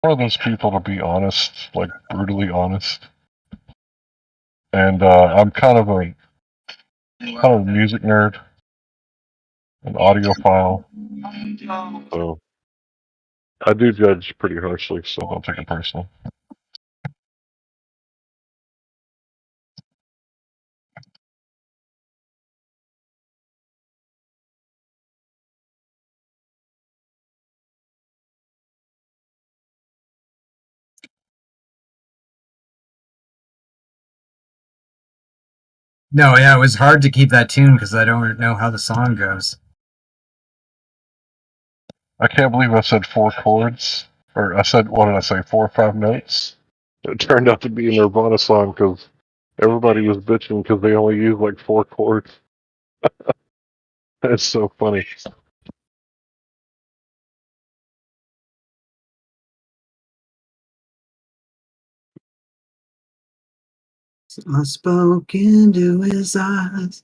one of those people to be honest, like brutally honest. And I'm kind of a music nerd, an audiophile. So I do judge pretty harshly, so don't take it personal. No, yeah, it was hard to keep that tune because I don't know how the song goes. I can't believe I said 4 chords. Or I said, what did I say, 4 or 5 notes? It turned out to be a Nirvana song because everybody was bitching because they only used like 4 chords. It's so funny. I spoke into his eyes.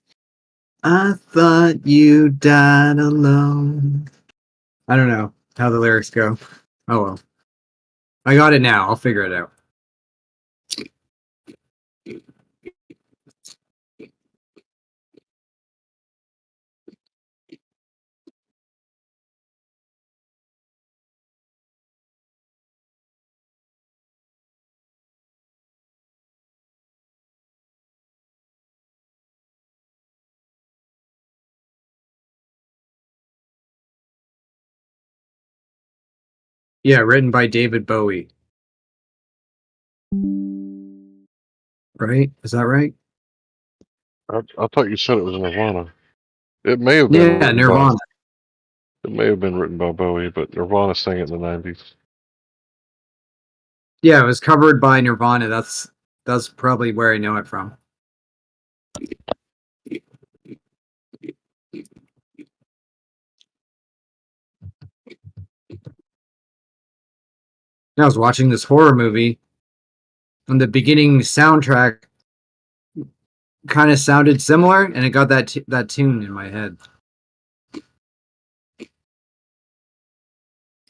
I thought you died alone. I don't know how the lyrics go. Oh well. I got it now. I'll figure it out. Yeah, written by David Bowie. Right? Is that right? I thought you said it was Nirvana. It may have been Yeah, written by. Nirvana. It may have been written by Bowie, but Nirvana sang it in the 90s. Yeah, it was covered by Nirvana. That's probably where I know it from. I was watching this horror movie, and the beginning soundtrack kind of sounded similar, and it got that tune in my head.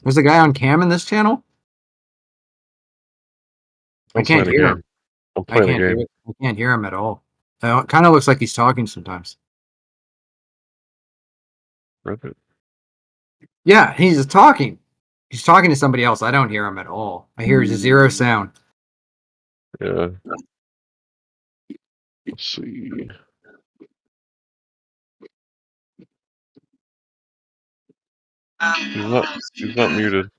Was the guy on cam in this channel? I I'm can't playing a hear him. game. I'm I playing a can't hear game. it. I can't hear him at all. It kind of looks like he's talking sometimes. Reddit. Yeah, he's talking. He's talking to somebody else. I don't hear him at all. I hear zero sound. Yeah. Let's see. He's not muted.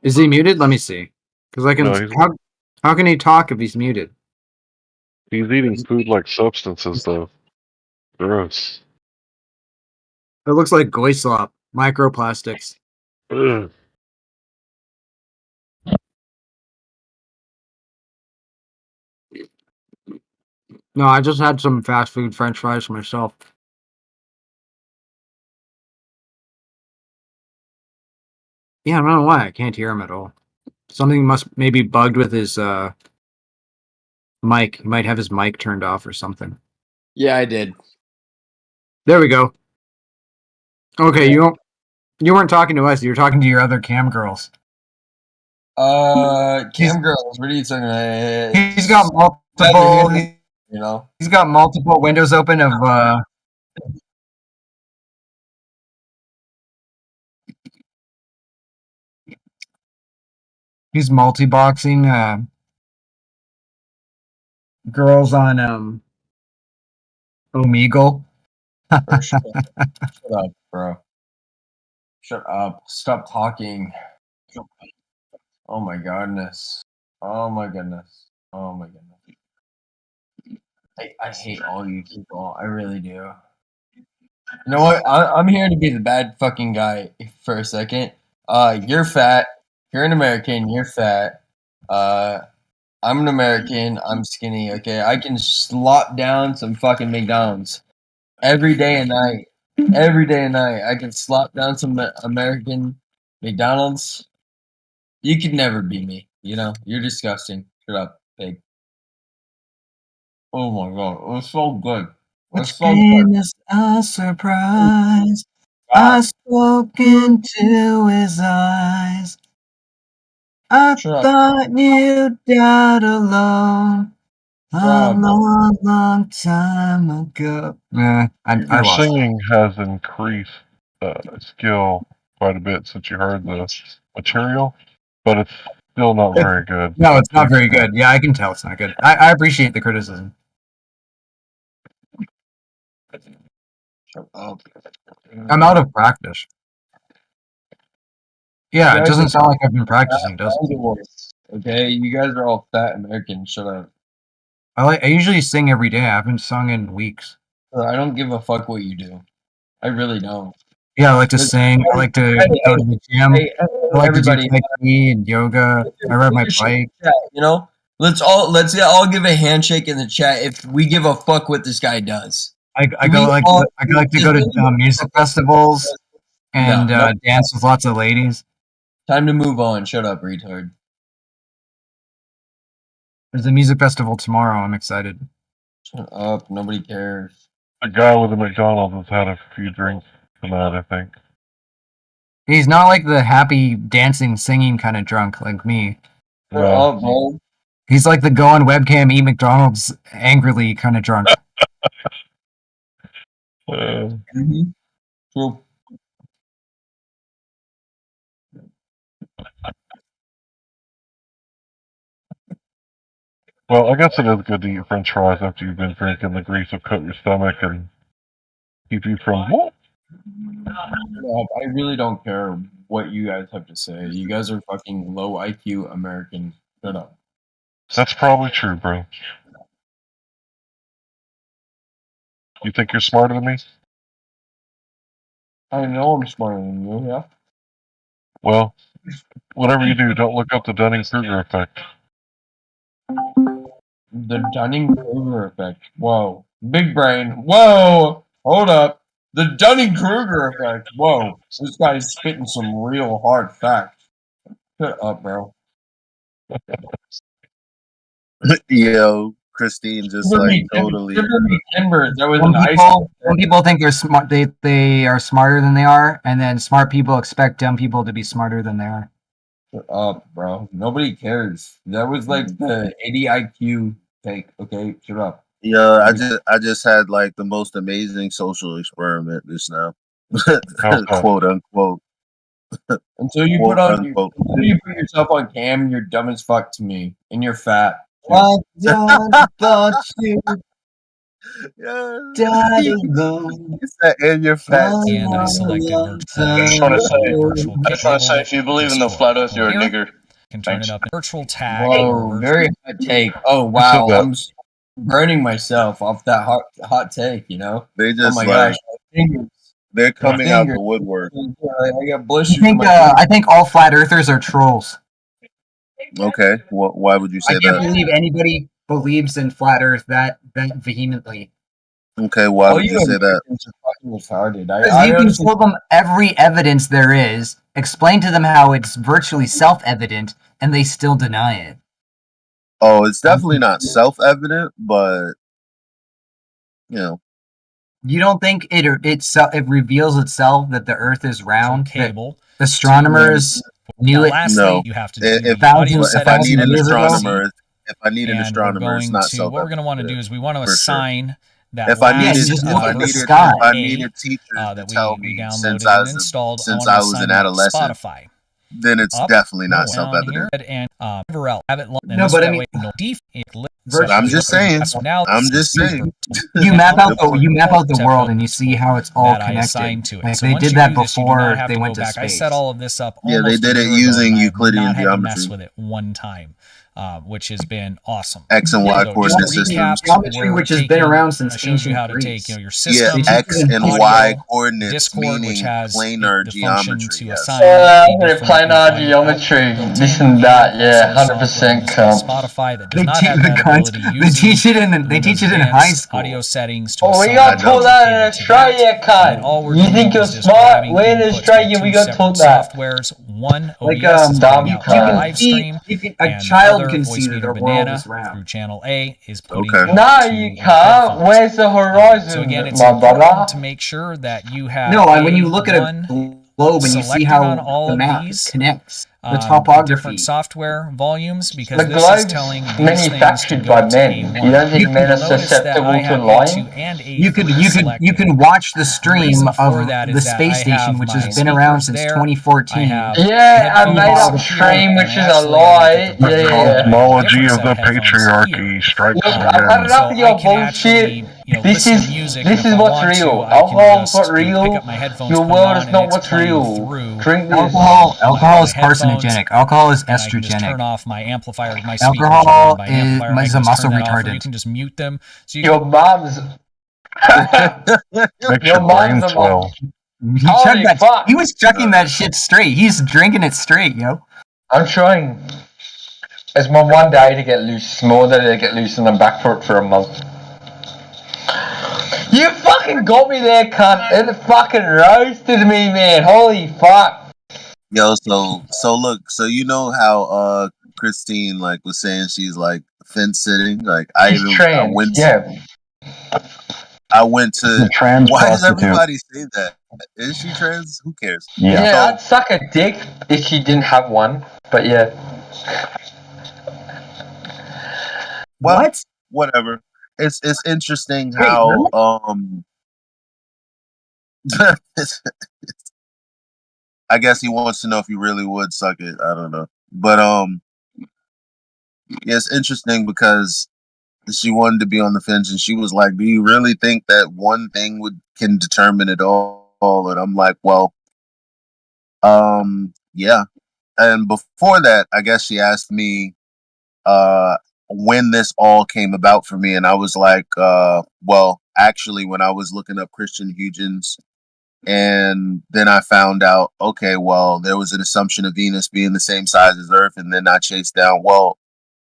Is he muted? Let me see. Because I can. No, he's How can he talk if he's muted? eating food like substances though. Gross. It looks like goislop, microplastics. Ugh. No, I just had some fast food French fries for myself. Yeah, I don't know why I can't hear him at all. Something must maybe bugged with his mic. He might have his mic turned off or something. Yeah, I did. There we go. Okay, you weren't talking to us. You were talking to your other cam girls. Cam girls, what are you talking about? He's got multiple. You know, He's got multiple windows open of. He's multi-boxing girls on Omegle. shut up, bro. Shut up. Stop talking. Oh my goodness. Oh my goodness. Oh my goodness. I hate all you people. I really do. You know what? I'm here to be the bad fucking guy for a second. You're fat. You're an American. You're fat. I'm an American. I'm skinny. Okay, I can slop down some fucking McDonald's every day and night. Every day and night, I can slop down some American McDonald's. You could never be me. You know, you're disgusting. Shut up, pig. Oh my god, it was so good. It was so good. Is a surprise. I spoke into his eyes. I Shut up. thought you died alone a up. long, long time ago. I Your lost. singing has increased skill quite a bit since you heard the material, but it's still not very good. No, it's not very good. Yeah, I can tell it's not good. I appreciate the criticism. Shut up. I'm out of practice. Yeah, it Guys doesn't are sound like I've been practicing, does it? voice. Okay, you guys are all fat Americans. Shut up. I usually sing every day. I haven't sung in weeks. I don't give a fuck what you do. I really don't. Yeah, I like to It's- sing. I like to go to the gym. Hey, I like everybody, to do Tai Chi and yoga. I ride my bike. chat, you know, let's all give a handshake in the chat if we give a fuck what this guy does. I Do we like all- to go to music festivals and No. dance with lots of ladies. Time to move on. Shut up, retard. There's a music festival tomorrow. I'm excited. Shut up. Nobody cares. The guy with the McDonald's has had a few drinks tonight, I think. He's not like the happy dancing, singing kind of drunk like me. Shut up, bro. He's like the go on webcam, eat McDonald's angrily kind of drunk. True. Well, I guess it is good to eat French fries after you've been drinking. The grease will coat your stomach and keep you from what? No, I really don't care what you guys have to say. You guys are fucking low IQ Americans. Shut up. That's probably true, bro. You think you're smarter than me? I know I'm smarter than you, yeah. Well, whatever you do, don't look up the Dunning-Kruger effect. The Dunning-Kruger effect. Whoa. Big brain. Whoa. Hold up. The Dunning-Kruger effect. Whoa. This guy's spitting some real hard facts. Shut up, bro. Yo, Christine just like totally. Timbers. That was an ice. Some people think they're smart. They are smarter than they are, and then smart people expect dumb people to be smarter than they are. Shut up, bro. Nobody cares. That was like the 80 IQ take. Okay, shut up. Yeah, I just had like the most amazing social experiment just now, quote unquote. Until you Quote, put on unquote. until you put yourself on cam, you're dumb as fuck to me, and you're fat. I thought you Yeah. died alone. And you're fat. And I selected virtual. I just want to say, virtual if you believe in the flat earth, you're a nigger. Can turn it up in virtual tag. Whoa, very hot take. Oh wow, I'm burning myself off that hot take. You know. They just oh my like gosh, they're coming out the woodwork. I got blisters. I think all flat earthers are trolls. Okay, why would you say I can't that? believe anybody believes in flat Earth that vehemently. Okay, why would you say that? Fucking retarded. You can show them every evidence there is, explain to them how it's virtually self-evident, and they still deny it. Oh, it's definitely not self-evident, but you know. You don't think it reveals itself that the Earth is round? Cable. Astronomers knew it. No. You have to If I need an astronomer, it's not self-evident. What we're going to want to do is we want to assign that if I needed teachers to tell me since I was an adolescent, Spotify. then it's definitely not self-evident. And have it no, but I mean, I'm just saying. I'm just saying. You map out the world and you see how it's all connected. To it. Like so they did that this, before they went to space. I set all of this up. Yeah, they did it using Euclidean geometry. Mess with it one time. Which has been awesome. X and Y coordinate systems. Geometry, which has been around since ancient how to Greece. take your systems. Yeah, X and Y coordinates, Discord, meaning which has planar the geometry. to Yes. assign planar geometry, this and that. Yeah, 100% Spotify that does not have that ability. They teach it in high school. Audio settings to we got taught that in Australia, cunt. You think you're smart? We're in Australia, we got taught that. Softwares, one like OBS dumb is putting out live stream, a child can see that the world is round. Through channel A is putting no, you can't. Where's the horizon, so again, it's my important brother? to make sure that you have when you look at a globe and you see how the map connects. different software volumes because the this is telling these manufactured by men. You don't think men are susceptible to lying? You can watch the stream of the space station, which has been around since 2014. Yeah, I made up stream, which is a lie. The cosmology of the patriarchy strikes I've had again. enough of your bullshit. This is what's real. Alcohol's not real. Your world is not what's real. Drink this. Alcohol is carcinogenic. Alcohol is estrogenic. Turn off my amplifier, my speakers. Alcohol my amplifier, is a muscle retardant. You can just mute them. So your mom's. Makes your brain swell. He was chucking that shit straight. He's drinking it straight, yo. I'm trying. It's my one day to get loose. More than to get loose and I'm back for it for a month. You fucking got me there, cunt. It fucking roasted me, man. Holy fuck. Yo, so look, so you know how Christine like was saying she's like fence sitting? Like I went to trans why does prostitute. everybody say that? Is she trans? Who cares? Yeah, I'd suck a dick if she didn't have one. But yeah. Well, what? Whatever. It's interesting how I guess he wants to know if you really would suck it. I don't know. But yeah, it's interesting because she wanted to be on the fence and she was like, do you really think that one thing can determine it all? And I'm like, well, yeah. And before that, I guess she asked me when this all came about for me, and I was like, well, actually when I was looking up Christian Huygens, and then I found out, okay, well, there was an assumption of Venus being the same size as Earth, and then I chased down, well,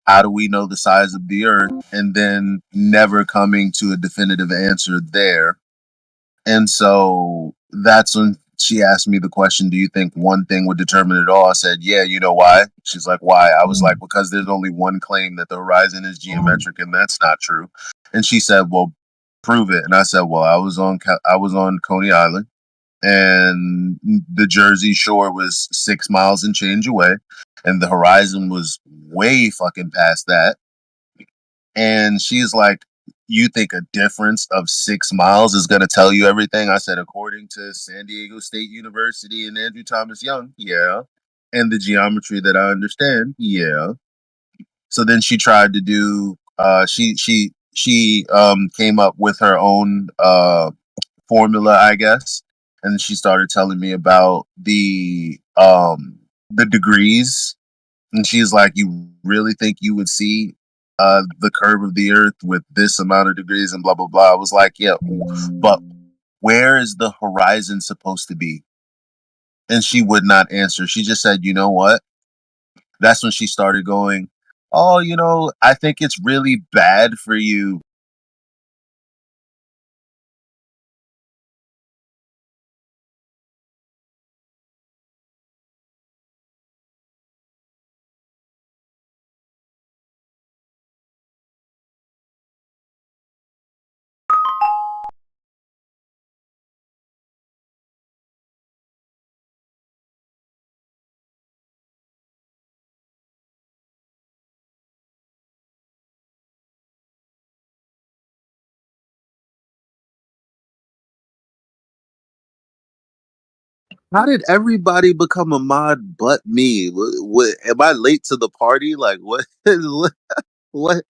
how do we know the size of the Earth? And then never coming to a definitive answer there. And so that's when she asked me the question, do you think one thing would determine it all? I said, yeah, you know why? She's like, why? I was like, because there's only one claim that the horizon is geometric, and that's not true. And she said, well, prove it. And I said, well, I was on Coney Island, and the Jersey Shore was 6 miles and change away, and the horizon was way fucking past that. And she's like, you think a difference of 6 miles is going to tell you everything? I said, according to San Diego State University and Andrew Thomas Young, yeah. And the geometry that I understand, yeah. So then she tried to do, she came up with her own formula, I guess. And she started telling me about the degrees. And she's like, you really think you would see the curve of the Earth with this amount of degrees and blah, blah, blah. I was like, yeah, but where is the horizon supposed to be? And she would not answer. She just said, you know what? That's when she started going, oh, you know, I think it's really bad for you. How did everybody become a mod but me? What am I late to the party? Like, what? What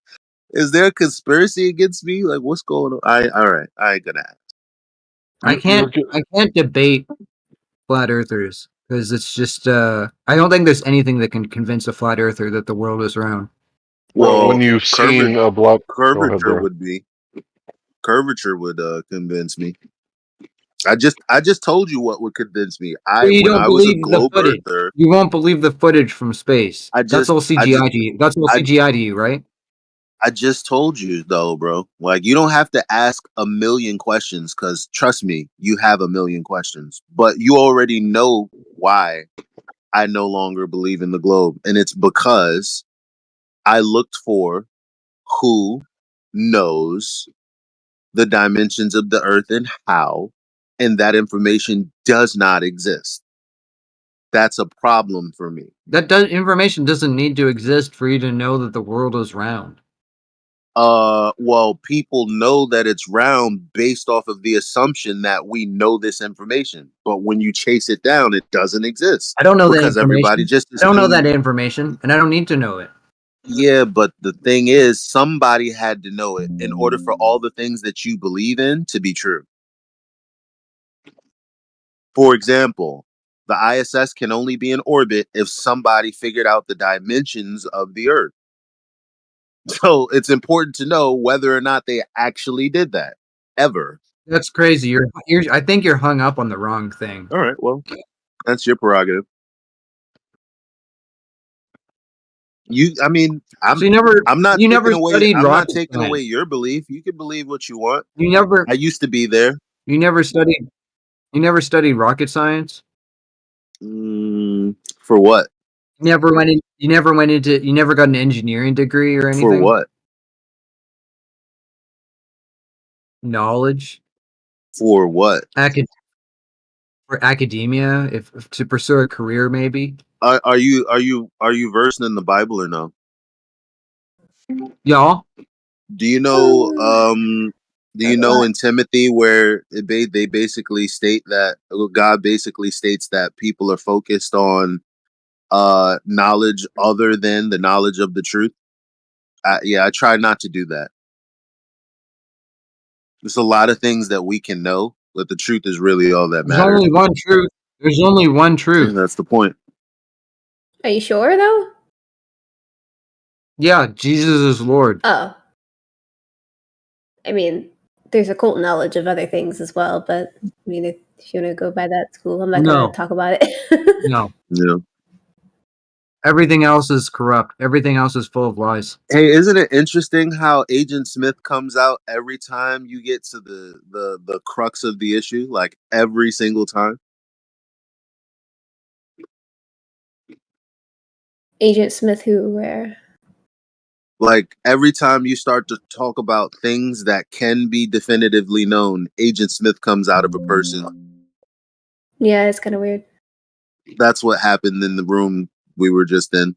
is there a conspiracy against me? Like, what's going on? All right, I ain't gonna ask. I can't debate flat earthers because it's just I don't think there's anything that can convince a flat earther that the world is round. Well, when you've seen a block curvature would convince me. I just told you what would convince me. You won't believe the footage from space. That's all CGI. That's all CGI to you, right? I just told you though, bro. Like, you don't have to ask a million questions, because trust me, you have a million questions. But you already know why I no longer believe in the globe. And it's because I looked for who knows the dimensions of the earth and how, and that information does not exist. that's a problem for me. Information doesn't need to exist for you to know that the world is round. Well, people know that it's round based off of the assumption that we know this information. But when you chase it down, it doesn't exist. I don't know that because everybody information. just I don't know that assumed- information, and I don't need to know it. Yeah, but the thing is, somebody had to know it in order for all the things that you believe in to be true. For example, the ISS can only be in orbit if somebody figured out the dimensions of the Earth. So it's important to know whether or not they actually did that ever. That's crazy. I think you're hung up on the wrong thing. All right, well, that's your prerogative. I mean, I'm So I'm not you taking never away. studied I'm not rocket taking science. away your belief. You can believe what you want. You never. I used to be there. You never studied. You never studied rocket science. For what? You never went in. You never went into. You never got an engineering degree or anything. For what? Knowledge. For what? For academia, if to pursue a career, maybe. Are you versed in the Bible or no? Y'all. Do you know? Do you know in Timothy where they basically state that God basically states that people are focused on knowledge other than the knowledge of the truth? I try not to do that. There's a lot of things that we can know, but the truth is really all that matters. There's only one truth. There's only one truth. Yeah, that's the point. Are you sure though? Yeah, Jesus is Lord. Oh. I mean, there's a cult knowledge of other things as well, but I mean, if you want to go by that school, I'm not going to talk about it. No. Yeah. Everything else is corrupt. Everything else is full of lies. Hey, isn't it interesting how Agent Smith comes out every time you get to the crux of the issue, like every single time? Agent Smith, who, where? Like every time you start to talk about things that can be definitively known, Agent Smith comes out of a person. Yeah, it's kind of weird. That's what happened in the room we were just in.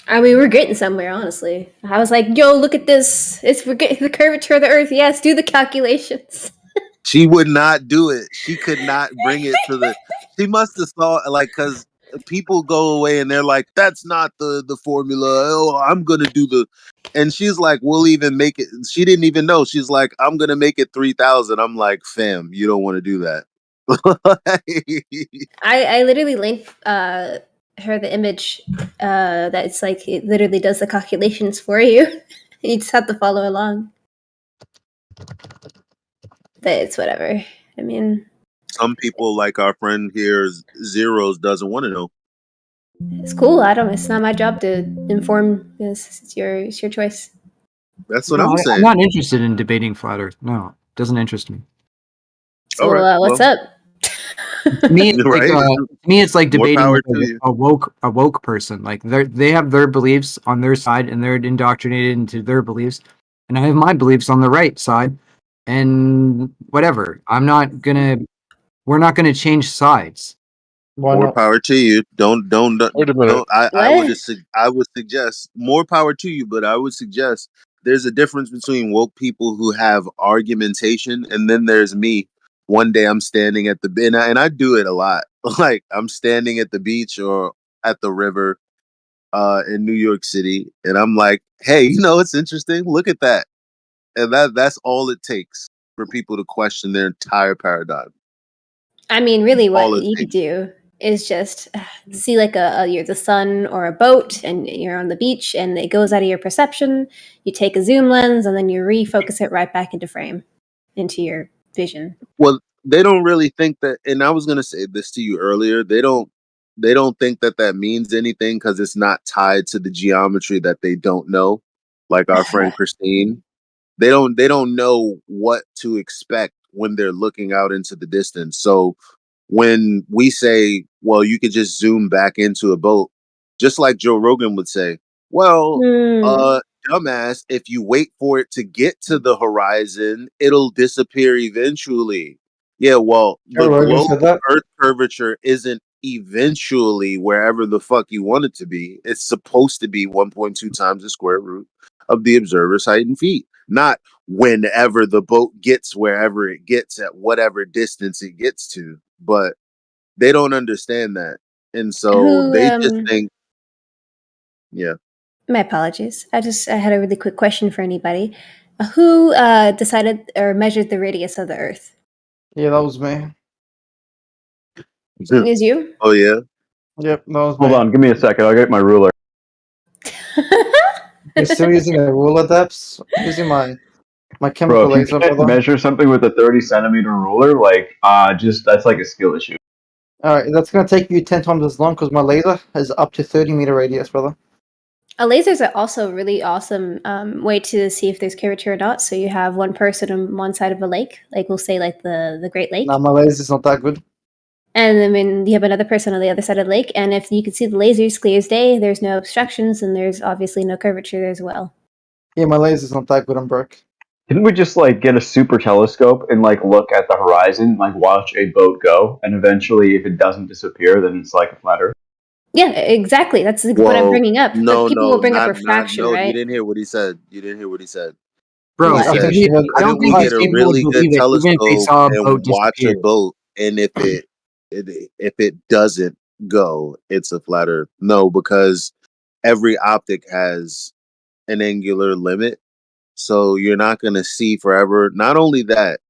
I mean, we're getting somewhere, honestly. I was like, yo, look at this. We're getting the curvature of the Earth. Yes, do the calculations. She would not do it. She could not bring it to the... She must have thought, like, because people go away and they're like, that's not the formula. Oh, I'm going to do the... And she's like, we'll even make it... She didn't even know. She's like, I'm going to make it 3,000. I'm like, fam, you don't want to do that. I literally linked her the image that it's like it literally does the calculations for you. You just have to follow along. But it's whatever. I mean, some people, like our friend here, Zeros, doesn't want to know. It's cool. It's not my job to inform. It's your choice. That's what I'm saying. I'm not interested in debating flat Earth. No, it doesn't interest me. So what's up? Me, it's like debating with a woke person. Like they have their beliefs on their side, and they're indoctrinated into their beliefs, and I have my beliefs on the right side, and whatever. We're not gonna change sides. More power to you. Don't. Wait a minute. I would suggest more power to you, but I would suggest there's a difference between woke people who have argumentation, and then there's me. One day I'm standing at the and I do it a lot. Like I'm standing at the beach or at the river in New York City, and I'm like, hey, it's interesting. Look at that, and that's all it takes for people to question their entire paradigm. I mean, really, what you do is just see like you're the sun or a boat, and you're on the beach, and it goes out of your perception. You take a zoom lens, and then you refocus it right back into frame, into your vision. Well, they don't really think that, and I was going to say this to you earlier. They don't think that means anything because it's not tied to the geometry that they don't know. Like our friend Christine, they don't know what to expect when they're looking out into the distance. So when we say, well, you could just zoom back into a boat, just like Joe Rogan would say, well, dumbass, if you wait for it to get to the horizon, it'll disappear eventually. Yeah, well, the globe Earth curvature isn't eventually wherever the fuck you want it to be. It's supposed to be 1.2 times the square root of the observer's height in feet, not whenever the boat gets wherever it gets at whatever distance it gets to. But they don't understand that, and so they just think, yeah. My apologies. I had a really quick question for anybody. Who decided or measured the radius of the Earth? Yeah, that was me. It was you? Oh yeah. Yep, that was Hold me. on, give me a second. I'll get my ruler. You're still using a ruler, Depths? I'm using my chemical Bro, if laser, you can't brother. measure something with a 30-centimeter ruler, like, that's like a skill issue. Alright, that's gonna take you 10 times as long because my laser is up to 30-meter radius, brother. A laser is also a really awesome way to see if there's curvature or not. So you have one person on one side of a lake, like we'll say like the Great Lake. Nah, my laser's not that good. And then you have another person on the other side of the lake. And if you can see the lasers clear as day, there's no obstructions and there's obviously no curvature there as well. Yeah, my laser's not that good, I'm broke. Didn't we just like get a super telescope and like look at the horizon, like watch a boat go, and eventually, if it doesn't disappear, then it's like a flat Earth? Yeah, exactly. That's what I'm bringing up. No, but people no, will bring up not, refraction, no. right? You didn't hear what he said. You didn't hear what he said. Bro, He What? said, I don't think we these get a people would really good believe it, even if they telescope saw a and boat watch a disappear. boat, and if it doesn't go, it's a flat Earth. No, because every optic has an angular limit, so you're not going to see forever. Not only that,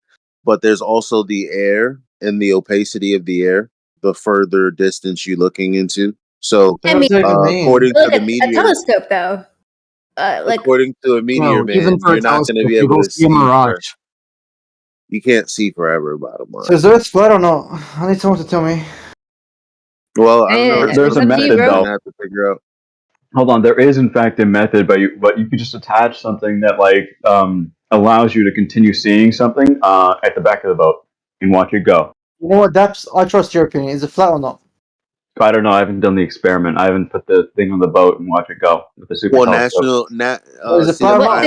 but there's also the air and the opacity of the air, the further distance you're looking into. So, I mean, according to look the at a meteor, telescope, though. Like, according to a meteor, Bro, even man, for a you're not going to telescope, be you able will to see a see mirage. you can't see forever, bottom line. So is Earth flat or not? I need someone to tell me. Well, I don't know. There's a method, You're though. gonna have to figure out. Hold on, there is in fact a method, but you could just attach something that like allows you to continue seeing something at the back of the boat and watch it go. You know what, Daps? I trust your opinion. Is it flat or not? I don't know. I haven't done the experiment. I haven't put the thing on the boat and watch it go with the super Well, telescope. Is it flat or not?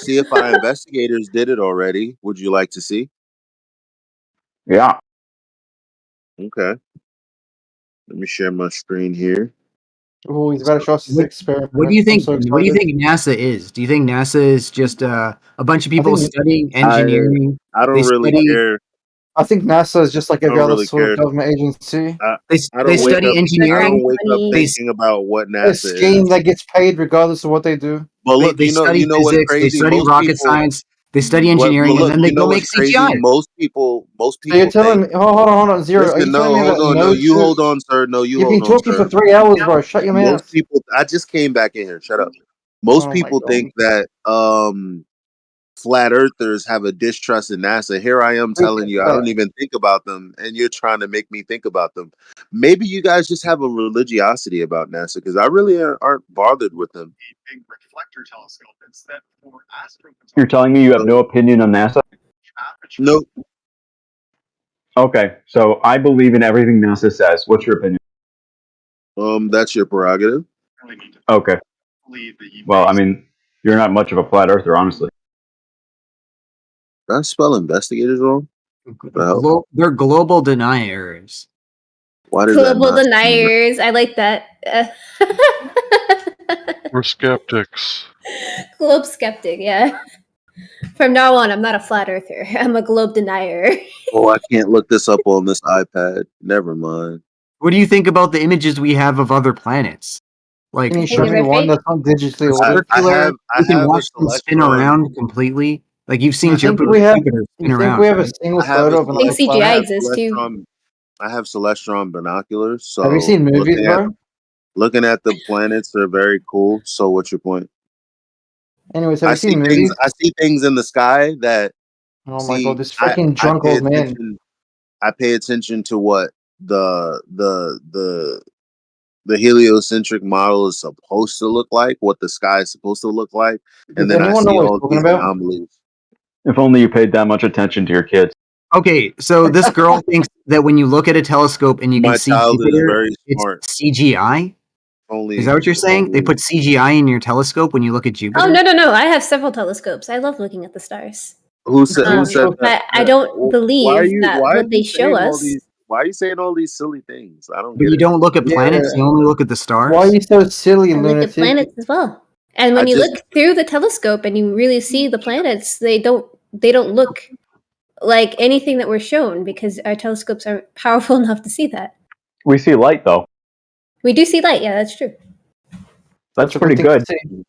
CFI investigators did it already. Would you like to see? Yeah. Okay. Let me share my screen here. Oh, he's about to show us his experiment. What do you think? I'm so What do you excited. think NASA is? Do you think NASA is just a bunch of people think- studying engineering? I don't They really study- care. I think NASA is just like every don't other really sort care. of government agency. They I don't wake study up. I engineering. don't wake up They- thinking about what A NASA scheme is. that gets paid regardless of what they do. But look, They study you know what's physics. They crazy? study Most rocket people. science. They study But engineering, look, and then they you know go make what's crazy? CGI. Most people So you're think. telling me? Hold on, Zero. Are Listen, you no, telling me hold about on, no no, you shit? hold on, sir. No, you You've been hold on, talking sir. for 3 hours, bro. Shut your Most mouth. people, I just came back in here. Shut up. Most Oh my people God. think that flat earthers have a distrust in NASA. Here I am telling you, I don't even think about them, and you're trying to make me think about them. Maybe you guys just have a religiosity about NASA, because I really aren't bothered with them. You're telling me you have no opinion on NASA? Nope. Okay, so I believe in everything NASA says. What's your opinion? That's your prerogative. Okay. Well, I mean, you're not much of a flat earther, honestly. Did I spell investigators wrong? They're global deniers. Why does global that not deniers. I like that. We're skeptics. Globe skeptic, yeah. From now on, I'm not a flat earther. I'm a globe denier. Oh, I can't look this up on this iPad. Never mind. What do you think about the images we have of other planets? Like, Can you show me one that's not digitally ordered? circular, you can have watch a them spin Celestron. Jupiter completely. Like you've seen You think Jupiter we have? spin You think around. we have a right? single I have photo a of I think another CGI planet? exists too. I have Celestron binoculars. So Have you seen movies, bro? Looking at the planets are very cool. So what's your point? Anyways, have I you see seen things. movies? I see things in the sky that. Oh my God, this fucking I drunk pay old man. attention. I pay attention to what the heliocentric model is supposed to look like, what the sky is supposed to look like, and Does then I anyone know see what he's all talking these about? anomalies. If only you paid that much attention to your kids. Okay, so this girl thinks that when you look at a telescope and you My can see child is Jupiter, very it's smart. CGI. Only Is that what you're saying? They only- put CGI in your telescope when you look at Jupiter? Oh no! I have several telescopes. I love looking at the stars. Who said? Who said that? I don't Why are believe you? that Why are what they you show saying all us. these? Why are you saying all these silly things? I don't But get you it. don't look at planets. You only look at the stars. Why are you so silly, I look at lunatic? planets as well. And when I you just- look through the telescope and you really see the planets, they don't look like anything that we're shown because our telescopes aren't powerful enough to see that. We see light though. We do see light, yeah, that's true. That's a pretty thing to good. see.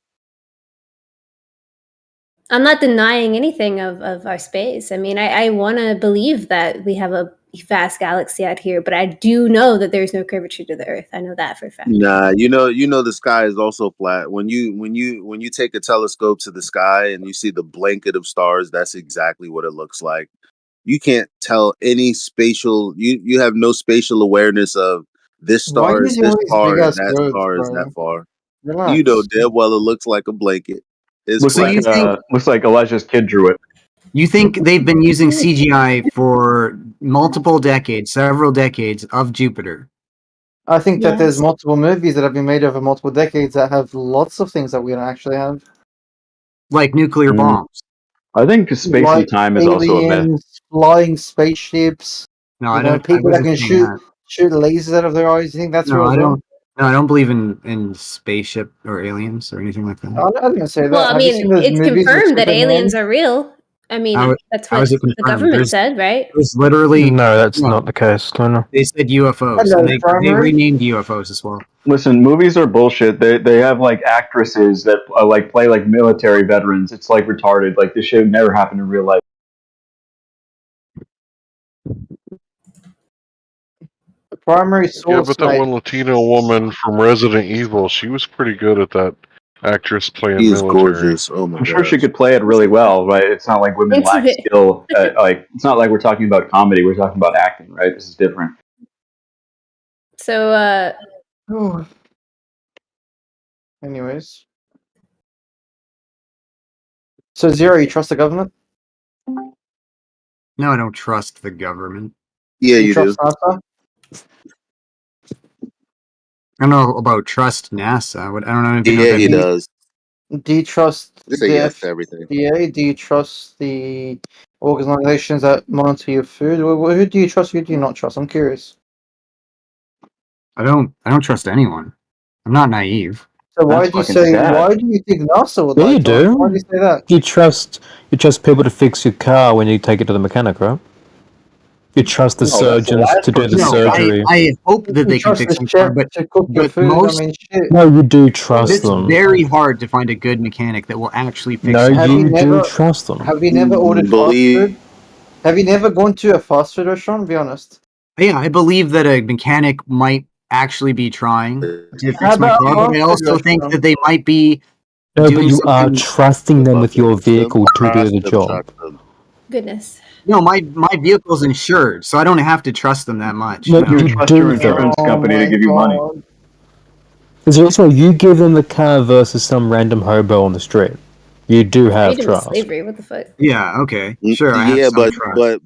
I'm not denying anything of our space. I mean, I want to believe that we have a vast galaxy out here, but I do know that there's no curvature to the Earth. I know that for a fact. Nah, you know the sky is also flat. When you take a telescope to the sky and you see the blanket of stars, that's exactly what it looks like. You can't tell any spatial. You have no spatial awareness of this Why star is using this all these far big and ass that words, star is bro? that far. Relax. You know damn well it looks like a blanket. It's Looks flat. looks like Elijah's kid drew it. You think they've been using CGI for multiple decades, several decades of Jupiter? I think that there's Yes. multiple movies that have been made over multiple decades that have lots of things that we don't actually have. Like nuclear Mm. bombs. I think space Like and time is also a myth. aliens, flying spaceships. No, You I know, don't. I people that wasn't can saying that. shoot lasers out of their eyes. You think that's No, real? I as well? don't. No, I don't believe in spaceship or aliens or anything like that. I didn't say that. Well, I Have you mean, seen those it's movies with confirmed that Superman? aliens are real. I mean, that's How what is it the confirmed? government said, right? There's literally No, that's not the case. No. They said UFOs, Hello, and they primary. renamed UFOs as well. Listen, movies are bullshit. They have like actresses that like play like military veterans. It's like retarded. Like this shit never happened in real life. The primary Yeah, source, but that mate. one Latino woman from Resident Evil, she was pretty good at that actress playing He's military. gorgeous. Oh my I'm god. sure she could play it really well, right? It's not like women lack skill. Like it's not like we're talking about comedy. We're talking about acting, right? This is different. So, Anyways. So, Zero, you trust the government? No, I don't trust the government. Yeah, you do. trust NASA? I don't know about trust NASA. I don't know anything Yeah, about that. he does. Do you trust Just say the yes to everything. FDA? Do you trust the organizations that monitor your food? Who do you trust? Who do you not trust? I'm curious. I don't trust anyone. I'm not naive. So why That's do you fucking say? sad. Why do you think NASA would Yeah, lie you to us? do. Why do you say that? You trust people to fix your car when you take it to the mechanic, right? You trust the No, that's the surgeons last to do the person. No, surgery. I hope that they can trust fix the my car, chef but to cook your but food. most I mean, shit. No, you do trust it's them. very hard to find a good mechanic that will actually fix. No, your Have car. you you never- do trust them. Have you never ordered fast Believe food? Have you never gone to a fast food restaurant? Be honest. Yeah, I believe that a mechanic might actually be trying to fix How my about car, but I fast food also think restaurant? that they might be No, but doing you are something. trusting them with your vehicle to do the job. Trust them. goodness. No, my vehicle's insured, so I don't have to trust them that much. No, No. You you trust do your though. insurance company to my give you money. God. Is also you give them the car versus some random hobo on the street. You do have Freedom of trust. slavery. What the fuck? Yeah, okay, sure. I have Yeah, some trust.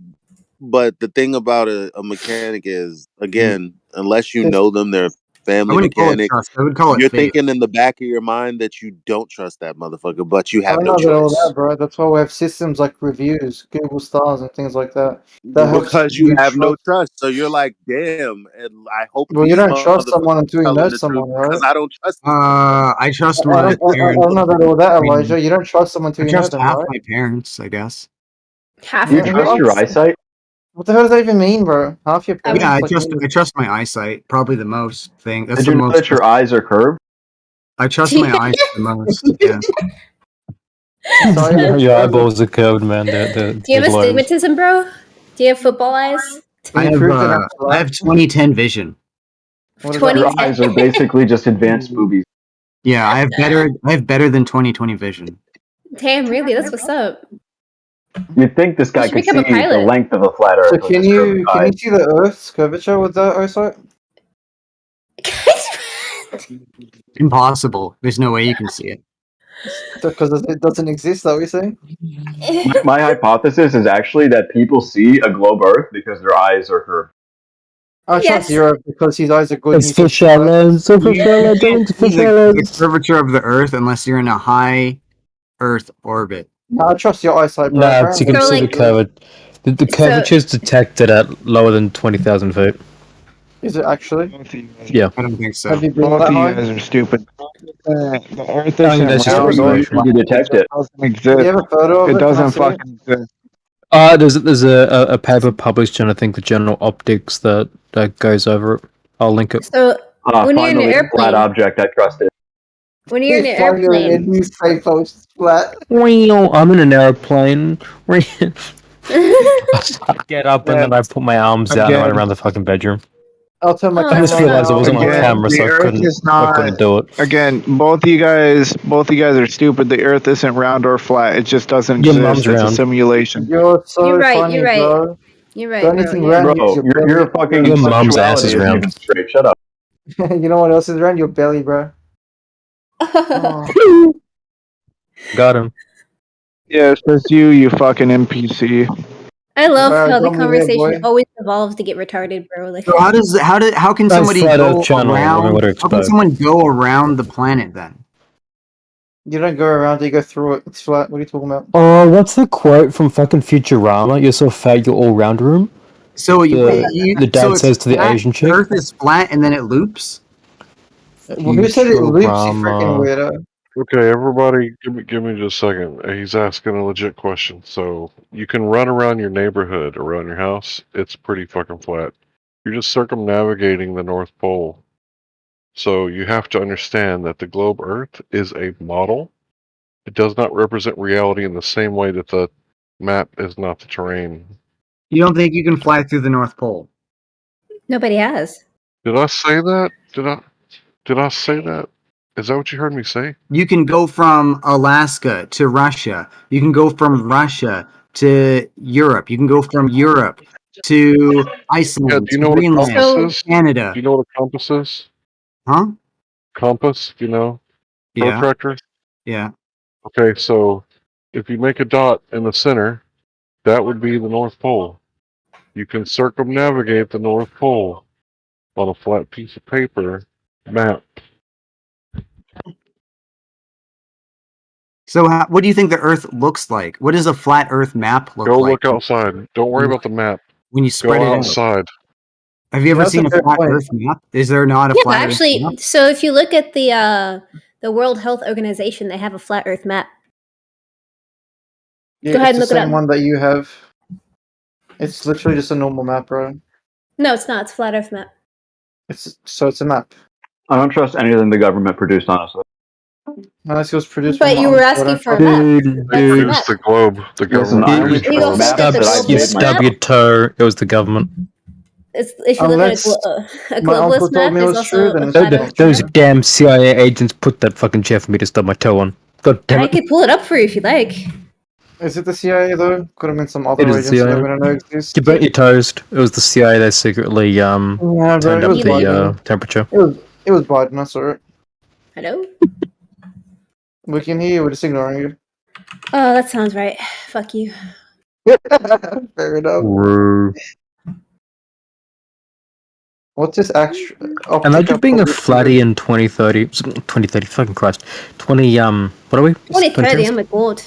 but the thing about a mechanic is, again, unless you know them, they're a I family wouldn't call it mechanic. trust. I would call it You're faith. thinking in the back of your mind that you don't trust that motherfucker, but you I have no know that all choice that, bro. That's why we have systems like reviews, Google stars, and things like that. That helps because you have no trust. trust. So you're like, damn, and I hope Well, you these don't trust someone motherfuckers until you telling know the truth someone, right? because I don't trust these motherfuckers. I trust I my don't parents. know that all that, I mean, Elijah. You don't trust someone until I you know trust them, half right? my parents, I guess. Half Do you your trust your parents? eyesight? What the hell does that even mean, bro? Half your I would- parents. Yeah, I trust my eyesight. Probably the most thing. That's Did the you know most. that your eyes are curved? I trust my eyes the most. Yeah. Your eyeballs are curved, man. They're Do you have big loaves. astigmatism, bro? Do you have football eyes? I have 20/10 vision. What does that Your mean? eyes are basically just advanced boobies. Yeah, I have better than 20/20 vision. Damn, really? That's what's up. You'd think this guy should could see become a the pilot. length of a flat Earth. So with can his curved you eyes. see the Earth's curvature with that eyesight? Impossible. There's no way you can see it. Because it doesn't exist. That we say. My hypothesis is actually that people see a globe Earth because their eyes are curved. I Yes. trust Zero because his eyes are good. It's for shallows. It's for shallows. You can't It's for see the shallows. curvature of the Earth unless you're in a high Earth orbit. I trust your eyesight, bro. Nah, you can So, see the like- curve. The curvature is detected at lower than 20,000 feet. Is it actually? Yeah. I don't think so. Have you been Both that of you high? guys are stupid. The Earth I mean, isn't that's just round. speculation. You detect it. It doesn't Do you exist. have a photo of It it? Can I doesn't see it? fucking exist. There's a paper published in, I think, the General Optics that goes over it. I'll link it. So when you're in an Finally, a flat airplane, object I trusted. when you're in an Finally, a airplane, newspaper flat. I'm in an airplane. I get up and then I put my arms out and run Again. around the fucking bedroom. I'll turn my Oh, I camera just that's on realized it now. wasn't on Again, camera, the so I Earth couldn't, is not. I couldn't do it. Again, both of you guys are stupid. The Earth isn't round or flat. It just doesn't Your exist. mum's It's a round. simulation. You're so You're right, funny, you're right. bro. You're The right, only bro. thing Yeah. round Bro, is your your belly. fucking Your mum's ass sexuality is isn't round. even straight. Shut up. You know what else is round? Your belly, bro. Oh. Got him. Yeah, it's just you fucking NPC. I love Bro, how the don't be there, conversation boy. always evolves to get retarded, bro. Like, So how can That's somebody Flat go Earth channel. I mean, around? what do you How can expect? someone go around the planet then? You don't go around, you go through it. It's flat. What are you talking about? Oh, what's the quote from fucking Futurama? You're so fat, you're all round room. So The dad so it's says to the flat, Asian the chick. Earth is flat and then it loops. Well, who said it loops, you freaking Futurama. weirdo? Okay, everybody, give me just a second. He's asking a legit question. So you can run around your neighborhood, around your house. It's pretty fucking flat. You're just circumnavigating the North Pole. So you have to understand that the globe Earth is a model. It does not represent reality in the same way that the map is not the terrain. You don't think you can fly through the North Pole? nobody has. Did I say that? Did I say that? Is that what you heard me say? You can go from Alaska to Russia. You can go from Russia to Europe. You can go from Europe to Iceland, Yeah, do you to know what a Greenland, compass So- is? Canada. Do you know what a compass is? Huh? Compass, you know? Yeah. Protractor? Yeah. Okay, so if you make a dot in the center, that would be the North Pole. You can circumnavigate the North Pole on a flat piece of paper map. So what do you think the Earth looks like? What does a flat Earth map look Go like look outside. Don't worry about the map. when you spread Go it out? outside. Have you ever That's a seen a fair flat point. Earth map? Is there not a Yeah, flat actually, Earth map? so if you look at the World Health Organization, they have a flat Earth map. Yeah, Go ahead it's and the look it same up. one that you have. It's literally just a normal map, bro. No, it's not. It's a flat Earth map. It's a map. I don't trust anything the government produced, honestly. Unless it was produced But from you were Mars, I asking don't for a trust map. Dude, That's the dude. map. Produce the globe. The Listen, government I only produced You the go trust globe. look maps at the that I've global made You map. stub your toe. It was the government. It's, if you look Unless at a my uncle globalist told map, me it it's was true, also then a it's flat true. Earth Those map. damn CIA agents put that fucking chair for me to stub my toe on. God damn I it. could pull it up for you if you like. Is it the CIA though? Could have been some other It is agency CIA. that we don't know exists. You burnt your toast. It was the CIA that secretly Yeah, bro, turned it up was the Biden. temperature. It was Biden. I saw it. Hello? We can hear you. We're just ignoring you. Oh, that sounds right. Fuck you. Fair enough. True. What's this extra? Imagine being a flatty in 2030. 2030, fucking Christ. 20, what are we? 2030, oh my god.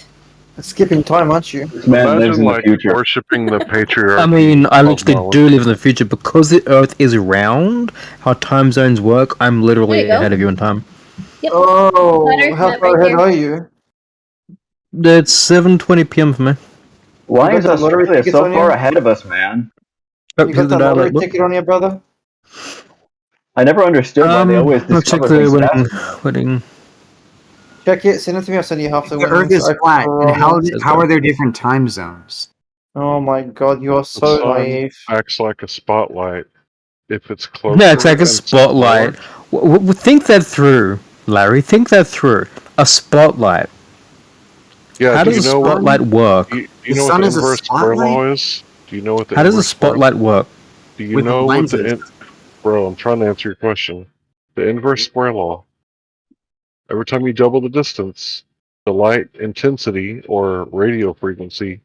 Skipping time, aren't you? This man lives Imagine in the like future. worshipping the patriarchy. I mean, I of literally knowledge. do live in the future because the Earth is round. How time zones work, I'm There literally you go. ahead of you in time. Yep. Oh, Flat Earth how map far right ahead there. are you? It's 7:20 p.m. for me. Why You is got the lottery Australia tickets so on far you? ahead of us, man? Oh, You here's got the the lottery dialect book. ticket on you, brother? I never understood why they always I'll check discover the things wedding. faster. Wedding. Check it. Send it to me. I'll send you half the The Earth winnings. is flat, and promise. how are there different time zones? Oh my god, you are The so sun naive. acts like a spotlight. If it's closer No, it's like a and spotlight. smaller- Think that through, Larry. Think that through. A spotlight. Yeah, How do does you a know what? spotlight work? Do you The know what sun the is a inverse square spotlight? law is? Do you know what the How does a inverse square? spotlight work? Do you With know what the lenses. bro? I'm trying to answer your question. The inverse square law. Every time you double the distance, the light intensity or radio frequency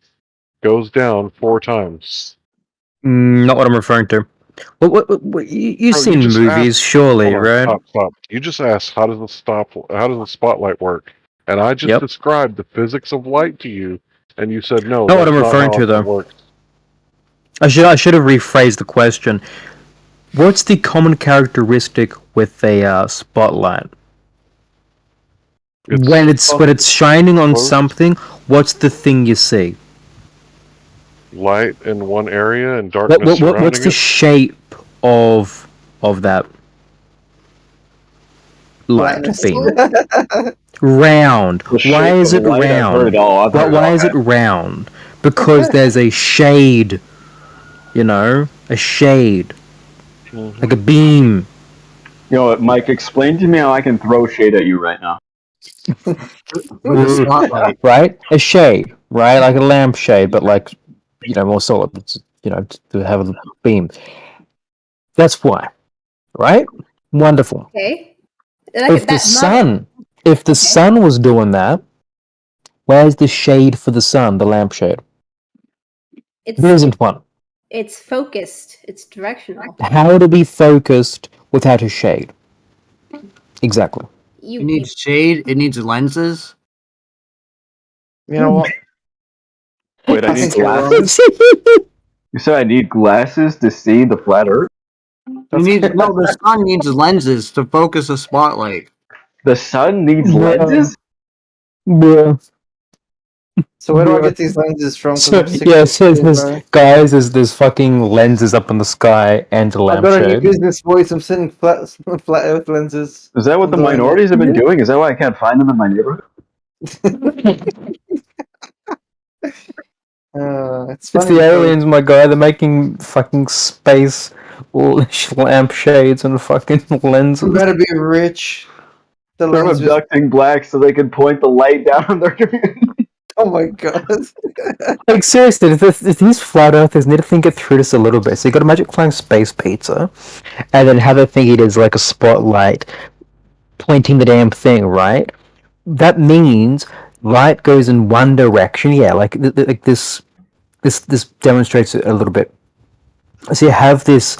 goes down 4 times. Not what I'm referring to. You've Bro, seen movies, surely, Hold on, right? stop. You just asked how does the spotlight work? And I just Yep. described the physics of light to you, and you said no. Not what That's I'm not referring how to, it though. works. I should have rephrased the question. What's the common characteristic with a spotlight? When it's shining on something, what's the thing you see? Light in one area and darkness surrounding What's the it. shape of that light beam? Round. Why is it round? Why is it round? Because there's a shade. You know, a shade, like a beam. You know what, Mike? Explain to me how I can throw shade at you right now. With a spotlight. Right? A shade, right? Like a lampshade, but like, you know, more solid. You know, to have a beam. That's why, right? Wonderful. Okay. If the sun was doing that, where's the shade for the sun? The lampshade. There isn't one. It's focused. It's directional. How to be focused without a shade? Exactly. It needs shade. It needs lenses. You know what? Wait, I need glasses? You said I need glasses to see the flat Earth? The sun needs lenses to focus a spotlight. The sun needs lenses? Yeah. So where do I get these lenses from? So, guys, there's fucking lenses up in the sky and a I'm gonna lampshade. use this voice. I'm sending flat Earth lenses. Is that what the minorities have been doing? Is that why I can't find them in my neighborhood? It's the aliens, my guy. They're making fucking space lampshades and fucking lenses. You gotta be rich. They're abducting blacks so they can point the light down on their community. Oh my god. Like, seriously, if these flat earthers need to think it through just a little bit. So you got a magic flying space pizza, and then how they think it is like a spotlight pointing the damn thing, right? That means light goes in one direction. Yeah, like this demonstrates it a little bit. So you have this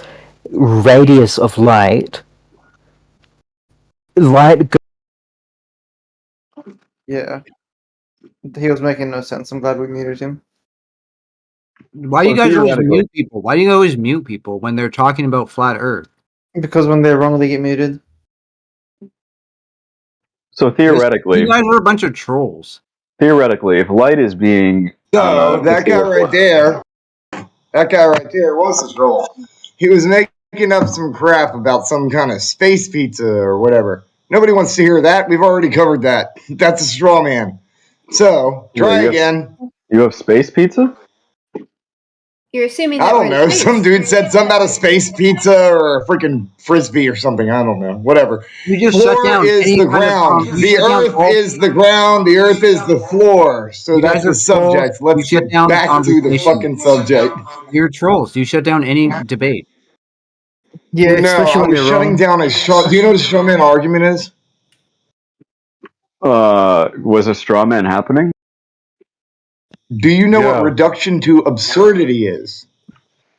radius of light. Light Yeah. He was making no sense. I'm glad we muted him. Why do you guys always mute people? Why do you always mute people when they're talking about flat Earth? Because when they're wrong, they get muted. So theoretically, you guys are a bunch of trolls. Theoretically, if light is being that guy right there was a troll. He was making up some crap about some kind of space pizza or whatever. Nobody wants to hear that. We've already covered that. That's a straw man. So try again. You have space pizza? You're assuming I don't know. Some dude said something about a space pizza or a freaking frisbee or something. I don't know. Whatever. You just floor shut down is any the kind of ground. you The shut down earth all- is the ground. The earth is the floor. So You that's guys are the subject. trolls. Let's You shut get down back to the conversation. fucking subject. You're trolls. You shut down any debate. Yeah, No, especially when I'm they're shutting wrong. down a straw. Do you know what a straw man argument is? Was a straw man happening? Do you know what reduction to absurdity is?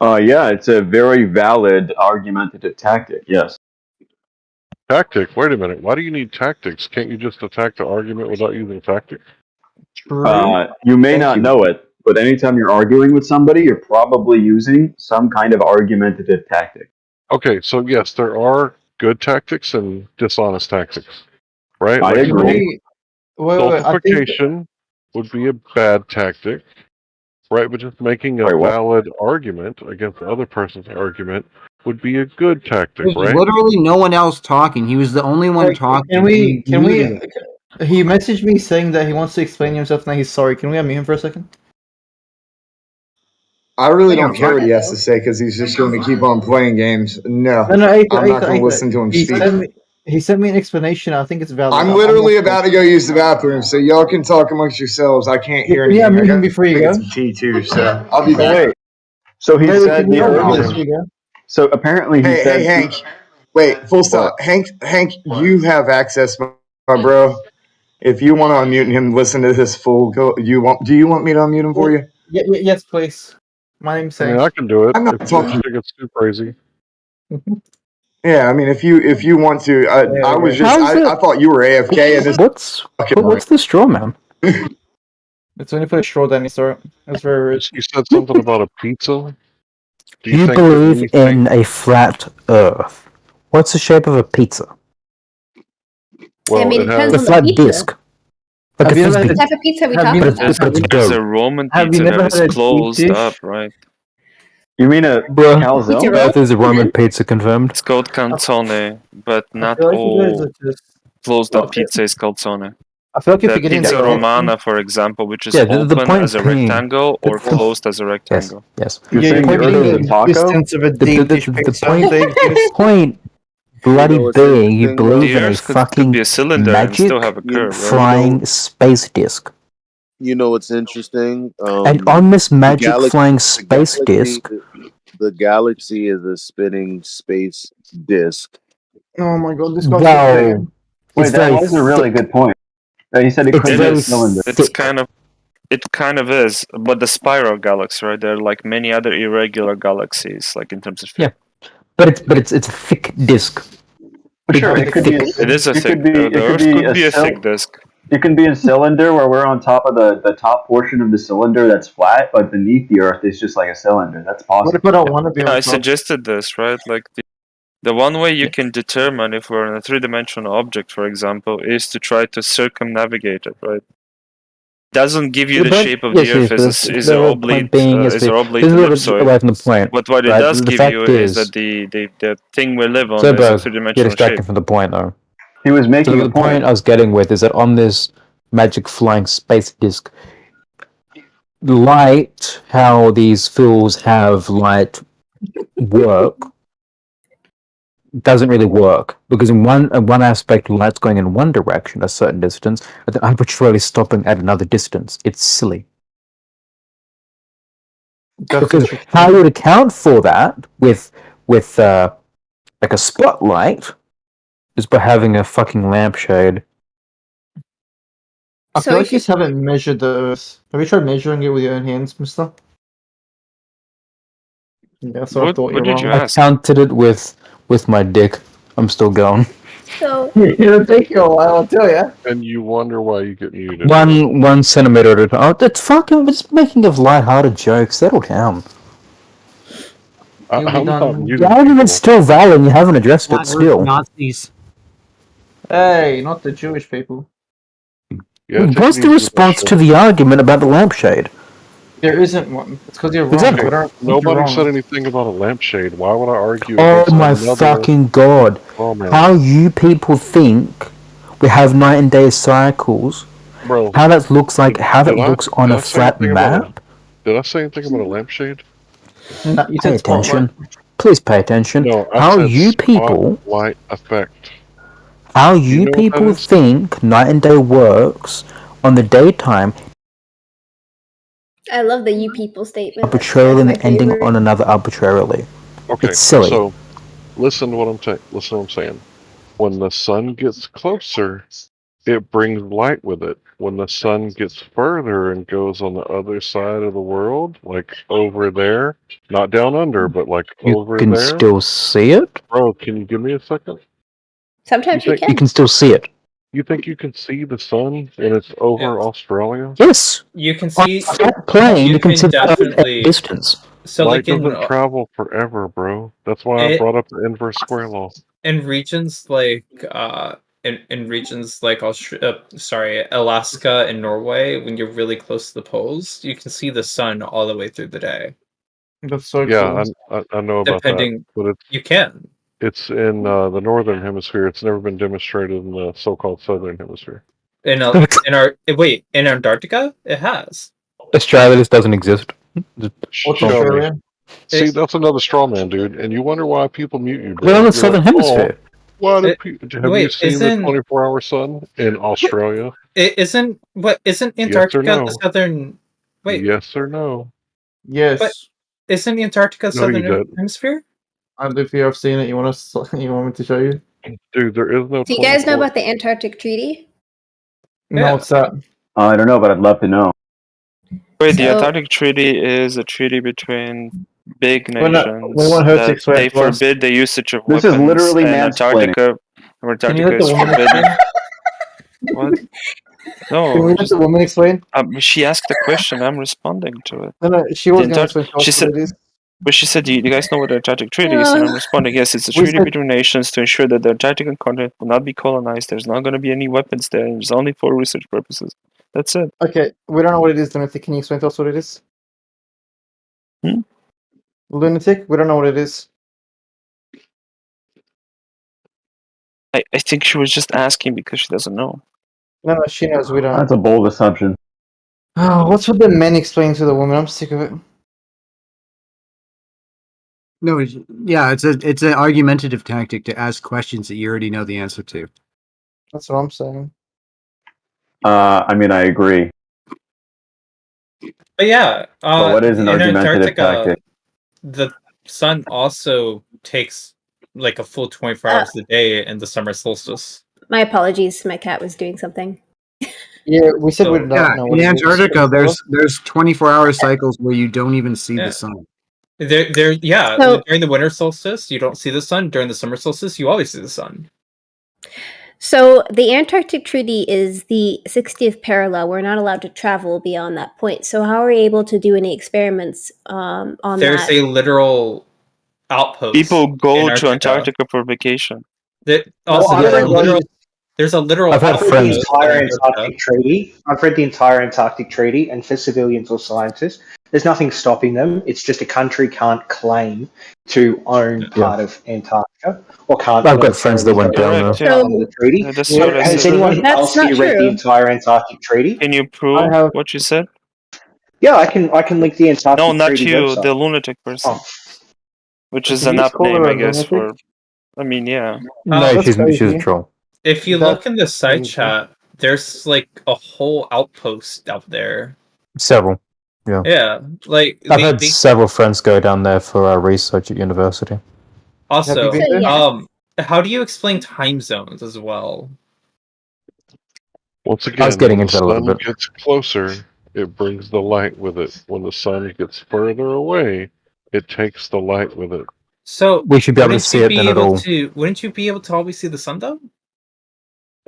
Yeah, it's a very valid argumentative tactic, yes. Tactic? Wait a minute. Why do you need tactics? Can't you just attack the argument without using tactics? You may not know it, but anytime you're arguing with somebody, you're probably using some kind of argumentative tactic. Okay, so yes, there are good tactics and dishonest tactics, right? I agree. Stultification would be a bad tactic, right? But just making a valid argument against the other person's argument would be a good tactic, There's right? literally no one else talking. He was the only one talking. Can we? He messaged me saying that he wants to explain himself now. He's sorry. Can we unmute him for a second? I really don't care what he has to say because he's just going to keep on playing games. No, I'm not going to listen to him speak. He sent me an explanation. I think it's valid. I'm literally about to go use the bathroom, so y'all can talk amongst yourselves. I can't hear anything. Yeah, meet him before you go. Some tea too, so I'll be back. Wait. So he said the Earth. So apparently he said. Hey, Hank. Wait, full stop. Hank, you have access, my bro. If you want to unmute him, listen to this full. Do you want me to unmute him for you? Yes, please. My name's Hank. I mean, I can do it. I'm not if talking. you think it's too crazy. Yeah, I mean, if you want to, I was just I thought you were AFK and this. What's the straw man? It's only for a straw dinosaur. It's very rich. You said something about a pizza. Do You think that believe anything- in a flat Earth. What's the shape of a pizza? Well, I mean, it depends A on the flat pizza. disc. Like Have a you ever frisbee. What type of pizza are we Have talking you- But about? it's There's dough. a Roman Have you pizza never that is had a deep closed dish? up, right? You mean a Bruh, calzone? Pizza Earth is a Roman pizza confirmed. It's called cantone, but I not feel like you guys all are just. closed up pizza is calzone. I feel like if The you're getting pizza the romana, for example, which is Yeah, the open point as a being- rectangle or the- closed as a Yes, rectangle. yes. You're Yeah, saying you're the getting Earth is a the taco? distance of a deep dish The pizza. point, Thank point bloody what's being, you interesting, believe The in a Earth could fucking be a cylinder and magic still have a curve, right? flying space disc. You know what's interesting? And on this magic galaxy- flying space disc, the galaxy is a spinning space disc. Oh my god, this guy's wow, Wait, it's that very was a really thick. good point. He said it It's could be very a cylinder. It's thick. kind of is, but the spiral galaxy, right? There are like many other irregular galaxies, like in terms of shape. Yeah, but it's a thick disc. Sure, it could be. It is a it thick. could be. The It could Earth be could be a cyl- thick disk. It can be a cylinder where we're on top of the top portion of the cylinder that's flat, but beneath the Earth is just like a cylinder. That's What possible. if I don't want to be Yeah, on I top? suggested this, right? Like the one way you can determine if we're in a three-dimensional object, for example, is to try to circumnavigate it, right? Doesn't give you the But- shape of yes, the Earth yes, is but an the oblate point being is is an that- oblate this is a little bit ellipsoid. away from the point. But what it right? does The give fact you is is that the thing we live on So, is a bro, you're three-dimensional distracting shape. from the point, though. He was making So a the point I was getting with is that on this magic flying space disc, light, how these fools have light work, doesn't really work because in one aspect, light's going in one direction a certain distance, but then arbitrarily stopping at another distance. It's silly. Because how you would account for that with like a spotlight is by having a fucking lampshade. I So feel like you you haven't measured the Earth. Have you tried measuring it with your own hands, mister? Yeah, so I What- thought what you're did wrong. you I ask? counted it with my dick. I'm still going. So It'll take you a while, I'll tell ya. And you wonder why you get muted. 1 centimeter at a time. Oh, that's fucking. We're just making of light-hearted jokes. Settle down. I'm You'll be not done. muting The argument's people. still valid. You haven't addressed it still. Nazis. Hey, not the Jewish people. Yeah, take What's it the easy with that response shit. to the argument about the lampshade? There isn't one. It's because you're wrong. Exactly. But I don't think you're Nobody wrong. said anything about a lampshade. Why would I argue Oh against my another fucking god! strawman? How you people think we have night and day cycles? Bro, How that looks like? How that did I- looks on did a I say flat anything about map? did I say anything about a lampshade? No, you Pay said spotlight. attention. Please pay attention. No, I How said you people? spotlight effect. How You you know what that people is? think night and day works on the daytime, I love the "you people" statement. That's arbitrarily my and ending favorite. on another arbitrarily? Okay, It's silly. so listen to what I'm saying. When the sun gets closer, it brings light with it. When the sun gets further and goes on the other side of the world, like over there, not down under, but like You over can there. still see it. Bro, can you give me a second? Sometimes you You can. You can still see it. You think you can see the sun and it's over Australia? Yes. You can On a flat plane, you can see the Earth at a distance. So Light like in doesn't travel forever, bro. That's why I It- brought up the inverse square law. in regions like in regions like Alaska and Norway, when you're really close to the poles, you can see the sun all the way through the day. That's so Yeah, cool. I know about Depending, that, but you can. it's in the northern hemisphere. It's never been demonstrated in the so-called southern hemisphere. In Antarctica, it has. Australia, this doesn't exist. What's Show me. Australia? See, that's another straw man, dude. And you wonder why people mute you, bro. We're on the You're southern like, hemisphere. "Oh, why do It- people? Have you wait, seen the isn't- 24-hour sun in Australia? Isn't Yes or Antarctica no? the southern? Wait, Yes or no? Yes. But- isn't Antarctica No, you southern didn't. hemisphere? I live here. I've seen it. You want you want me to show you? Dude, there is no. Do you guys know 24 about the Antarctic Treaty? No, Yeah. what's that? I don't know, but I'd love to know. Wait, the So- Antarctic Treaty is a treaty between big We're not- nations we want her to that explain they it to us. forbid the usage of This weapons. is literally and mansplaining. Can you Antarctica let is the woman forbidden. explain? What? Can we No, let the woman explain? she asked a question. I'm responding to it. No, she was The going to Antar- explain to us she what said- it is. But she said, do you guys know what the Antarctic Treaty is? And I'm responding, yes, it's a treaty between nations to ensure that the Antarctic continent will not be colonized. There's not going to be any weapons there. It's only for research purposes. That's it. Okay, we don't know what it is, Lunatic. Can you explain to us what it is? Lunatic, we don't know what it is. I think she was just asking because she doesn't know. No, she knows. We don't. That's a bold assumption. Oh, what's with the men explaining to the women? I'm sick of it. No, it's an argumentative tactic to ask questions that you already know the answer to. That's what I'm saying. I mean, I agree. But yeah, But what is an in argumentative Antarctica, tactic? the sun also takes like a full 24 hours a day in the summer solstice. My apologies. My cat was doing something. Yeah, we said we don't know what in it is. Antarctica, there's 24-hour cycles where you don't even see the sun. So- During the winter solstice, you don't see the sun. During the summer solstice, you always see the sun. So the Antarctic Treaty is the 60th parallel. We're not allowed to travel beyond that point. So how are we able to do any experiments on There's that? a literal outpost. People go in to Antarctica for vacation. There's a literal I've had friends. I've read the entire Antarctic Treaty, and for civilians or scientists, there's nothing stopping them. It's just a country can't claim to own part of Antarctica or can't. I've got friends that went down there. The treaty. That's what I Has said. anyone else not here read true. the entire Antarctic Treaty? Can you prove what you said? Yeah, I can link the Antarctic No, not Treaty you, website. the lunatic person. Oh. Which is Did an you just app call name, her a I guess, lunatic? for... I mean, yeah. No, she's crazy. a troll. If you That's look in the side chat, there's like a whole outpost out there. Several. Yeah. Yeah, like I've had several friends go down there for research at university. Also, Have you been there? How do you explain time zones as well? Once I again, was getting when into the that a little sun bit. gets closer, it brings the light with it. When the sun gets further away, it takes the light with it. So We should be able to wouldn't see you it be then at able all. to? Wouldn't you be able to always see the sun though?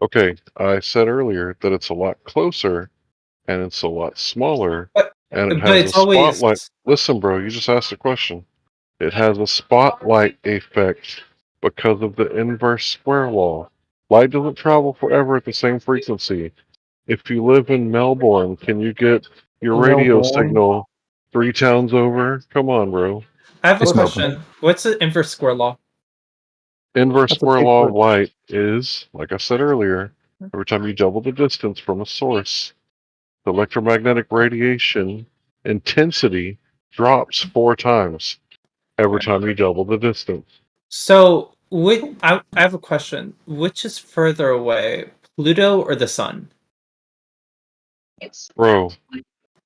Okay, I said earlier that it's a lot closer, and it's a lot smaller, and it but has it's a always- spotlight. Listen, bro, you just asked a question. It has a spotlight effect because of the inverse square law. Light doesn't travel forever at the same frequency. If you live in Melbourne, can you get your radio Melbourne? signal 3 towns over? Come on, bro. I have a It's question. What's the inverse square law? Inverse That's a square big law word. of light is, like I said earlier, every time you double the distance from a source, the electromagnetic radiation intensity drops 4 times every time you double the distance. So, I have a question. Which is further away, Pluto or the sun? Bro.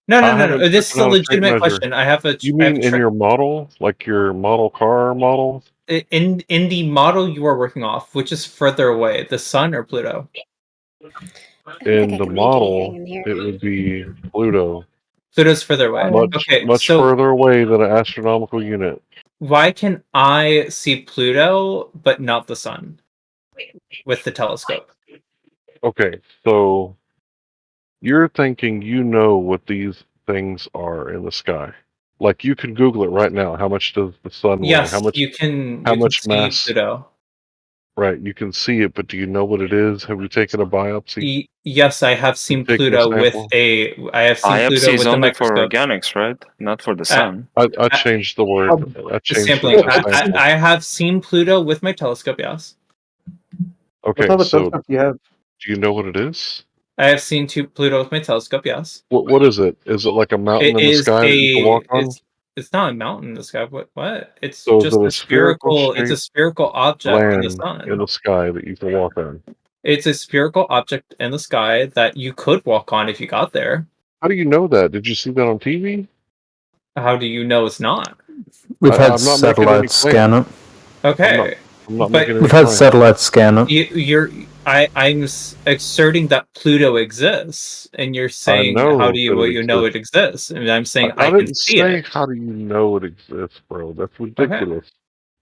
No. I haven't This is taken a out a tape legitimate measure. question. I have a. You I have mean a in your model? Like your model car model? in the model you are working off, which is further away, the sun or Pluto? In the model, it would be Pluto. Pluto's further away. Much further away than an astronomical unit. Why can I see Pluto but not the sun with the telescope? Okay, so you're thinking you know what these things are in the sky. Like you could Google it right now. How much does the sun weigh? Yes, How much? you can. How you much can see mass? Pluto. Right, you can see it, but do you know what it is? Have you taken a biopsy? Yes, I have seen taken a Pluto with sample? I have seen IFC Pluto is with a only for microscope. organics, right? Not for the sun. I changed the word. I changed Sampling. it to sample. I have seen Pluto with my telescope. Yes. Okay, What type of so telescope do you have? do you know what it is? I have seen Pluto with my telescope. Yes. What is it? Is it like a mountain It in the is sky that you can walk on? It's not a mountain in the sky. What? It's So is just it a spherical. It's a shape spherical object in the land sun. in the sky that you can walk on? It's a spherical object in the sky that you could walk on if you got there. How do you know that? Did you see that on TV? How do you know it's not? We've had I'm not making any satellites scan it. Okay. I'm not But- making any We've had claims. satellites scan it. I'm asserting that Pluto exists, and you're saying know how do you that it know it exists? And I'm saying I can didn't see say it. how do you know it exists, bro. That's ridiculous.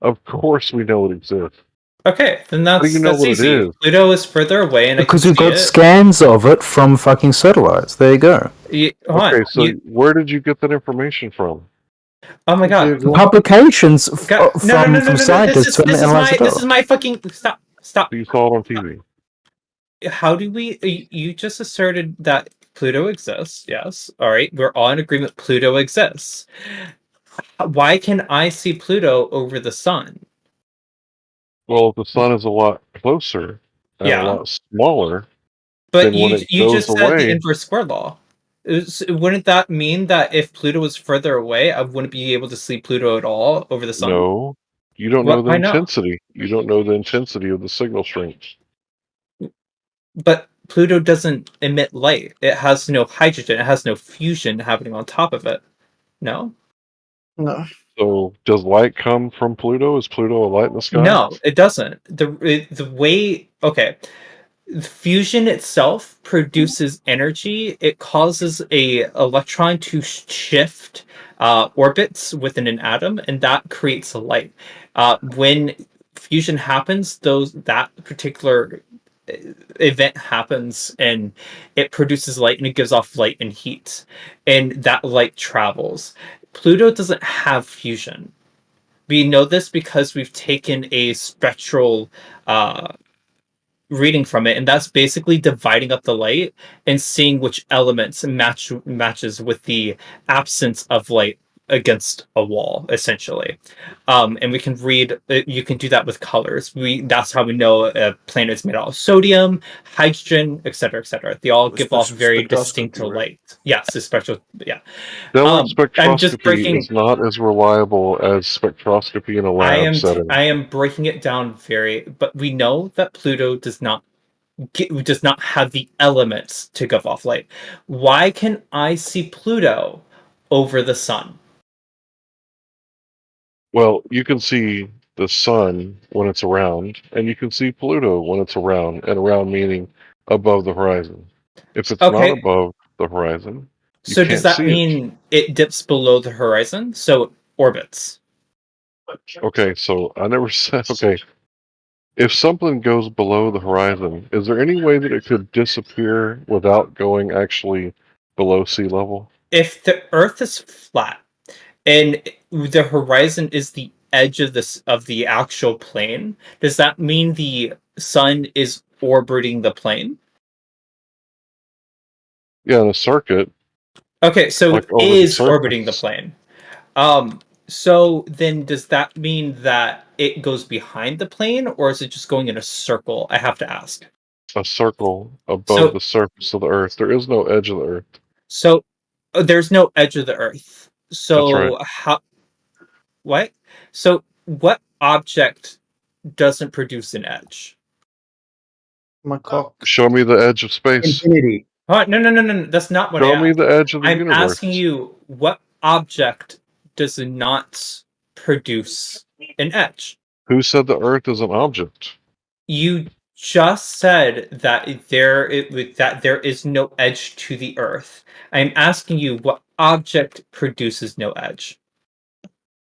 Of course we know it exists. Okay, then How do that's you know that's what it easy. is? Pluto is further away, and Because I we've can got see scans of it from fucking satellites. There you go. it. Okay, so where did you get that information from? Oh my god. Publications No, from scientists when they analyze the this is my fucking stop. You saw it on TV. How do we you just asserted that Pluto exists, yes. Alright, we're all in agreement Pluto exists. Why can I see Pluto over the sun? Well, the sun is a lot closer and a Yeah. lot smaller But than when it you goes just said the away. inverse square law. Wouldn't that mean that if Pluto was further away, I wouldn't be able to see Pluto at all over the sun? No, you don't know What? the Why not? intensity. You don't know the intensity of the signal strength. But Pluto doesn't emit light. It has no hydrogen. It has no fusion happening on top of it. No? No. So, does light come from Pluto? Is Pluto a light in the sky? No, it doesn't. The way okay, fusion itself produces energy. It causes a electron to shift orbits within an atom, and that creates a light. When fusion happens, that particular event happens, and it produces light, and it gives off light and heat, and that light travels. Pluto doesn't have fusion. We know this because we've taken a spectral reading from it, and that's basically dividing up the light and seeing which elements matches with the absence of light against a wall, essentially. And we can read. You can do that with colors. That's how we know a planet is made out of sodium, hydrogen, etc., etc. They all give off very distinct light. Yes, it's spectral. Yeah. Stellar I'm just spectroscopy breaking. is not as reliable as spectroscopy in a lab setting. I am breaking it down but we know that Pluto does not have the elements to give off light. Why can I see Pluto over the sun? Well, you can see the sun when it's around, and you can see Pluto when it's around, and around meaning above the horizon. If it's not Okay. above the horizon, you So does can't that see it. mean it dips below the horizon? So it orbits. Okay, so I never said. Okay, if something goes below the horizon, is there any way that it could disappear without going actually below sea level? If the Earth is flat and the horizon is the edge of the actual plane, does that mean the sun is orbiting the plane? Yeah, in a circuit. Okay, so like it over the is orbiting the surface. plane. So then does that mean that it goes behind the plane, or is it just going in a circle? I have to ask. A circle above So the surface of the Earth. There is no edge of the Earth. so there's no edge of the Earth. That's right. So what? So what object doesn't produce an edge? My cock. Show me the edge of space. Infinity. Oh, no. That's not what Show I me asked. the edge of the I'm universe. asking you what object does not produce an edge? Who said the Earth is an object? You just said that there is no edge to the Earth. I'm asking you what object produces no edge.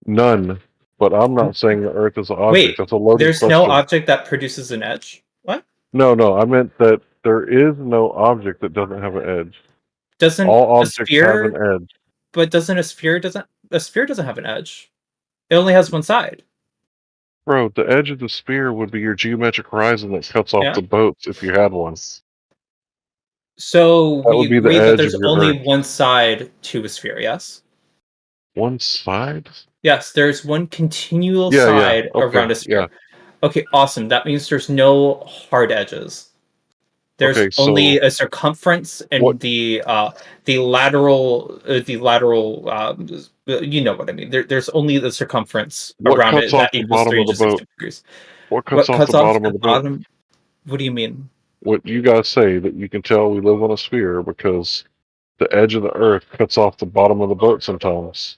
None. But I'm not saying the Earth is an object. Wait, That's a loaded there's question. no object that produces an edge? What? No. I meant that there is no object that doesn't have an edge. Doesn't all a objects sphere have an edge? But doesn't a sphere doesn't have an edge? It only has one side. Bro, the edge of the sphere would be your geometric horizon that cuts off Yeah. the boats if you had one. So That we would be the agree that edge there's of your only Earth. one side to a sphere, yes? One side? Yes, there's one continual Yeah, side okay, around a sphere. yeah. Okay, awesome. That means there's no hard edges. There's Okay, only so a circumference and what- the lateral you know what I mean. There's only the circumference What around cuts it off that the equals bottom of the 360 boat? degrees. What cuts off the bottom of the boat? bottom? What do you mean? What you guys say that you can tell we live on a sphere because the edge of the Earth cuts off the bottom of the boat sometimes.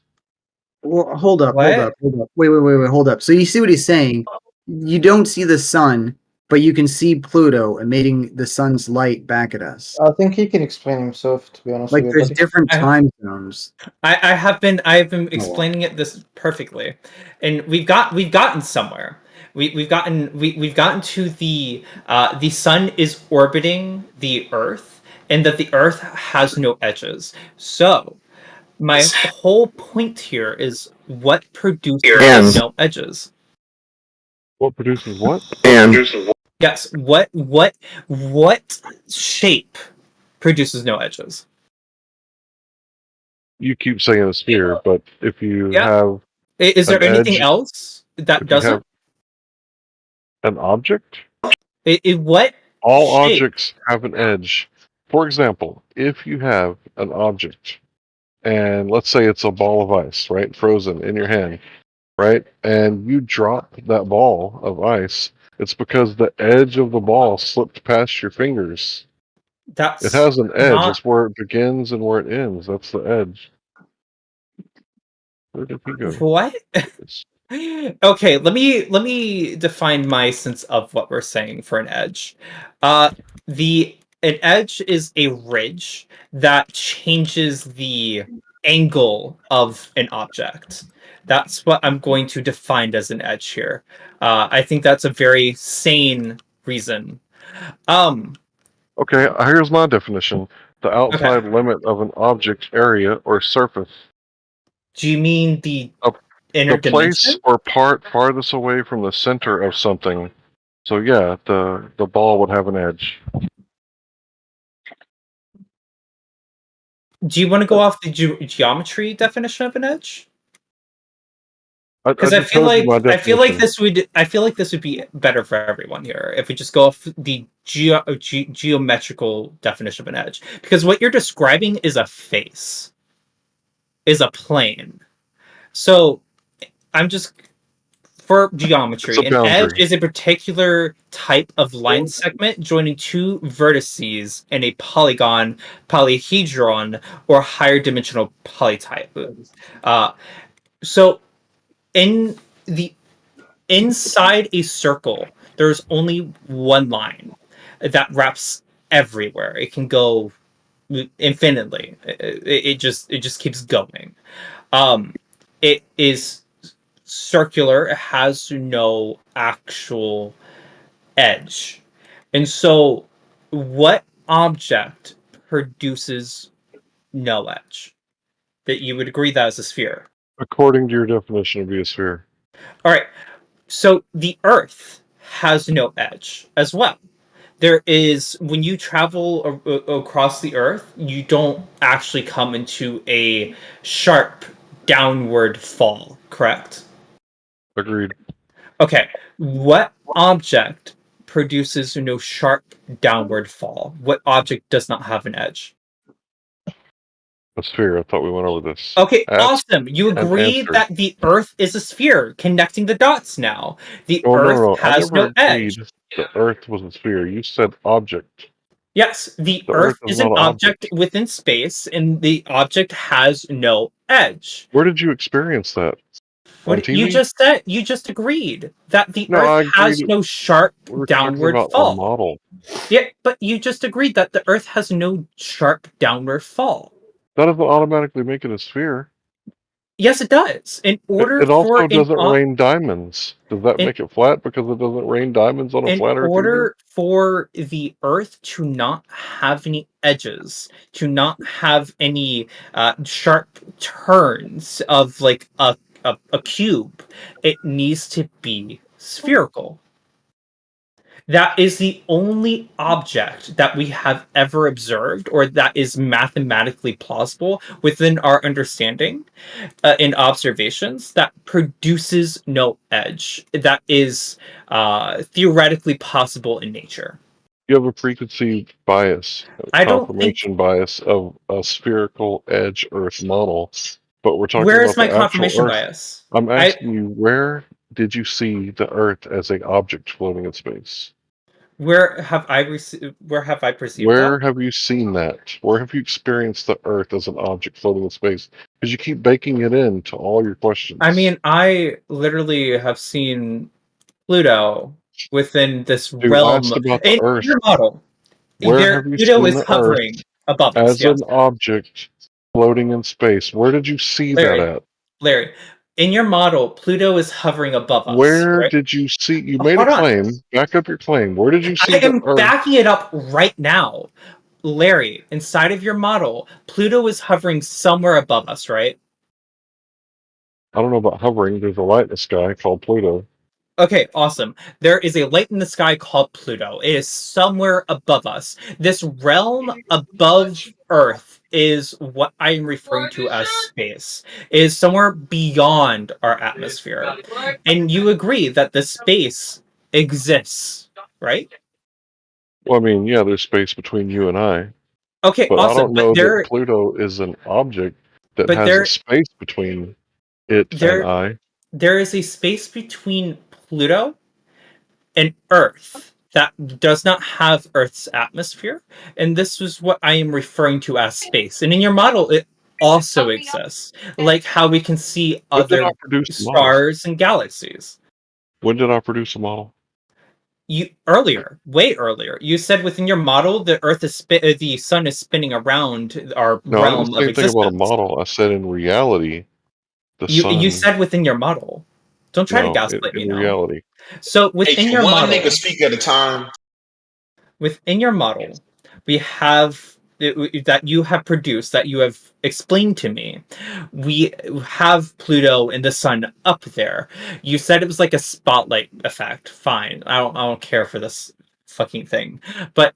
Well, hold up. What? Wait, hold up. So you see what he's saying? You don't see the sun, but you can see Pluto emitting the sun's light back at us. I think he can explain himself, to be honest Like with you. there's But different time zones. I have been well. explaining it this perfectly, and we've gotten somewhere. We've gotten to the sun is orbiting the Earth, and that the Earth has no edges. So My whole point here is what produces And- no edges. What produces what? Yes, what shape produces no edges? You keep saying a sphere, but if you Yeah. have Is there an anything edge, else that if you have doesn't? an object, What all shape? objects have an edge. For example, if you have an object, and let's say it's a ball of ice, right, frozen in your hand, right, and you drop that ball of ice, it's because the edge of the ball slipped past your fingers. That's It has an edge. not It's where it begins and where it ends. That's the edge. Where did he go? what? Okay, let me define my sense of what we're saying for an edge. An edge is a ridge that changes the angle of an object. That's what I'm going to define as an edge here. I think that's a very sane reason. Okay, here's my definition. The outside limit of an object area or surface. Do you mean the inner The place dimension? or part farthest away from the center of something. So yeah, the ball would have an edge. Do you want to go off the geometry definition of an edge? Because I just feel told you like my I feel like definition. this would be better for everyone here if we just go off the geometrical definition of an edge. Because what you're describing is a face, is a plane. So I'm just for geometry. It's a An edge boundary. is a particular type of line segment joining two vertices in a polygon, polyhedron, or higher dimensional polytype. So in the inside a circle, there's only one line that wraps everywhere. It can go infinitely. It just keeps going. It is circular. It has no actual edge. And so, what object produces no edge? That you would agree that is a sphere. According to your definition of a sphere. All right. So the Earth has no edge as well. There is, when you travel across the Earth, you don't actually come into a sharp downward fall, correct? Agreed. Okay. What object produces no sharp downward fall? What object does not have an edge? A sphere. I thought we went over this. Okay, Ask awesome. You and agree answer. that the Earth is a sphere, connecting the dots now. The Oh, Earth no. I has never no edge. agreed the Earth was a sphere. You said object. Yes, the The Earth Earth is is not an an object object. within space, and the object has no edge. Where did you experience that? On What you TV? just said, you just agreed that the No, Earth I has agreed. no sharp We're talking downward about a fall. model. Yeah, but you just agreed that the Earth has no sharp downward fall. That doesn't automatically make it a sphere. Yes, it does. In order It for also doesn't rain diamonds. Does that in- make it flat because it doesn't rain diamonds on a in flat Earth? order for the Earth to not have any edges, to not have any sharp turns of like a cube, it needs to be spherical. That is the only object that we have ever observed, or that is mathematically plausible within our understanding in observations, that produces no edge. That is theoretically possible in nature. You have a preconceived bias, I don't think. confirmation bias of a spherical edge Earth model, but we're talking Where is about my the actual confirmation Earth. bias? I'm asking you, where did you see the Earth as an object floating in space? Where have I perceived Where that? have you seen that? Where have you experienced the Earth as an object floating in space? Because you keep baking it into all your questions. I mean, I literally have seen Pluto within this Dude, realm. asked about the In Earth. your model, Where have you Pluto seen is the hovering Earth above us. as Yes, an object floating in space? Where did you see Larry. that at? Larry, in your model, Pluto is hovering above us. Where Right? did you see? You made a Hold on. claim. Back up your claim. Where did you see I the am Earth? backing it up right now. Larry, inside of your model, Pluto is hovering somewhere above us, right? I don't know about hovering. There's a light in the sky called Pluto. Okay, awesome. There is a light in the sky called Pluto. It is somewhere above us. This realm above Earth is what I am referring to as space. It is somewhere beyond our atmosphere. And you agree that the space exists, right? Well, I mean, yeah, there's space between you and I, Okay, but I awesome. don't know that Pluto is an object that but has a space between it and I. there is a space between Pluto and Earth that does not have Earth's atmosphere, and this is what I am referring to as space. And in your model, it also exists, like how we can see When did I other produce a model? stars and galaxies. When did I produce a model? You way earlier. You said within your model, the Earth is the sun is spinning around our No, I didn't realm say of anything about a existence. model. I said in reality, the sun. You said within your model. Don't try to gaslight me in now. reality. So within your one model, nigga speak at a time. within your model, we have that you have produced, that you have explained to me. We have Pluto and the sun up there. You said it was like a spotlight effect. Fine, I don't care for this fucking thing, but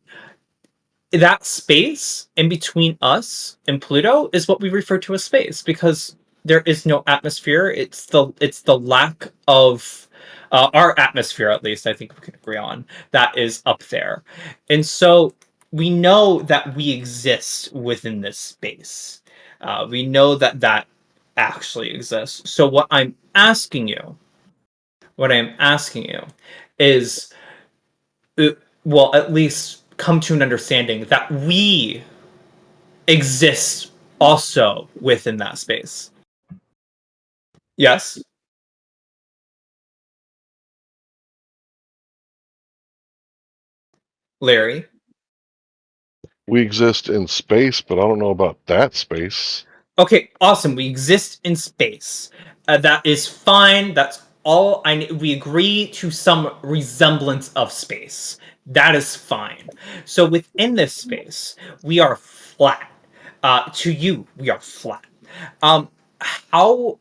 that space in between us and Pluto is what we refer to as space, because there is no atmosphere. It's the lack of our atmosphere, at least I think we can agree on, that is up there. And so we know that we exist within this space. We know that that actually exists. So what I'm asking you is, well, at least come to an understanding that we exist also within that space. Yes? Larry? We exist in space, but I don't know about that space. Okay, awesome. We exist in space. That is fine. That's all we agree to some resemblance of space. That is fine. So within this space, we are flat. To you, we are flat. How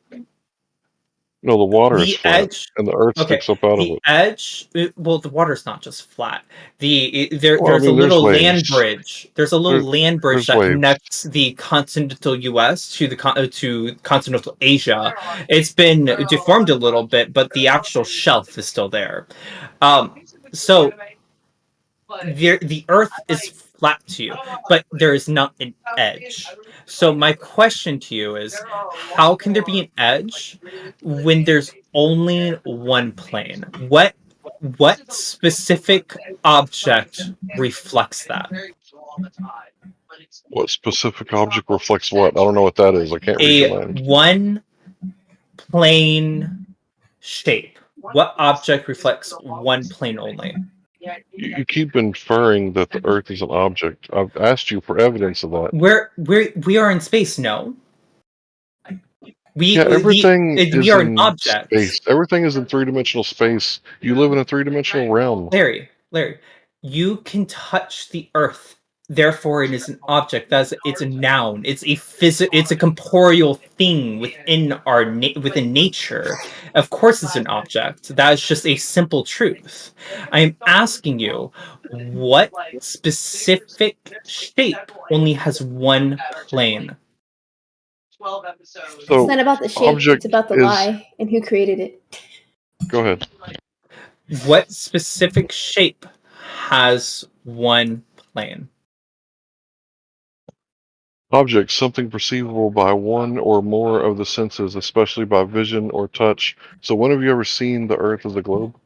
No, the water is the flat, edge and the Earth okay sticks up out of the it. edge well, the water's not just flat. Well, I There's a mean, there's little land waves. bridge. There's a little land bridge There's that waves. connects the continental US to to continental Asia. It's been deformed a little bit, but the actual shelf is still there. So the Earth is flat to you, but there is not an edge. So my question to you is, how can there be an edge when there's only one plane? What specific object reflects that? What specific object reflects what? I don't know what that is. I can't read your A mind. one plane shape. What object reflects one plane only? You keep inferring that the Earth is an object. I've asked you for evidence of that. We are in space, no? Yeah, everything We is are an in object. space. Everything is in three-dimensional space. You live in a three-dimensional realm. Larry, you can touch the earth. Therefore, it is an object. It's a noun. It's a corporeal thing within within nature. Of course, it's an object. That is just a simple truth. I am asking you, what specific shape only has one plane? It's not about the shape, it's about the lie and who created it. Go ahead. What specific shape has one plane? Object, something perceivable by one or more of the senses, especially by vision or touch. So when have you ever seen the Earth as a globe?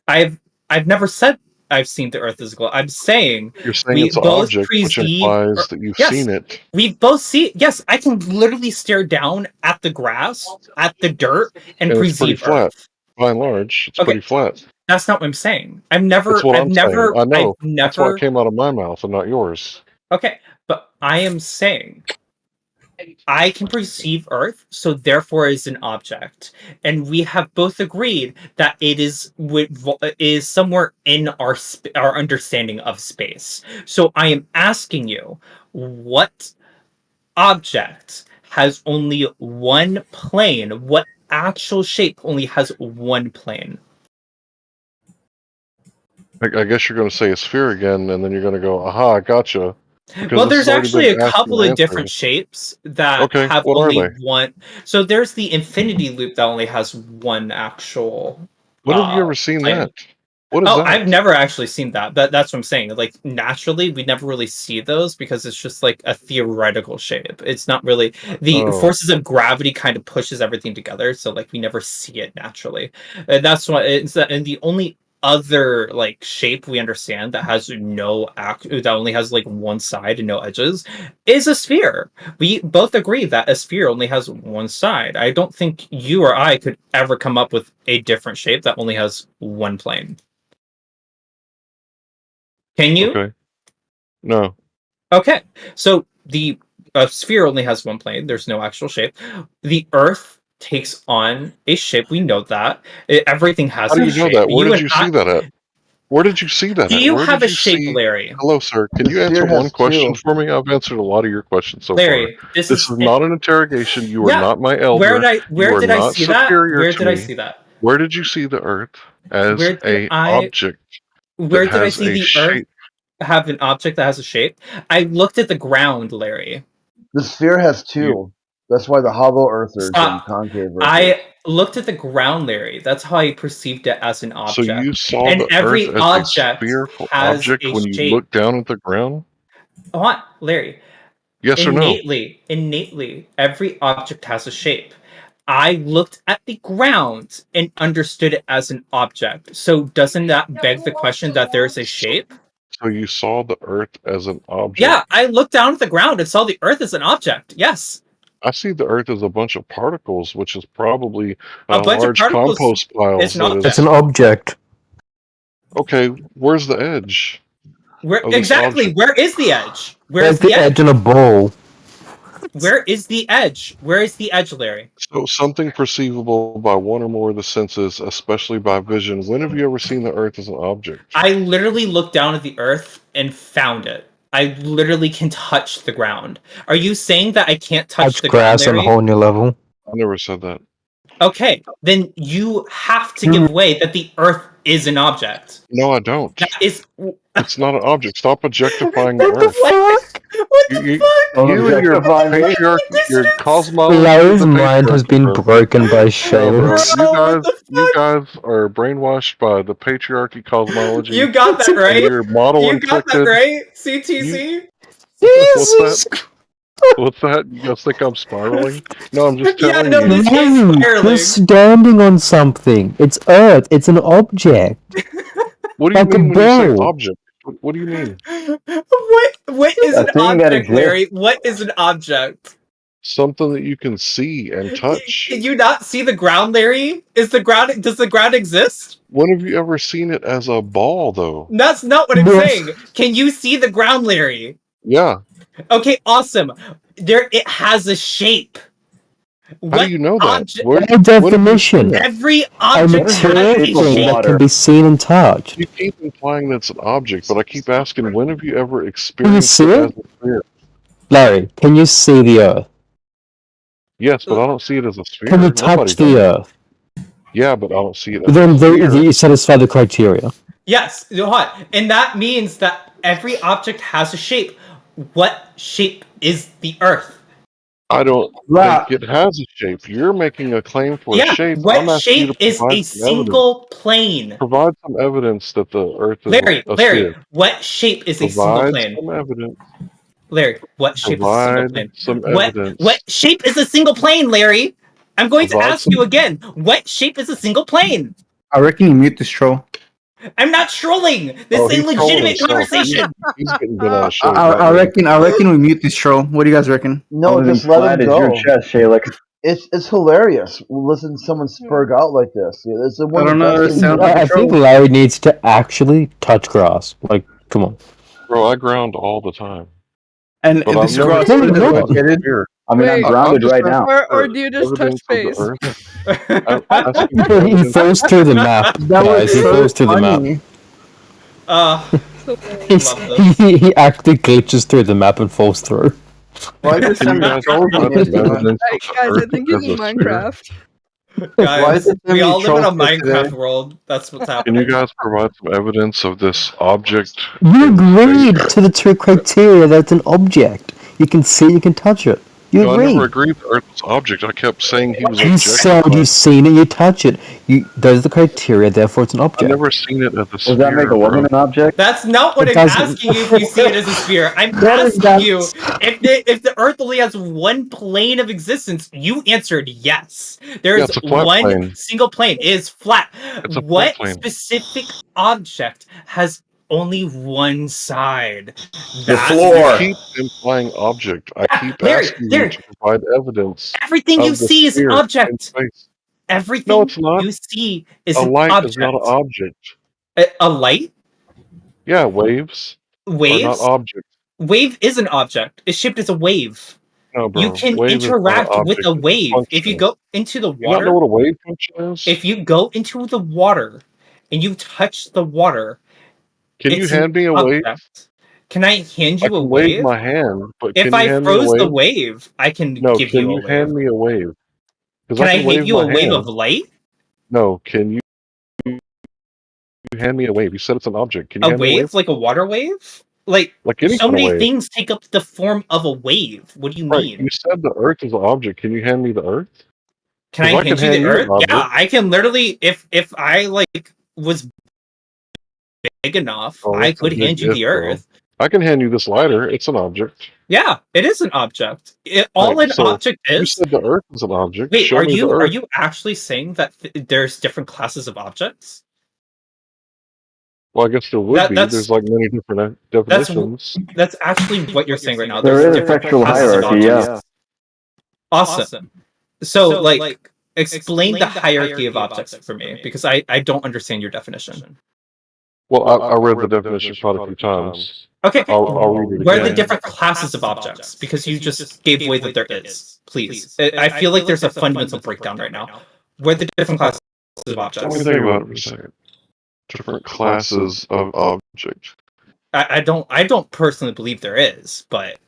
I've never said I've seen the Earth as a globe. I'm saying You're saying we it's an both object, which perceive. implies that you've Yes, seen it. we both see. Yes, I can literally stare down at the grass, at the dirt, and And it's pretty perceive flat. Earth. By and large, it's Okay, pretty flat. that's not what I'm saying. That's what I'm saying. I know. That's why it came out of my mouth and not yours. Okay, but I am saying I can perceive Earth, so therefore is an object, and we have both agreed that it is somewhere in our understanding of space. So I am asking you, what object has only one plane? What actual shape only has one plane? I guess you're going to say a sphere again, and then you're going to go, aha, I gotcha. Because Well, this there's has already actually a been asked couple and of answered. different shapes that Okay, have what are only they? one. So there's the infinity loop that only has one actual. When have you ever seen plane. that? What is that? I've never actually seen that. That's what I'm saying. Like naturally, we never really see those because it's just like a theoretical shape. It's not really the Oh. forces of gravity kind of pushes everything together. So like we never see it naturally. And that's why and the only other like shape we understand that has that only has like one side and no edges is a sphere. We both agree that a sphere only has one side. I don't think you or I could ever come up with a different shape that only has one plane. Can you? Okay. No. Okay. So the sphere only has one plane. There's no actual shape. The Earth takes on a shape. We know that. Everything has How do a you know shape. that? Where You did and you see that at? Where did you see that Do at? you Where have did a you shape, see... Larry? Hello, sir. Can The you answer sphere has one question two. for me? I've answered a lot of your questions so Larry, far. this This is is not an interrogation. You are Yeah. not my Where elder. did You are I not see that? superior Where to did I me. see that? Where did you see the Earth as Where did a I object that where did I has see a the Earth shape? have an object that has a shape? I looked at the ground, Larry. The sphere has You two. That's why the hollow earthers and Stop. concave earthers. I looked at the ground, Larry. That's how I perceived it as an So you object. saw And the Earth every as a object spherical has object a when you shape. look down at the ground? Hold on, Larry. Yes or no? Innately, every object has a shape. I looked at the ground and understood it as an object. So doesn't that beg the question that there's a shape? So you saw the Earth as an object? Yeah, I looked down at the ground and saw the Earth as an object. Yes. I see the Earth as a bunch of particles, which is probably A bunch of large particles compost piles. is an object. It's an object. Okay, where's the edge? Where of this exactly? object? Where is the edge? There's the edge in a ball. Where is the edge? Where is the edge, Larry? So something perceivable by one or more of the senses, especially by vision. When have you ever seen the Earth as an object? I literally looked down at the Earth and found it. I literally can touch the ground. Are you saying that I can't touch the ground, Grass on a Larry? whole new level. I never said that. Okay, then you have to give way that the Earth is an object. No, I don't. That is. It's not an object. Stop objectifying the What the Earth. fuck? What the fuck? You and your patriarchy, your cosmology. Larry's of the mind has been patriarchy, broken by bro. Shayla's. You guys are brainwashed by the patriarchy cosmology. You got that and right. You're model You got that inflicted. right. CTC. What's that? What's that? You guys think I'm spiraling? No, I'm just telling you. You're standing on something. It's Earth. It's an object. What do you like a mean when you say ball. object? What do you mean? What is A an thing that object, exists. Larry? What is an object? Something that you can see and touch. Can you not see the ground, Larry? Does the ground exist? When have you ever seen it as a ball, though? That's not what I'm saying. Can you see the ground, Larry? Yeah. Okay, awesome. It has a shape. How do you know that? Object? By definition, Every a object has material a thing that shape. can be seen and touched. You keep implying that's an object, but I keep asking, when have you ever Can you experienced see it it? as a sphere? Larry, can you see the Earth? Yes, but I don't see it as a sphere. Can you Nobody touch does. the Earth? Yeah, but I don't see it as Then a sphere. you satisfy the criteria. Yes, what? And that means that every object has a shape. What shape is the Earth? I don't think it has a shape. You're making a claim for a Yeah, shape. what I'm asking you shape to is provide a some evidence. single plane? Provide some evidence that the Earth is Larry, a sphere. what shape is a single Provide plane? some evidence. Larry, what shape is a single Provide plane? some What evidence. shape is a single plane, Larry? I'm going to Provide ask some- you again. What shape is a single plane? I reckon you mute this troll. I'm not trolling. This Oh, is a he's trolling legitimate himself. conversation. He's getting bent out of shape. I reckon we mute this troll. What do you guys reckon? No, just let him go. It's hilarious. Listen to someone spurg out like this. Yeah, it's one I of don't the know, best it things sounds you can I think Larry needs to actually touch grass. Like, come on. Bro, I ground all the time. And But this I've never grass seen is it as a located. sphere. I mean, I'm Wait, grounded right now. or do you just touch Evidence of space? the Earth. I'm asking for He evidence. falls through the map, That was guys. He so falls through the funny. map. So funny. He actually glitches through the map and falls through. Why does Can you Sammy guys troll me provide like some that? evidence Hey, of the guys, I Earth think he's as in a sphere? Minecraft. Why Guys, does we Sammy all live in a troll me Minecraft today? world. That's what's Can happening. you guys provide some evidence of this object? You in agreed space? to the two criteria that's an object. You can see, you can touch it. You No, I never agreed. agreed the Earth was object. I kept saying he was You said objectified. you've seen it, you touch it. Those are the criteria, therefore it's an I object. never seen it as a Does that make sphere, a woman bro. an object? That's not what It I'm doesn't. asking you if you see it as a sphere. I'm What is asking that? you if the Earth only has one plane of existence. You answered yes. Yeah, There's it's a flat one plane. single plane. It is flat. It's a flat What plane. specific object has only one side? The That's You floor. keep implying object. I keep Larry, asking you to provide evidence everything you of the see is an sphere in object. space. Everything No, it's not. you see is A an light object. is not an object. A light? Yeah, waves are not Waves? objects. Wave is an object. It's shaped as a wave. No, bro. You can Wave is not an interact with object. a It's a wave. If you function. go into the You not know water, what a wave function is? if you go into the water and you touch the water, Can you it's an hand me a wave? object. Can I hand I you a can wave wave? my hand, but If can you I hand me a froze the wave? wave, I can No, give can you a you wave. hand me a wave? Because Can I I can hand wave you my a wave of hand. light? No, can you hand me a wave? You said it's an object. Can you A hand me a wave? wave? Like a water wave? Like any so kind of many wave. things take up the form of a wave. What do you Right. mean? You said the Earth is an object. Can you hand me the Earth? Can I Because I hand can you hand the you an Earth? Yeah, object. I can literally. If I like was big enough, Oh, I it's a could big hand you if, the bro. Earth. I can hand you this lighter. It's an object. Yeah, it is an object. All Right. an So object you is. said the Earth is an object. Wait, Show me the are Earth. you actually saying that there's different classes of objects? Well, I guess there would That- be. that's- There's like many different definitions. That's actually what you're saying right now. There There's is a different sexual classes of hierarchy, objects. yeah. Awesome. So, like, explain the hierarchy of objects for me, because I don't understand your definition. Well, I read the definition quite a few times. Okay, I'll read it where are the again. different classes of objects? Because you just gave away that there is. Please. I feel like there's a fundamental breakdown right now. Where are the different classes of Let me objects? think about it for a second. Different classes of object. I don't personally believe there is, but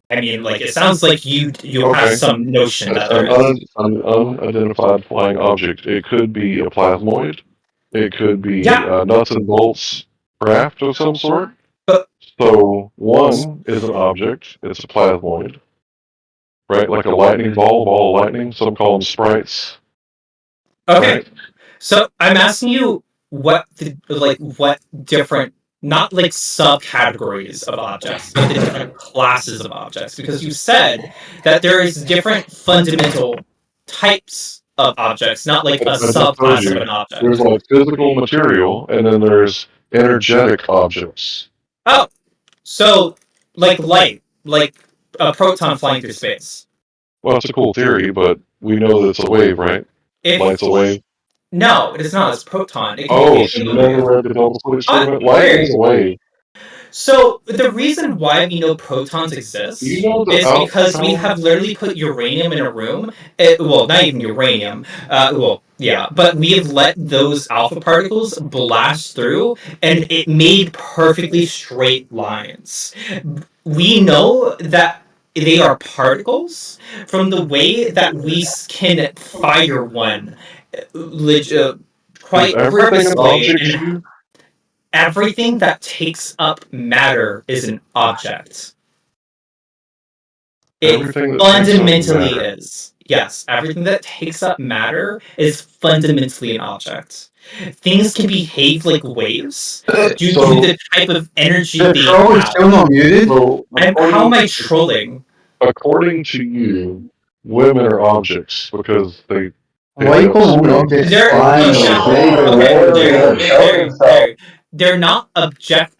I mean, like, it sounds like you have some notion that there is. An unidentified flying object. It could be a plasmoid. It could be nuts and bolts craft of some sort. So one is an object. It's a plasmoid, right? Like a lightning ball of lightning. Some call them sprites. Okay, Right? so I'm asking you what different, not like subcategories of objects, but the different classes of objects, because you said that there is different fundamental types of objects, not like a I just subclass told of you, an object. there's like physical material, and then there's energetic objects. Oh, so like light, like a proton flying through space. Well, it's a cool theory, but we know that it's a wave, right? Light's a wave. No, it is not. It's proton. It can Oh, be so you never read the double split experiment? Oh, Light Larry. is a wave. So the reason why we know protons exist You know the is because we have literally put uranium in a room. Well, not even uranium. But we have let those alpha particles blast through, and it made perfectly straight lines. We know that they are particles from the way that we can fire one quite Is everything an purposefully. object to you? Everything that takes up matter is an object. Everything It that takes up fundamentally matter. is. Yes, everything that takes up matter is fundamentally an object. Things can behave like waves due to the type of energy The they troll is have. still not muted. So, How am I trolling? according to you, women are objects because they. Why you call women objects? They're not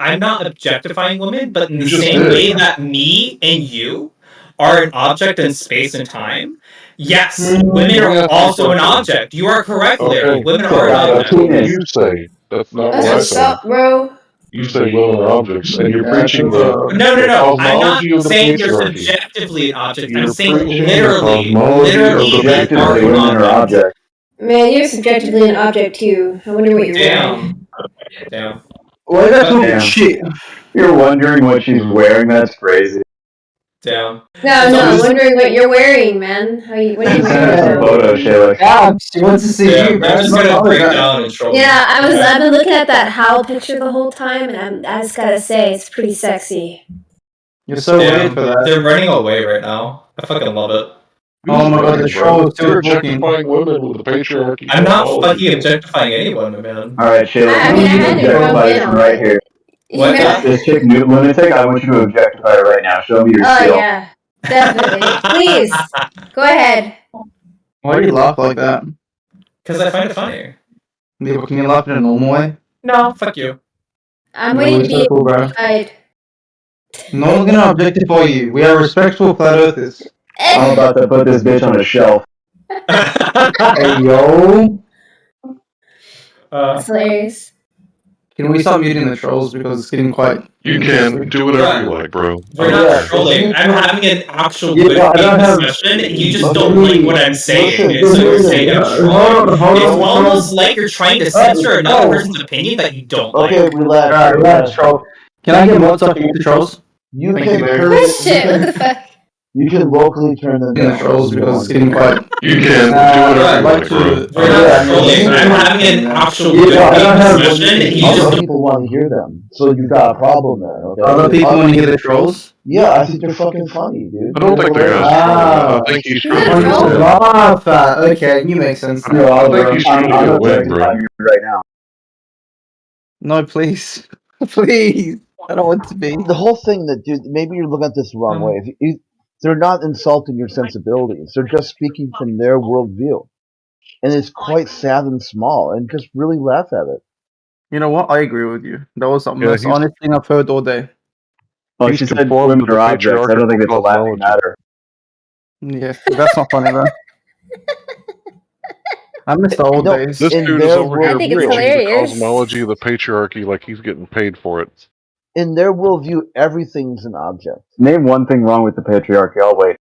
I'm not objectifying women, but in the just same did. way that me and you are an object in space and time. Yes, women are also an object. You are correct, Larry. Okay, Women so are an that's object. what you say. That's not what I What's say. up, bro? You say women are objects, and you're preaching the No. I'm not cosmology of the saying you're patriarchy. subjectively an object. I'm You're saying preaching the literally cosmology of the you are Objectively, an women are object. objects. Man, you're subjectively an object too. I wonder what you're wearing. Damn. Well, that's But- not shit. You're wondering what she's wearing? That's crazy. Damn. No, I'm wondering what you're wearing, man. What are you wearing? Some photo shit. Yeah, she wants to see Yeah, you. I'm just gonna break down and troll. Yeah, I've been looking at that Hal picture the whole time, and I just gotta say, it's pretty sexy. You're so weird for that. They're running away right now. I fucking love it. Oh my god, the troll is still You're talking. objectifying women with the patriarchy. I'm not cosmology. fucking objectifying anyone, man. Alright, Shayla, I I mean, want I you to had to rub objectify in this on right it. here. What? Yeah. This chick, lunatic, I want you to objectify it right now. Show me your Oh skill. yeah, definitely. Please, go ahead. Why do you laugh like that? Because I find it funny. Yeah, but can you laugh in a normal way? No, fuck you. I'm waiting to be so cool, bro. objectified. No one's gonna objectify you. We are respectful flat earthers. I'm about to put this bitch on a shelf. Hey, yo. That's hilarious. Can we stop muting the trolls because it's getting quite... You can do whatever you like, bro. We're not trolling. I'm having an actual good I don't have- discussion. You just don't like what I'm saying. So you're saying I'm trolling. It's almost like you're trying to censor another person's opinion that you don't like. Okay, relax. Alright, relax, troll. Can I get one so I can get the trolls? You Thank can you, Barry. turn Oh shit! What the fuck? You can locally turn them The down. trolls because it's getting quite... You can do I'd whatever you like like, to... bro. We're not trolling. I'm having an actual good discussion. You just Other don't. people want to hear them, so you've got a problem there. Okay? Other people want to hear the trolls? Yeah, I think they're fucking funny, dude. I don't think they're hilarious. I think he's Yeah, trying to troll. Laugh at. Okay, you make sense. No, I think he's trying to get a win, bro. right now. No, please. Please. I don't want to be. The whole thing that, dude, maybe you're looking at this the wrong way. If you, they're not insulting your sensibilities. They're just speaking from their worldview. And it's quite sad and small, and just really laugh at it. You know what? I agree with you. That was the Yeah, most he's- honest thing I've heard all day. Oh, He's she said conformed women to the are objects. I don't think it's a laughing patriarchal matter. Yeah, but that's not funny, though. I miss the old No, days. This In dude is their over here I think it's preaching the hilarious. cosmology of the patriarchy like he's getting paid for it. In their worldview, everything's an object. Name one thing wrong with the patriarchy. I'll wait.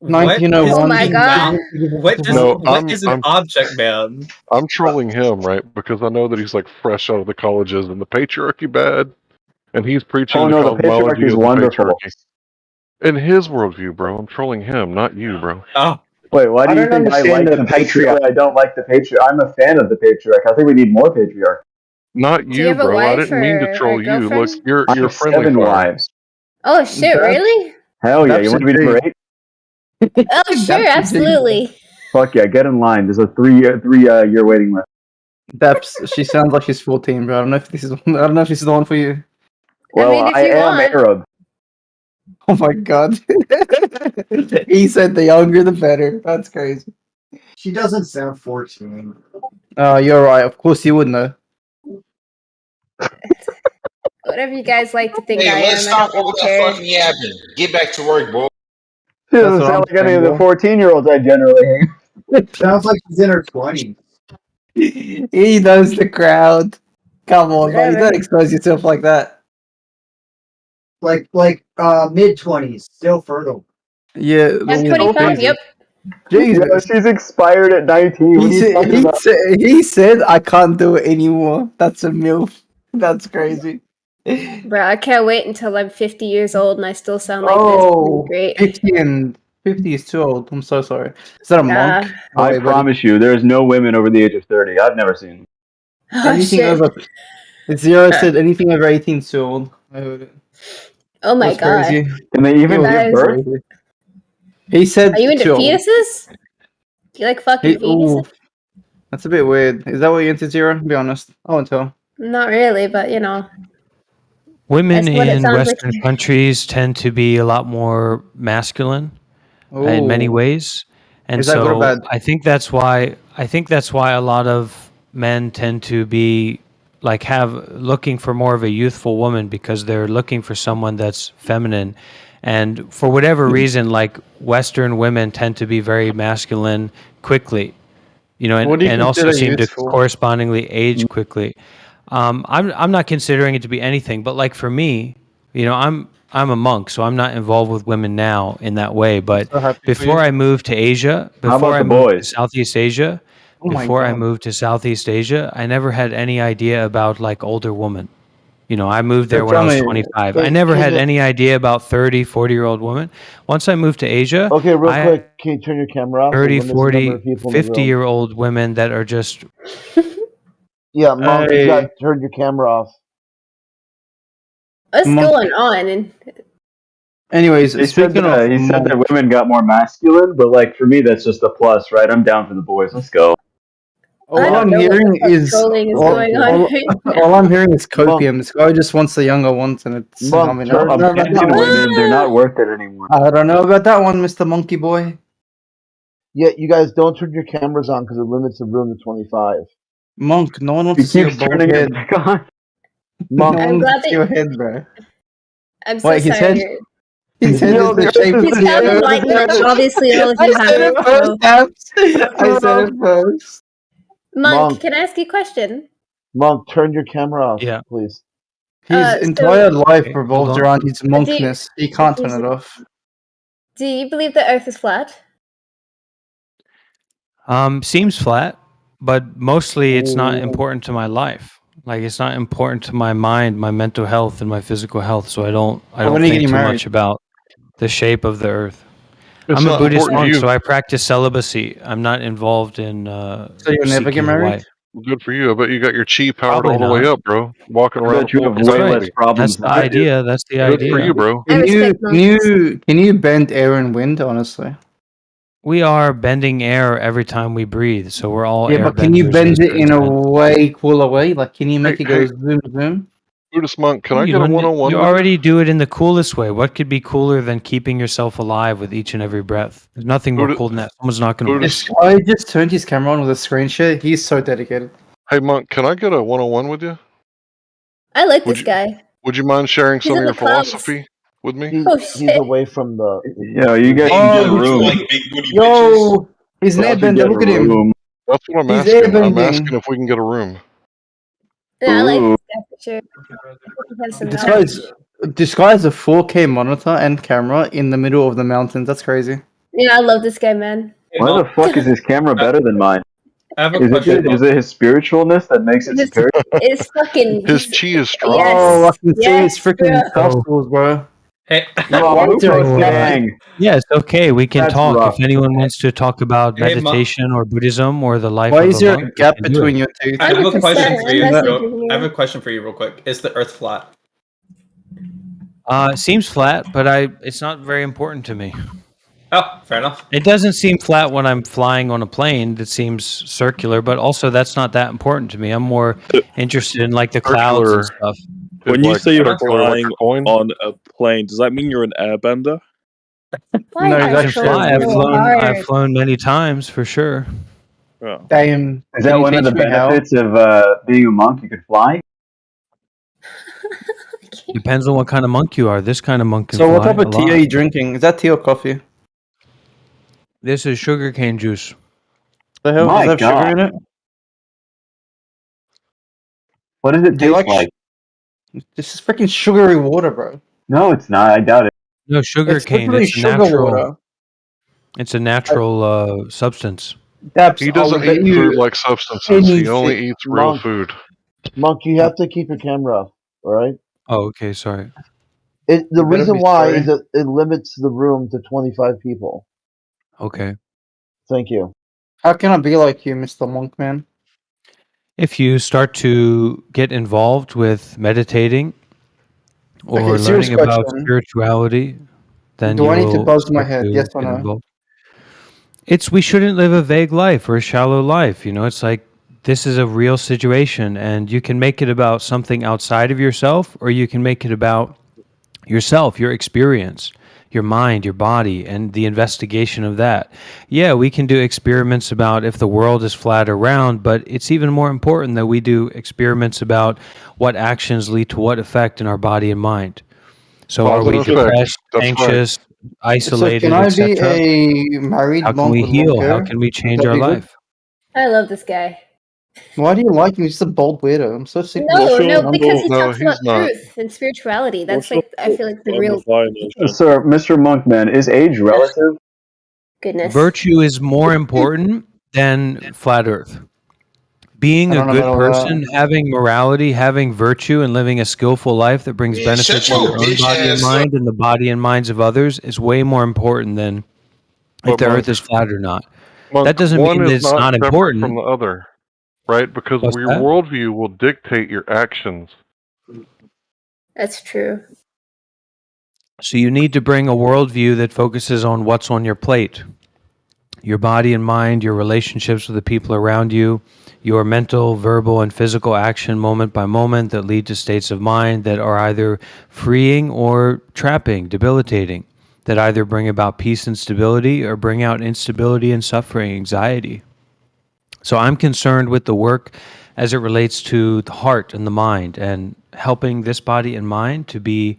1901. Oh my god. What is an object, man? I'm trolling him, right? Because I know that he's like fresh out of the colleges and the patriarchy bad. And he's preaching Oh the no, the cosmology patriarchy is of the wonderful. patriarchy. In his worldview, bro. I'm trolling him, not you, bro. Oh. Wait, why do I you don't think I understand like the the patriarch? patriarch. I don't like the patriarch. I'm a fan of the patriarch. I think we need more patriarch. Not you you, have a bro. I wife didn't mean or to a troll you. Look, girlfriend? you're I have friendly 7 fire. wives. Oh shit! Really? Hell yeah! That's You want me to insane. rate? Oh sure, absolutely. Fuck yeah! Get in line. There's a three-year waiting list. Deps, she sounds like she's 14, bro. I don't know if this is the one for you. Well, mean, if I you am want. Arab. Oh my god. He said the younger the better. That's crazy. She doesn't sound 14. Oh, you're right. Of course you would know. Whatever you guys like to think I Hey, let's am, I stop don't all really that care. fucking yapping. Get back to work, boy. She doesn't That's what sound I'm like any of the saying, 14-year-olds I generally hang. Sounds like she's in her 20s. He knows the crowd. Come on, buddy. Whatever. Don't expose yourself like that. Like mid 20s, still fertile. Yeah. I'm 25. Yep. Jesus. Yo, she's expired at 19. What are you talking about? He said, I can't do it anymore. That's a MILF. That's crazy. Bro, I can't wait until I'm 50 years old and I still sound like Oh, this. Great. 50 is too old. I'm so sorry. Is that a monk? I Wait, promise you, there's no women over the age of 30. I've never seen them. Oh, anything shit. over... Zero said anything over 18 is too old. I heard it. Oh my That's god. crazy. Can they even That give is- birth? He said Are you into too old. fetuses? Do you like fucking fetuses? Ooh, that's a bit weird. Is that what you're into, Zero? Be honest. I won't tell. Not really, but you know. Women That's what it in sounds Western like. countries tend to be a lot more masculine in many Ooh. ways, and Is that good or so bad? I think that's why a lot of men tend to be looking for more of a youthful woman because they're looking for someone that's feminine, and for whatever reason, like Western women tend to be very masculine quickly, you know, What do you and also consider seem to youthful? correspondingly age quickly. I'm not considering it to be anything, but like for me, I'm a monk, so I'm not involved with women now in that way. But So happy for before you. I moved to Asia, How before about I the moved to boys? Southeast Asia, Oh my before I god. moved to Southeast Asia, I never had any idea about like older women. I moved So there when I tell was me, 25. I Hey, never can had you? any idea about 30, 40-year-old women. Once I moved to Asia, Okay, real I quick, can you turn your camera off? It 30, limits the number of 40, people in the room. 50-year-old women that are just Yeah, Monk, you got hey, to turn your camera off. What's Monk. going on? And Anyways, He said speaking of that women got more masculine, but like for me, that's just a plus, right? I'm down for the boys. Let's go. I all don't I'm know what the hearing fuck is trolling is all, going on all, right now. all I'm hearing is Monk, copium. This guy just wants the younger ones, and it's. I Monk, mean, I turn. don't know about that Abandoned one. women, they're not worth it anymore. I don't know about that one, Mr. Monkey Boy. Yeah, you guys don't turn your cameras on because it limits the room to 25. Monk, no one wants He to see your keeps bald turning head. it back on. No Monk, one I'm wants glad to see that your head, bro. I'm so Wait, his head. sorry. His head Yo, is the the shape earth of is He's the found the a earth earth. is white the bitch. earth. Obviously, all of I you said it haven't. first, So, Abs. I said it first. Monk, Monk, can I ask you a question? Monk, turn your camera off, yeah. please. His So entire life Okay, hold revolves on. around his do monkness. He can't turn do it off. you believe the Earth is flat? Seems flat, but mostly it's not Ooh. important to my life. Like it's not important to my mind, my mental health, and my physical health. So I don't So when are you think getting too married? much about the shape of the earth. It's I'm a not Buddhist important to monk, so you. I practice celibacy. I'm not involved in So you'll never get seeking a married? wife. Good for you. I bet you got your chi powered Probably all the way not. up, bro. Walking I around bet you full have That's way right. less problems That's the than I do. idea. That's the Good for idea. you, bro. I respect monks. Can you bend air and wind? Honestly. We are bending air every time we breathe, so we're all Yeah, but can you airbenders in a bend it certain in a sense. way cooler way? Like, can you make Hey, it go hey, zoom zoom? Buddhist monk, can Well, I you get a don't. one-on-one You with you? already do it in the coolest way. What could be cooler than keeping yourself alive with each and every breath? There's nothing more Buddha, cool than that. Someone's not going to This Buddhist. believe guy just turned his camera on with a screen share. He's so dedicated. Hey, monk, can I get a one-on-one with you? I like Would this you guy. Would you mind sharing He's some of in your the clouds. philosophy with me? Oh He's shit. away from the. Yeah, you guys Hey, can get a would you room. like big booty bitches? Yo, he's an Y'all should airbender. get a Look at him. room. That's what I'm He's asking. I'm asking airbending. if we can get a room. Yeah, I like Ooh. this guy for sure. I think he has some This guy's a 4K monitor and camera in the middle of the mountains. That's crazy. Yeah, I love this guy, man. Why the fuck is his camera better than mine? I have a Is question. it his spiritualness that makes it This superior? is fucking. His chi is strong. Oh, I Yes, can see his yes, bro. freaking muscles, bro. Hey, Why is there a So, gap? yeah, it's okay. We can That's talk. rough. If anyone wants to talk about hey, meditation or Buddhism or the life Why of is a there a monk, we gap can do between it. your teeth? I have a 100%. question for you. I'm I have a question for you, real quick. Is the Earth flat? It seems flat, but it's not very important to me. Oh, fair enough. It doesn't seem flat when I'm flying on a plane. It seems circular, but also that's not that important to me. I'm more interested in like the clouds and Circular stuff. When you like say you're circular like flying a coin. on a plane, does that mean you're an airbender? Why No, are he's I can actually trolls fly. a so I've hard? flown many times for sure. Oh. Damn. Is Can that you one of the teach me how? benefits of being a monk? You could fly. Depends on what kind of monk you are. This kind of monk can So what fly type a of tea are lot. you drinking? Is that tea or coffee? This is sugarcane juice. The hell does My it have sugar God, in it? what does it Do you taste like? like? This is freaking sugary water, bro. No, it's not. I doubt it. No, It's sugarcane. literally It's a sugar natural. water. It's a natural substance. Dabs, He I'll doesn't bet eat you food like substances. He only anything. eats real Monk, food. Monk, you have to keep your camera off. All right. Oh, okay. Sorry. The You better reason be why sorry. is that it limits the room to 25 people. Okay. Thank you. How can I be like you, Mr. Monk Man? If you start to get involved with meditating or Okay, serious learning about question. spirituality, then Do you I need to will buzz my start head? Yes to or get no? involved. We shouldn't live a vague life or a shallow life. It's like this is a real situation, and you can make it about something outside of yourself, or you can make it about yourself, your experience, your mind, your body, and the investigation of that. Yeah, we can do experiments about if the world is flat or round, but it's even more important that we do experiments about what actions lead to what effect in our body and mind. So are Cause and we effect. depressed, That's right. anxious, So can isolated, I be etc.? a married How can monk we with long heal? How hair? can we Would change that our be good? life? I love this guy. Why do you like him? He's just a bald weirdo. I'm so sick of No, this. no, because he No, talks about he's not. truth and spirituality. That's What's like, I feel like the real Sir, Mr. Monkman, is age relative? goodness. Virtue is more important than flat Earth. Being I a don't know good about all person, having morality, having virtue, and living a skillful life that brings Yeah, benefit shut to your your own bitch body and ass up. mind and the body and minds of others is way more important than if But the Monk, Earth is flat or not. Monk, That doesn't one mean that is it's not not separate from important. the other, right? Because What's your that? worldview will dictate your actions. That's true. So you need to bring a worldview that focuses on what's on your plate. Your body and mind, your relationships with the people around you, your mental, verbal, and physical action moment by moment that lead to states of mind that are either freeing or trapping, debilitating, that either bring about peace and stability or bring out instability and suffering, anxiety. So I'm concerned with the work as it relates to the heart and the mind and helping this body and mind to be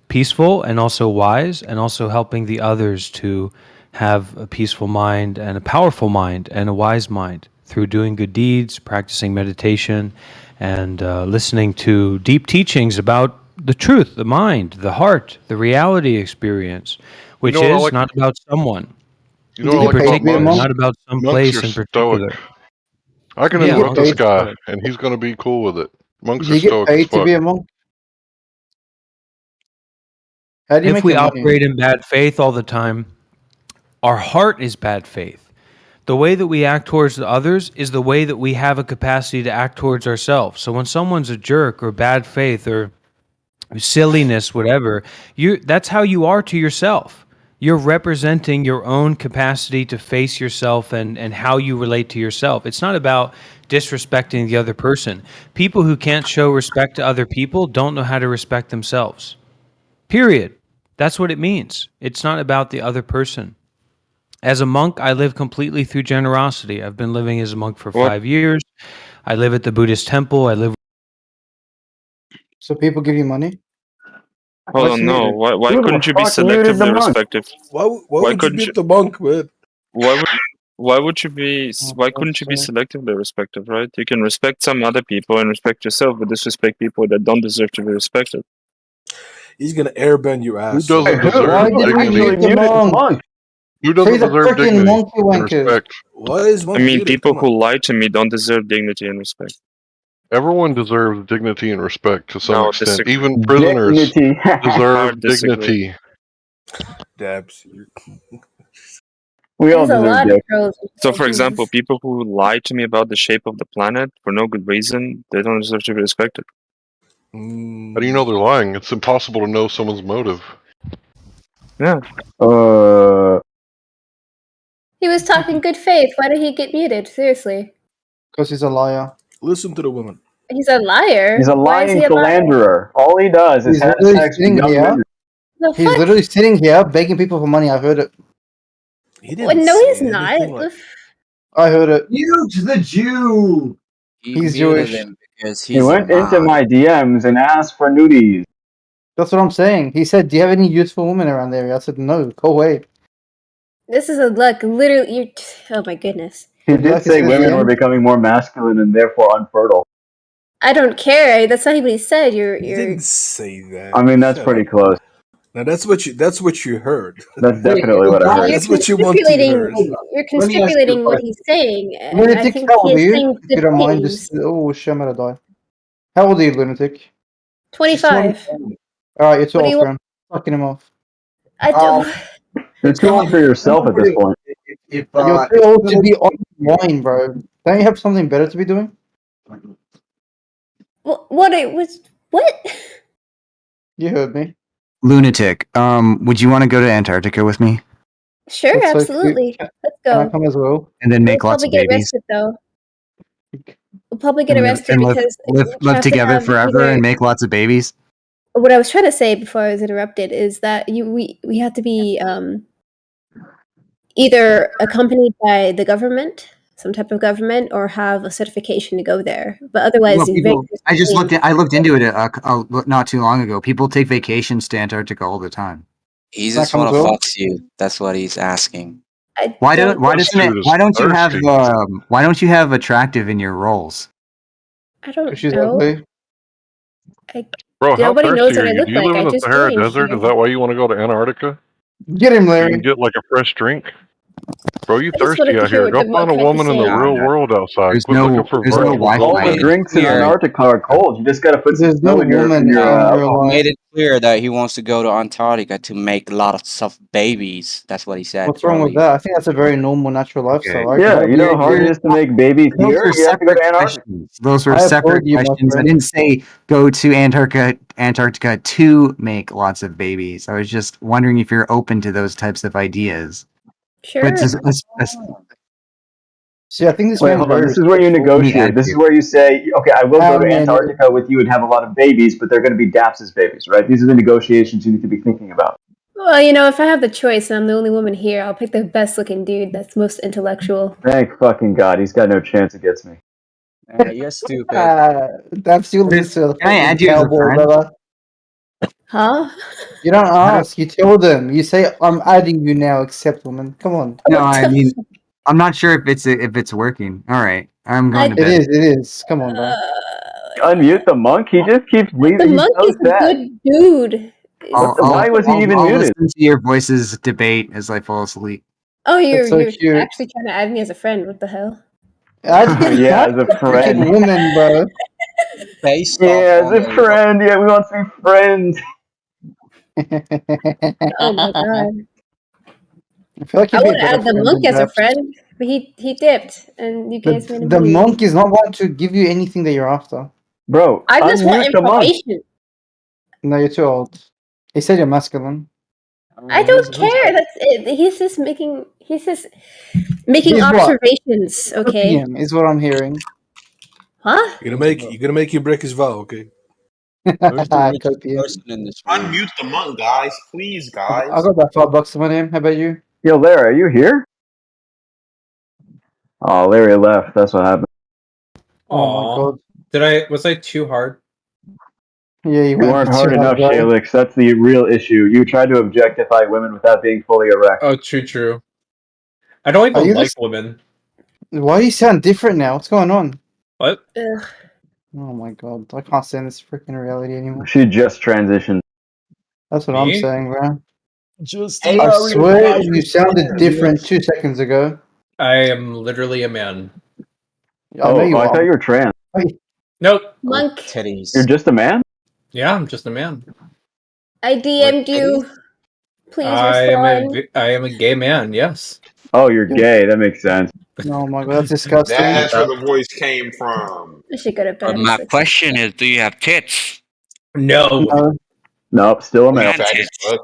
peaceful and also wise, and also helping the others to have a peaceful mind and a powerful mind and a wise mind through doing good deeds, practicing meditation, and listening to deep teachings about the truth, the mind, the heart, the reality experience, which You know what I is like? not about someone You know what I in like about particular, monks? not about some Monks, you're place in stoic. particular. I can Do you Yeah, get interrupt this monks paid? are guy, stoic. and he's going to be cool with it. Monks Do are you get stoic as paid to fuck. be a monk? How do you If make we your money? operate in bad faith all the time, our heart is bad faith. The way that we act towards the others is the way that we have a capacity to act towards ourselves. So when someone's a jerk or bad faith or silliness, whatever, that's how you are to yourself. You're representing your own capacity to face yourself and how you relate to yourself. It's not about disrespecting the other person. People who can't show respect to other people don't know how to respect themselves. Period. That's what it means. It's not about the other person. As a monk, I live completely through generosity. I've been living as a monk for What? 5 years. I live at the Buddhist temple. I live. So people give you money? Hold What's on, no. muted? Why Who the couldn't you be fuck muted the selectively monk? respective? Why Why would you couldn't beat you? the monk, man? Why would you be? Why couldn't you be selectively respective? Right? You can respect some other people and respect yourself, but disrespect people that don't deserve to be respected. He's gonna airbend your Who ass. doesn't Who deserve Why did we dignity? mute the monk? Who Free doesn't the deserve freaking dignity monkey and wankers. respect? Why is I mean, people who lie to me don't deserve dignity and respect. Everyone deserves dignity and respect to some No, extent. disagree. Even prisoners Dignity. deserve Disagree. dignity. Dabs. We all There's a deserve lot of dick. pros. So, for example, people who lie to me about the shape of the planet for no good reason, they don't deserve to be respected. How do you know they're lying? It's impossible to know someone's motive. Yeah. He was talking good faith. Why did he get muted? Seriously. Because he's a liar. Listen to the woman. He's a liar. He's a Why is lying he a liar? philanderer. All he does is He's have literally sex with sitting young here. women. The He's fuck? literally sitting here begging people for money. I heard it. He Well, no, he's not. I heard it. Mute the Jew. He's muted Jewish. him because He he's a went into mod. my DMs and asked for nudies. That's what I'm saying. He said, "Do you have any useful women around there?" I said, "No, go away." This is a look. Literally, you. Oh my goodness. He Would you did like to say see the women were DM? becoming more masculine and therefore unfertile. I don't care. That's not even what he said. He didn't say that. I mean, that's Shut pretty up. close. Now that's what you heard. That's definitely what I heard. That's what you want to hear. You're Let me ask you a constriculating what question. he's saying. I Lunatic, think how he old are is you? saying If you good don't mind, things. just shit, I'm gonna die. How old are you, Lunatic? 25. Alright, you're too What do old you for want? him. Fucking him off. I don't. You're too old for yourself at this point. You're too old to be online, bro. Don't you have something better to be doing? What? It was. What? You heard me. Lunatic, would you want to go to Antarctica with me Sure, That's so cute. absolutely. Let's Can I go. come as well? and then We'll make lots probably of get babies arrested though. We'll probably get and live arrested and live because live, we live have to together have forever either. and make lots of babies? What I was trying to say before I was interrupted is that we have to be either accompanied by the government, some type of government, or have a certification to go there. But otherwise, Well, it's people. I just very I looked into it not too long ago. People take vacations to Antarctica all the time. He Can I just come want as to well? fox you. That's what he's asking. I Why don't. why doesn't it? Dude is Why don't you have thirsty. why don't you have attractive in your roles? I don't She's know. ugly. Bro, how Nobody knows thirsty what are I you? look Do you like. live I in the just Sahara joined Desert? here. Is that why you want to go to Antarctica? Get him, So you can Larry. get like a fresh drink? Bro, you I just wanted thirsty to out hear here. what Go the find monk a had to woman in the say. real world outside. There's Quit looking no for there's no virtual Wi-Fi. All the girlfriends. drinks in Larry. Antarctica are cold. You just got to put some There's no snow in your woman in your in real alcohol. life. Made it clear that he wants to go to Antarctica to make lots of babies. That's what he said, What's wrong with Charlie. that? I think that's a very normal, natural Okay. lifestyle. Yeah, I you know how hard it is to make babies Those here. are You have to go separate to Antarctica. questions. Those were I separate applaud you, my questions. I friend. didn't say go to Antarctica to make lots of babies. I was just wondering if you're open to those types of ideas. Sure. But just, See, I think this Wait, man's hold on. very This is where you respectful. negotiate. This is where you say, okay, I will How go to many? Antarctica with you and have a lot of babies, but they're going to be Daps's babies, right? These are the negotiations you need to be thinking about. Well, you know, if I have the choice and I'm the only woman here, I'll pick the best looking dude that's most intellectual. Thank fucking God. He's got no chance against me. You're stupid. That's you listen to the can I fucking add you as a cowboy, friend? brother. Huh? You don't How do- ask. You tell them. You say, "I'm adding you now. Accept, woman." Come on. No, I mean, I'm not sure if it's working. All right, I'm going to It bed. is. It is. Come on, bro. Unmute the monk. He just keeps The leaving. He's monk so is a sad. good dude. Why was he even I'll muted? listen to your voices debate as I fall asleep. Oh, you're That's so you're cute. actually trying to add me as a friend. What the hell? Yeah, as a Freaking friend. woman, bro. Based Yeah, off as a friend. Yeah, we want to be friends. Oh my god. I feel like I you'd be a would better add the friend monk than as a Daps. friend, but he dipped, and you But guys made him the leave. monk is not going to give you anything that you're after. Bro, I just want unmute the monk. information. No, you're too old. He said you're masculine. I don't care. That's it. He's just making He's what? observations. Okay. Opium is what I'm hearing. Huh? You're gonna make you break his vow, okay? Who's the richest Copium. person in this room? Unmute the monk, guys. Please, I guys. got about $5 to my name. How about you? Yo, Larry, are you here? Oh, Larry left. That's what happened. Oh my Aw. god. Was I too hard? Yeah, you You went weren't too hard enough, bro. Shalix. That's the real issue. You tried to objectify women without being fully erect. Oh, true. I don't Are even you like this? women. Why do you sound different now? What's going on? What? Ugh. Oh my god. I can't stand this freaking reality anymore. She just transitioned. That's what I'm Me? saying, bro. Just Hey, I Larry, swear guys, you sounded different 2 seconds ago. I am literally a man. I know you I are. thought you were trans. Nope. Monk, Titties. You're just a man? Yeah, I'm just a man. I DM'd you. Please respond. I am a gay man. Yes. Oh, you're gay. That makes sense. Oh my god, that's disgusting. That's where the voice came from. I should go to bed. But my question is, do you have tits? No. No. Nope, still a You man. fat as fuck.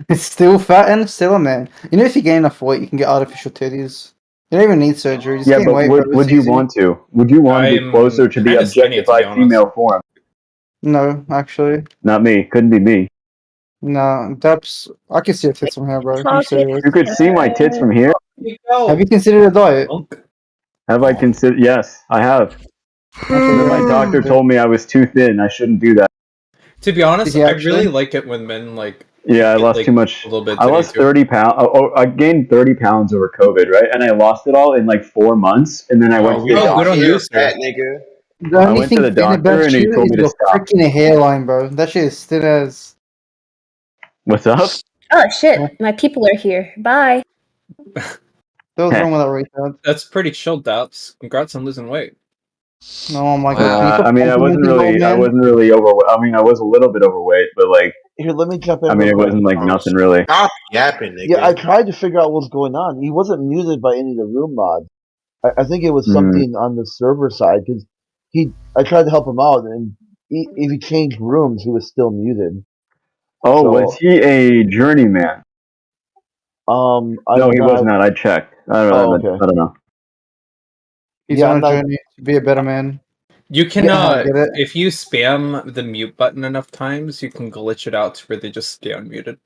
It's still fat and still a man. You know, if you gain enough weight, you can get artificial titties. You don't even need surgery. Just Yeah, gain but weight, bro. It's would you easy. want to? Would you want to get I'm closer to the kinda skinny, to be objectified honest. female form? No, actually. Not me. Couldn't be me. No, that's. I can see your tits from here, bro. You Pocket serious? You could see my tits from here. Have you considered a diet? Have I considered? Yes, I have. Okay, But my doctor told me I was too thin. I shouldn't do that. To be honest, Did you I really actually? like it when men like Yeah, I get, lost like, too much. a little bit I titty lost too. 30 pounds. I gained 30 pounds over COVID, right? And I lost it all in like 4 months. And then I went to We the don't good on doctor. care, you, sir. fat nigga. The I only went to thing the thin doctor about and he you told is me to your stop. freaking hairline, bro. That shit is thin as. What's up? Oh shit! My people are here. Bye. What was wrong with that retard? That's pretty chill, Daps. Congrats on losing weight. Oh my god, can you stop I mean, I wasn't complimenting the old really man? overweight. I mean, I was a little bit overweight, but like, Here, let me jump in I mean, real it quick. wasn't like Oh, nothing really. stop yapping, nigga. Yeah, I tried to figure out what's going on. He wasn't muted by any of the room mods. I think it was Mhm. something on the server side because I tried to help him out, and if he changed rooms, he was still muted. Oh, So, was he a journeyman? I'm No, he was not. not. I checked. I Oh, don't, okay. I don't know. He's Yeah, on I'm a not. journey to be a better man. You can I get it. if you spam the mute button enough times, you can glitch it out to where they just stay unmuted.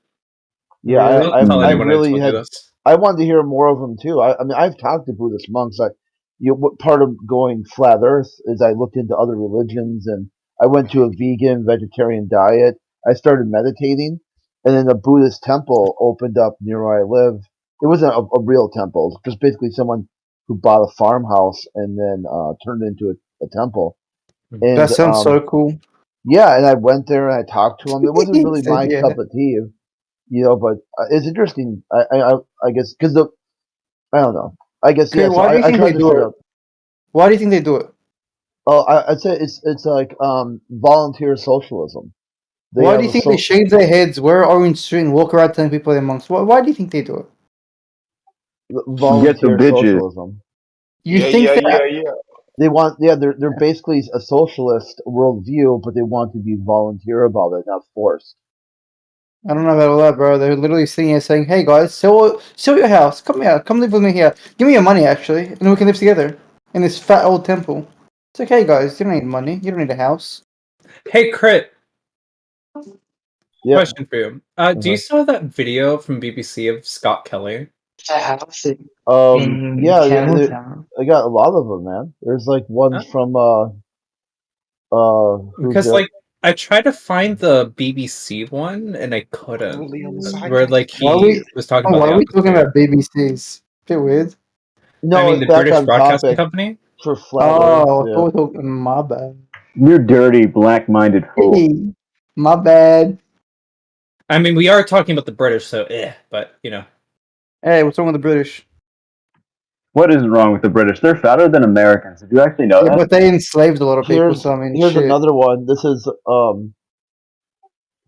Yeah, Don't tell I anyone I really told you had. this. I wanted to hear more of him too. I mean, I've talked to Buddhist monks. What part of going flat Earth is I looked into other religions and I went to a vegan, vegetarian diet. I started meditating, and then a Buddhist temple opened up near where I live. It wasn't a real temple. It was just basically someone who bought a farmhouse and then turned it into a temple. And That sounds so cool. yeah, and I went there and I talked to him. It wasn't really Said my yeah. cup of tea, but it's interesting. I guess because I don't know. I guess Okay, yeah. So why do you I think tried they to do set it? up. Why do you think they do it? Oh, I'd say it's like volunteer socialism. They Why do have you a think they shave their heads, wear orange suit, and walk around telling people they're monks? Why do you think they do it? volunteer socialism. You think that? They want they're basically a socialist worldview, but they want to be volunteer about it, not forced. I don't know about all that, bro. They're literally sitting here saying, "Hey guys, sell your house. Come here. Come live with me here. Give me your money, actually, and then we can live together in this fat old temple." It's like, hey guys, you don't need money. You don't need a house. Hey, Crit. Yeah. Question for you. Do you still have that video from BBC of Scott Kelly? Yeah, I got a lot of them, man. There's like ones from who's Because that? like I tried to find the BBC one and I couldn't. Where like Why are he we? was talking Oh, about why the are we talking atmosphere. about BBCs? Bit weird. No, I mean it's the back British on Broadcasting topic Company. for flat Oh, Earth. I Yeah. thought we were talking. My bad. You dirty, black-minded fool. Hey, my bad. I mean we are talking about the British, so but you know. Hey, what's wrong with the British? What is wrong with the British? They're fatter than Americans. Did you actually know Yeah, that? but they enslaved a lot of people. Here's So I mean, here's shit. another one. This is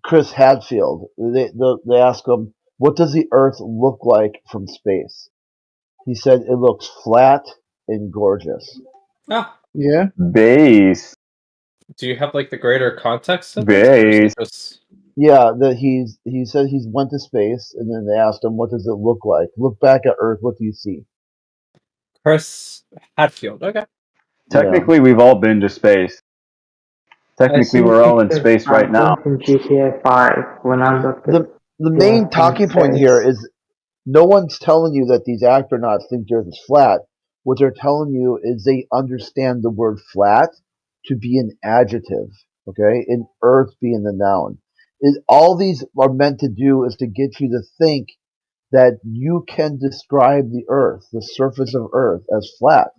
Chris Hadfield. They ask him, "What does the Earth look like from space?" He said, "It looks flat and gorgeous." Ah, Yeah. Base. do you have like the greater context of this? Or is it just... Yeah, that he said he's went to space, and then they asked him, "What does it look like? Look back at Earth. What do you see?" Chris Hadfield, okay. Technically, we've all been to space. Technically, we're all in space right now. From GTA 5 when I looked at The main talking point here is no one's telling you that these astronauts think the Earth is flat. What they're telling you is they understand the word flat to be an adjective, okay, and Earth being the noun. All these are meant to do is to get you to think that you can describe the Earth, the surface of Earth, as flat.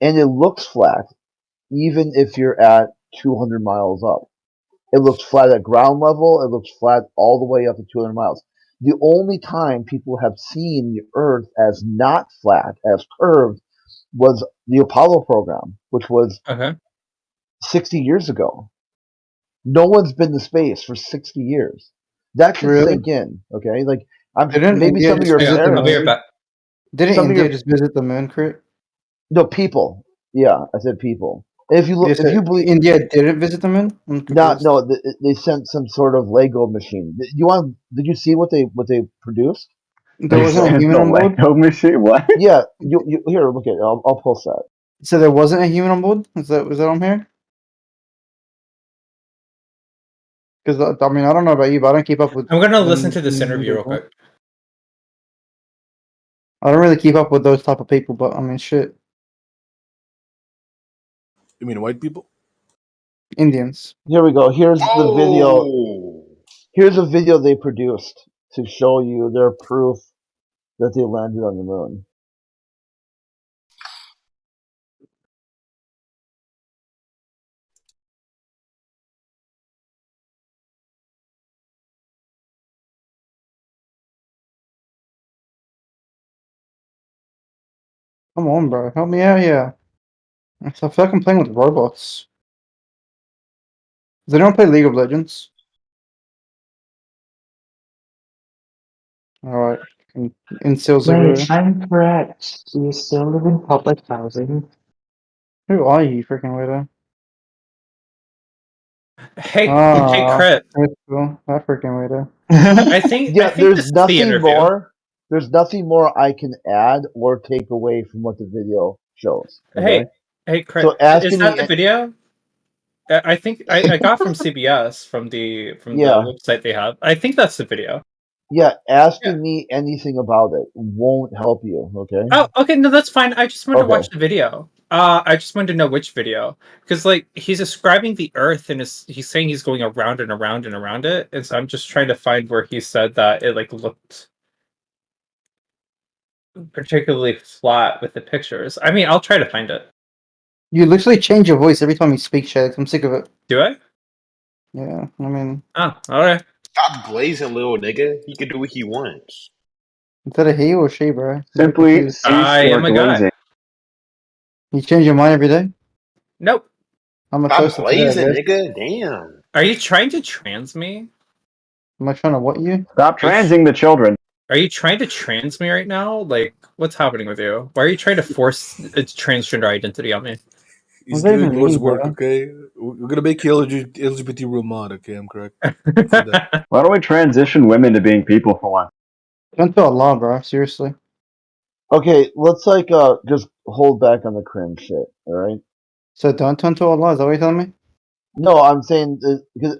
And it looks flat, even if you're at 200 miles up. It looks flat at ground level. It looks flat all the way up to 200 miles. The only time people have seen the Earth as not flat, as curved, was the Apollo program, which was 60 years ago. No one's been to space for 60 years. That should Really? sink in, okay? Like, Didn't maybe India some of just your visit the parents. moon? Didn't some of India your just visit the moon, Crit? no people. Yeah, I said people. If you look, Yes, if you believe India didn't visit the moon. I'm not, confused. no, they sent some sort of Lego machine. You want? Did you see what they produced? There wasn't a human on board. Lego machine. What? Yeah, you here. Look at it. I'll post that. So there wasn't a human on board. Was that on here? Because I mean, I don't know about you, but I don't keep up with. I'm gonna the listen to news this and interview real people. quick. I don't really keep up with those type of people, but I mean, shit. You mean white people? Indians. Here we go. Here's the video. Here's a video they produced to show you their proof that they landed on the moon. Come on, bro, help me out here. I feel like I'm playing with robots. Does anyone play League of Legends? Alright. Incels everywhere. Wait, I'm correct. Do you still live in public housing? Who are you, freaking weirdo? Hey, Ah, Crit. cool. That freaking weirdo. I think Yeah, this there's is the nothing interview. more. There's nothing more I can add or take away from what the video shows. Okay? Hey, Crit. So Is asking that me, the video? I think I got from CBS from the Yeah. website they have. I think that's the video. yeah, asking me anything about it won't help you. Okay? Oh, okay, no, that's fine. I just wanted to Okay. watch the video. I just wanted to know which video because, like, he's describing the Earth and he's saying he's going around and around and around it, and so I'm just trying to find where he said that it like looked. particularly flat with the pictures. I mean, I'll try to find it. You literally change your voice every time you speak, Shaq. I'm sick of it. Do I? Yeah, I mean, Oh, alright. Stop glazing, little nigga. He can do what he wants. is that a he or she, bro? I'm very Simply confused. cease I your am a guy. glazing. You change your mind every day? Nope. I'm a Stop first today, I glazing, guess. nigga. Damn. Are you trying to trans me? Am I trying to what you? Stop transing the children. Are you trying to trans me right now? Like, what's happening with you? Why are you trying to force its transgender identity on me? He's What does that doing even Lord's mean, work, bro? okay? We're gonna make you LGBT room mod, okay? I'm correct. For that. Why don't we transition women to being people for once? Don't do Allah, bro. Seriously. Okay, let's just hold back on the cringe shit. All right. So don't turn to Allah. Is that what you're telling me? No, I'm saying because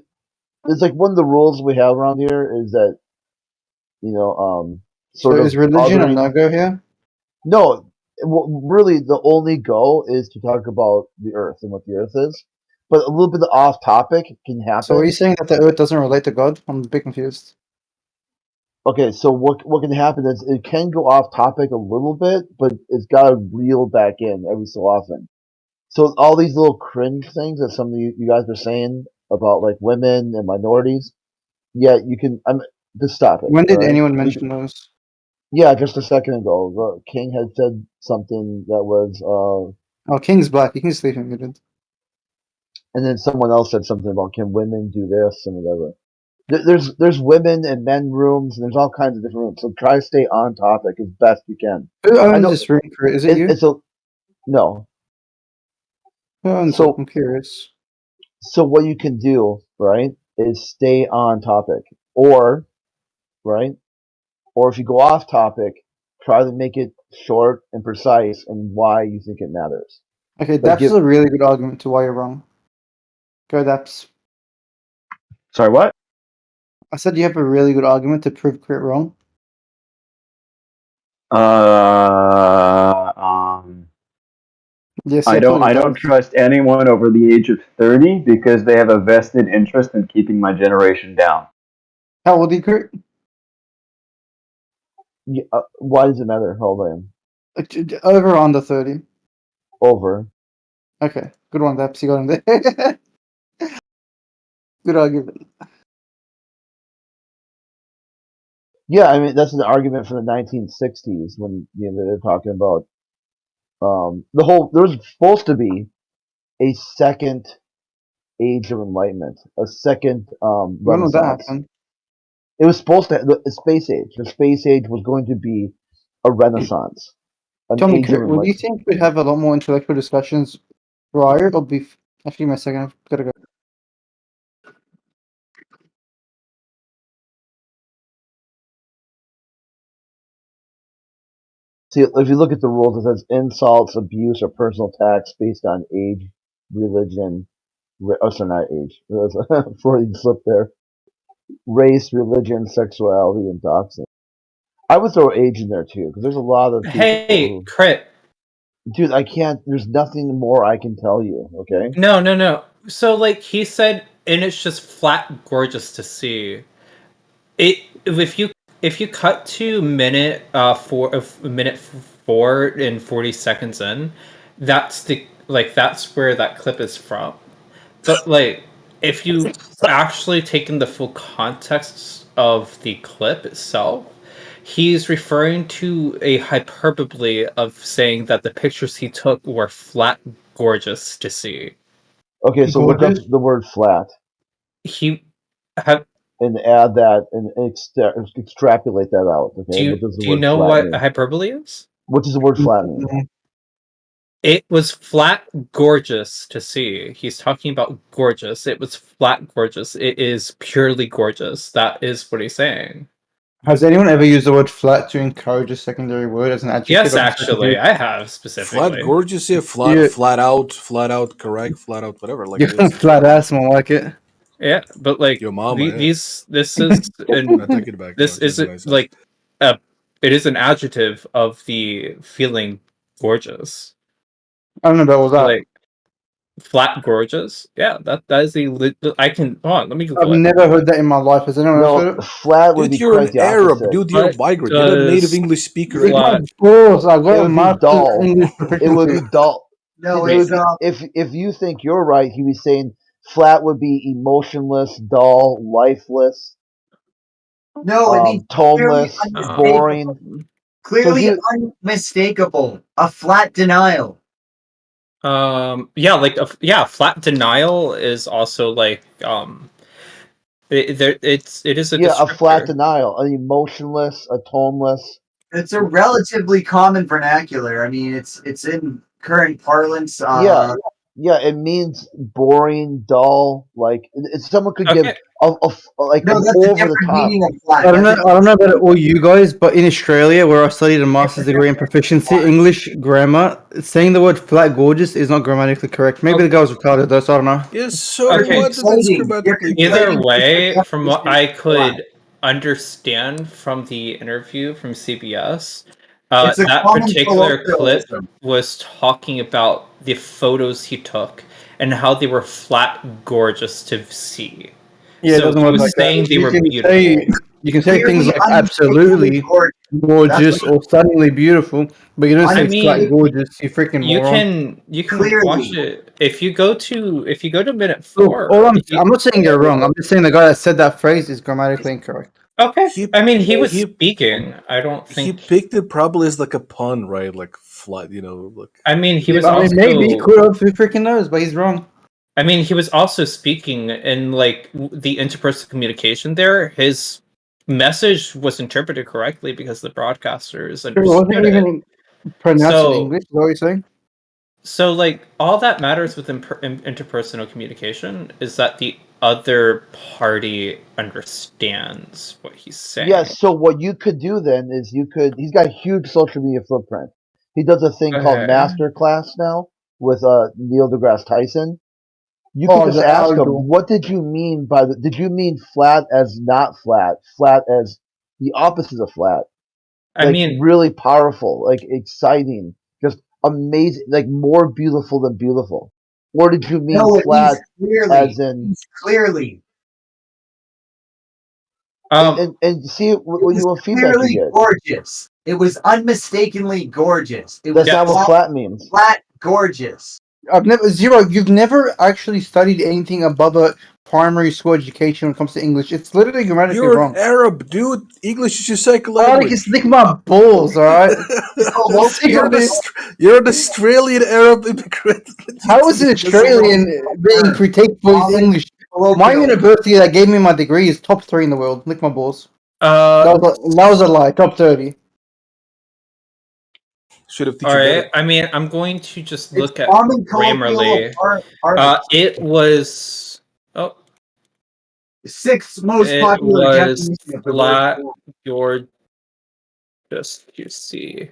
it's like one of the rules we have around here is that So sort of is religion a othering. no-go here? No, really, the only goal is to talk about the Earth and what the Earth is. But a little bit of off topic can So are you happen. saying that the earth doesn't relate to God? I'm a bit confused. Okay, so what can happen is it can go off topic a little bit, but it's got to reel back in every so often. So all these little cringe things that some of you guys are saying about like women and minorities, yeah, you can. Just stop it. When All did right. anyone mention those? Yeah, just a second ago, the King had said something that was, Oh, King's black. He can sleep in muted. and then someone else said something about can women do this and whatever. There's women and men rooms, and there's all kinds of different rooms. So try to stay on topic as best you can. Who I owns know this room? Is it you? it's a no. Who owns it? So I'm curious. so what you can do, right, is stay on topic, or right, or if you go off topic, try to make it short and precise and why you think it matters. Okay, Like Daps is a really good argument to why you're wrong. Go Daps. Sorry, what? I said you have a really good argument to prove Crit wrong. Yes, I I told you don't that. trust anyone over the age of 30 because they have a vested interest in keeping my generation down. How old are you, Crit? Yeah, why does it matter? Hold on. Over or under 30? Over. Okay, good one, Daps. You got him there. Good argument. Yeah, I mean that's an argument from the 1960s when they're talking about the whole. There was supposed to be a second age of enlightenment, a second When would that renaissance. happen? It was supposed to the space age. The space age was going to be a renaissance, an Tell me, age of Crit, would you enlightenment. think we'd have a lot more intellectual discussions prior or before? Actually, give me a second. I've got to go. See, if you look at the rules, it says insults, abuse, or personal attacks based on age, religion. Oh, sorry, not age. There's a Freudian slip there. Race, religion, sexuality, and doxing. I would throw age in there too, because there's a lot of people Hey, who. Crit. Dude, I can't. There's nothing more I can tell you. Okay. No. So, like, he said, and it's just flat gorgeous to see. If you cut to minute 4 and 40 seconds in, that's where that clip is from. But like, if you actually take in the full context of the clip itself, he's referring to a hyperbole of saying that the pictures he took were flat gorgeous to see. Okay, so look up the word flat. He have and add that and extrapolate that out. Okay, what does the do you word know flat what mean? a hyperbole is? What does the word flat mean? It was flat gorgeous to see. He's talking about gorgeous. It was flat gorgeous. It is purely gorgeous. That is what he's saying. Has anyone ever used the word flat to encourage a secondary word as an adjective? Yes, actually, I have specifically. Flat, gorgeous, yeah. Flat out, correct, flat out, whatever. Like Yeah, flat ass, more like it. Yeah, but like Your mama, this is I take it back. this No, that's what I isn't said. like it is an adjective of the feeling gorgeous. I don't know about all that. Like Flat gorgeous. Yeah, that is a. I can. Hold on, let me I've Google it. never heard that in my life. Has anyone else No, heard it? flat would Dude, be you're an quite the Arab. opposite. Dude, you're a What migrant. You're not a native does English speaker Lick my anyway. balls. I It got a would be master's dull. in English It would be proficiency. dull. No, It would it's be if you think you're right, he was saying flat would be emotionless, dull, lifeless, no, it means clearly toneless, boring. unmistakable. So Clearly he unmistakable. A flat denial. Yeah, like flat denial is also like it is a yeah, a flat descriptor. denial, an emotionless, a toneless. It's a relatively common vernacular. I mean, it's in current parlance. Yeah, yeah, it means boring, dull. Like someone could give Okay. like No, an that's a over the different top. meaning of flat. I don't know. That's I don't know about all you guys, but in Australia, where I studied a master's degree in proficiency English grammar, saying the word "flat gorgeous" is not grammatically correct. Maybe the guy was retarded, though. So I don't know. Yes, so Okay. what? That's grammatically Either correct. way, from what I could understand from the interview from CBS, It's a that common particular clip colloquialism. was talking about the photos he took and how they were flat gorgeous to see. Yeah, it So doesn't he work was like that. saying they You were can beautiful. say you can say things Clearly like unmistakably absolutely gorgeous. gorgeous or stunningly beautiful, but you don't I say flat mean, gorgeous. You freaking you moron. can watch it if you go to minute Look, 4. I'm not saying you're wrong. I'm just saying the guy that said that phrase is grammatically incorrect. Okay. I mean, he was he- speaking. I don't He think. picked it probably as like a pun, right? Like flat, you know. Like I mean, he Yeah, was I mean, maybe he also. could have. Who freaking knows? But he's wrong. I mean, he was also speaking in like the interpersonal communication. There, his message was interpreted correctly because the broadcasters It wasn't understood it. even pronounced in So, English. Is that what you're saying? so like all that matters with interpersonal communication is that the other party understands what he's saying. Yeah, so what you could do then is he's got a huge social media footprint. He does a thing called Okay. Masterclass now with Neil deGrasse Tyson. You Oh, could just the ask him, algal. what did you mean by did you mean flat as not flat, flat as the opposite of flat? I Like mean, really powerful, like exciting, just amazing, like more beautiful than beautiful. Or did you mean No, it flat means clearly. as in It means clearly. and see what It was you feedback you clearly get. gorgeous. It was unmistakably gorgeous. It That's was not what flat means. flat gorgeous. I've never You've never actually studied anything above a primary school education when it comes to English. It's literally grammatically you're wrong. an Arab, dude. English is your second I like language. to lick my balls, alright? You're an Australian Arab immigrant. How is an Australian being critiqued for his English? My university that gave me my degree is top 3 in the world. Lick my balls. That was a lie. Top 30. Should have all right. I mean, I'm going to just look at common colloquial Grammarly. It was sixth most it popular was definition of the flat word. gorgeous. You see.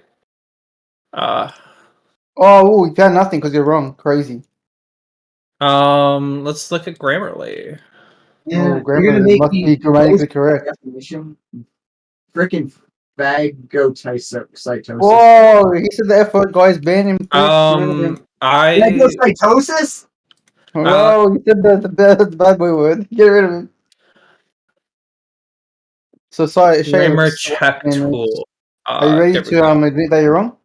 Oh, we got nothing because you're wrong. Crazy. Let's look at Grammarly. Yeah, Oh, grammar must be grammatically correct. definition. Freaking phagocytosis. Whoa, he said the F word, guys. Ban him. Phagocytosis? Whoa, he said the bad boy word. Get rid of him. So sorry, Grammar check tool. Are you ready there we to go. admit that you're wrong?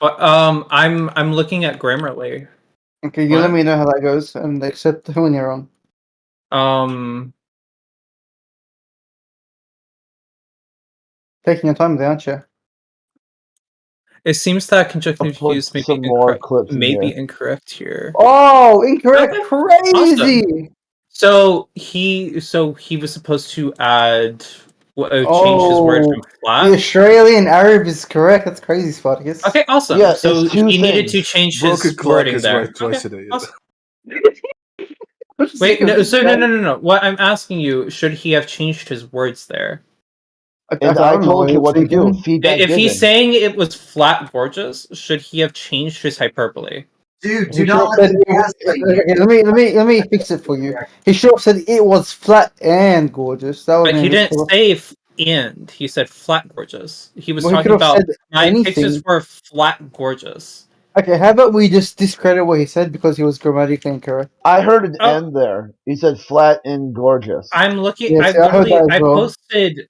But I'm looking at Grammarly. Okay, you let me know how that goes and accept when you're wrong. Taking your time there, aren't you? It seems that conjunctive put use may be some more incorrect. clips in May be here. incorrect here. Oh, incorrect! Okay, Crazy! awesome. So he was supposed to add change his word from The flat. Australian Arab is correct. That's crazy, Spartacus. Okay, awesome. Yeah, so it's two he needed to things. change Broken his clock wording is there. right twice Okay, a day. awesome. Wait, no. So no. What I'm asking you, should he have changed his words there? And I told you what to do. Feedback If he's given. saying it was flat gorgeous, should he have changed his hyperbole? Dude, He should have said okay, let me fix it for you. He should have said it was flat and gorgeous. That would But he mean didn't say and. He said flat gorgeous. He was Well, he talking could have about said my anything. pictures were flat gorgeous. Okay, how about we just discredit what he said because he was grammatically incorrect? I heard an Oh. end there. He said flat and gorgeous. I'm looking. Yes, I heard that as well.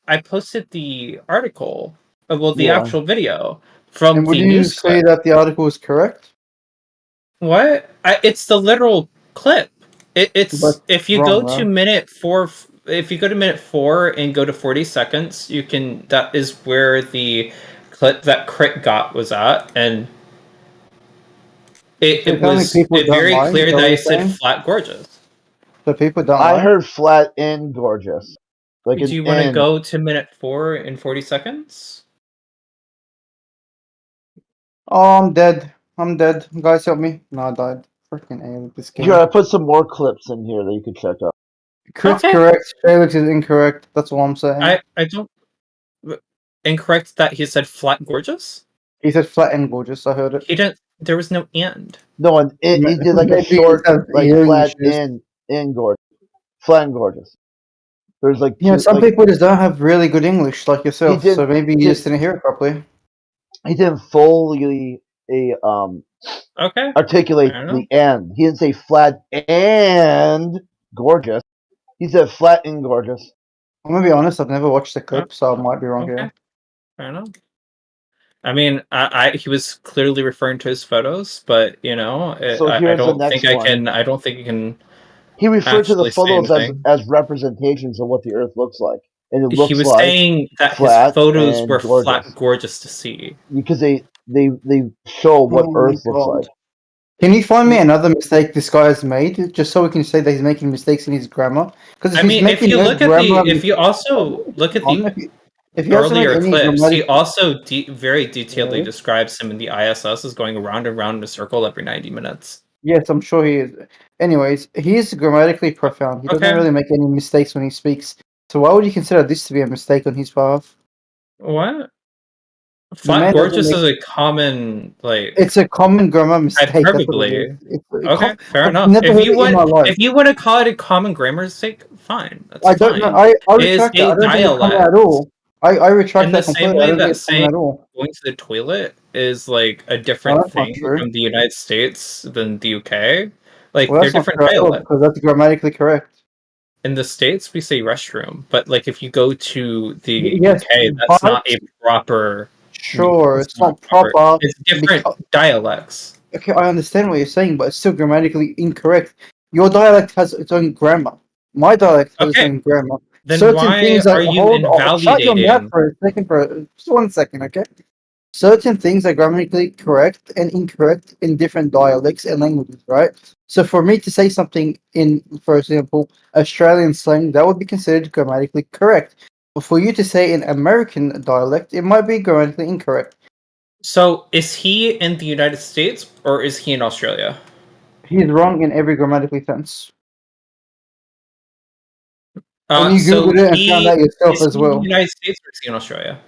I posted the article. Well, the Yeah. actual video from And would the you news say clip. that the article was correct? What? It's the literal clip. It's But if you wrong, go to though. minute 4. If you go to minute 4 and go to 40 seconds, you can. That is where the clip that Crit got was at, and it, So it tell me was people don't very lie, is clear that what that you're it said saying? flat gorgeous. So people don't I lie? heard flat and gorgeous. Like Do an you want to N. go to minute 4 in 40 seconds? Oh, I'm dead. I'm dead. Guys, help me. No, I died. Freaking A with this game. Here, I put some more clips in here that you can check out. Crit's Okay. correct. Felix is incorrect. That's all I'm saying. I don't. Incorrect that he said flat gorgeous? He said flat and gorgeous. I heard it. He didn't. There was no and. No, and he did like a Maybe short, it's like hearing flat issues. and gorgeous. Flat and gorgeous. There's like Yeah, two, some like people just don't have really good English, like yourself. did- So maybe you just didn't hear it properly. he didn't fully Okay. articulate I don't know. the end. He didn't say flat and gorgeous. He said flat and gorgeous. I'm gonna be honest. I've never watched the clip, so I might be wrong Okay. here. I don't know. I mean, he was clearly referring to his photos, but you know, So I here's the don't next think I one. can. I don't think you can. He referred to the actually say photos anything. as representations of what the Earth looks like, and it looks He was like saying that his flat photos and were gorgeous flat, gorgeous to see. because they show what Oh my Earth looks God. like. Can you find me another mistake this guy has made, just so we can say that he's making mistakes in his grammar? Because if I he's mean, if making you no look at the, grammar, if you also look at the if he hasn't made earlier any clips, he grammatic, also very detailedly Yeah. describes him in the ISS as going around and around in a circle every 90 minutes. yes, I'm sure he is. Anyways, he is grammatically profound. He doesn't Okay. really make any mistakes when he speaks. So why would you consider this to be a mistake on his behalf? What? The Flat man doesn't gorgeous make- is a common like. It's a common grammar mistake. That's what it Hyperbole. is. It's Okay, fair I've enough. never heard it in my life. If you want to call it a common grammar mistake, fine. That's I don't know. fine. I It is retract that. a I don't think it's common dialect. at all. I retract In the that same completely. I way don't think that it's common saying at all. going to the toilet is like a No, different that's not thing true. from the United States than the UK. Like Well, they're that's not different true at all dialects. because that's grammatically correct. In the States, we say restroom, but like if you go to the Yes, UK, that's but not a proper. sure, it's not proper. It's different dialects. Okay, I understand what you're saying, but it's still grammatically incorrect. Your dialect has its own grammar. My dialect has its Okay. own grammar. Then Certain why things are like you hold on, shut your mouth invalidating? for a second, for just 1 second, okay? Certain things are grammatically correct and incorrect in different dialects and languages, right? So for me to say something in, for example, Australian slang, that would be considered grammatically correct. But for you to say in American dialect, it might be grammatically incorrect. So is he in the United States or is he in Australia? He's wrong in every grammatical sense. And you So Googled it and found out yourself is as he in the well. United States or is he in Australia?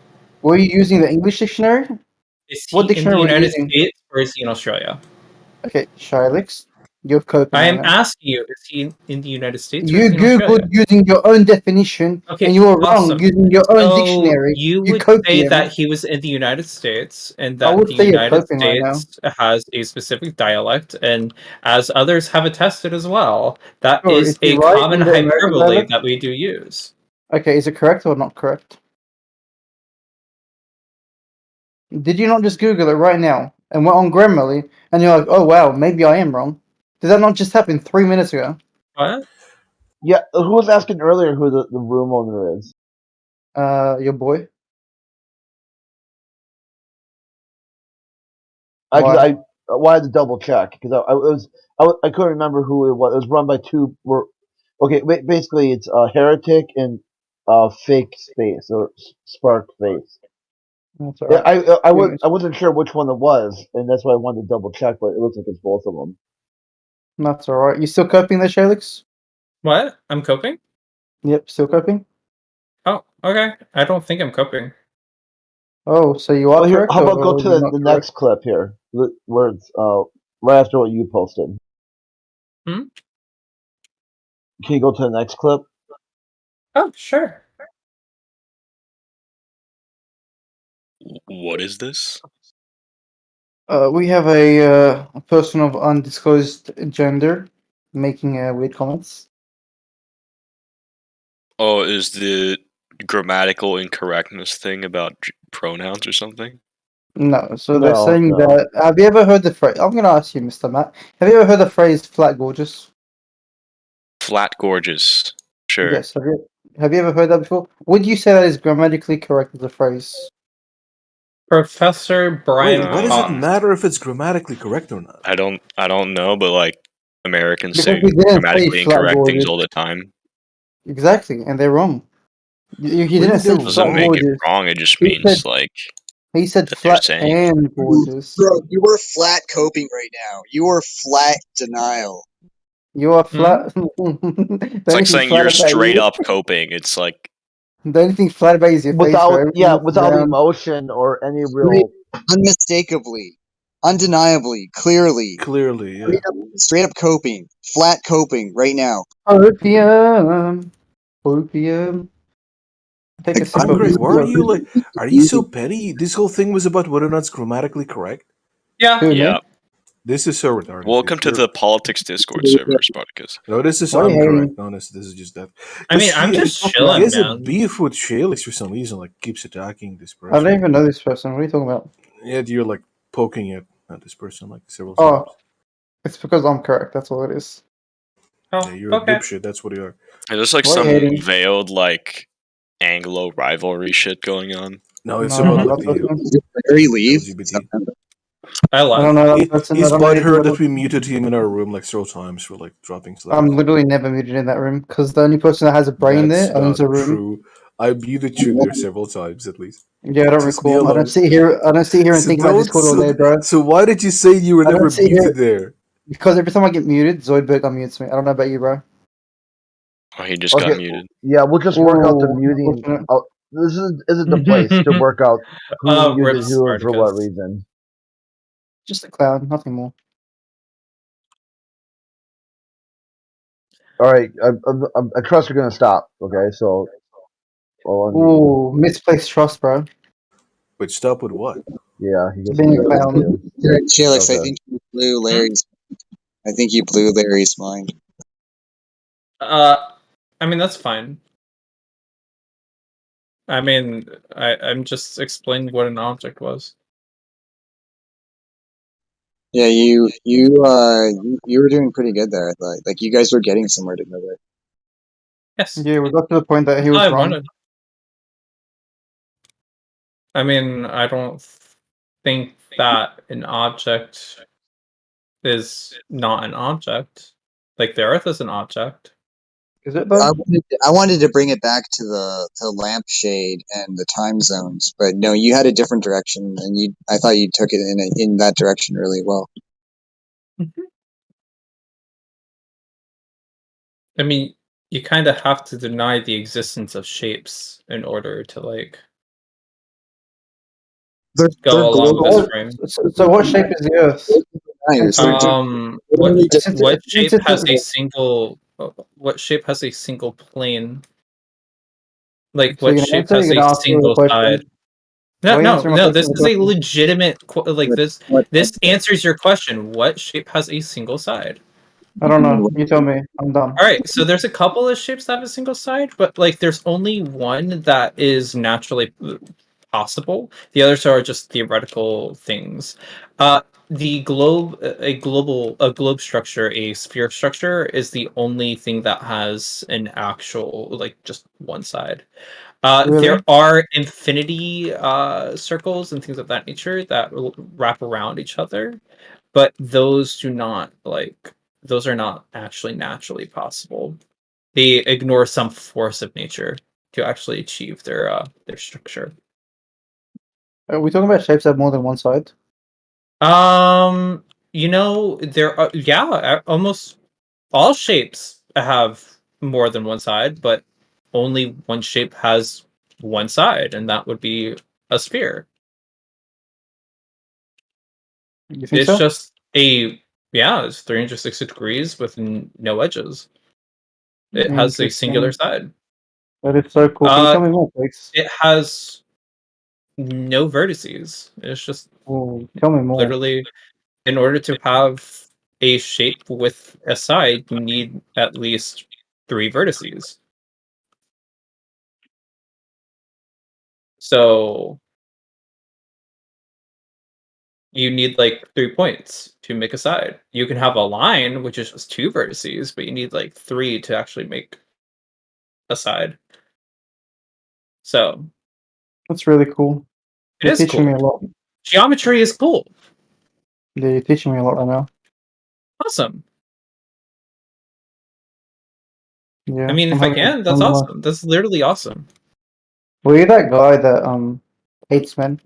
Were you using the English dictionary? Is he What in the dictionary were you United using? States or is he in Australia? Okay, Shylix, you're coping I right am now. asking you, is he in the United States or is You he in Australia? Googled using your own definition, Okay, and you were wrong awesome. using your own So dictionary. you You would copy say him. that he was in the United States and I that would the say you're United coping right now. States has a specific dialect, and as others have attested as well, that Sure, is is he a right common in the American hyperbole dialect? that we do use. Okay, is it correct or not correct? Did you not just Google it right now and went on Grammarly and you're like, oh wow, maybe I am wrong? Did that not just happen 3 minutes ago? What? Yeah, who was asking earlier who the room owner is? Your boy. I wanted to double check because I couldn't remember who it was. It was run by two. Okay, basically it's Heretic and Fake Space or Spark Face. That's Yeah, alright. I wasn't sure which one it was, and that's why I wanted to double check. But it looks like it's both of them. That's alright. You still coping there, Shalix? What? I'm coping? Yep, still coping? Oh, okay. I don't think I'm coping. Oh, so you are Well, here, correct? how about go or to you're not the correct? next clip here, where it's right after what you posted. Hmm? Can you go to the next clip? Oh, sure. What is this? We have a person of undisclosed gender making weird comments. Oh, is the grammatical incorrectness thing about pronouns or something? No, so they're saying that. Have you ever heard the phrase? I'm going to ask you, Mr. Matt. Have you ever heard the phrase "flat gorgeous"? Flat gorgeous. Sure. Yes. Have you ever heard that before? Would you say that is grammatically correct as a phrase? Professor Brian. Wait, why does it matter if it's grammatically correct or not? I don't know, but like Americans Because say we didn't say grammatically flat incorrect things gorgeous. all the time. Exactly, and they're wrong. He didn't say Doesn't flat make it gorgeous. wrong. It just He means said- like He said that they're flat saying. and gorgeous. Bro, you are flat coping right now. You are flat denial. You are flat. It's like saying you're straight up coping. It's like The only thing flat about is your face, right? without emotion or any real. Unmistakably, undeniably, clearly. Clearly, yeah. Straight up coping. Flat coping right now. Opium. Opium. Take a sip I'm of great. Why are opium. you like? Are you so petty? This whole thing was about whether or not it's grammatically correct. Yeah. Yeah. This is so retarded. Welcome to the politics Discord server, Spartacus. No, this is Why are you incorrect. hating? No, this is just that. I mean, I'm just chilling, He has a man. beef with Shalix for some reason. Like keeps attacking this person. I don't even know this person. What are you talking about? Yet you're like poking at this person like several Oh, times. it's because I'm correct. That's all it is. Oh, Yeah, you're a dipshit. That's what you are. Is this like Why some hating? veiled like Anglo rivalry shit going on? No, it's No, about not like that the person. Larry leave? LGBT. I love. I don't know that person. He's I don't know anything butthurt about that we muted him in our room like several times for like dropping slides. I'm literally never muted in that room because the only person that has a brain That's there owns not a room. true. I muted you there several times at least. Yeah, I don't Just be recall. I alone. don't sit here. I don't sit here and So think about don't- Discord all so- day, bro. So why did you say you were I don't never sit muted here- there? Because every time I get muted, Zoidberg unmutes me. I don't know about you, bro. Oh, he just got Okay, muted. Yeah, we'll just work out the Ooh, muting. unfortunate. This isn't the place to work out who Rip muted who and for what Spartacus. reason. Just a clown, nothing more. All right, I trust you're gonna stop. Okay, so. Ooh, misplaced trust, bro. But stop with what? Yeah, he gets Being a clown. Shalix, I Okay. think you blew Larry's. I think you blew Larry's mind. I mean that's fine. I mean, I'm just explaining what an object was. Yeah, you were doing pretty good there. I thought. Like you guys were getting somewhere together. Yes. Yeah, we got to the point that he was I wrong. wanted. I mean, I don't think that an object is not an object. Like the Earth is an object. Is it I wanted to bring it back to the lampshade and the time zones, but no, you had a different direction, and I thought you took it in that direction really well. I mean, you kind of have to deny the existence of shapes in order to like go along this frame. So what shape is the Earth? What shape has a single? What shape has a single plane? Like So what you can shape answer, has you can a answer my single question. side? No, Why no, answer my no. question This with is a question? legitimate like this answers your question. What shape has a single side? I don't know. You tell me. I'm done. All right, so there's a couple of shapes that have a single side, but like there's only one that is naturally possible. The others are just theoretical things. The globe, a globe structure, a sphere structure, is the only thing that has an actual like just one side. Really? There are infinity circles and things of that nature that wrap around each other, but those do not those are not actually naturally possible. They ignore some force of nature to actually achieve their structure. Are we talking about shapes that have more than one side? You know, there are almost all shapes have more than one side, but only one shape has one side, and that would be a sphere. You think It's so? just it's 360 degrees with no edges. It has a singular Interesting. side. That is so cool. Can you tell me more, please? It has no vertices. It's just tell me more. literally, in order to have a shape with a side, you need at least 3 vertices. So you need like 3 points to make a side. You can have a line, which is just 2 vertices, but you need like 3 to actually make a side. So That's really cool. it You're is teaching cool. me a lot. Geometry is cool. Yeah, you're teaching me a lot right now. Awesome. Yeah. I mean, I'm if I having can, that's fun with- awesome. That's literally awesome. Were you that guy that hates men?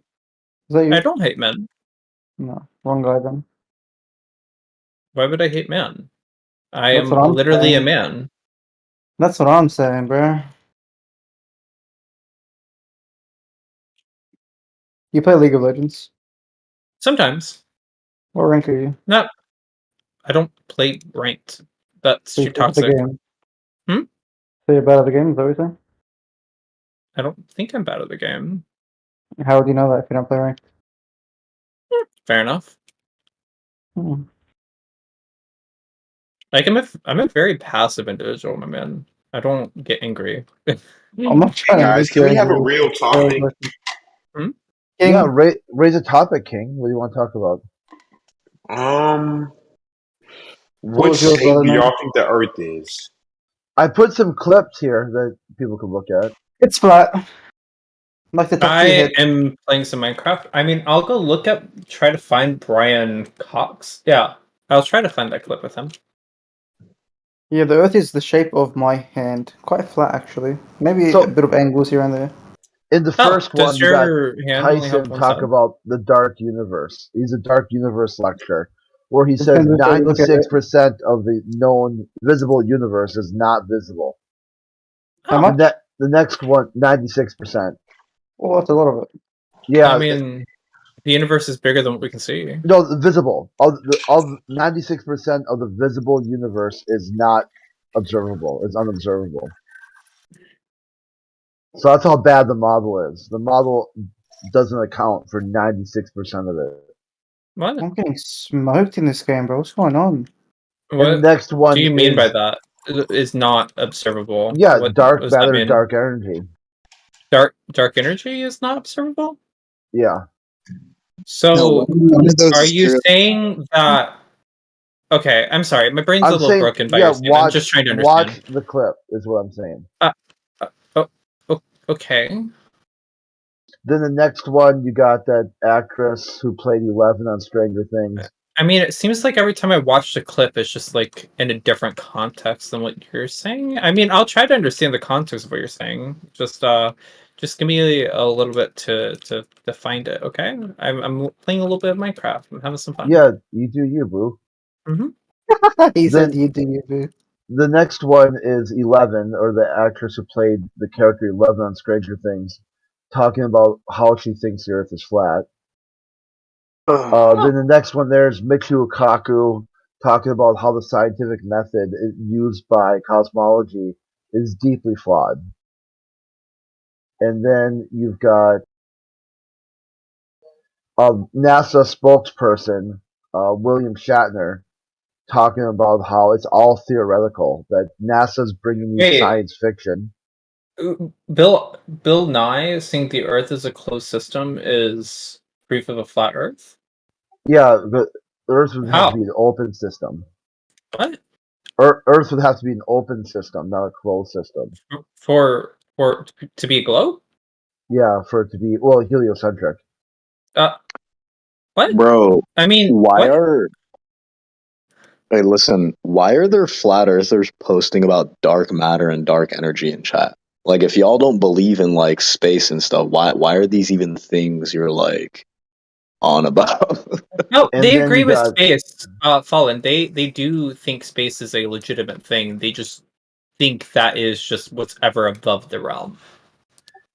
Is that you? I don't hate men. No, wrong guy then. Why would I hate men? I That's am what I'm literally a saying. man. That's what I'm saying, bro. You play League of Legends? Sometimes. What rank are you? Not. I don't play ranked. That's So too you're good at the toxic. game. Hmm? So you're bad at the game, is that what you're saying? I don't think I'm bad at the game. How would you know that if you don't play ranked? Fair enough. Hmm. Like I'm a very passive individual, my man. I don't get angry. I'm not Hey trying to guys, make can you we have a angry. real topic? Hmm? Yeah, King, raise a topic, King. What do you want to talk about? What floor's yours, shape brother, do man. y'all think the Earth is? I put some clips here that people can look at. It's flat. Like the top of your I head. am playing some Minecraft. I mean, I'll go look up, try to find Brian Cox. Yeah, I'll try to find that clip with him. Yeah, the Earth is the shape of my hand. Quite flat, actually. Maybe a bit of angles here and there. In the Oh, first one, does you got your hand only have Tyson one talk side? about the dark universe. He's a dark universe lecturer, where he It says depends which way you look at it. 96% of the known visible universe is not visible. How much? The next one, 96%. Oh, that's a lot of it. Yeah. I mean, the universe is bigger than what we can see. No, the visible. Of 96% of the visible universe is not observable. It's unobservable. So that's how bad the model is. The model doesn't account for 96% of it. What? I'm getting smoked in this game, bro. What's going on? What And the next one do you mean by is that? Is not observable. yeah, What dark does that matter, mean? dark energy. Dark energy is not observable? Yeah. So one of those are is you true. saying that okay, I'm sorry, my brain's a I'm little saying, broken by yeah, your statement. I'm just trying to understand. watch the clip is what I'm saying. Okay. Then the next one, you got that actress who played 11 on Stranger Things. I mean, it seems like every time I watch the clip, it's just like in a different context than what you're saying. I mean, I'll try to understand the context of what you're saying. Just give me a little bit to find it, okay? I'm playing a little bit of Minecraft. I'm having some fun. Yeah, you do you, boo. Mm-hmm. He Then said you do you, boo. the next one is 11, or the actress who played the character 11 on Stranger Things, talking about how she thinks the Earth is flat. Then the next one there's Michio Kaku talking about how the scientific method used by cosmology is deeply flawed. And then you've got a NASA spokesperson, William Shatner, talking about how it's all theoretical, that NASA's bringing you Wait. science fiction. Bill Nye saying the Earth is a closed system is proof of a flat Earth? Yeah, the Earth would have How? to be an open system. What? Earth would have to be an open system, not a closed system. For to be a globe? Yeah, for it to be, well, heliocentric. What? Bro, I mean, why what? are hey, listen, why are there flat earthers posting about dark matter and dark energy in chat? Like if y'all don't believe in like space and stuff, why are these even things you're like on about? No, And they then agree you with got space. Fallen. They do think space is a legitimate thing. They just think that is just what's ever above the realm.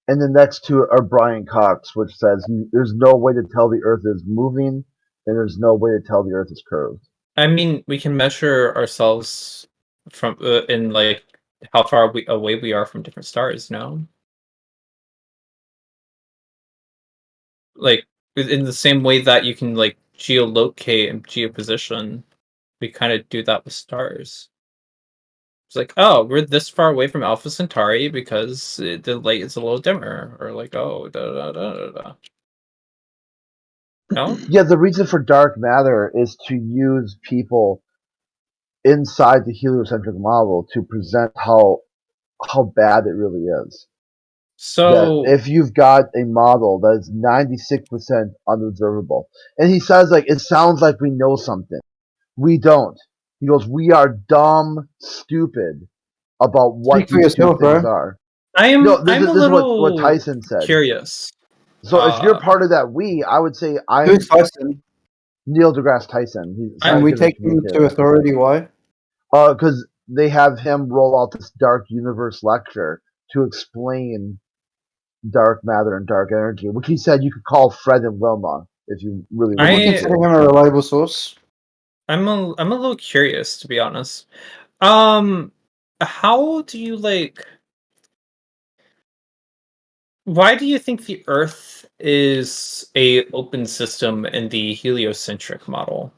and the next two are Brian Cox, which says there's no way to tell the Earth is moving, and there's no way to tell the Earth is curved. I mean, we can measure ourselves from in like how far away we are from different stars. No. Like in the same way that you can like geolocate and geoposition, we kind of do that with stars. It's like, oh, we're this far away from Alpha Centauri because the light is a little dimmer, or like, oh, da da da da da. No? Yeah, the reason for dark matter is to use people inside the heliocentric model to present how bad it really is. So that if you've got a model that is 96% unobservable, and he says like it sounds like we know something, we don't. He goes, we are dumb, stupid about what Speak for these two yourself, things bro. are. I'm No, this I'm a is what little Tyson said. curious. So if you're part of that I would say I'm Who's Tyson? Neil deGrasse Tyson. He's a And we scientific take him to communicator. authority. Why? Because they have him roll out this dark universe lecture to explain dark matter and dark energy, which he said you could call Fred and Wilma if you really Would you wanted consider to. him a reliable source? I'm a little curious, to be honest. How do you like? Why do you think the Earth is a open system in the heliocentric model?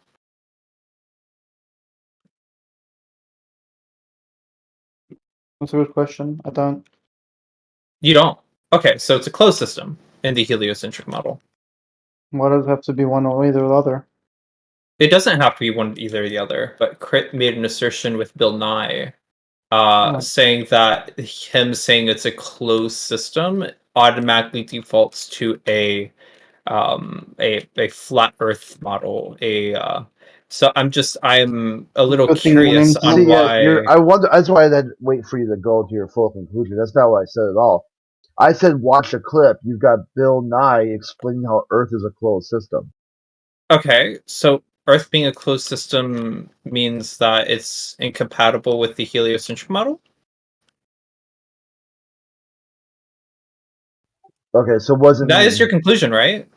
That's a good question. I don't. You don't. Okay, so it's a closed system in the heliocentric model. Why does it have to be one or either or the other? It doesn't have to be one either or the other, but Crit made an assertion with Bill Nye, saying that him saying it's a closed system automatically defaults to a flat Earth model. So I'm a little Putting one curious into- on See, why. I wonder. That's why I didn't wait for you to go to your full conclusion. That's not what I said at all. I said watch a clip. You've got Bill Nye explaining how Earth is a closed system. Okay, so Earth being a closed system means that it's incompatible with the heliocentric model? Okay, so what does it That mean? is your conclusion, right?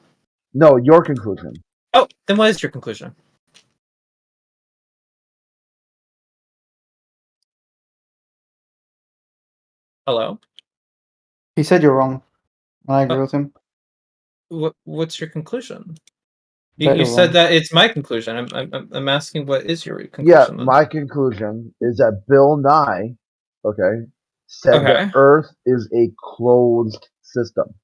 No, your conclusion. Oh, then what is your conclusion? Hello? He said you're wrong. I agree with him. What's your conclusion? That You you're said wrong. that it's my conclusion. I'm asking what is your Yeah, conclusion then? my conclusion is that Bill Nye, okay, said Okay. that Earth is a closed system.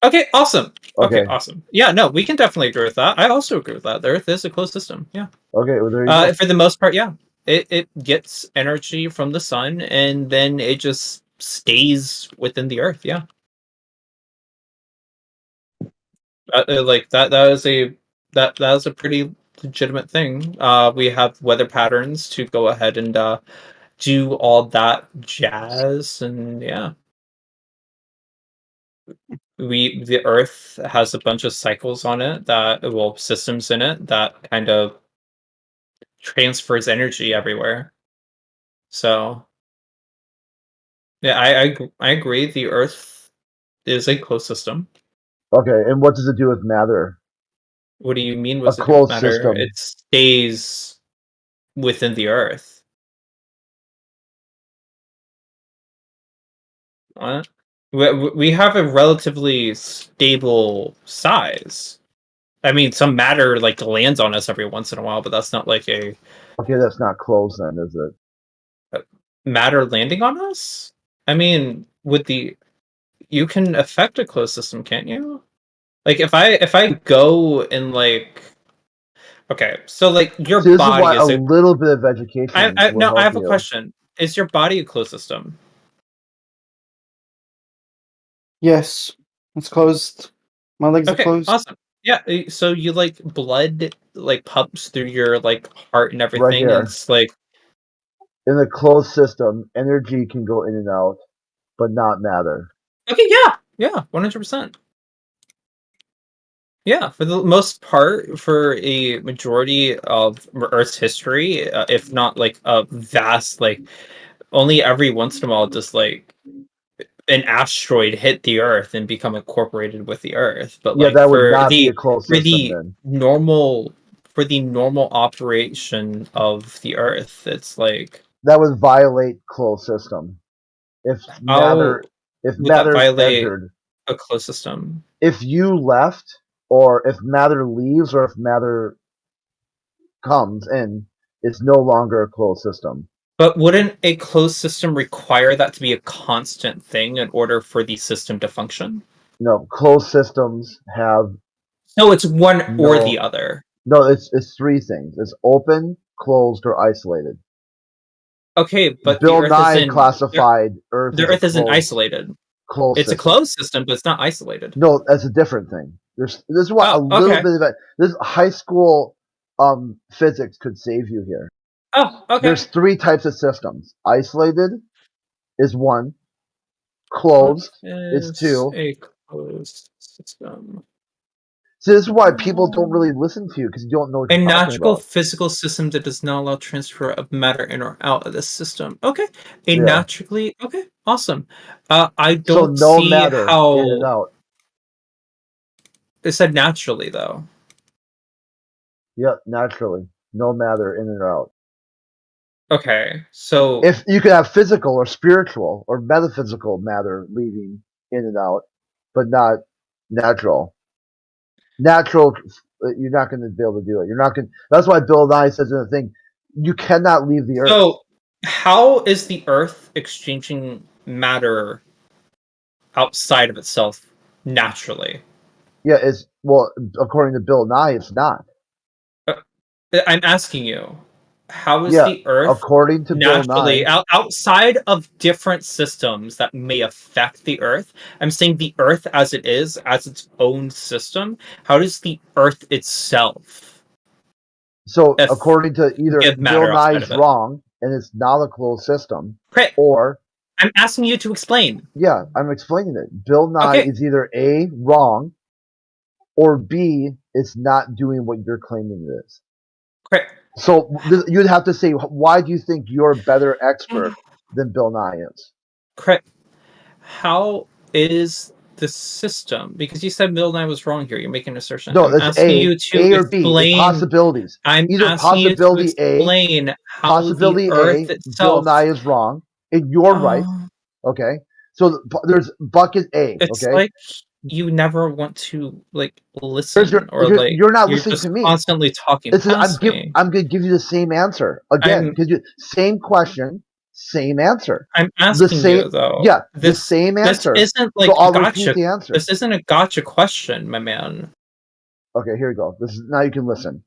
Okay, awesome. Okay, Okay. awesome. Yeah, no, we can definitely agree with that. I also agree with that. The Earth is a closed system. Yeah. Okay, well there you go. For the most part, yeah. It gets energy from the sun and then it just stays within the Earth. Yeah. Like that is a pretty legitimate thing. We have weather patterns to go ahead and do all that jazz, and yeah. The Earth has a bunch of cycles on it systems in it that kind of transfers energy everywhere. So yeah, I agree. The Earth is a closed system. Okay, and what does it do with matter? What do you mean? A What's it closed matter? system. It stays within the Earth. What? We have a relatively stable size. I mean, some matter like lands on us every once in a while, but that's not like a Okay, that's not closed then, is it? matter landing on us. I mean, you can affect a closed system, can't you? Like if I go and like, okay, so like your See, this body is why is a little bit of education will help I have a you. question. Is your body a closed system? Yes, it's closed. My legs are Okay, closed. awesome. Yeah, so you like blood like pumps through your like heart and Right everything, and here. it's like In a closed system, energy can go in and out, but not matter. okay, yeah, 100%. Yeah, for the most part, for a majority of Earth's history, if not like a vast, like only every once in a while does like an asteroid hit the Earth and become incorporated with the Earth. But Yeah, like that would not be a closed for system the then. normal operation of the Earth, it's like That would violate closed system. If how matter would that violate entered, a closed system? if you left or if matter leaves or if matter comes in, it's no longer a closed system. But wouldn't a closed system require that to be a constant thing in order for the system to function? No, closed systems have So it's one or the other. No, it's three things. It's open, closed, or isolated. Okay, but Bill Nye classified Earth the as a Earth isn't closed, isolated. closed It's a system. closed system, but it's not isolated. No, that's a different thing. This is what a little okay. bit of it. This high school physics could save you here. Oh, okay. There's three types of systems. Isolated is one. Closed is two. A closed system. So this is why people don't really listen to you because you don't know what A you're talking natural about. physical system that does not allow transfer of matter in or out of the system. Okay. Yeah. Naturally. Okay. Awesome. I So don't no see matter how in and out. It said naturally though. Yep, naturally. No matter in and out. Okay. So if you could have physical or spiritual or metaphysical matter leaving in and out, but not natural. Natural, you're not going to be able to do it. You're not going. That's why Bill Nye says in the thing, you cannot leave the Earth. So how is the Earth exchanging matter outside of itself naturally? Yeah, it's well, according to Bill Nye, it's not. I'm asking you, how is Yeah, the Earth according to Bill naturally Nye, outside of different systems that may affect the Earth? I'm saying the Earth as it is, as its own system. How does the Earth itself? So according to either give Bill matter outside Nye's of it? wrong and it's not a closed system, Great. or I'm asking you to explain. Yeah, I'm explaining it. Bill Nye Okay. is either A, wrong, or B, it's not doing what you're claiming it is. Correct. So you'd have to say, why do you think you're a better expert than Bill Nye is? Correct. How is the system? Because you said Bill Nye was wrong here. You're making an assertion. No, I'm that's asking you to A or B. It's explain possibilities. I'm Either asking you to possibility explain how possibility the Earth A, Bill itself. Nye is wrong, and you're right. Okay, so there's bucket A. It's Okay, like you never want to like listen you're not listening just to me. constantly talking This is past me. I'm going to give you the same answer again because same question, same answer. I'm the asking same, you though. Yeah, the This same answer. isn't like so I'll gotcha. repeat the answer. This isn't a gotcha question, my man. Okay, here we go. This is now you can listen.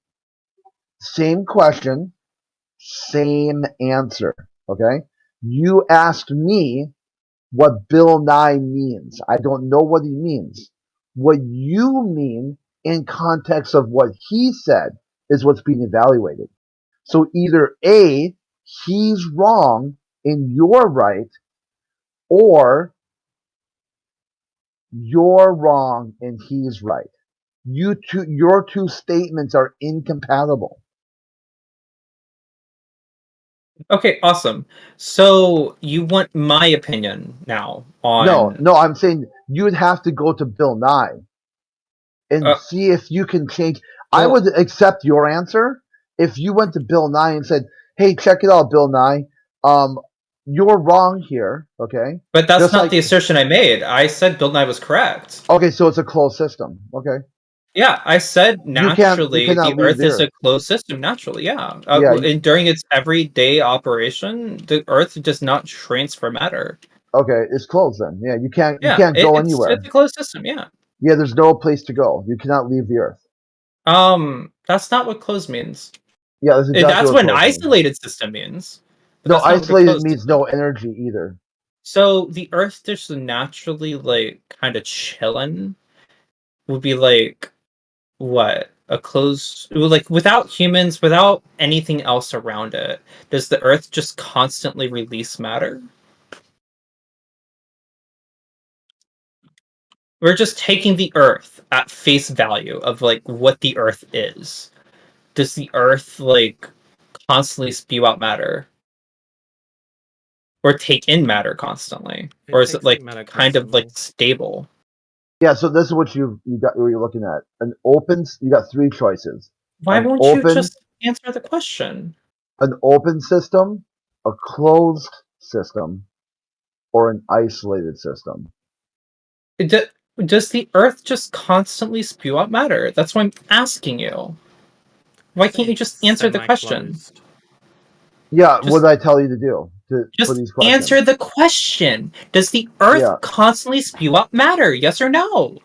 Same question, same answer. Okay, you asked me what Bill Nye means. I don't know what he means. What you mean in context of what he said is what's being evaluated. So either A, he's wrong and you're right, or you're wrong and he's right. Your two statements are incompatible. Okay, awesome. So you want my opinion now on No, I'm saying you would have to go to Bill Nye and see if you can change. I would accept your answer if you went to Bill Nye and said, "Hey, check it out, Bill Nye. You're wrong here." Okay, But that's Just not like- the assertion I made. I said Bill Nye was correct. Okay, so it's a closed system. Okay. Yeah, I said naturally cannot the leave Earth the is a Earth. closed system. Naturally, yeah. Yeah, And during its everyday operation, the Earth does not transfer matter. Okay, it's closed then. Yeah, you can't go it's, anywhere. It's a closed system. Yeah. Yeah, there's no place to go. You cannot leave the Earth. That's not what closed means. Yeah, that's exactly That's what what an closed means. isolated system means. But No, that's not what a isolated closed means no energy either. So the Earth just naturally like kind of chilling would be like what a closed like without humans, without anything else around it. Does the Earth just constantly release matter? We're just taking the Earth at face value of like what the Earth is. Does the Earth like constantly spew out matter? Or take in matter constantly? Or is it like kind of like stable? Yeah, so this is what you got. What you're looking at an open. You got three choices. Why An won't you just answer the question? An open system, a closed system, or an isolated system. Does the Earth just constantly spew out matter? That's why I'm asking you. Why can't you just answer the question? Yeah, what Just, did I tell you to do for just these questions? answer the question. Does the Earth Yeah. constantly spew out matter? Yes or no?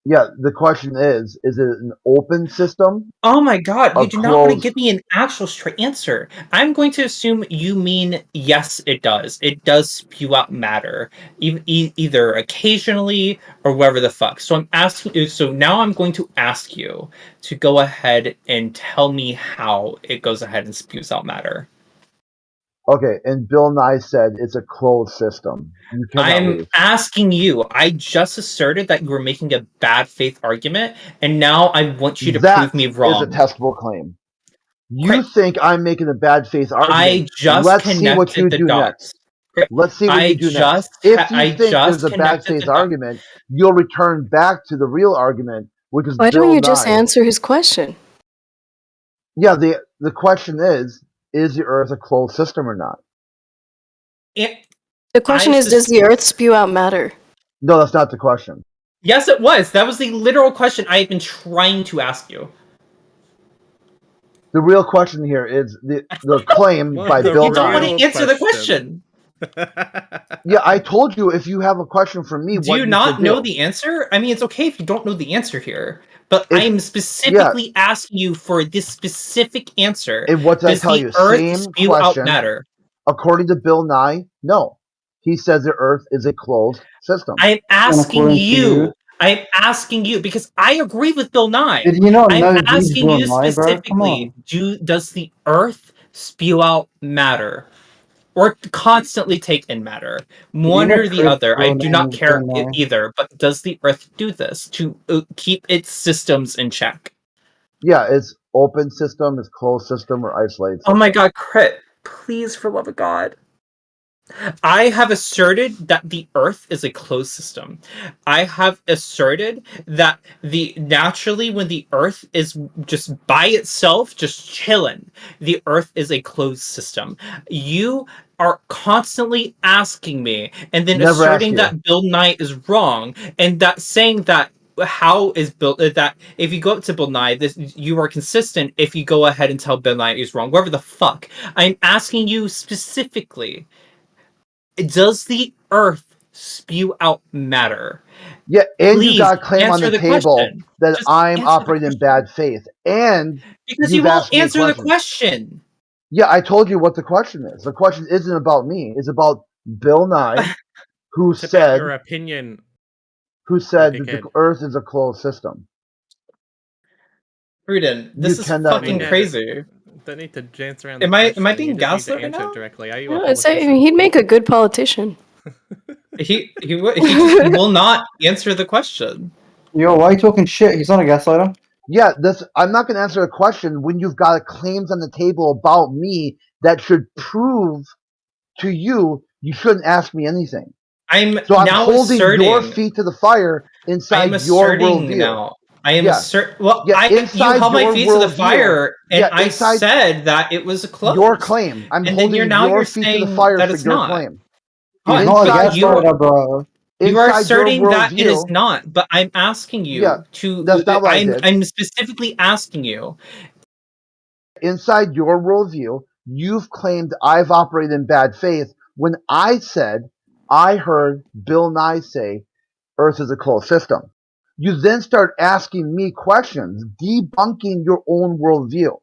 Yeah, the question is it an open system? Oh my god, you A do not want to closed give me an actual straight answer. I'm going to assume you mean yes, it does. It does spew out matter, either occasionally or whatever the fuck. So I'm asking you. So now I'm going to ask you to go ahead and tell me how it goes ahead and spews out matter. Okay, and Bill Nye said it's a closed system. You cannot I'm leave. asking you. I just asserted that you were making a bad faith argument, and now I want you to prove That me is a wrong. testable claim. You think I'm making a bad faith argument. I just Let's see what you connected the do dots. next. Let's see what I you do just next. If you I think just there's a bad connected faith the dots. argument, you'll return back to the real argument, which is Why Bill don't you just Nye. answer his question? Yeah, the question is the Earth a closed system or not? The question is, does the Earth spew out matter? No, that's not the question. Yes, it was. That was the literal question I had been trying to ask you. The real question here is the claim by Bill You don't Nye. want to answer the question. Yeah, I told you if you have a question for me, Do what you you not should know do. the answer? I mean, it's okay if you don't know the answer here, but I am specifically asking you for this specific answer. And what did I Does tell the you? Earth Same spew out question. matter? According to Bill Nye, no. He says the Earth is a closed system. I'm asking according to you? you. I'm asking you because I agree with Bill Nye. Did you not I'm know he's asking Bill you Nye, bro? Come specifically: on. does the Earth spew out matter, or constantly take in matter? Did you One know or the Chris other. I Bill do Nye not is Bill care Nye? either. But does the Earth do this to keep its systems in check? Yeah, it's open system, it's closed system, or isolated system. Oh my God, Crit! Please, for love of God. I have asserted that the Earth is a closed system. I have asserted that naturally when the Earth is just by itself, just chilling, the Earth is a closed system. You are constantly asking me and then Never ask asserting you. that Bill Nye is wrong and that saying that how is Bill that if you go up to Bill Nye, this you are consistent if you go ahead and tell Bill Nye is wrong. Whatever the fuck. I'm asking you specifically. Does the Earth spew out matter? Yeah, and Please you got a claim on answer the the table question. that Just I'm answer the operating in question. bad faith, and Because you you've won't asked me a answer the question. question. Yeah, I told you what the question is. The question isn't about me. It's about Bill Nye, who It's about said your opinion. that the dickhead. Earth is a closed system. Fruden, this is cannot fucking leave. crazy. Don't need to dance around the Am I question. being You just need gaslit to right answer now? it directly. Are you No, a I'd say politician? he'd make a good politician. He just will not answer the question. Yo, why are you talking shit? He's not a gaslighter. Yeah, I'm not going to answer a question when you've got claims on the table about me that should prove to you shouldn't ask me anything. I'm I'm now holding your asserting. feet to the fire inside I'm your asserting worldview. now. I am Yeah. asserting. Well, Yeah, you inside held my your feet to the worldview. fire, and Yeah, I inside said that it was closed. your claim. I'm and then holding you're your feet to the saying fire that for it's your not. claim. He's not a gaslighter, bro. You are Inside your asserting that it is worldview. not, but I'm asking you Yeah, to. that's not what I did. I'm specifically asking you. Inside your worldview, you've claimed I've operated in bad faith when I said I heard Bill Nye say Earth is a closed system. You then start asking me questions, debunking your own worldview.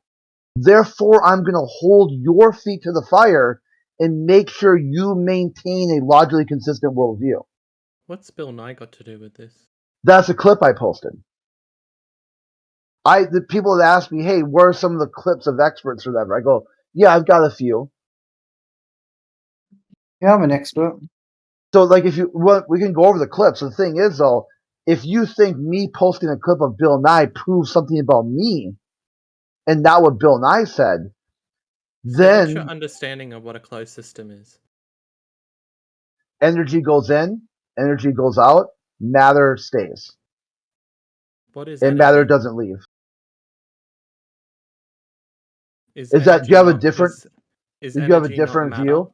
Therefore, I'm going to hold your feet to the fire and make sure you maintain a logically consistent worldview. What's Bill Nye got to do with this? That's a clip I posted. The people that ask me, hey, where are some of the clips of experts or whatever? I go, yeah, I've got a few. Yeah, I'm an expert. So, like, if you we can go over the clips. The thing is, though, if you think me posting a clip of Bill Nye proves something about me, and not what Bill Nye said, So what's your then understanding of what a closed system is? energy goes in, energy goes out, matter stays. What is And energy? matter doesn't leave. Is that, do energy you have a not- different, is do you have a energy not different matter? view?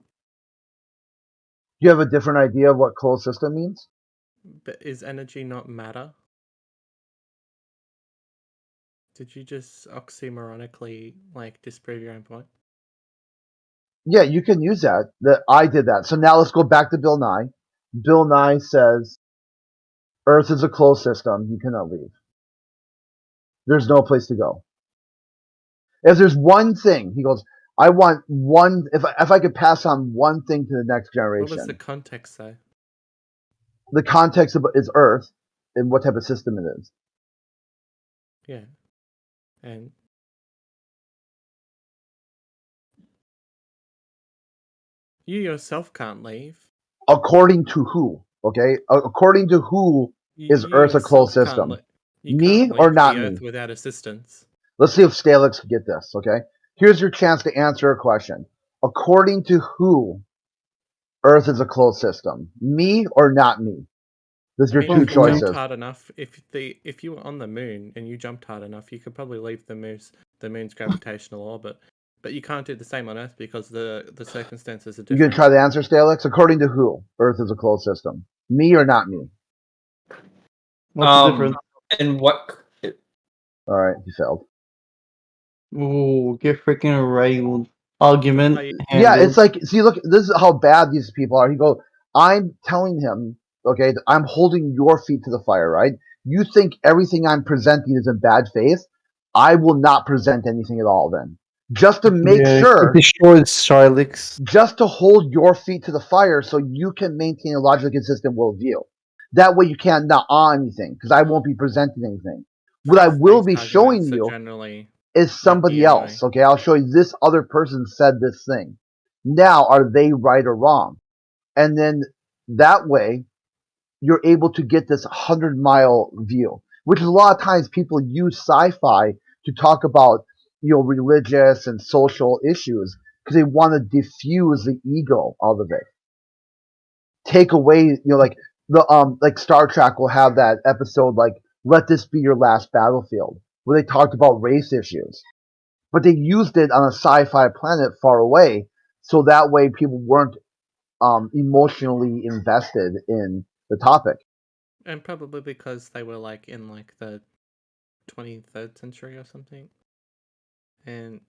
Do you have a different idea of what closed system means? But is energy not matter? Did you just oxymoronically like disprove your own point? Yeah, you can use that. I did that. So now let's go back to Bill Nye. Bill Nye says Earth is a closed system. You cannot leave. There's no place to go. If there's one thing, he goes, I want one. If I could pass on one thing to the next What was the generation, context though? the context of is Earth and what type of system it is. Yeah. And you yourself can't leave. According to who? Okay, according to who is You Earth a closed yourself can't system? you Me can't or leave not the me? Earth without assistance. Let's see if Stalix can get this. Okay, here's your chance to answer a question. According to who, Earth is a closed system? Me or not me? There's I your mean, two if you jumped choices. hard enough, if you were on the moon and you jumped hard enough, you could probably leave the moon's gravitational orbit. But you can't do the same on Earth because the circumstances are You gonna different. try the answer, Stalix? According to who, Earth is a closed system? Me or not me? What's the difference? And what? All right, he failed. Ooh, get freaking railed. Argument Yeah, handled. it's like, see, look, this is how bad these people are. He goes, I'm telling him, okay, I'm holding your feet to the fire, right? You think everything I'm presenting is in bad faith? I will not present anything at all then. Just to make Yeah, sure, it destroys Shyliks. just to hold your feet to the fire so you can maintain a logically consistent worldview. That way you can't knock on anything, because I won't be presenting anything. What I will Faith-based be showing arguments are you generally is somebody yucky anyway. else. Okay, I'll show you this other person said this thing. Now, are they right or wrong? And then that way, you're able to get this 100-mile view, which is a lot of times people use sci-fi to talk about, religious and social issues because they want to diffuse the ego out of it. Take away, like like Star Trek will have that episode like "Let This Be Your Last Battlefield," where they talked about race issues, but they used it on a sci-fi planet far away, so that way people weren't emotionally invested in the topic. And probably because they were like in like the 23rd century or something. And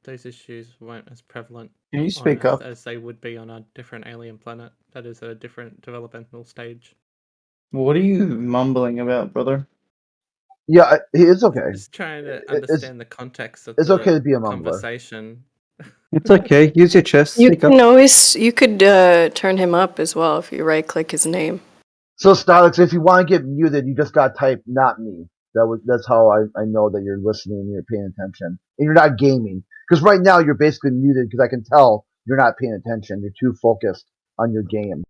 those issues weren't as prevalent Can you on speak Earth up? as they would be on a different alien planet that is at a different developmental stage. What are you mumbling about, brother? Yeah, it's okay. Just trying to It's understand the context of it's okay the to be a mumbler. conversation. It's okay. Use your chest. You Speak up. can always you could turn him up as well if you right click his name. So Starlix, if you want to get muted, you just gotta type "not me." That's how I know that you're listening and you're paying attention, and you're not gaming. Because right now you're basically muted because I can tell you're not paying attention. You're too focused on your game,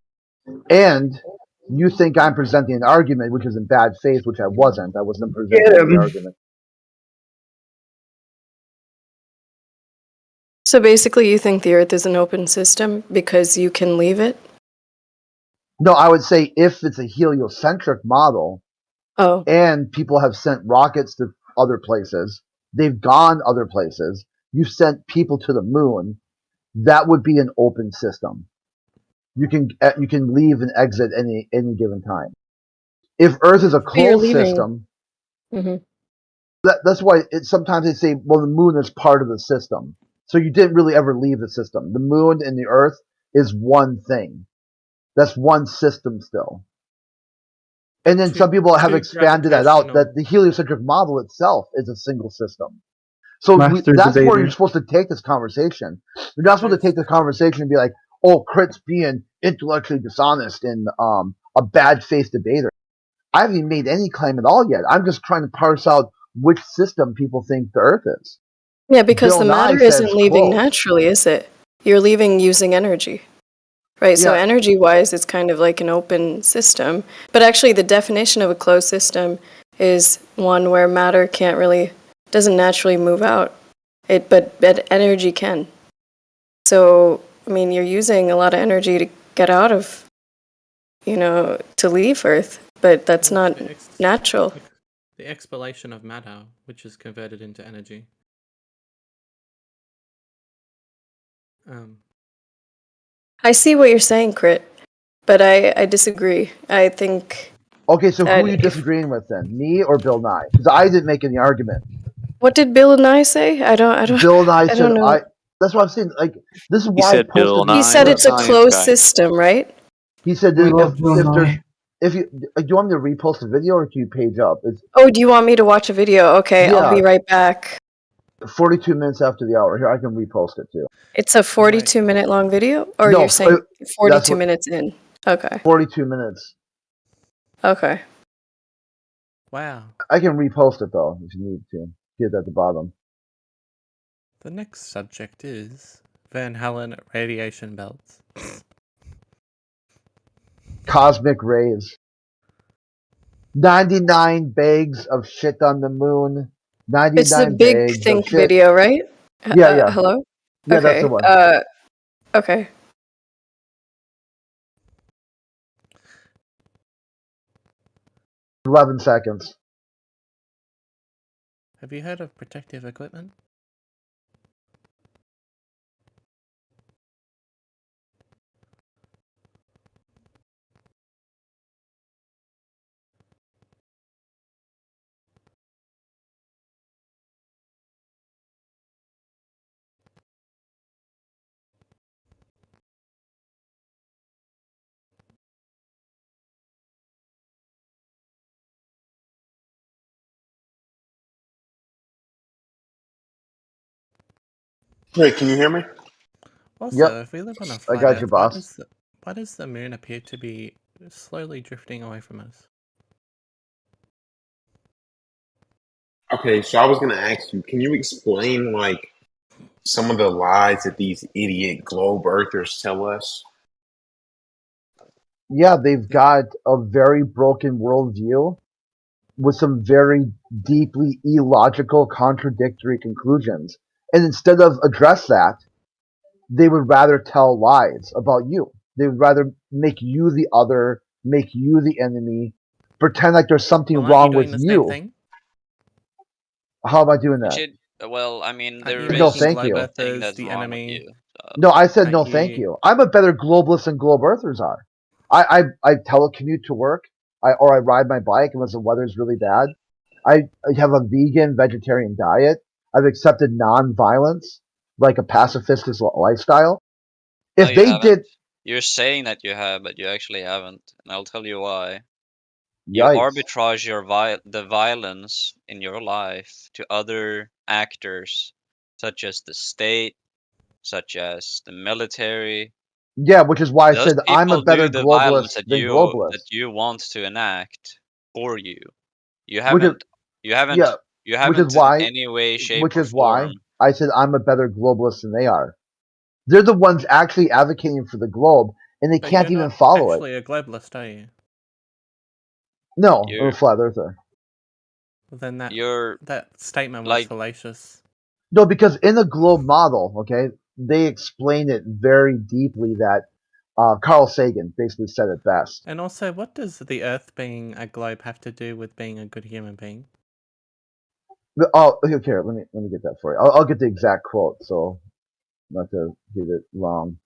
and you think I'm presenting an argument which is in bad faith, which I wasn't. I wasn't presenting the argument. So basically, you think the Earth is an open system because you can leave it? No, I would say if it's a heliocentric model, and people have sent rockets to other places, they've gone other places, you've sent people to the moon, that would be an open system. You can leave and exit any given time. If Earth is a But you're closed leaving. system, Mm-hmm. that's why sometimes they say, well, the moon is part of the system. So you didn't really ever leave the system. The moon and the Earth is one thing. That's one system still. And then some people have expanded that out, that the heliocentric model itself is a single system. So Master that's where debater. you're supposed to take this conversation. You're not supposed to take the conversation and be like, oh, Crit's being intellectually dishonest and a bad faith debater. I haven't even made any claim at all yet. I'm just trying to parse out which system people think the Earth is. Yeah, because Bill the Nye matter says isn't leaving closed. naturally, is it? You're leaving using energy. Right, so Yeah. energy-wise, it's kind of like an open system. But actually, the definition of a closed system is one where matter doesn't naturally move out. But energy can. So, I mean, you're using a lot of energy to get out of, to leave Earth, but that's not natural. The expellation of matter, which is converted into energy. I see what you're saying, Crit, but I disagree. I think. Okay, so who that are you if- disagreeing with then? Me or Bill Nye? Because I didn't make any argument. What did Bill Nye say? I don't. Bill Nye I said don't know. That's what I'm saying. Like, this is He why I said Bill posted the He Nye, said the clip. it's a science closed guy. system, right? He said We that love Bill if there's Nye. if you do you want me to repost the video or can you page up? It's Oh, do you want me to watch a video? Okay, I'll yeah, be right back. 42 minutes after the hour. Here, I can repost it too. It's a 42-minute long video, or No, you're saying that's 42 what minutes in? Okay. 42 minutes. Okay. Wow. I can repost it though if you need to. Get it at the bottom. The next subject is Van Halen radiation belts. Cosmic rays. 99 bags of shit on the moon. It's the 99 Big bags of Think shit. video, right? Yeah, yeah. Hello? Yeah, that's the Okay. one. Okay. 11 seconds. Have you heard of protective equipment? Wait, can you hear me? Also, Yep. if we live on a I flat got you, Earth, boss. why does the moon appear to be slowly drifting away from us? Okay, so I was gonna ask you, can you explain like some of the lies that these idiot globe earthers tell us? Yeah, they've got a very broken worldview with some very deeply illogical, contradictory conclusions. And instead of address that, they would rather tell lies about you. They would rather make you the other, make you the enemy, pretend like there's something Well, aren't you wrong doing with the same you. thing? How am I doing You that? should. Well, I mean, Aren't you there No, is making thank globe you. thing earthers that's the wrong with enemy? you. So. No, I said no, Aren't thank you? you. I'm a better globalist than globe earthers are. I telecommute to work, or I ride my bike unless the weather's really bad. I have a vegan, vegetarian diet. I've accepted non-violence, like a pacifist lifestyle. No, If you they haven't. did, You're saying that you have, but you actually haven't, and I'll tell you why. You yikes. arbitrage the violence in your life to other actors, such as the state, such as the military. Yeah, which is why I Those said I'm a people better do the violence globalist than that globalist. you want to enact for you. You Which is haven't. You haven't. yeah, You which is haven't in why any way, shape, which or is why form. I said I'm a better globalist than they are. They're the ones actually advocating for the globe, and they But you're can't even not follow it. actually a globalist, are you? No, I'm a You're. flat earther. Well, then You're that statement was like. fallacious. No, because in the globe model, okay, they explain it very deeply that Carl Sagan basically said it best. And also, what does the Earth being a globe have to do with being a good human being? Oh, okay, let me get that for you. I'll get the exact quote, so not to get it wrong.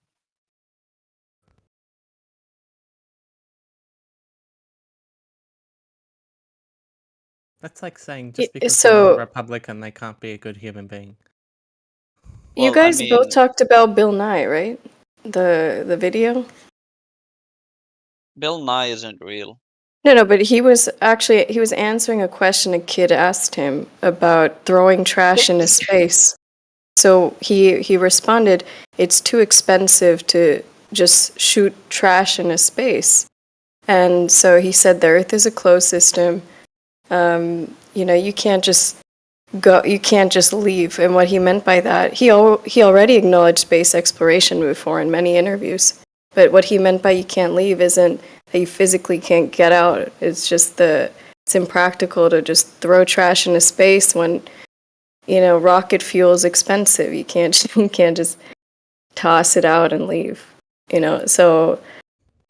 That's like saying just because someone's a So Republican, they can't be a good human being. you Well, I guys both mean, talked about Bill Nye, right? The video. Bill Nye isn't real. No, but he was answering a question a kid asked him about throwing trash into space. So he responded, "It's too expensive to just shoot trash into space." And so he said the Earth is a closed system. You can't just you can't just leave. And what he meant by that, he already acknowledged space exploration before in many interviews. But what he meant by you can't leave isn't that you physically can't get out. It's just it's impractical to just throw trash into space when rocket fuel is expensive. You can't you can't just toss it out and leave. So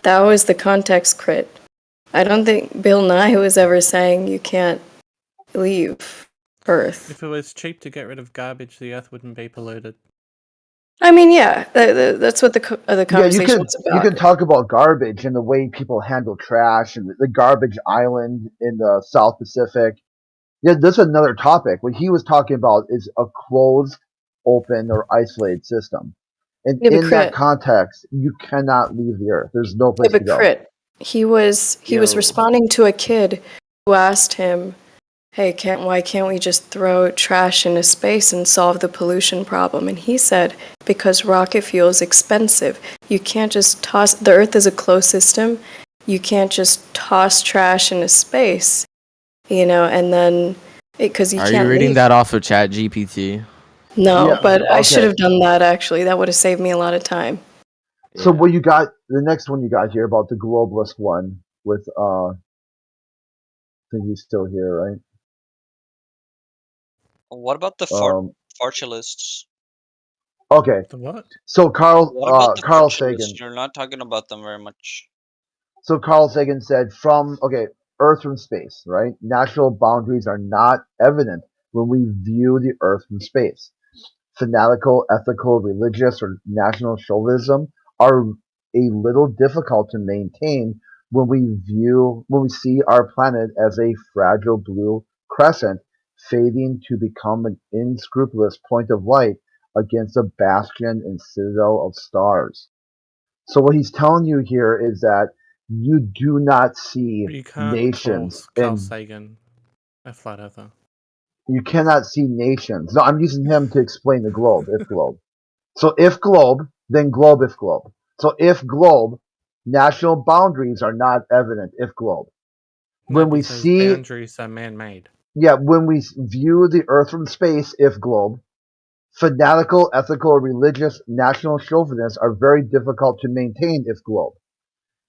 that was the context crit. I don't think Bill Nye was ever saying you can't leave Earth. If it was cheap to get rid of garbage, the Earth wouldn't be polluted. I mean, yeah, that's what the Yeah, conversation was you about. can talk about garbage and the way people handle trash and the garbage island in the South Pacific. Yeah, this is another topic. What he was talking about is a closed, open, or isolated system. And Yeah, but in that crit. context, you cannot leave the Earth. There's no Yeah, place to but go. crit. He was Yo. responding to a kid who asked him, "Hey, why can't we just throw trash into space and solve the pollution problem?" And he said, "Because rocket fuel is expensive. You can't just toss. The Earth is a closed system. You can't just toss trash into space, and then because you Are you can't reading leave." that off of Chat GPT? No, Yeah, but I should okay. have done that actually. That would have saved me a lot of time. So what you got, the next one you got here about the globalist one with, I think he's still here, right? What about the Um, fortulists? okay. The what? So What about the Carl fortulists? Sagan. You're not talking about them very much. So Carl Sagan said, Earth from space, right? Natural boundaries are not evident when we view the Earth from space. Fanatical, ethical, religious, or national chauvinism are a little difficult to maintain when we see our planet as a fragile blue crescent fading to become an unscrupulous point of light against a bastion and citadel of stars. So what he's telling you here is that you do not see You can't call nations Carl and Sagan a flat earther. you cannot see nations. No, I'm using him to explain the globe, if globe. So if globe, then globe if globe. So if globe, national boundaries are not evident if globe. No, When we because see, boundaries are man-made. yeah, when we view the earth from space, if globe, fanatical, ethical, or religious national chauvinists are very difficult to maintain if globe.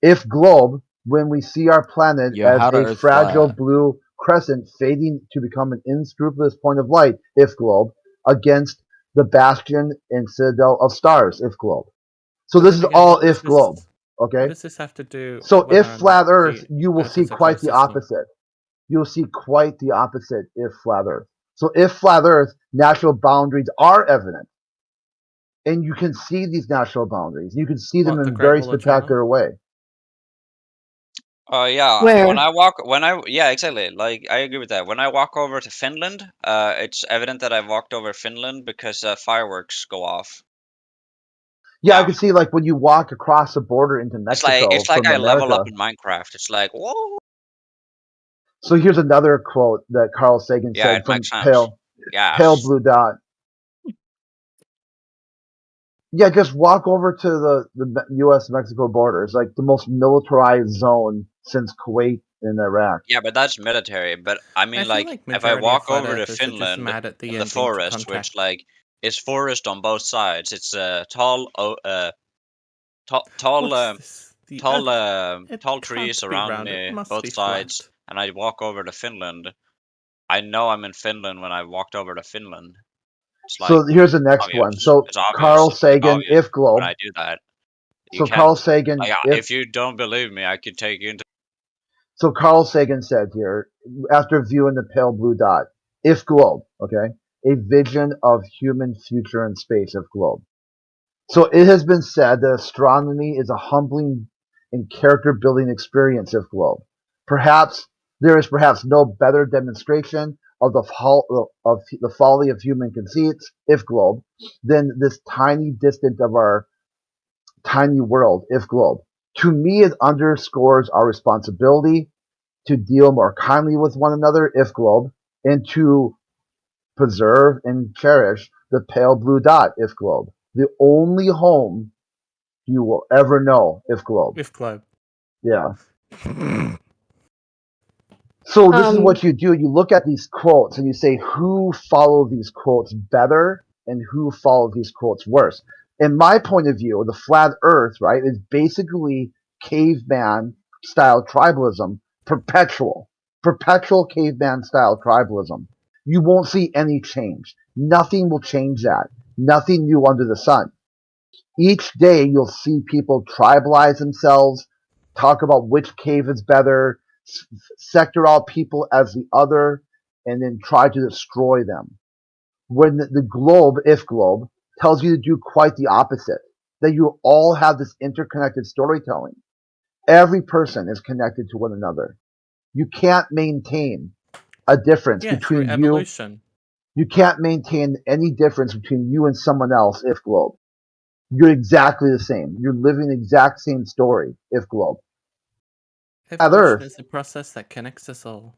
If globe, when we see our planet Yo, as how the a Earth fragile flat? blue crescent fading to become an unscrupulous point of light, if globe, against the bastion and citadel of stars, if globe. So But this then is again, all if globe, what okay? does this have to do So with if whether or flat not Earth, the you will Earth see is a quite closed the system? opposite. You'll see quite the opposite if flat Earth. So if flat Earth, natural boundaries are evident, and you can see these natural boundaries. You can see them What, in the a Great very Wall of China? spectacular way. Yeah. Where? Yeah, exactly. Like I agree with that. When I walk over to Finland, it's evident that I've walked over Finland because fireworks go off. Yeah, I can see like when you walk across the border into Mexico It's like from I level up America. in Minecraft. It's like whoa. So here's another quote that Carl Sagan Yeah, said it makes from sense. Pale Yes. Blue Dot. Yeah, just walk over to the U.S. Mexico border. It's like the most militarized zone since Kuwait and Iraq. Yeah, but that's military. But I mean, I feel like, like if I majority of walk flat over to earthers are just Finland mad at the in the ending to forest, which contact. like is forest on both sides. It's tall, What's this? The tall, Earth, it tall trees can't be around round. It me, must both be sides, flat. and I walk over to Finland. I know I'm in Finland when I walked over to Finland. It's like So here's the next one. obvious. So It's obvious. Carl It's like Sagan, obvious if when globe. I do that. You So can't Carl Sagan, like if if you don't believe me, I could take you into. so Carl Sagan said here after viewing the pale blue dot, if globe, okay, a vision of human future in space, if globe. So it has been said that astronomy is a humbling and character-building experience of globe. Perhaps there is perhaps no better demonstration of the folly of human conceits, if globe, than this tiny distant of our tiny world, if globe. To me, it underscores our responsibility to deal more kindly with one another, if globe, and to preserve and cherish the pale blue dot, if globe. The only home you will ever know, if globe. If globe. Yeah. So this is Um, what you do. You look at these quotes and you say who follow these quotes better and who follow these quotes worse. In my point of view, the flat earth, right, is basically caveman style tribalism, perpetual caveman style tribalism. You won't see any change. Nothing will change that. Nothing new under the sun. Each day you'll see people tribalize themselves, talk about which cave is better, sector out people as the other, and then try to destroy them. When the globe, if globe, tells you to do quite the opposite. That you all have this interconnected storytelling. Every person is connected to one another. You can't maintain a difference Yeah, through between you. evolution. You can't maintain any difference between you and someone else if globe. You're exactly the same. You're living the exact same story if globe. At Evolution Earth, is a process that connects us all.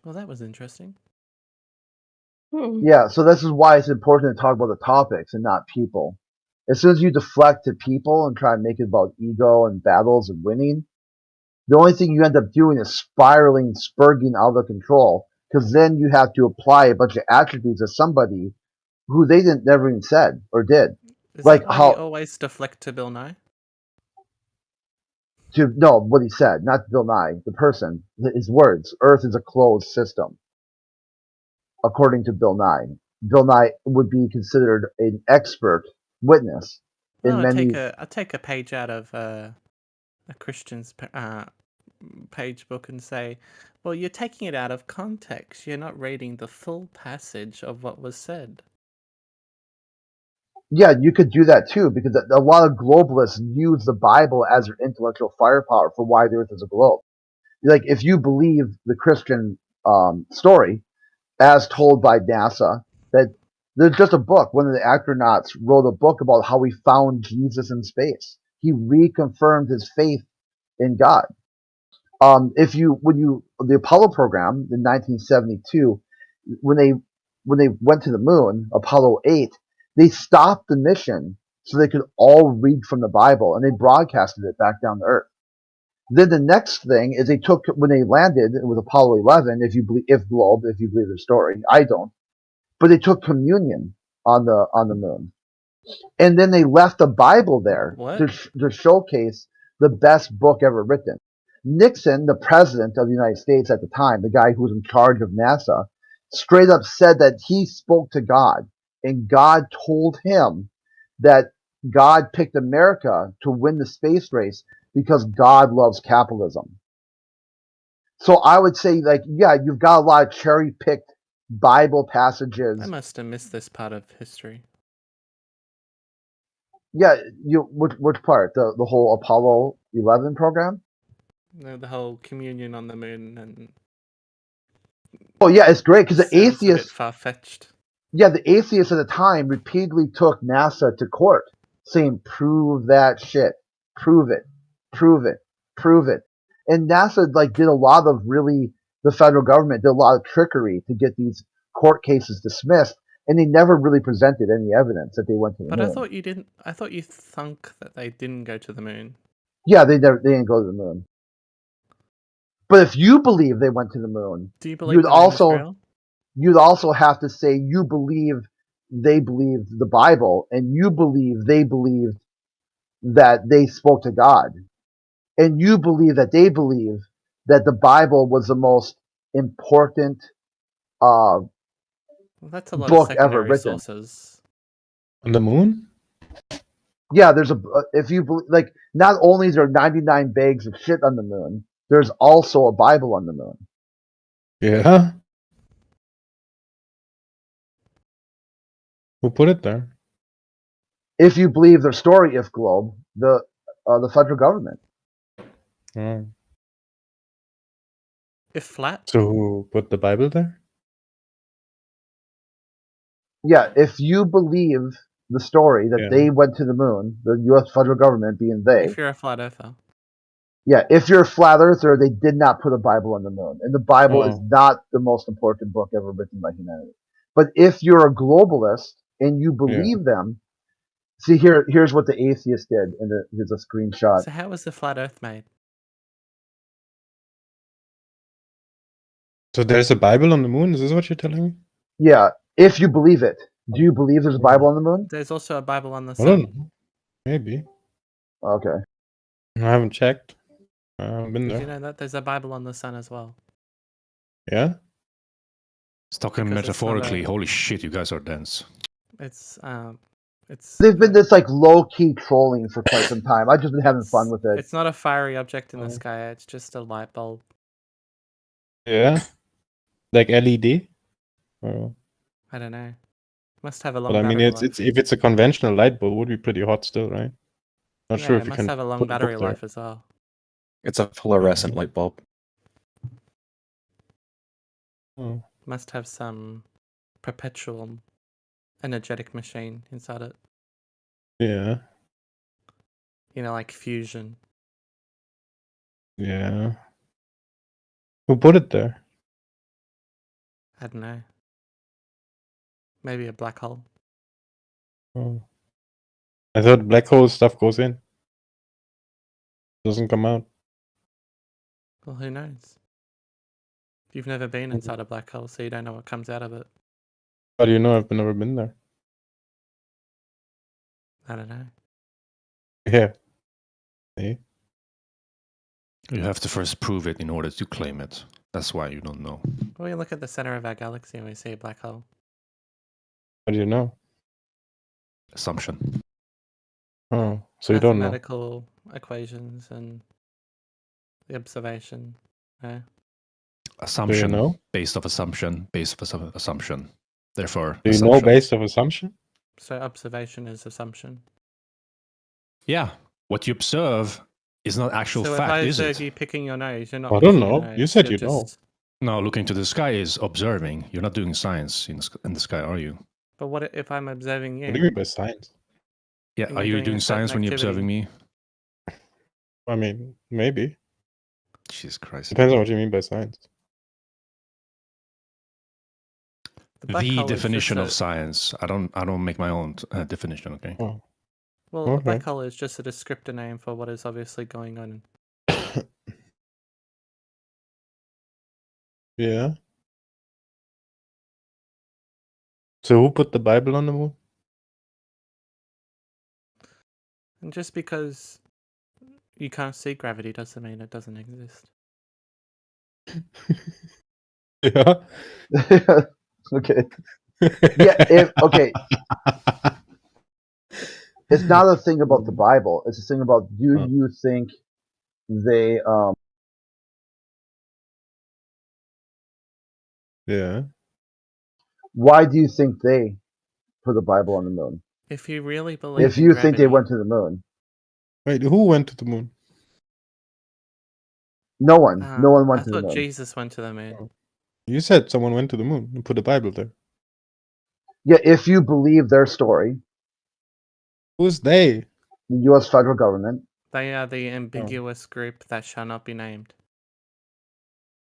Well, that was interesting. yeah, so this is why it's important to talk about the topics and not people. As soon as you deflect to people and try and make it about ego and battles and winning, the only thing you end up doing is spiraling, spurging out of control, because then you have to apply a bunch of attributes to somebody who they didn't never even said or did. Is Like that why you how always deflect to Bill Nye? to no what he said, not Bill Nye, the person, his words. Earth is a closed system, according to Bill Nye. Bill Nye would be considered an expert witness Well, in many. I take a page out of a Christian's page book and say, well, you're taking it out of context. You're not reading the full passage of what was said. Yeah, you could do that too, because a lot of globalists use the Bible as their intellectual firepower for why the Earth is a globe. Like, if you believe the Christian story, as told by NASA, that there's just a book. One of the astronauts wrote a book about how he found Jesus in space. He reconfirmed his faith in God. The Apollo program in 1972, when they went to the moon, Apollo 8, they stopped the mission so they could all read from the Bible, and they broadcasted it back down to Earth. Then the next thing is they took when they landed with Apollo 11. If you believe the story, I don't. But they took communion on the moon, and then they left the Bible there What? to showcase the best book ever written. Nixon, the president of the United States at the time, the guy who was in charge of NASA, straight up said that he spoke to God, and God told him that God picked America to win the space race because God loves capitalism. So I would say, like, yeah, you've got a lot of cherry picked Bible passages. I must have missed this part of history. Yeah, which part? The whole Apollo 11 program? No, the whole communion on the moon and. Oh yeah, it's great because the sounds a bit atheists. far fetched. Yeah, the atheists at the time repeatedly took NASA to court, saying, "Prove that shit, prove it, prove it, prove it." And NASA did a lot of the federal government did a lot of trickery to get these court cases dismissed, and they never really presented any evidence that they went to the But moon. I thought you didn't. I thought you thunk that they didn't go to the moon. Yeah, they didn't go to the moon. But if you believe they went to the moon, do you believe you'd also have to say you believe they believed the Bible, and you believe they believed that they spoke to God, and you believe that they believe that the Bible was the most important Well, that's a lot book of ever secondary written. sources. On the moon? Yeah, there's if you believe, not only is there 99 bags of shit on the moon, there's also a Bible on the moon. Yeah. Who put it there? If you believe their story, if globe, the federal government. Oh. If flat? So who put the Bible there? Yeah, if you believe the story that they went to the moon, the U.S. federal government being they. If you're a flat earther. Yeah, if you're a flat earther, they did not put a Bible on the moon. And the Bible is not the most important book ever written by humanity. But if you're a globalist and you believe them, see here's what the atheist did, and here's a screenshot. So how was the flat earth made? So there's a Bible on the moon? Is this what you're telling me? Yeah, if you believe it. Do you believe there's a Bible on the moon? There's also a Bible on the I sun. don't know. Maybe. Okay. I haven't checked. I haven't been Did there. you know that? There's a Bible on the sun as well. Yeah. It's talking Because it's not metaphorically. a- Holy shit, you guys are dense. It's They've been this like low key trolling for quite some time. I've just been having fun with it. It's not a fiery object in the sky. It's just a light bulb. Yeah. Like LED. Or, I don't know. Must have a long but I mean, battery it's life. if it's a conventional light bulb, it would be pretty hot still, right? Not Yeah, sure it if you must can have a long put a battery book there. life as well. It's a fluorescent light bulb. Oh. Must have some perpetual energetic machine inside it. Yeah. You know, like fusion. Yeah. Who put it there? I don't know. Maybe a black hole. Oh. I thought black hole stuff goes in. Doesn't come out. Well, who knows? You've never been inside a black hole, so you don't know what comes out of it. How do you know? I've never been there. I don't know. Yeah. Hey. You have to first prove it in order to claim it. That's why you don't know. Well, we look at the center of our galaxy and we see a black hole. How do you know? Assumption. Oh, so you don't know. Mathematical equations and the observation. Yeah. Assumption. know? Based off assumption. Based off assumption. Therefore, Do you know assumption. based of assumption? So observation is assumption. Yeah. What you observe is not actual So if fact, I is observe it? you picking your nose, you're not I don't picking your know. nose. You said you're you know. just... No, looking to the sky is observing. You're not doing science in the sky, are you? But what if I'm observing you? What do you mean by science? Yeah, And are you're you doing a doing science certain when you're observing activity? me? I mean, maybe. Jesus Christ. Depends on what you mean by science. black The hole is definition just of science. I don't make my own definition, okay? Oh. Well, a Okay. black hole is just a descriptor name for what is obviously going on. Yeah. So who put the Bible on the moon? And just because you can't see gravity doesn't mean it doesn't exist. Yeah. Okay. Yeah. Okay. It's not a thing about the Bible. It's a thing about do you think they Yeah. why do you think they put the Bible on the moon? If you really believe If in you gravity, think they went to the moon. Wait, who went to the moon? No one. No one I went to the thought moon. Jesus went to the moon. You said someone went to the moon and put the Bible there. Yeah, if you believe their story. Who's they? The US federal government. They are the ambiguous group that shall not be named.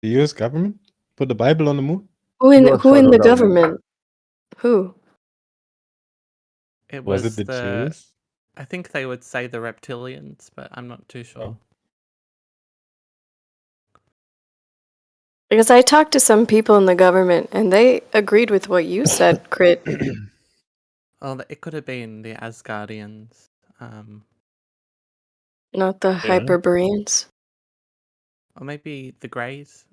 The US government put the Bible on the moon? Who in the government? Who? It Was was it the Jews? I think they would say the reptilians, but I'm not too sure. Because I talked to some people in the government and they agreed with what you said, Crit. Oh, it could have been the Asgardians. Not the Hyperboreans. Or maybe the Greys.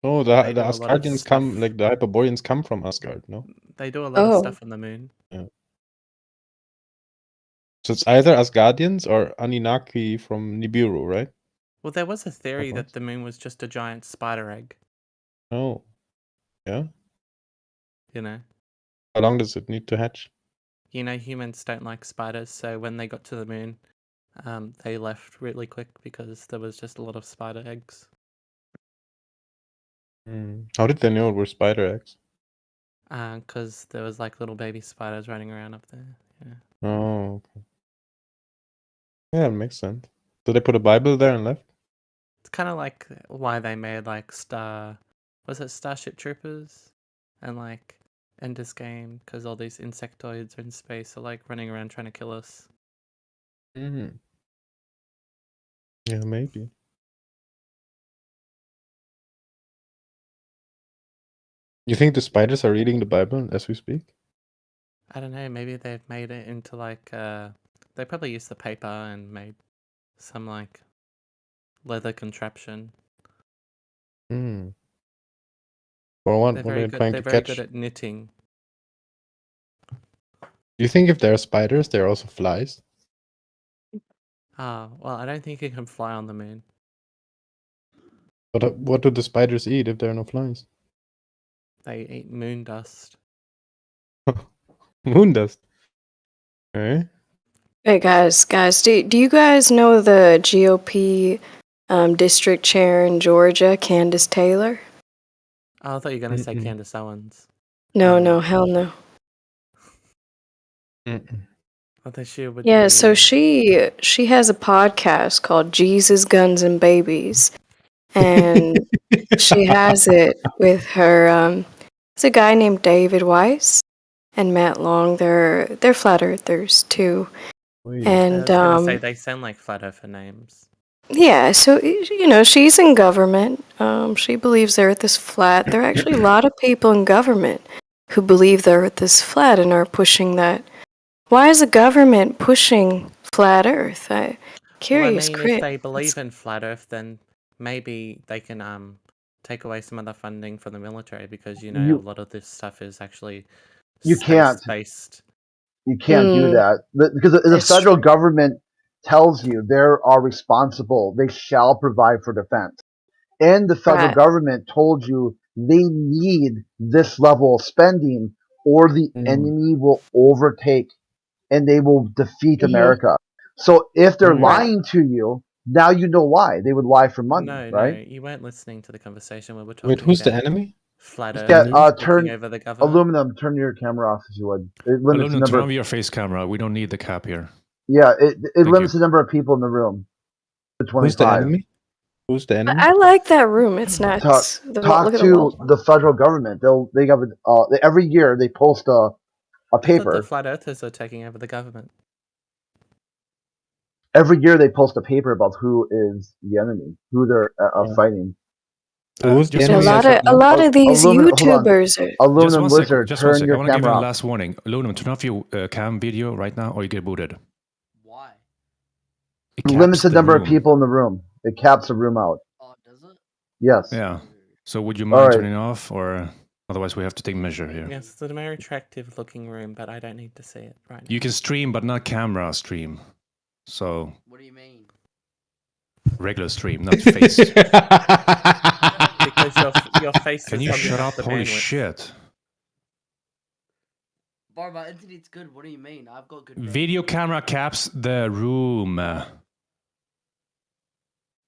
Oh, They the do a lot of Asgardians stuff. come, like the Hyperboreans come from Asgard, no? They do a lot of stuff on the moon. Yeah. So it's either Asgardians or Anunnaki from Nibiru, right? Well, there was a theory Okay. that the moon was just a giant spider egg. Oh. Yeah? You know? How long does it need to hatch? You know, humans don't like spiders, so when they got to the moon, they left really quick because there was just a lot of spider eggs. How did they know it were spider eggs? Because there was like little baby spiders running around up there. Yeah. Oh, okay. Yeah, that makes sense. So they put a Bible there and left? It's kind of like why they made like was it Starship Troopers? And like Ender's Game, because all these insectoids in space are like running around trying to kill us. Mm. Yeah, maybe. You think the spiders are reading the Bible as we speak? I don't know, maybe they've made it into like they probably used the paper and made some like leather contraption. Hmm. For one, They're what are very they good. trying They're to very catch? good at knitting. Do you think if there are spiders, there are also flies? Ah, well, I don't think you can fly on the moon. But what do the spiders eat if there are no flies? They eat moon dust. Moon dust. Okay. Hey guys, do you guys know the GOP district chair in Georgia, Candace Taylor? Oh, I thought you were going to say Mm-mm. Candace Owens. No, hell no. I thought she would Yeah, be. so she has a podcast called Jesus, Guns, and Babies, and she has it with her. It's a guy named David Weiss and Matt Long. They're flat earthers too, I was and going to say they sound like flat earther names. yeah. So she's in government. She believes the Earth is flat. There are actually a lot of people in government who believe the Earth is flat and are pushing that. Why is the government pushing flat Earth? Curious, If Crit. they believe in flat Earth, then maybe they can take away some of the funding from the military because a lot of this stuff is actually You can't. space-based. You can't do that because the federal government tells you they are responsible. They shall provide for defense. And the federal Right. government told you they need this level of spending or the enemy will overtake and they will defeat Mhm. America. So if they're Right. lying to you, now you know why. They would lie for money, No, right? you weren't listening to the conversation when we're talking Wait, who's the about enemy? flat Yeah, earthers taking turn over the government. aluminum. Turn your camera off if you would. It limits the Aluminum, number. turn on your face camera. We don't need the cap here. Yeah, it Thank limits you. the number of people in the room to Who's the 25. enemy? Who's the enemy? I like that room. It's nice. Talk, Look talk at the to wall. the federal government. They have every year they post a I thought the paper. flat earthers are taking over the government. Every year they post a paper about who is the enemy, who they're fighting. Who's the just enemy? A lot of these Aluminum, hold on. YouTubers are. Aluminum Just one second. Lizard, Just one turn second. I your want to give you camera a off. last warning. Aluminum, turn off your cam video right now, or you get booted. Why? It It limits caps the number of room. people in the room. It caps the room out. Oh, does it? Yes. Yeah. So would you All mind right. turning off, or otherwise we have to take measure here? Yes, it's a very attractive looking room, but I don't need to see it right now. You can stream, but not camera stream. So What do you mean? regular stream, not face. Because your face Can is you hogging shut up up? the Holy bandwidth. shit! Bro, my internet's good. What do you mean? I've got good. Video camera caps the room. Do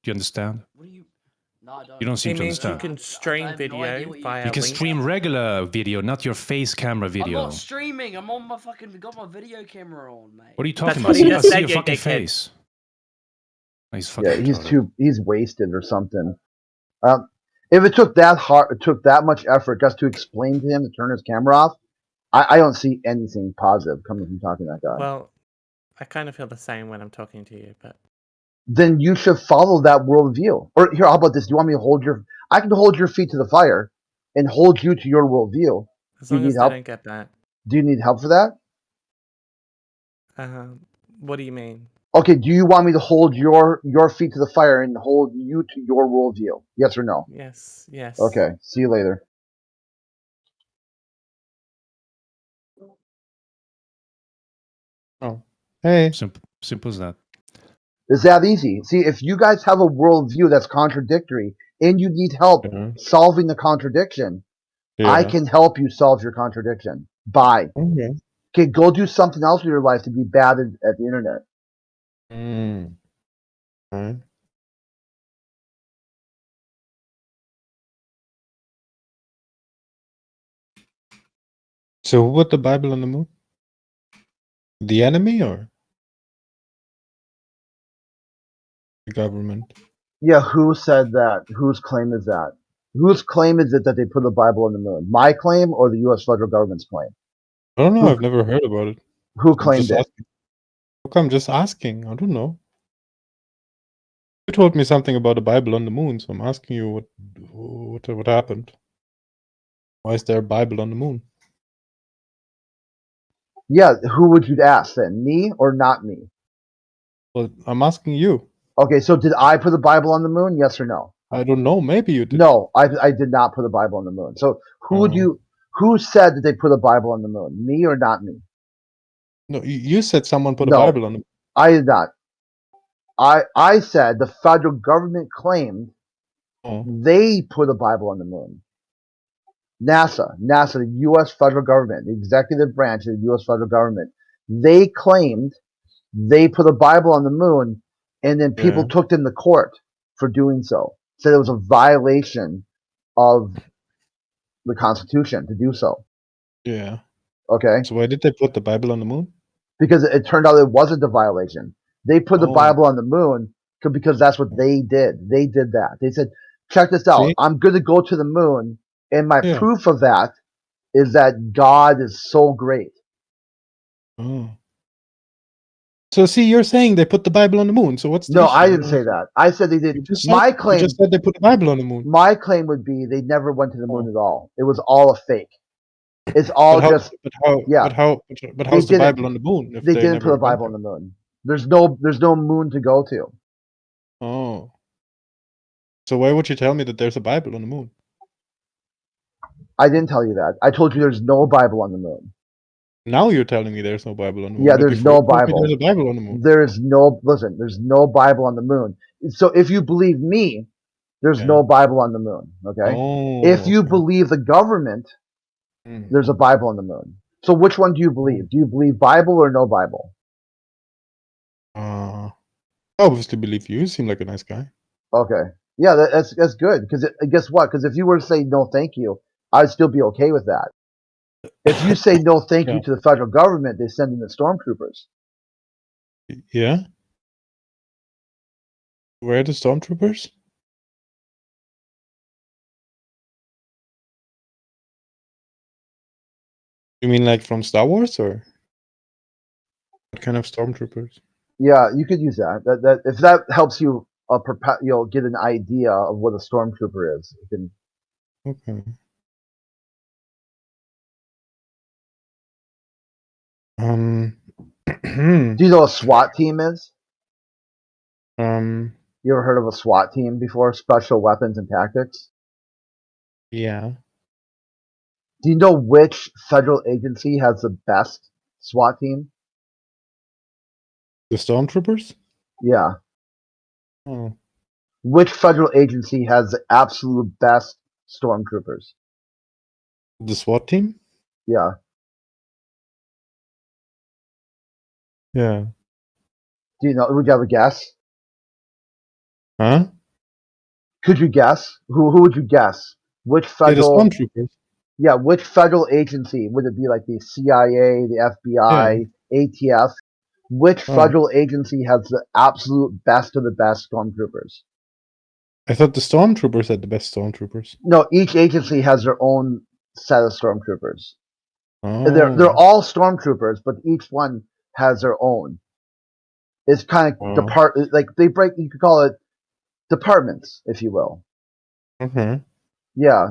you understand? What do you? No, I don't. You don't seem It to means you understand. can stream video via You can link. stream regular video, not your face camera I'm video. not streaming. I'm on my fucking. Got my video camera on, mate. What are you talking That's what about? he I just see said, your you fucking dickhead. face. Oh, he's fucking Yeah, retarded. he's wasted or something. If it took that much effort just to explain to him to turn his camera off, I don't see anything positive coming from talking to that guy. Well, I kind of feel the same when I'm talking to you, but Then you should follow that worldview. Or here, how about this? Do you want me to hold your? I can hold your feet to the fire, and hold you to your worldview. as Do you long need as they help? don't get that. Do you need help for that? What do you mean? Okay. Do you want me to hold your feet to the fire and hold you to your worldview? Yes or no? Yes, yes. Okay. See you later. Oh, hey. Simple as that. It's that easy. See, if you guys have a worldview that's contradictory and you need help solving the contradiction, I Yeah. can help you solve your contradiction. Bye. Okay. Okay, go do something else with your life to be bad at the internet. Alright. So who put the Bible on the moon? The enemy or the government? Yeah, who said that? Whose claim is that? Whose claim is it that they put the Bible on the moon? My claim or the U.S. federal government's claim? I don't know. Who- I've never heard about it. Who I'm claimed just it? asking. Look, I'm just asking. I don't know. You told me something about the Bible on the moon, so I'm asking you what happened. Why is there a Bible on the moon? Yeah, who would you ask then? Me or not me? Well, I'm asking you. Okay, so did I put the Bible on the moon? Yes or no? I don't know. Maybe you did. No, I did not put a Bible on the moon. So Oh. who said that they put a Bible on the moon? Me or not me? No, you said someone put a No, Bible on the. I did not. I said the federal government claimed Oh. they put a Bible on the moon. NASA, the U.S. federal government, the executive branch of the U.S. federal government, they claimed they put a Bible on the moon, and then people Yeah. took them to court for doing so. Said it was a violation of the Constitution to do so. Yeah. Okay, So why did they put the Bible on the moon? because it turned out it wasn't a violation. They put the Oh. Bible on the moon because that's what they did. They did that. They said, check this out. See? I'm going to go to the moon, and my Yeah. proof of that is that God is so great. Oh. So see, you're saying they put the Bible on the moon. So what's the No, issue? I didn't say that. I said they did. You just My said, claim. You just said they put the Bible on the moon. My claim would be they never went to the moon Oh. at all. It was all a fake. It's all But just. how's the didn't- Bible on the moon if They they didn't never put a went Bible there? on the moon. There's no moon to go to. Oh. So why would you tell me that there's a Bible on the moon? I didn't tell you that. I told you there's no Bible on the moon. Now you're telling me there's no Bible on the moon. Yeah, but there's before no you told me Bible. There's a Bible on the moon. There's no Bible on the moon. So if you believe me, there's Yeah. no Bible on the moon. Okay. Oh. If you believe the government, Hmm. there's a Bible on the moon. So which one do you believe? Do you believe Bible or no Bible? I obviously believe you. You seem like a nice guy. Okay. Yeah, that's good. Because guess what? Because if you were to say no, thank you, I'd still be okay with that. If you say no, thank you Yeah. to the federal government, they send in the stormtroopers. Yeah. Where are the stormtroopers? You mean like from Star Wars, or what kind of stormtroopers? Yeah, you could use that. That if that helps you, you'll get an idea of what a stormtrooper is. You can. Okay. Do you know what a SWAT team is? You ever heard of a SWAT team before? Special Weapons and Tactics. Yeah. Do you know which federal agency has the best SWAT team? The stormtroopers? Yeah. Oh. Which federal agency has the absolute best stormtroopers? The SWAT team? Yeah. Yeah. Do you know? Would you have a guess? Huh? Could you guess? Who would you guess? Which Yeah, the federal? stormtroopers. Yeah, which federal agency would it be? Like the CIA, the FBI, ATF? Which federal agency has the absolute best of the best stormtroopers? I thought the stormtroopers had the best stormtroopers. No, each agency has their own set of stormtroopers. Oh. They're all stormtroopers, but each one has their own. It's kind of like they break. You could call it departments, if you will. Okay. Yeah,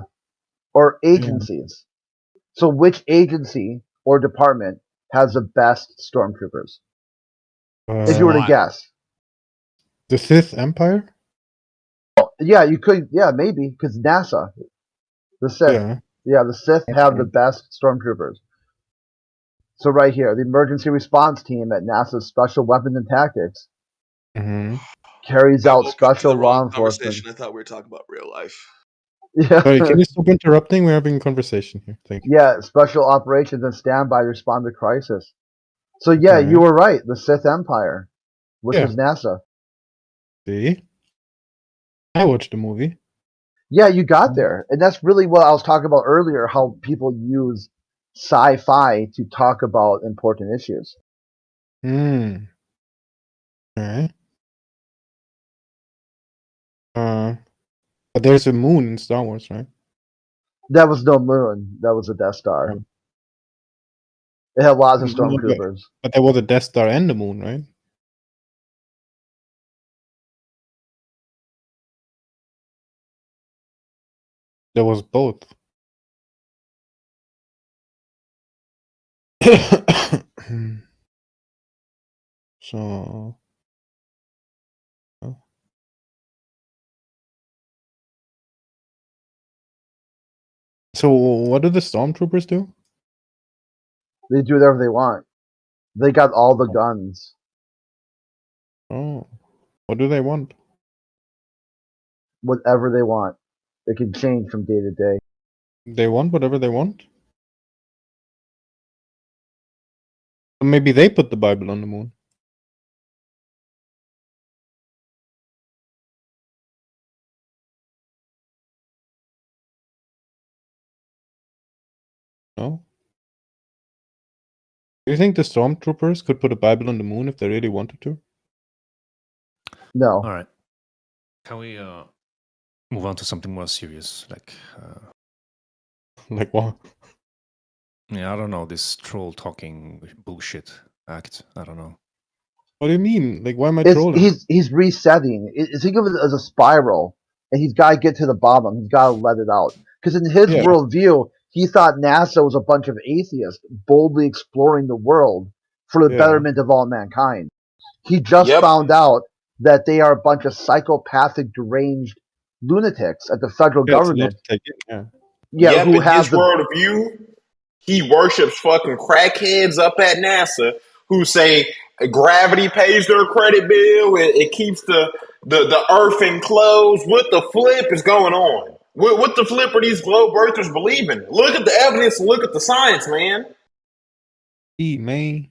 or agencies. So, which agency or department has the best stormtroopers? If you were to guess. The Sith Empire? Yeah, you could. Yeah, maybe because NASA, the Sith. Yeah, the Sith have the best stormtroopers. So right here, the emergency response team at NASA's Special Weapons and Tactics carries out special law enforcement. I thought we were talking about real life. Yeah. Sorry, can you stop interrupting? We're having a conversation here. Thank you. Yeah, special operations and standby to respond to crisis. So yeah, you were right. The Sith Empire, which is NASA. See? I watched the movie. Yeah, you got there. And that's really what I was talking about earlier, how people use sci-fi to talk about important issues. Alright. But there's a moon in Star Wars, right? That was no moon. That was a Death Star. It had lots of No, stormtroopers. But there was a Death Star and the moon, right? There was both. So So what do the stormtroopers do? They do whatever they want. They got all the guns. Oh, what do they want? Whatever they want. It can change from day to day. They want whatever they want? Maybe they put the Bible on the moon. No? Do you think the stormtroopers could put a Bible on the moon if they really wanted to? No. All right. Can we move on to something more serious? Like what? Yeah, I don't know, this troll talking bullshit act. I don't know. What do you mean? Like, why am I trolling? He's resetting. Think of it as a spiral, and he's got to get to the bottom. He's got to let it out. Because in his Yeah. worldview, he thought NASA was a bunch of atheists boldly exploring the world for the Yeah. betterment of all mankind. He just Yep. found out that they are a bunch of psychopathic, deranged lunatics at the federal Yeah, it's a lot government. to take in, yeah. Yeah, Yep, who in has his the worldview, he worships fucking crackheads up at NASA who say gravity pays their credit bill, it keeps the earth enclosed. What the flip is going on? What the flip are these globe earthers believing? Look at the evidence and look at the science, man. May.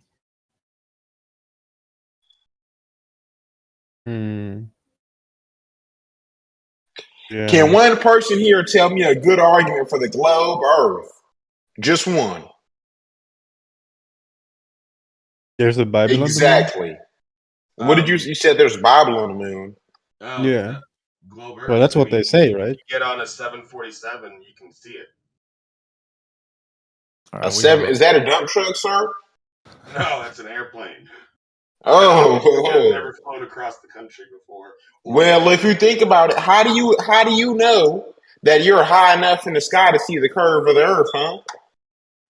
Yeah. Can one person here tell me a good argument for the globe earth? Just one. There's a Bible Exactly. What did you said there's a Bible on the moon. on the moon? Yeah. Globe Earth. Well, that's what they say, right? You get on a 747, you can see it. A seven? Is that a dump truck, sir? No, that's an airplane. Oh, I've never flown across the country before. well, if you think about it, how do you know that you're high enough in the sky to see the curve of the Earth, huh?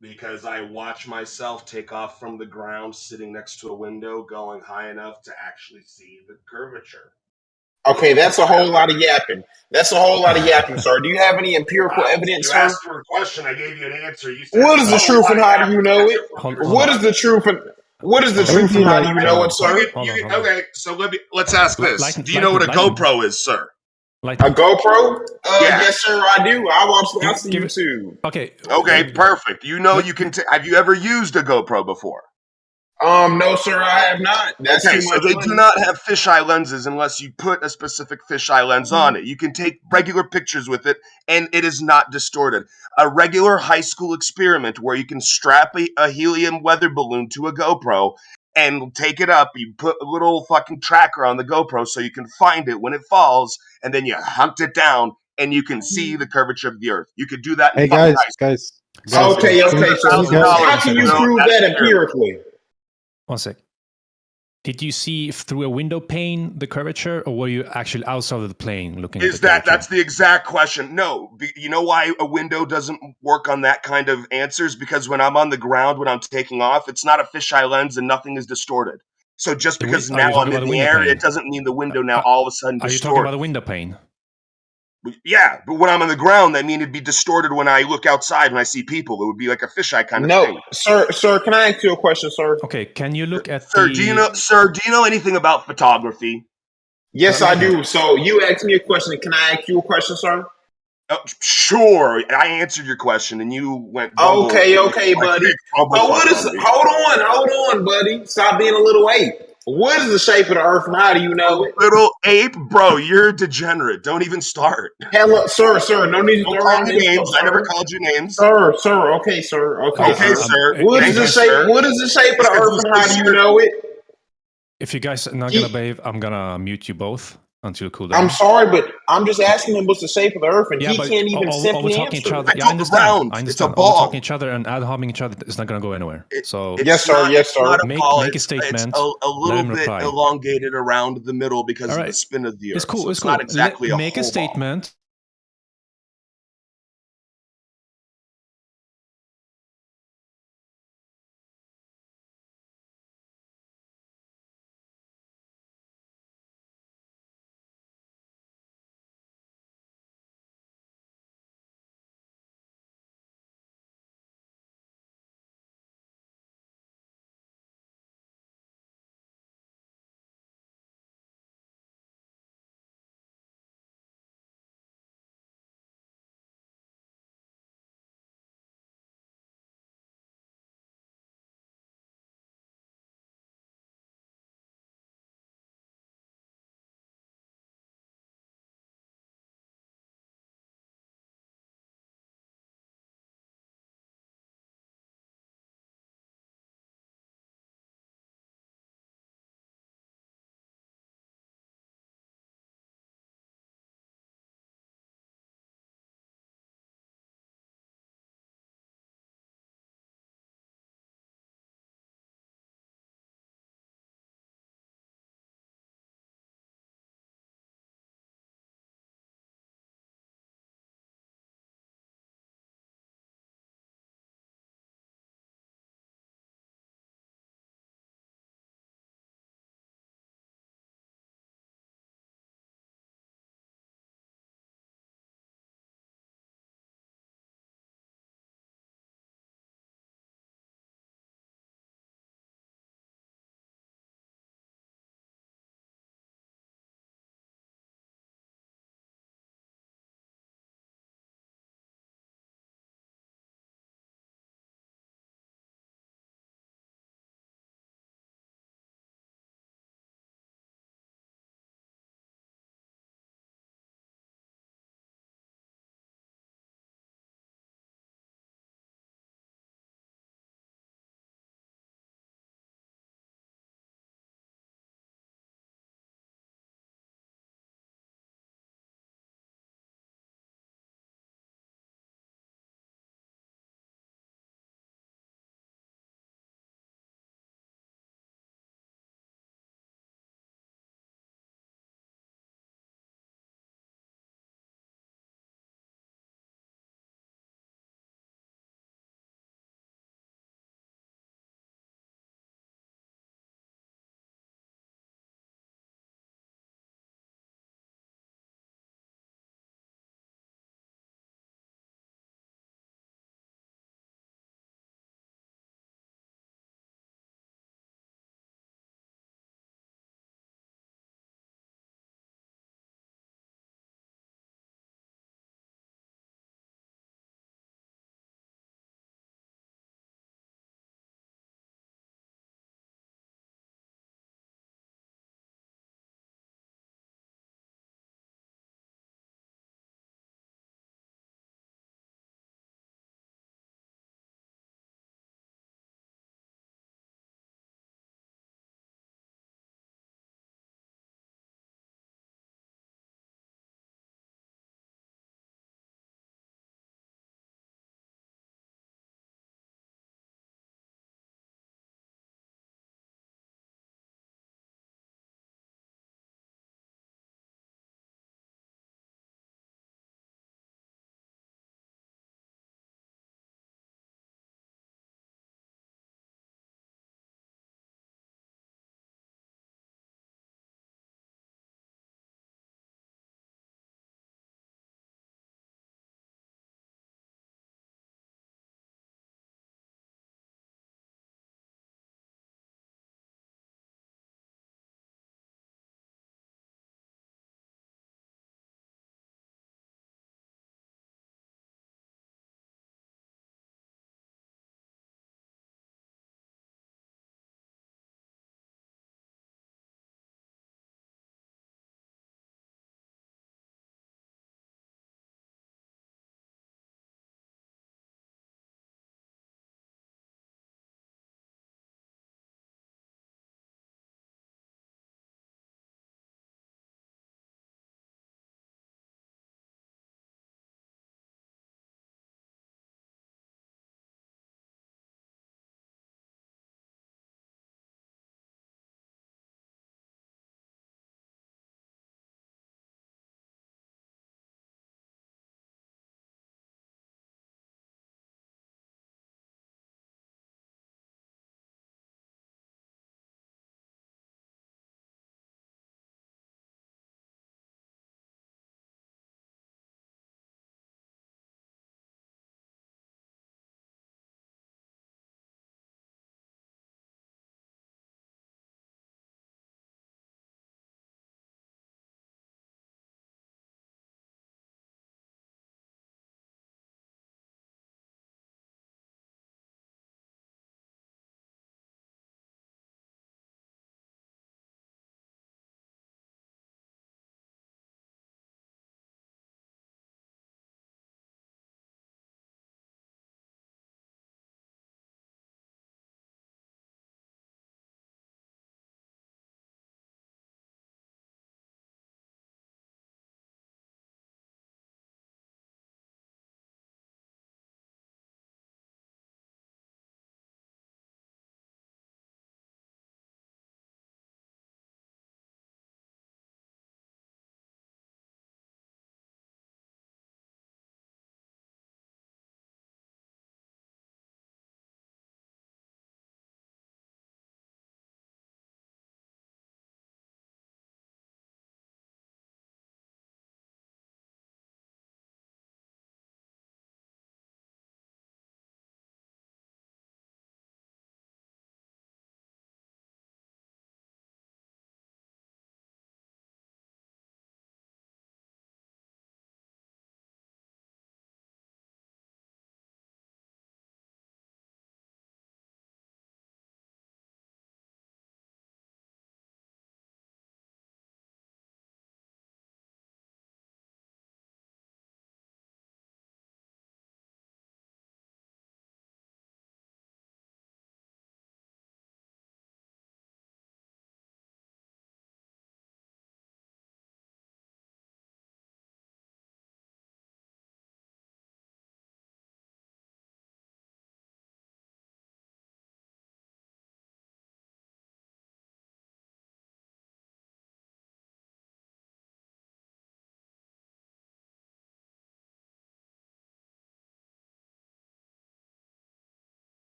Because I watch myself take off from the ground, sitting next to a window, going high enough to actually see the curvature. Okay, that's a whole lot of yapping. That's a whole lot of yapping, sir. Do you have any empirical evidence, You sir? asked for a question, I gave you an answer. You said, What is the "Oh, truth why and how do happen you know to it? different What is the truth and what is the truth and how do you know it, sir? Okay, so let's ask this. Do you know what a GoPro is, sir? A GoPro? Yeah. Yes, sir, I do. I watch YouTube. Okay. Okay, perfect. You know you can. Have you ever used a GoPro before? No, sir, I have not. That's Okay, too so much they money. do not have fisheye lenses unless you put a specific fisheye lens on it. You can take regular pictures with it, and it is not distorted. A regular high school experiment where you can strap a helium weather balloon to a GoPro and take it up. You put a little fucking tracker on the GoPro so you can find it when it falls, and then you hunt it down, and you can see the curvature of the Earth. You could do that in Hey fucking guys, high school. guys. Okay, so $100,000 how can you to prove that that experiment. empirically? One sec. Did you see through a window pane the curvature, or were you actually outside of the plane looking at the curvature? That's the exact question. No, you know why a window doesn't work on that kind of answers? Because when I'm on the ground, when I'm taking off, it's not a fisheye lens and nothing is distorted. So just because now I'm in the air, it doesn't mean the window now all of a sudden Are you distorted. talking about the window pane? Yeah, but when I'm on the ground, that mean it'd be distorted when I look outside when I see people. It would be like a fisheye kind of thing. No, sir, can I ask you a question, sir? Okay, can you look at Sir, the... do you know anything about photography? Yes, I do. So you asked me a question. Can I ask you a question, sir? Sure. I answered your question, and you went. Okay, like buddy. big bubble So what fuck is? on me. Hold on, buddy. Stop being a little ape. What is the shape of the Earth, and how do you know it? Little ape, bro, you're a degenerate. Don't even start. Hello, sir. No need to Don't throw call around me insult, names. I never sir. called you names. Sir. Okay, sir. Okay, sir. What is Thank the you, shape? sir. What is the shape of the Because Earth, and how do you know it? If you guys are not gonna behave, I'm gonna mute you both until you cool down. I'm sorry, but I'm just asking him what's the shape of the Earth, and Yeah, he but can't even simply talking each answer. other. Yeah, I understand. Talking each other and ad homming each other is not gonna go anywhere. So Yes, sir. It's not a ball. Make a It's statement. a let little him bit reply. elongated around the middle because All of right. the spin of the Earth. It's cool. So it's not cool. exactly Make a whole ball. statement.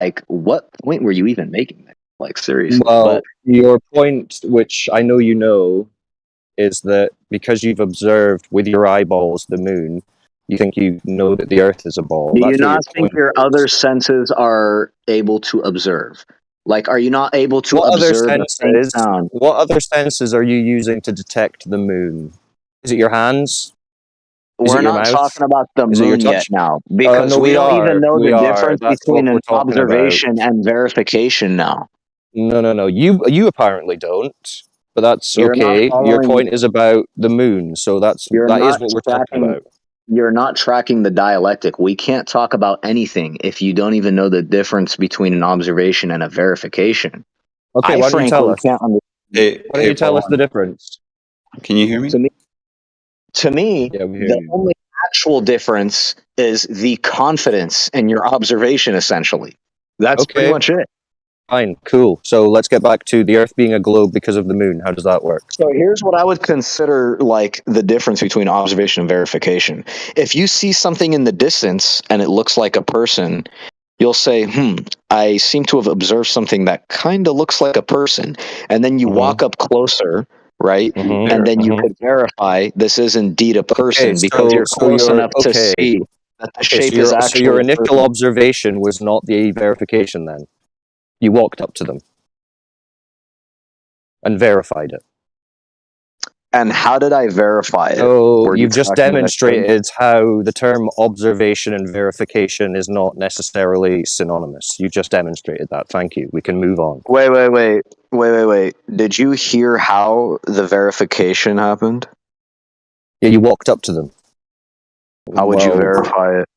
like, what point were you even making there? Like, seriously. Well, But your point, which I know you know, is that because you've observed with your eyeballs the moon, you think you know that the Earth is a ball. do you That's what your not think point your is. other senses are able to observe? Like, are you not able to What other observe a faint senses? sound? What other senses are you using to detect the moon? Is it your hands? Is it We're your not mouth? talking about the Is it your moon yet touch? now, because No, we we don't even are. know the We are. difference That's what between we're an talking about. observation and verification now. No. You apparently don't. But that's You're not okay. Your following, point is about the moon, so you're that is not what we're talking tracking, about. you're not tracking the dialectic. We can't talk about anything if you don't even know the difference between an observation and a verification. Okay, I why don't you tell frankly us? can't understand. Why don't you tell us the difference? Can you hear me? To me, Yeah, we hear the you. only actual difference is the confidence in your observation, essentially. That's pretty Okay, much it. fine, cool. So let's get back to the Earth being a globe because of the moon. How does that work? So here's what I would consider like the difference between observation and verification. If you see something in the distance and it looks like a person, you'll say, I seem to have observed something that kind of looks like a person. And then you walk up closer, right? And then you could verify this is indeed a person because you're close enough to see that the shape is So your actually a initial person. observation was not the verification then. You walked up to them and verified it. And how did I verify it? So Were you you've just tracking an experiment? demonstrated how the term observation and verification is not necessarily synonymous. You just demonstrated that. Thank you. We can move on. Wait. Did you hear how the verification happened? Yeah, you walked up to them. How would you Well, verify it?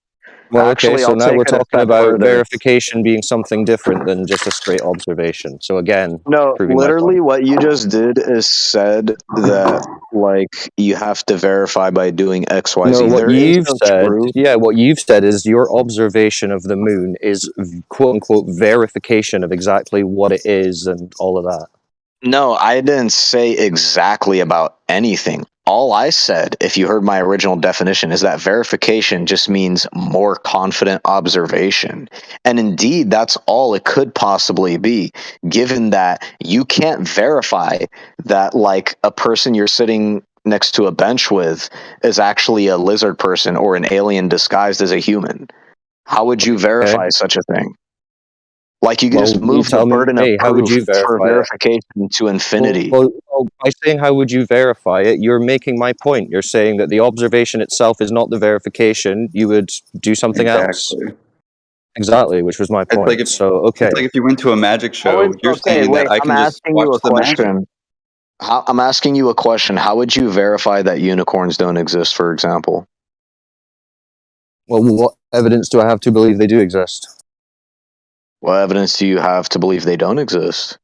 Well, okay, Actually, so I'll now take we're it a talking step about further. verification being something different than just a straight observation. So again, No, proving my literally point. what you just did is said that like you have to verify by doing XYZ. No, what There is you've no said, true. what you've said is your observation of the moon is quote unquote verification of exactly what it is and all of that. No, I didn't say exactly about anything. All I said, if you heard my original definition, is that verification just means more confident observation. And indeed, that's all it could possibly be, given that you can't verify that, like, a person you're sitting next to a bench with is actually a lizard person or an alien disguised as a human. How would you verify such a thing? Like, you can just Well, you move the tell me, burden of hey, how would proof you for verify it? verification to infinity. Well, by saying how would you verify it, you're making my point. You're saying that the observation itself is not the verification. You would do something else. Exactly, which was my It's point. like if So, okay. it's like if you went to a magic show, you're Okay, saying wait, that I I'm can just asking you watch a the magic. question. I'm asking you a question. How would you verify that unicorns don't exist, for example? Well, what evidence do I have to believe they do exist? What evidence do you have to believe they don't exist?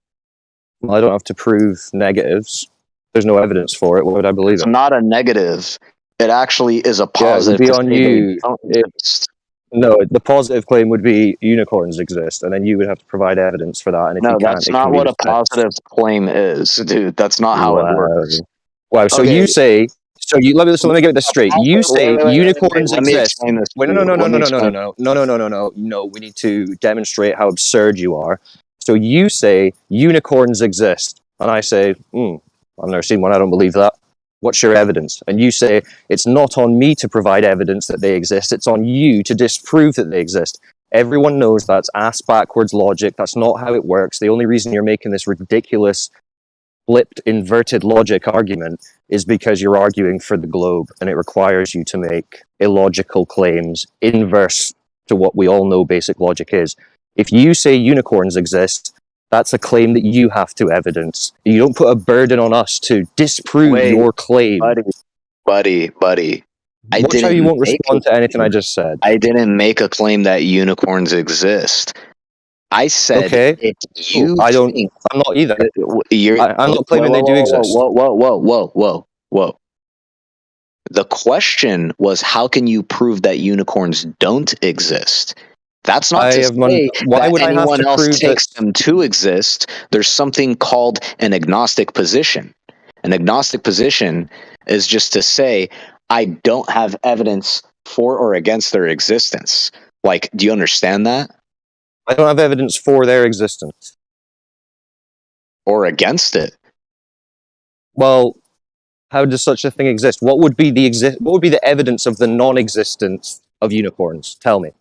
Well, I don't have to prove negatives. There's no evidence for it. Why would I believe It's it? not a negative. It actually is a Yeah, it would positive be to on say they you. don't exist. No, the positive claim would be unicorns exist, and then you would have to provide evidence for that. And if you No, can't, that's it can not be what a dismissed. positive claim is, dude. That's not how it works. Wow. So Okay. you say. So let me get this straight. You say Wait, unicorns let me exist. explain this Wait, to no. you. Let me explain. No. We need to demonstrate how absurd you are. So you say unicorns exist, and I say, I've never seen one. I don't believe that. What's your evidence? And you say it's not on me to provide evidence that they exist. It's on you to disprove that they exist. Everyone knows that's ass backwards logic. That's not how it works. The only reason you're making this ridiculous flipped inverted logic argument is because you're arguing for the globe, and it requires you to make illogical claims inverse to what we all know basic logic is. If you say unicorns exist, that's a claim that you have to evidence. You don't put a burden on us to disprove your claim. Buddy. Watch how you won't respond to anything I just said. I didn't make a claim that unicorns exist. I said, Okay. if you I'm not either. I'm not claiming they do exist. Whoa. The question was, how can you prove that unicorns don't exist? That's not to say why that would I have anyone to else prove takes them to exist. There's something called an agnostic position. An agnostic position is just to say, I don't have evidence for or against their existence. Like, do you understand that? I don't have evidence for their existence. Or against it. Well, how does such a thing exist? What would be the evidence of the non-existence of unicorns? Tell me.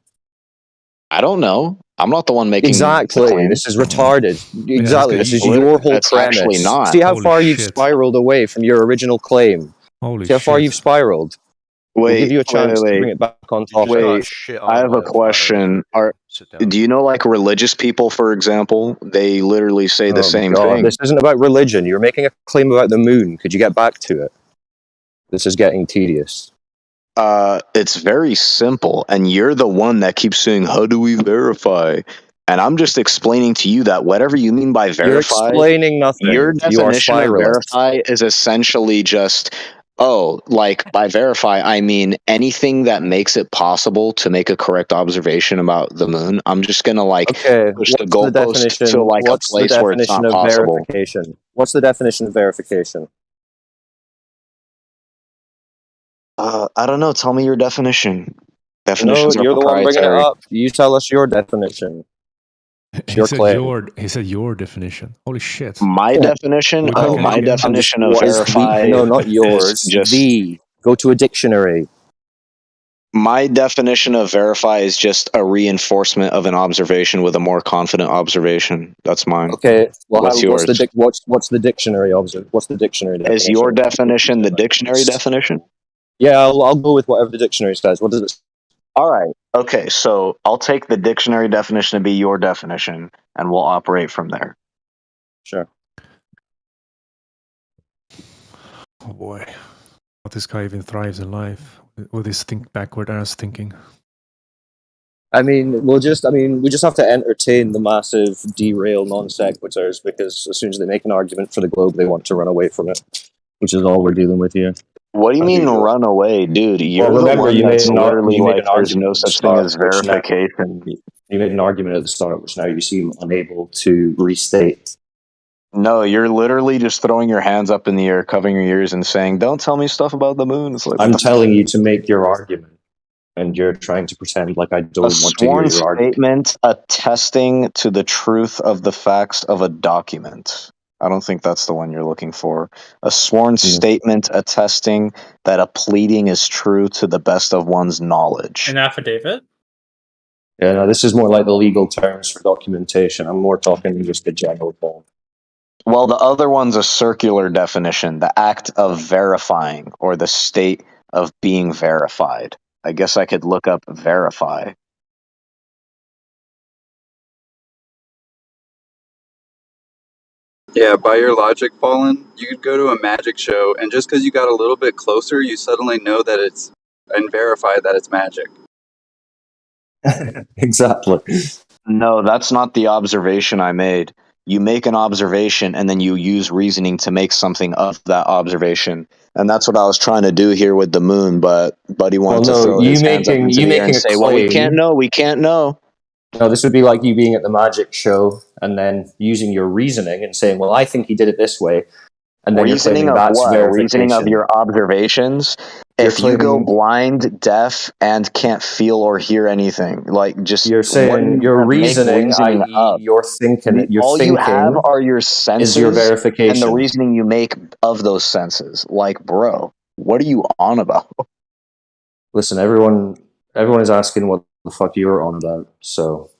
I don't know. I'm not the one making the Exactly. claim. This is retarded. Yeah, Exactly. This is you- your whole It's actually premise. not. See how Holy far you've shit. spiraled away from your original claim. Holy See how far shit. you've spiraled. We'll give you a chance to bring it back on topic. Wait, I have a question. Do you know, like, religious people, for example? They literally say the same thing. This isn't about religion. You're making a claim about the moon. Could you get back to it? This is getting tedious. It's very simple, and you're the one that keeps saying, "How do we verify?" And I'm just explaining to you that whatever you mean by verify, You're explaining nothing. your You are definition of spiraling. verify is essentially just, oh, like by verify, I mean anything that makes it possible to make a correct observation about the moon. I'm just gonna push the goalpost to like a place where it's not possible. Verification? What's the definition of verification? I don't know. Tell me your definition. No, Definitions are you're the one bringing it proprietary. up. You tell us your definition. It's your claim. He said your definition. Holy shit. My definition We of can get- verify. No, not yours. is just Go to a dictionary. My definition of verify is just a reinforcement of an observation with a more confident observation. That's mine. Okay. Well, what's yours? What's the dictionary What's the dictionary definition? Is your definition the dictionary definition? Yeah, I'll go with whatever the dictionary says. What does it? All right. Okay. So I'll take the dictionary definition to be your definition, and we'll operate from there. Sure. Oh boy. What this guy even thrives in life with his backward ass thinking. I mean, we just have to entertain the massive derail non sequiturs, because as soon as they make an argument for the globe, they want to run away from it, which is all we're dealing with here. What do you mean run away, dude? You're the one that's literally like, there's no such thing as verification. You made an argument at the start, which now you seem unable to restate. No, you're literally just throwing your hands up in the air, covering your ears, and saying, "Don't tell me stuff about the moon." It's like, I'm telling you to make your argument, and you're trying to pretend like I don't want to hear your argument. Statement attesting to the truth of the facts of a document. I don't think that's the one you're looking for. A sworn statement attesting that a pleading is true to the best of one's knowledge. An affidavit? Yeah, no, this is more like the legal terms for documentation. I'm more talking just the general form. Well, the other one's a circular definition, the act of verifying, or the state of being verified. I guess I could look up verify. Yeah, by your logic, Fallen, you could go to a magic show, and just because you got a little bit closer, you suddenly know that it's, and verify that it's magic. Exactly. No, that's not the observation I made. You make an observation, and then you use reasoning to make something of that observation. And that's what I was trying to do here with the moon, but Buddy wanted to throw his hands up into the air and say, well, we can't know. No, this would be like you being at the magic show and then using your reasoning and saying, well, I think he did it this way. And then Reasoning you're of claiming that's what? verification. Reasoning of your observations. If you go blind, deaf, and can't feel or hear anything, like just you're saying your reasoning, i.e., your thinking, all you have are your senses is your verification, and the reasoning you make of those senses. Like, bro, what are you on about? Listen, everyone is asking what the fuck you're on about. So,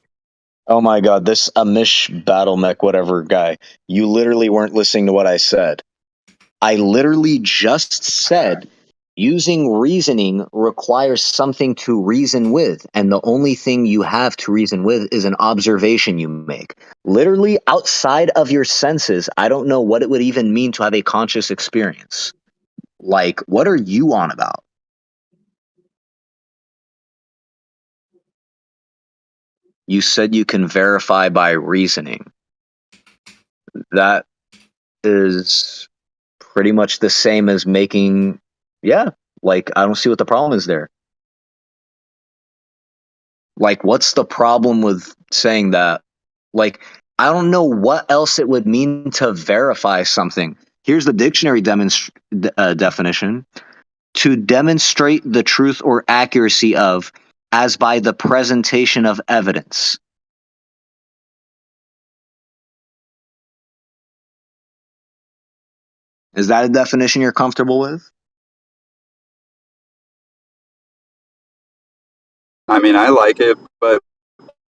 oh my god, this Amish battle mech whatever guy, you literally weren't listening to what I said. I literally just said using reasoning requires something to reason with, and the only thing you have to reason with is an observation you make. Literally outside of your senses, I don't know what it would even mean to have a conscious experience. Like, what are you on about? You said you can verify by reasoning. That is pretty much the same as making, like, I don't see what the problem is there. Like, what's the problem with saying that? Like, I don't know what else it would mean to verify something. Here's the dictionary definition. To demonstrate the truth or accuracy of, as by the presentation of evidence. Is that a definition you're comfortable with? I mean, I like it, but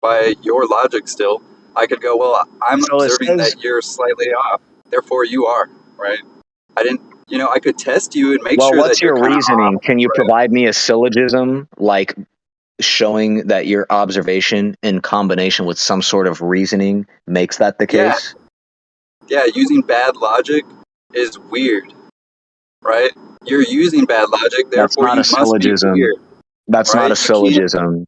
by your logic still, I could go, well, I'm So it observing says, that you're slightly off, therefore you are, right? I didn't, I could test you and make well, sure that what's you're your kind of reasoning? off, Can you right? provide me a syllogism, like showing that your observation in combination with some sort of reasoning makes that the Yeah, case? yeah, using bad logic is weird, right? You're using bad logic, That's therefore not a you must be syllogism. weird, That's not right? a syllogism.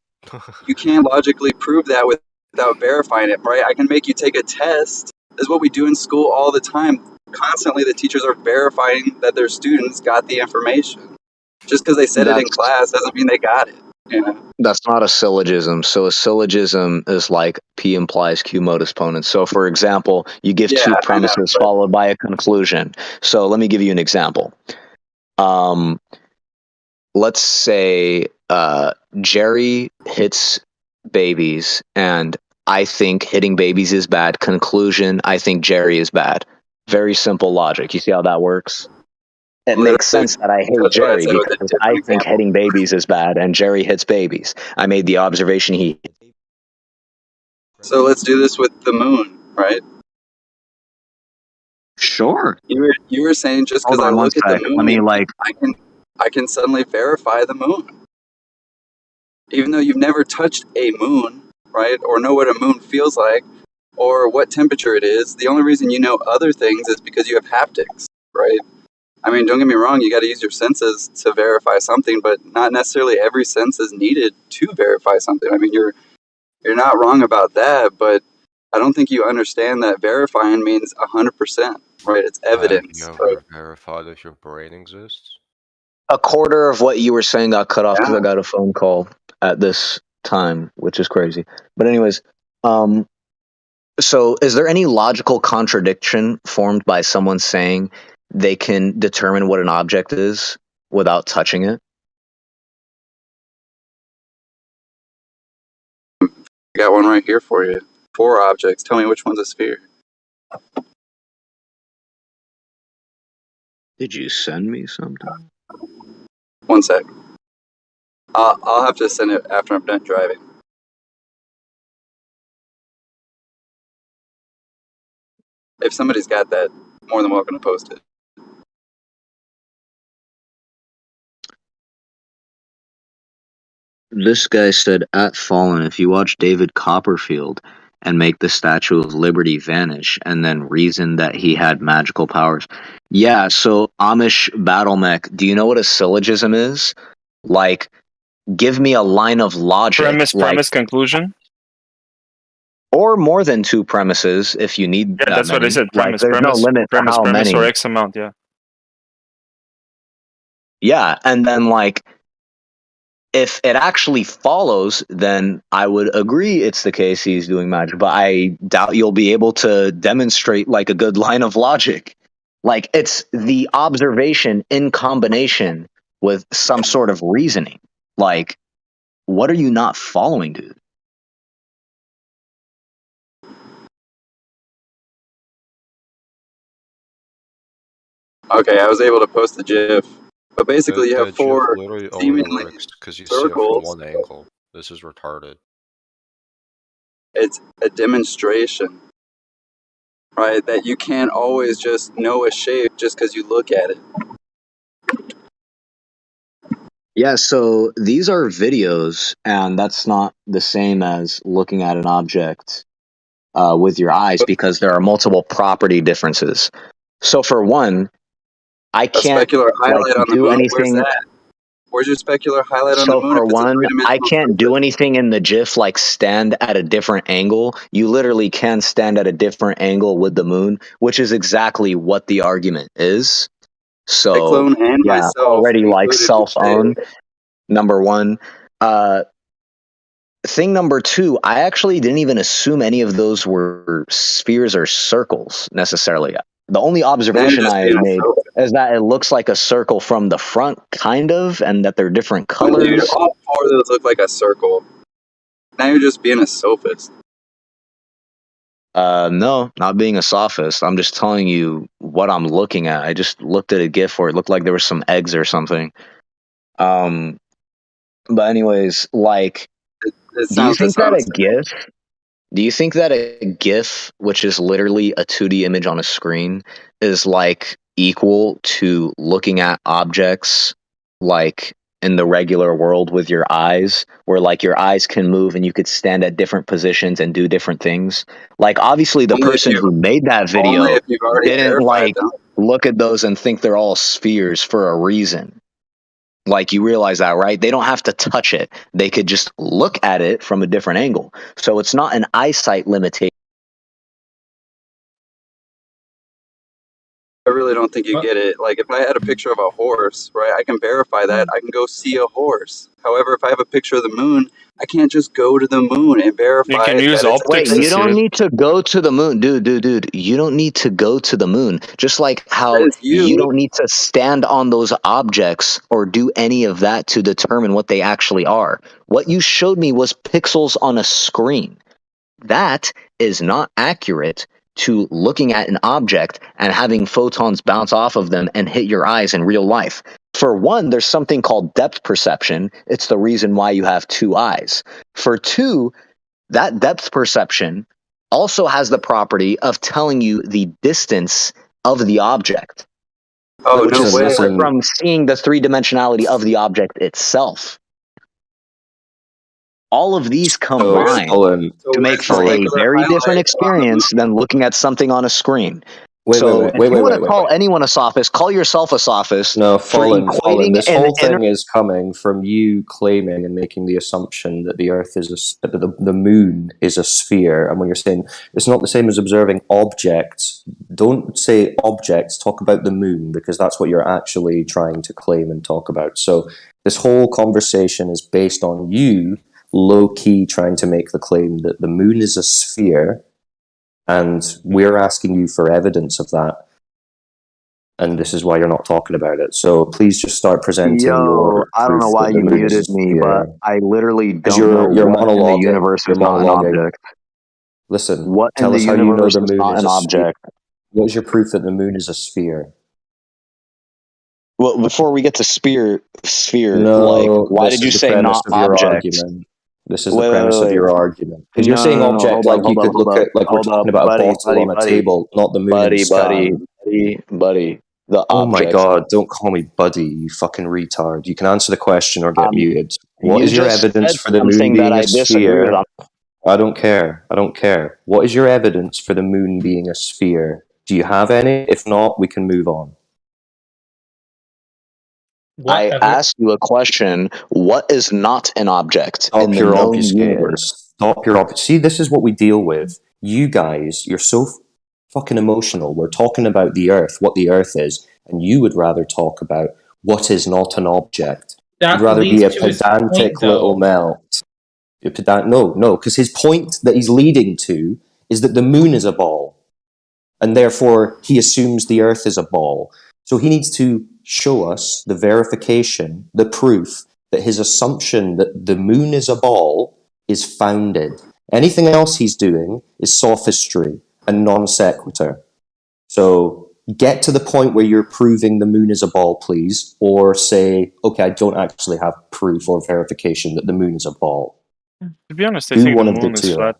You can't logically prove that without verifying it, right? I can make you take a test. This is what we do in school all the time. Constantly, the teachers are verifying that their students got the information. Just because they said it in That's class doesn't mean they got it. You know? That's not a syllogism. So a syllogism is like P implies Q modus ponens. So for example, you give Yeah, two I know. premises But followed by a conclusion. So let me give you an example. Let's say Jerry hits babies and I think hitting babies is bad. Conclusion, I think Jerry is bad. Very simple logic. You see how that works? It makes literally, sense that I hate that's what I Jerry said with a because different I think example. hitting babies is bad and Jerry hits babies. I made the observation he. So let's do this with the moon, right? Sure. You were saying just Hold because I on one look at the sec. Let me moon, I can suddenly verify the moon, even though you've never touched a moon, right? Or know what a moon feels like, or what temperature it is. The only reason you know other things is because you have haptics, right? I mean, don't get me wrong, you got to use your senses to verify something, but not necessarily every sense is needed to verify something. I mean, you're not wrong about that, but I don't think you understand that verifying means 100%, right? It's Have you evidence. Right? ever verified if your brain exists? A quarter of what you were saying got cut off because Yeah. I got a phone call at this time, which is crazy. But anyways, um, so is there any logical contradiction formed by someone saying they can determine what an object is without touching it? I got one right here for you. 4 objects. Tell me which one's a sphere. Did you send me something? One sec. I'll have to send it after I'm done driving. If somebody's got that, more than welcome to post it. This guy said at Fallen, if you watch David Copperfield and make the Statue of Liberty vanish and then reason that he had magical powers. Yeah, so Amish Battle Mech, do you know what a syllogism is? Like, give me a line of logic. Premise, conclusion. Or more than 2 premises if you need Yeah, that that's what I many. said. Like, there's no limit to how Premise, or many. X amount. Yeah. Yeah, and then like if it actually follows, then I would agree it's the case he's doing magic, but I doubt you'll be able to demonstrate like a good line of logic. Like it's the observation in combination with some sort of reasoning. Like, what are you not following, dude? Okay, I was able to post the GIF. But basically, you have The GIF 4 literally only seemingly works because you see it from circles. one angle. This is retarded. It's a demonstration, right? That you can't always just know a shape just because you look at it. Yeah, so these are videos, and that's not the same as looking at an object with your eyes because there are multiple property differences. So for one, I A can't specular like highlight on the do moon, where's anything. that? Where's your specular highlight on the So moon for if it's a one, I three-dimensional can't do surface? anything in the GIF like stand at a different angle. You literally can stand at a different angle with the moon, which is exactly what the argument is. So Cyclone and yeah, myself already like concluded self-own, today. number one. Thing number 2, I actually didn't even assume any of those were spheres or circles necessarily. The only Now you're observation just I being a made sophist. is that it looks like a circle from the front, kind of, and that they're different Dude, colors. all 4 of those look like a circle. Now you're just being a sophist. No, not being a sophist. I'm just telling you what I'm looking at. I just looked at a GIF where it looked like there was some eggs or something. But anyways, like, It do you sounds think that a dishonest. GIF? Do you think that a GIF, which is literally a 2D image on a screen, is like equal to looking at objects like in the regular world with your eyes, where like your eyes can move and you could stand at different positions and do different things? Like, obviously, the person who made that Only video if you've already didn't verified like them. look at those and think they're all spheres for a reason. Like, you realize that, right? They don't have to touch it. They could just look at it from a different angle. So it's not an eyesight limitation. I really don't think you get it. Like, if I had a picture of a horse, right, I can verify that. I can go see a horse. However, if I have a picture of the moon, I can't just go to the moon and verify that it's a Wait, space. you don't need to go to the moon, dude. You don't need to go to the moon. Just like how Says you you. don't need to stand on those objects or do any of that to determine what they actually are. What you showed me was pixels on a screen. That is not accurate to looking at an object and having photons bounce off of them and hit your eyes in real life. For one, there's something called depth perception. It's the reason why you have two eyes. For two, that depth perception also has the property of telling you the distance of the object, Oh, which no is way. separate from seeing the three-dimensionality of the object itself. All of these combine to make for a very different experience than looking at something on a screen. Wait, So wait, if you want to call anyone a sophist, call yourself a sophist No, for Fallen. equating This an whole thing is coming from you claiming and making the assumption that the Earth is the moon is a sphere, and when you're saying it's not the same as observing objects, don't say objects. Talk about the moon, because that's what you're actually trying to claim and talk about. So this whole conversation is based on you low key trying to make the claim that the moon is a sphere, and we're asking you for evidence of that. And this is why you're not talking about it. So please just start presenting your I don't proof know why that the you moon is a muted me, but sphere. I literally Because don't know you're what in the monologuing. universe You're is not an monologuing. object. Listen, What in tell the us how you know universe the is moon not is an a sphere. object? What is your proof that the moon is a sphere? Well, before we get to sphere, No, like, why this did you is the say premise not of your object? argument. This is the premise of your argument. Because you're saying No, object like you could look at, like we're talking about a bottle on a table, not the moon in the sky. buddy. The Oh my object. god, don't call me buddy, you fucking retard. You can answer the question or get muted. What You is your just evidence said for the moon something that being I a disagree with. sphere? I don't care. I don't care. What is your evidence for the moon being a sphere? Do you have any? If not, we can move on. I asked you a question. What is not an object in the Stop your known obfuscating. universe? Stop your See, this is what we deal with. You guys, you're so fucking emotional. We're talking about the Earth, what the Earth is, and you would rather talk about what is not an object. That You'd rather be a leads to his pedantic point, though. little melt. No, because his point that he's leading to is that the moon is a ball, and therefore he assumes the Earth is a ball. So he needs to show us the verification, the proof that his assumption that the moon is a ball is founded. Anything else he's doing is sophistry and non sequitur. So get to the point where you're proving the moon is a ball, please, or say, okay, I don't actually have proof or verification that the moon is a ball. To be honest, I Do think one the of the moon is two. flat.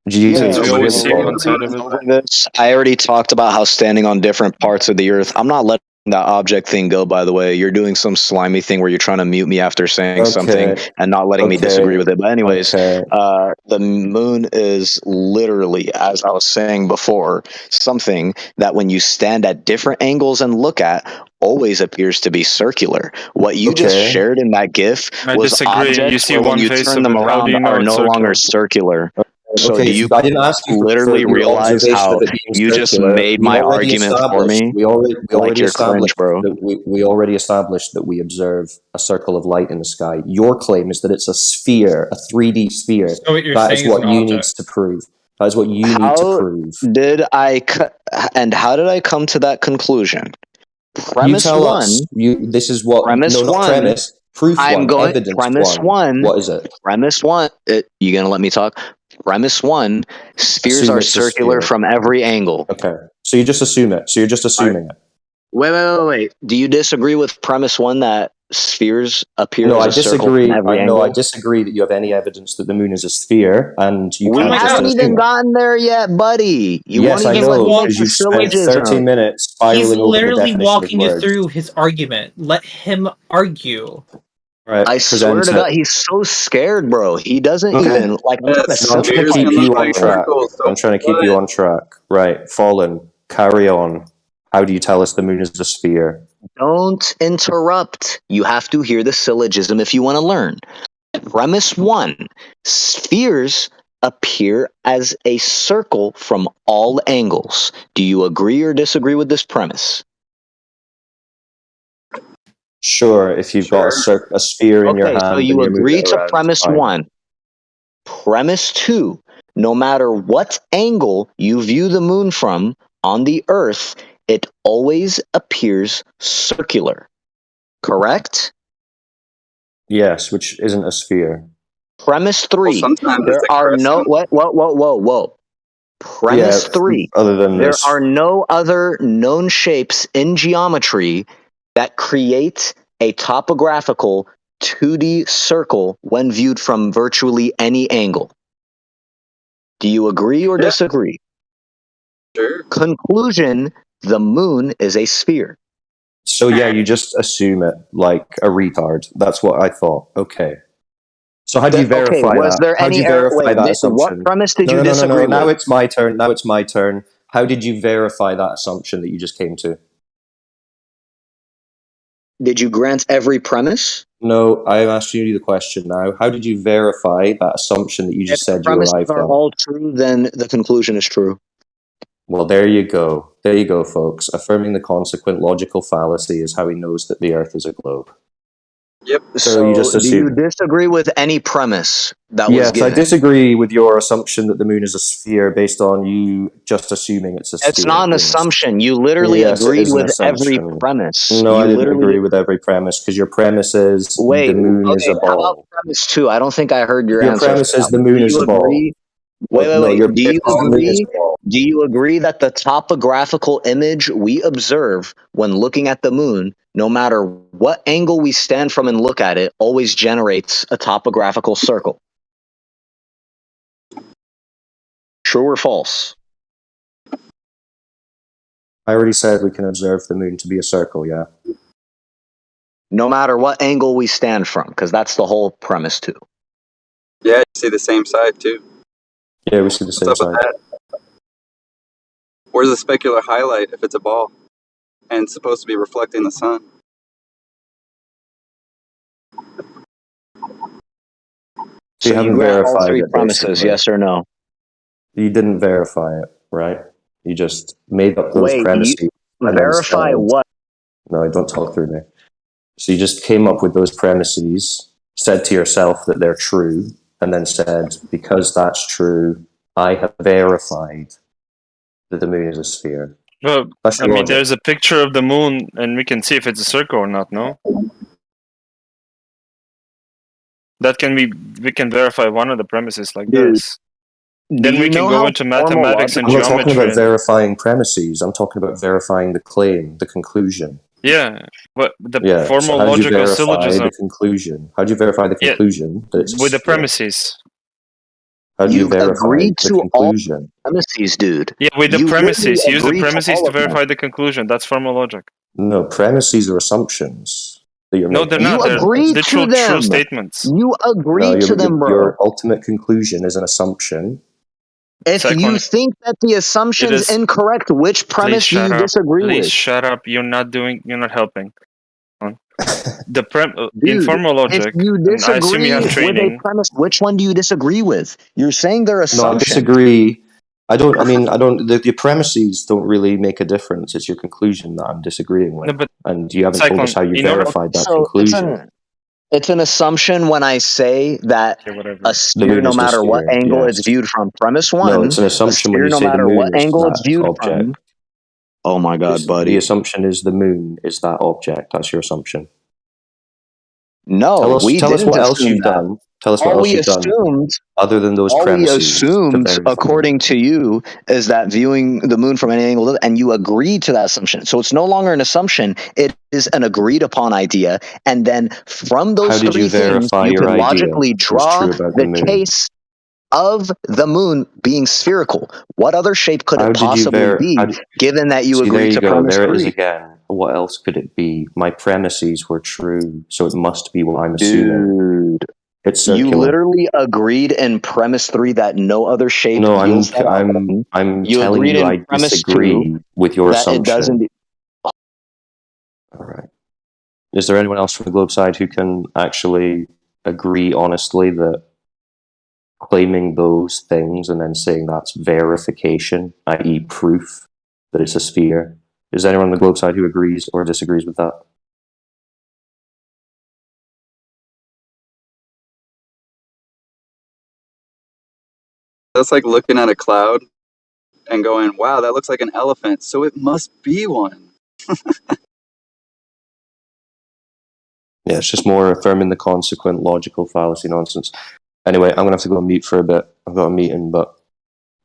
Jesus, We always see one side of it. over this. I already talked about how standing on different parts of the earth. I'm not letting that object thing go, by the way. You're doing some slimy thing where you're trying to mute me after saying something and not letting me disagree with it. But anyways, the moon is literally, as I was saying before, something that when you stand at different angles and look at, always appears to be circular. What you just shared in that GIF I was disagree. objects You see where when one you face turn of them it. How do you around know are it's no longer circular? circular. So Okay, do you I didn't ask you for literally your realize observation how of it being you just circular. made We my already argument for established. me? We already Like, you're cringe, established bro. that we already established that we observe a circle of light in the sky. Your claim is that it's a sphere, a 3D sphere. So what you're That is saying is what an you object. need to prove. That is what you need to How prove. did I and how did I come to that conclusion? You Premise tell one. us. This is what. Premise No, not one. premise. Proof I'm one, going evidence premise one. one. What is it? Premise one. You gonna let me talk? Premise one. Spheres Assume are it's a circular sphere. from every angle. Okay. So you just assume it. So you're just assuming it. Wait. Do you disagree with premise one that spheres appear No, as I a circle from disagree. every No, I angle? disagree that you have any evidence that the moon is a sphere, and you We can't just haven't assume even it. gotten there yet, buddy. You won't Yes, I even let know, me make because the you've spent 30 syllogism. minutes He's spiraling over the literally definition of walking you word. through his argument. Let him argue. Right, I swear present to it. God, he's so scared, bro. He doesn't Okay. even like. I'm trying to No, I'm trying to simplify keep this you for on you. track. I'm trying to keep you on track. Right, Fallen, carry on. How do you tell us the moon is a sphere? Don't interrupt. You have to hear the syllogism if you want to learn. Premise one: spheres appear as a circle from all angles. Do you agree or disagree with this premise? Sure, if you've got a sphere in your Okay, so hand and you you're moving agree it to around, premise fine. one. Premise two: no matter what angle you view the moon from on the Earth, it always appears circular. Correct? Yes, which isn't a sphere. Premise three: sometimes there it's a are no crescent. whoa. Premise Yeah, three: other than there this. are no other known shapes in geometry that create a topographical 2D circle when viewed from virtually any angle. Do you agree or disagree? Sure. Conclusion: the moon is a sphere. So yeah, you just assume it like a retard. That's what I thought. Okay. So how do you Okay, verify was that? there How do any you error? verify Wait, that what assumption? premise did No, you no, no, no, no. disagree Now with? it's my turn. Now it's my turn. How did you verify that assumption that you just came to? Did you grant every premise? No, I'm asking you the question now. How did you verify that assumption that you If just the said you premises arrived are at? all true, then the conclusion is true. Well, there you go. There you go, folks. Affirming the consequent logical fallacy is how he knows that the Earth is a globe. Yep. So you just do you assume. disagree with any premise that was Yes, I given? disagree with your assumption that the moon is a sphere based on you just assuming it's a sphere. It's not an Yes. assumption. You literally Yes, it agreed is an with every assumption. premise. No, I You didn't literally agree with every premise because your premise is wait. the moon is Okay, a how about ball. premise two? I don't think I heard your Your answer for premise that is the one. moon Do is you a ball. agree? Wait. No, your Do you premise is the moon is agree? a ball. Do you agree that the topographical image we observe when looking at the moon, no matter what angle we stand from and look at it, always generates a topographical circle? True or false? I already said we can observe the moon to be a circle, yeah. No matter what angle we stand from, because that's the whole premise too. Yeah, you see the same side too. Yeah, we see the What's same up with side. that? Where's the specular highlight if it's a ball and it's supposed to be reflecting the sun? So you haven't grant all verified three it, premises, basically. yes or no? You didn't verify it, right? You just made up those Wait, premises and then verify said, what? no, don't talk through me. So you just came up with those premises, said to yourself that they're true, and then said, because that's true, I have verified that the moon is a sphere. Well, That's I your mean, logic. there's a picture of the moon, and we can see if it's a circle or not. No, that can be. We can verify one of the premises like Dude, this. Then do we you can know go how into formal mathematics and I'm not talking geometry. about verifying premises. I'm talking about verifying the claim, the conclusion. Yeah, but the Yeah. So formal how do you logical verify syllogism. the conclusion? How do you verify the Yeah, conclusion that it's a with the sphere? premises. How do you you've verify agreed the to all conclusion? premises, dude? Yeah, with the You literally premises. Use the agreed to premises all to of them. verify the conclusion. That's formal logic. No, premises are assumptions that you're No, making. they're You not. They're agreed to literal true them. statements. You No, agreed to them, bro. your ultimate conclusion is an assumption. If you Second, think that the it assumption's is. incorrect, which Please premise do shut you up. disagree Please with? shut up. You're not doing. You're not helping. The in Dude, formal if logic, you and I assume you disagree have with a training. premise, which one do you disagree with? You're saying they're No, I assumptions. disagree. I don't. The premises don't really make a difference. It's your conclusion that I'm disagreeing with, No, but and you haven't told us second, how you in order. verified that So conclusion. it's an assumption when I say that Okay, whatever. a The sphere, moon no is the matter what sphere. angle it's Yes. viewed from. Premise No, one, it's an a assumption when sphere, you no say the matter moon what is angle it's that viewed object. from. Oh my God, The buddy. assumption is the moon is that object. That's your assumption. No, we tell us didn't what else assume you've that. done. Tell us what All else we you've done assumed, other than those all we premises to assumed, verify. according to you, is that viewing the moon from any angle, and you agreed to that assumption. So it's no longer an assumption; it is an agreed upon idea. And then from those How did you three things, verify you your can idea logically was draw true about the the moon? case of the moon being spherical. What other shape could How it did you possibly be, given that you See, there agreed you to go. premise There it is 3? again. What else could it be? My premises were true, so it must be what I'm assuming. Dude, It's you circular. literally agreed in premise 3 that no other shape No, yields that outcome. I'm You telling agreed you in I premise 2 disagree with your that it doesn't. assumption. All right. Is there anyone else from the globe side who can actually agree honestly that claiming those things and then saying that's verification, i.e. proof that it's a sphere? Is anyone on the globe side who agrees or disagrees with that? That's like looking at a cloud and going, wow, that looks like an elephant, so it must be one. Yeah, it's just more affirming the consequent logical fallacy nonsense. Anyway, I'm going to have to go on mute for a bit. I've got a meeting, but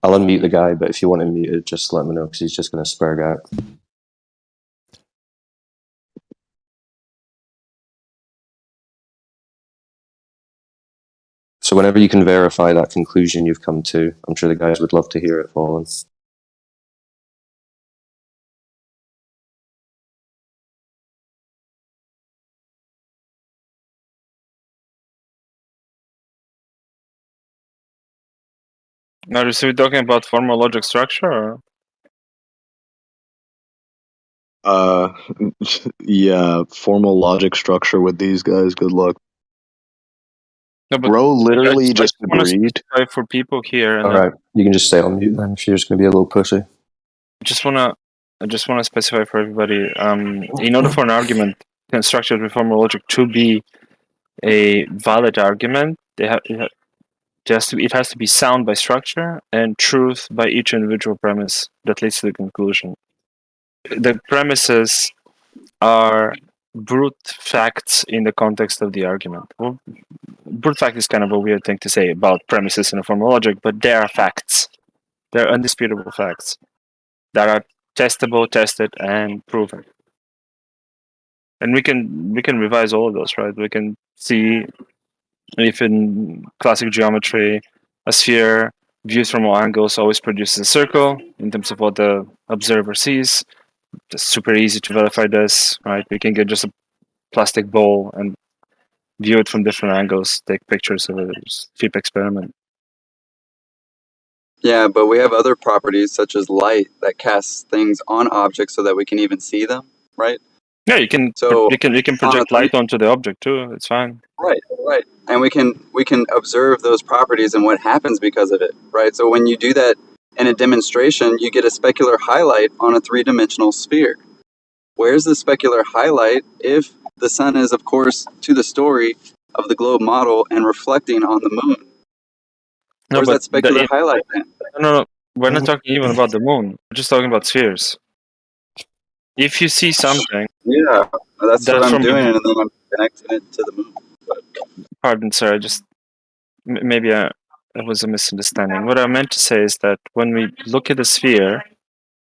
I'll unmute the guy, but if you want him muted, just let me know, because he's just going to spurg out. So whenever you can verify that conclusion you've come to, I'm sure the guys would love to hear it, Fallen. Now, so we're talking about formal logic structure? Or? Yeah, formal logic structure with these guys. Good luck. No, but Bro I literally just want to agreed. specify for people here, and Alright, you can just stay on mute then, if you're just going to be a little pussy. I just want to specify for everybody. In order for an argument constructed with formal logic to be a valid argument, it has to be sound by structure and truth by each individual premise that leads to the conclusion. The premises are brute facts in the context of the argument. Well, brute fact is kind of a weird thing to say about premises in a formal logic, but they are facts. They're undisputable facts that are testable, tested, and proven. And we can revise all of those, right? We can see if in classic geometry, a sphere viewed from all angles always produces a circle in terms of what the observer sees. It's super easy to verify this, right? We can get just a plastic bowl and view it from different angles, take pictures of it, just cheap experiment. Yeah, but we have other properties such as light that casts things on objects so that we can even see them, right? Yeah, you can So you can project light onto the object too. It's fine. right, and we can observe those properties and what happens because of it, right? So when you do that in a demonstration, you get a specular highlight on a three-dimensional sphere. Where's the specular highlight if the sun is, of course, to the story of the globe model and reflecting on the moon? No, Where's but that specular highlight then? no. We're not talking even about the moon. We're just talking about spheres. If you see something, Yeah, that's what I'm from doing, and then I'm connecting it to the moon. Pardon, sir. Maybe it was a misunderstanding. What I meant to say is that when we look at a sphere,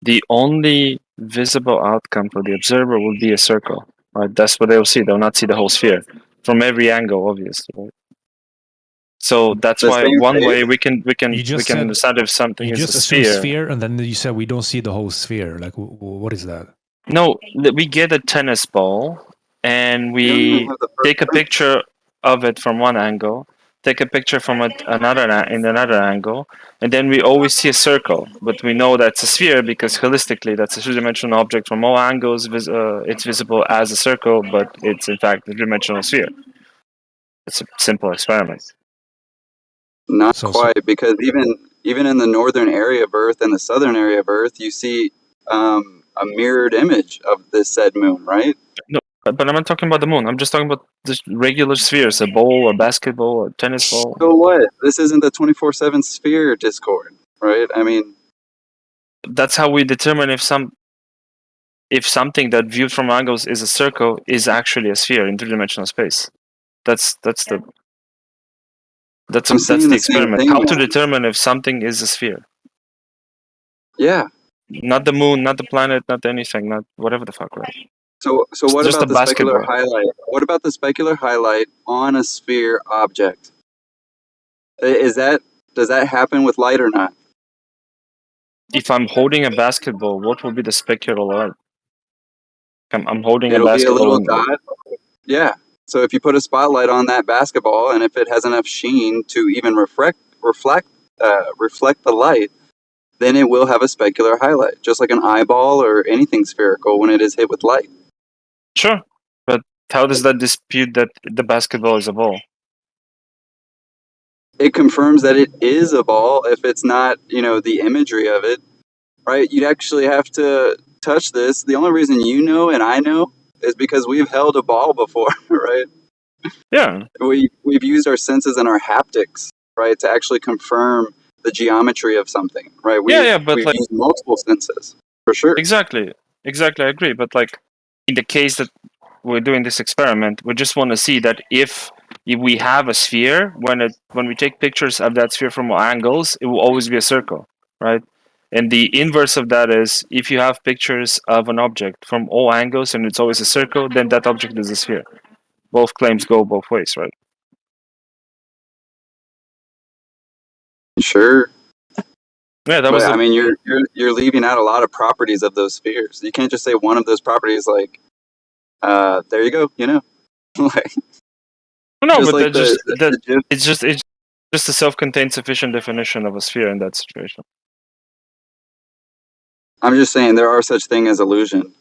the only visible outcome for the observer will be a circle. Right? That's what they'll see. They'll not see the whole sphere from every angle, obviously. Right? So that's The why same one phase? way we can You understand if something You is a just assume sphere. sphere, and then you said we don't see the whole sphere. Like, what is that? No, we get a tennis ball and You don't even we have the first take a picture of it from one angle, take a picture from it in another angle, and then we always see a circle. But we know that's a sphere because holistically that's a two-dimensional object from all angles. It's visible as a circle, but it's in fact a three-dimensional sphere. It's a simple experiment. Not quite, because even in the northern area of Earth and the southern area of Earth, you see a mirrored image of this said moon, right? No, but I'm not talking about the moon. I'm just talking about just regular spheres, a ball, a basketball, a tennis ball. So what? This isn't the 24/7 sphere Discord, right? I mean, That's how we determine if something that viewed from angles is a circle is actually a sphere in three-dimensional space. That's the I'm saying the the same experiment. thing, How to man. determine if something is a sphere? Yeah. Not the moon, not the planet, not anything, not whatever the fuck, right? So what Just a about the specular basketball. highlight? What about the specular highlight on a sphere object? Does that happen with light or not? If I'm holding a basketball, what will be the specular light? I'm holding a It'll be a basketball little and dot. Yeah. So if you put a spotlight on that basketball, and if it has enough sheen to even reflect the light, then it will have a specular highlight, just like an eyeball or anything spherical when it is hit with light. sure, but how does that dispute that the basketball is a ball? It confirms that it is a ball if it's not, the imagery of it, right? You'd actually have to touch this. The only reason you know and I know is because we've held a ball before, right? Yeah. We've used our senses and our haptics, right, to actually confirm the geometry of something, right? Yeah, but We've like used multiple senses, for sure. exactly, I agree. But like in the case that we're doing this experiment, we just want to see that if we have a sphere, when we take pictures of that sphere from all angles, it will always be a circle, right? And the inverse of that is if you have pictures of an object from all angles and it's always a circle, then that object is a sphere. Both claims go both ways, right? Sure. Yeah, that But was I the mean, you're leaving out a lot of properties of those spheres. You can't just say one of those properties, like, there you go, like, no, just but like it's just a self-contained sufficient definition of a sphere in that situation. I'm just saying there are such thing as illusion.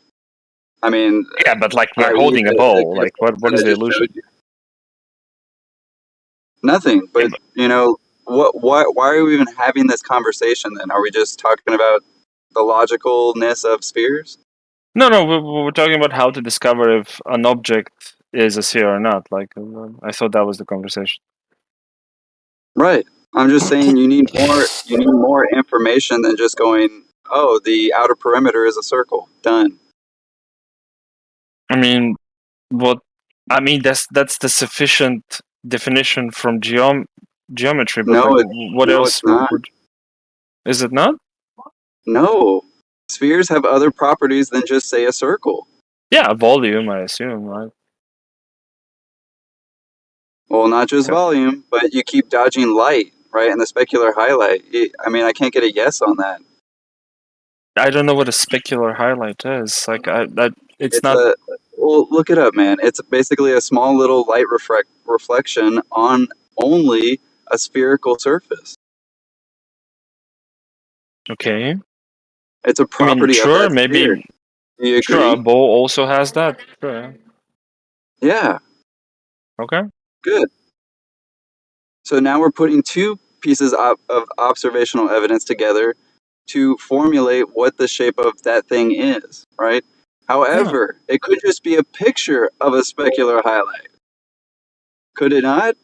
I mean, yeah, but like we're i.e. holding a the ball. Like example what that is I the just illusion? showed you. Nothing, but why are we even having this conversation then? Are we just talking about the logicalness of spheres? No, we're talking about how to discover if an object is a sphere or not. Like I thought that was the conversation. Right. I'm just saying you need more information than just going, oh, the outer perimeter is a circle. Done. I mean, that's the sufficient definition from geometry. But like, what No, else it's not. is it not? No. Spheres have other properties than just say a circle. Yeah, volume, I assume, right? Well, not just volume, but you keep dodging light, right? And the specular highlight. I mean, I can't get a yes on that. I don't know what a specular highlight is. Like, it's not. Well, look it up, man. It's basically a small little light reflection on only a spherical surface. Okay. It's a property of sure, that sphere. maybe. Do you Sure, a agree? bowl also has that. Sure. Yeah. Okay. Good. So now we're putting two pieces of observational evidence together to formulate what the shape of that thing is, right? However, it could just be a picture of a specular highlight. Could it not?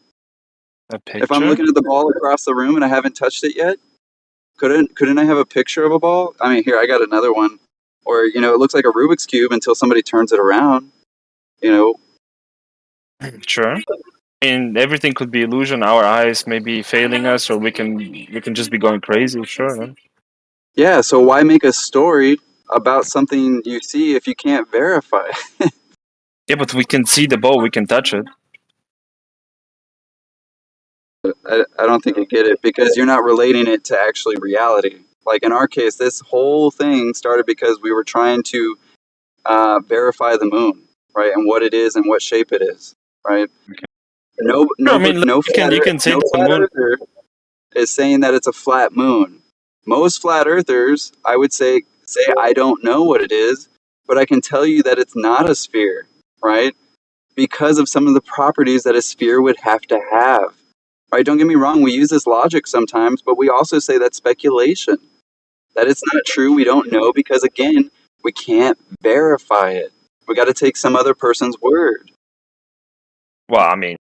A picture? If I'm looking at the ball across the room and I haven't touched it yet, couldn't I have a picture of a ball? I mean, here, I got another one. Or, it looks like a Rubik's Cube until somebody turns it around, Sure. And everything could be illusion. Our eyes may be failing us, or we can just be going crazy. Sure. Man. Yeah, so why make a story about something you see if you can't verify? Yeah, but we can see the ball. We can touch it. I don't think you get it because you're not relating it to actually reality. Like in our case, this whole thing started because we were trying to verify the moon, right, and what it is and what shape it is, right? No flat earther is saying that it's a flat moon. Most flat earthers, I would say I don't know what it is, but I can tell you that it's not a sphere, right? Because of some of the properties that a sphere would have to have. Right? Don't get me wrong, we use this logic sometimes, but we also say that's speculation. That it's not true, we don't know, because again, we can't verify it. We got to take some other person's word. Well, I mean,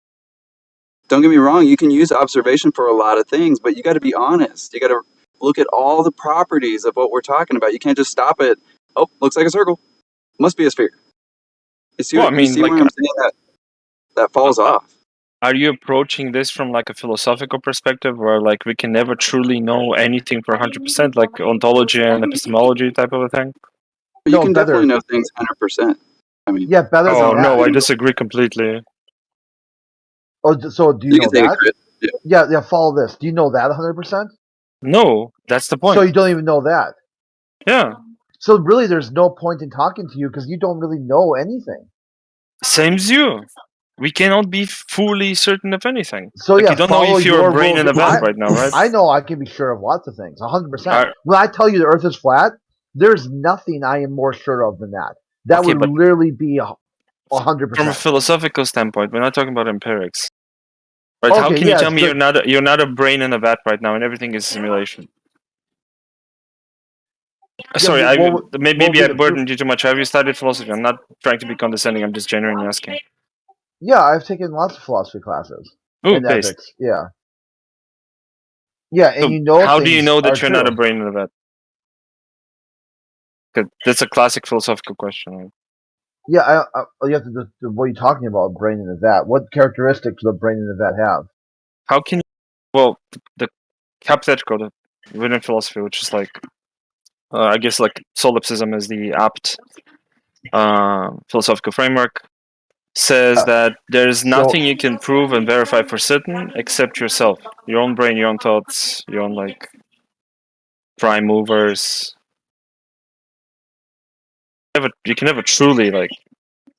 don't get me wrong, you can use observation for a lot of things, but you got to be honest. You got to look at all the properties of what we're talking about. You can't just stop at, oh, looks like a circle. Must be a sphere. You see, well, you see where I'm saying that falls off? Are you approaching this from like a philosophical perspective, where like we can never truly know anything for 100%, like ontology and epistemology type of a thing? You No, can definitely better. know things 100%. I mean, Yeah, better Oh than no, that. I disagree completely. Oh, so do you you can know take a that? crit. Yeah. Follow this. Do you know that 100%? No, that's the So point. you don't even know that. Yeah. So really, there's no point in talking to you because you don't really know anything. Same as you. We cannot be fully certain of anything. So Like yeah, you don't know follow if you're a your brain rules. in a vat right now, right? I know I can be sure of lots of things, 100%. Are- When I tell you the Earth is flat, there's nothing I am more sure of than that. That Okay, would but literally be from a 100%. philosophical standpoint, we're not talking about empirics. Right? How Okay, can you yes, tell me but you're not a brain in a vat right now and everything is simulation? Sorry, maybe I the proof? burdened you too much. Have you studied philosophy? I'm not trying to be condescending. I'm just genuinely asking. Yeah, I've taken lots of philosophy classes Ooh, and based. ethics. Yeah, and So you know how do you things know are that you're not a true. brain in a vat? 'Cause that's a classic philosophical question. Right? Yeah, you have to. What are you talking about? Brain in the vat. What characteristics does a brain in the vat have? How can you? Well, the hypothetical the within philosophy, which is like, I guess like solipsism is the apt philosophical framework, says that there's nothing you can prove and verify for certain except yourself, your own brain, your own thoughts, your own like prime movers. You can never truly like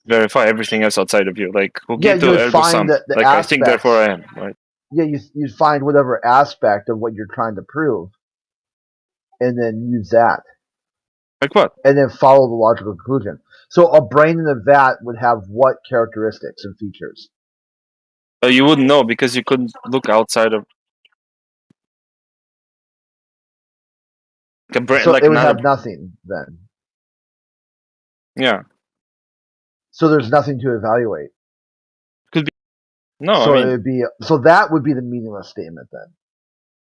verify everything else outside of you. Like Yeah, you cogito would ergo find sum. that the Like I think aspects. therefore I am. Right. Yeah, you'd find whatever aspect of what you're trying to prove, and then use that. Like what? And then follow the logical conclusion. So a brain in a vat would have what characteristics and features? You wouldn't know because you couldn't look outside of like a brain. So Like it would not a have nothing then. yeah. So there's nothing to evaluate. Could be no. So I it mean would be. So that would be the meaningless statement then.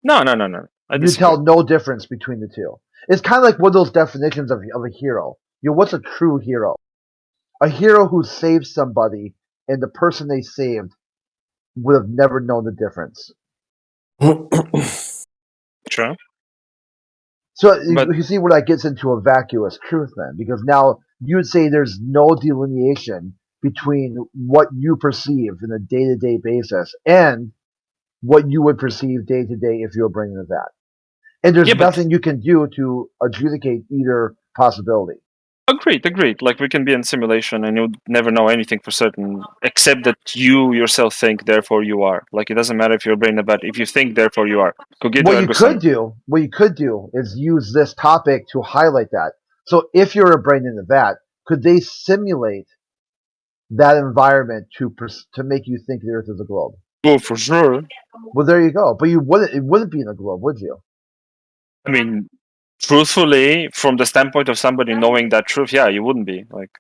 no. I You disagree. tell no difference between the two. It's kind of like one of those definitions of a hero. What's a true hero? A hero who saves somebody, and the person they saved would have never known the difference. True. So But you see where that gets into a vacuous truth then, because now you would say there's no delineation between what you perceive in a day-to-day basis and what you would perceive day-to-day if you were bringing it that. And there's yeah, but nothing you can do to adjudicate either possibility. agreed. Like we can be in simulation and you'll never know anything for certain, except that you yourself think, therefore you are. Like it doesn't matter if you're a brain about. If you think, therefore you are. Cogito What you ergo sum. could do is use this topic to highlight that. So if you're a brain in the vat, could they simulate that environment to make you think the Earth is a globe? Oh, for sure. Well, there you go. But it wouldn't be in a globe, would you? I mean, truthfully, from the standpoint of somebody knowing that truth, yeah, you wouldn't be like.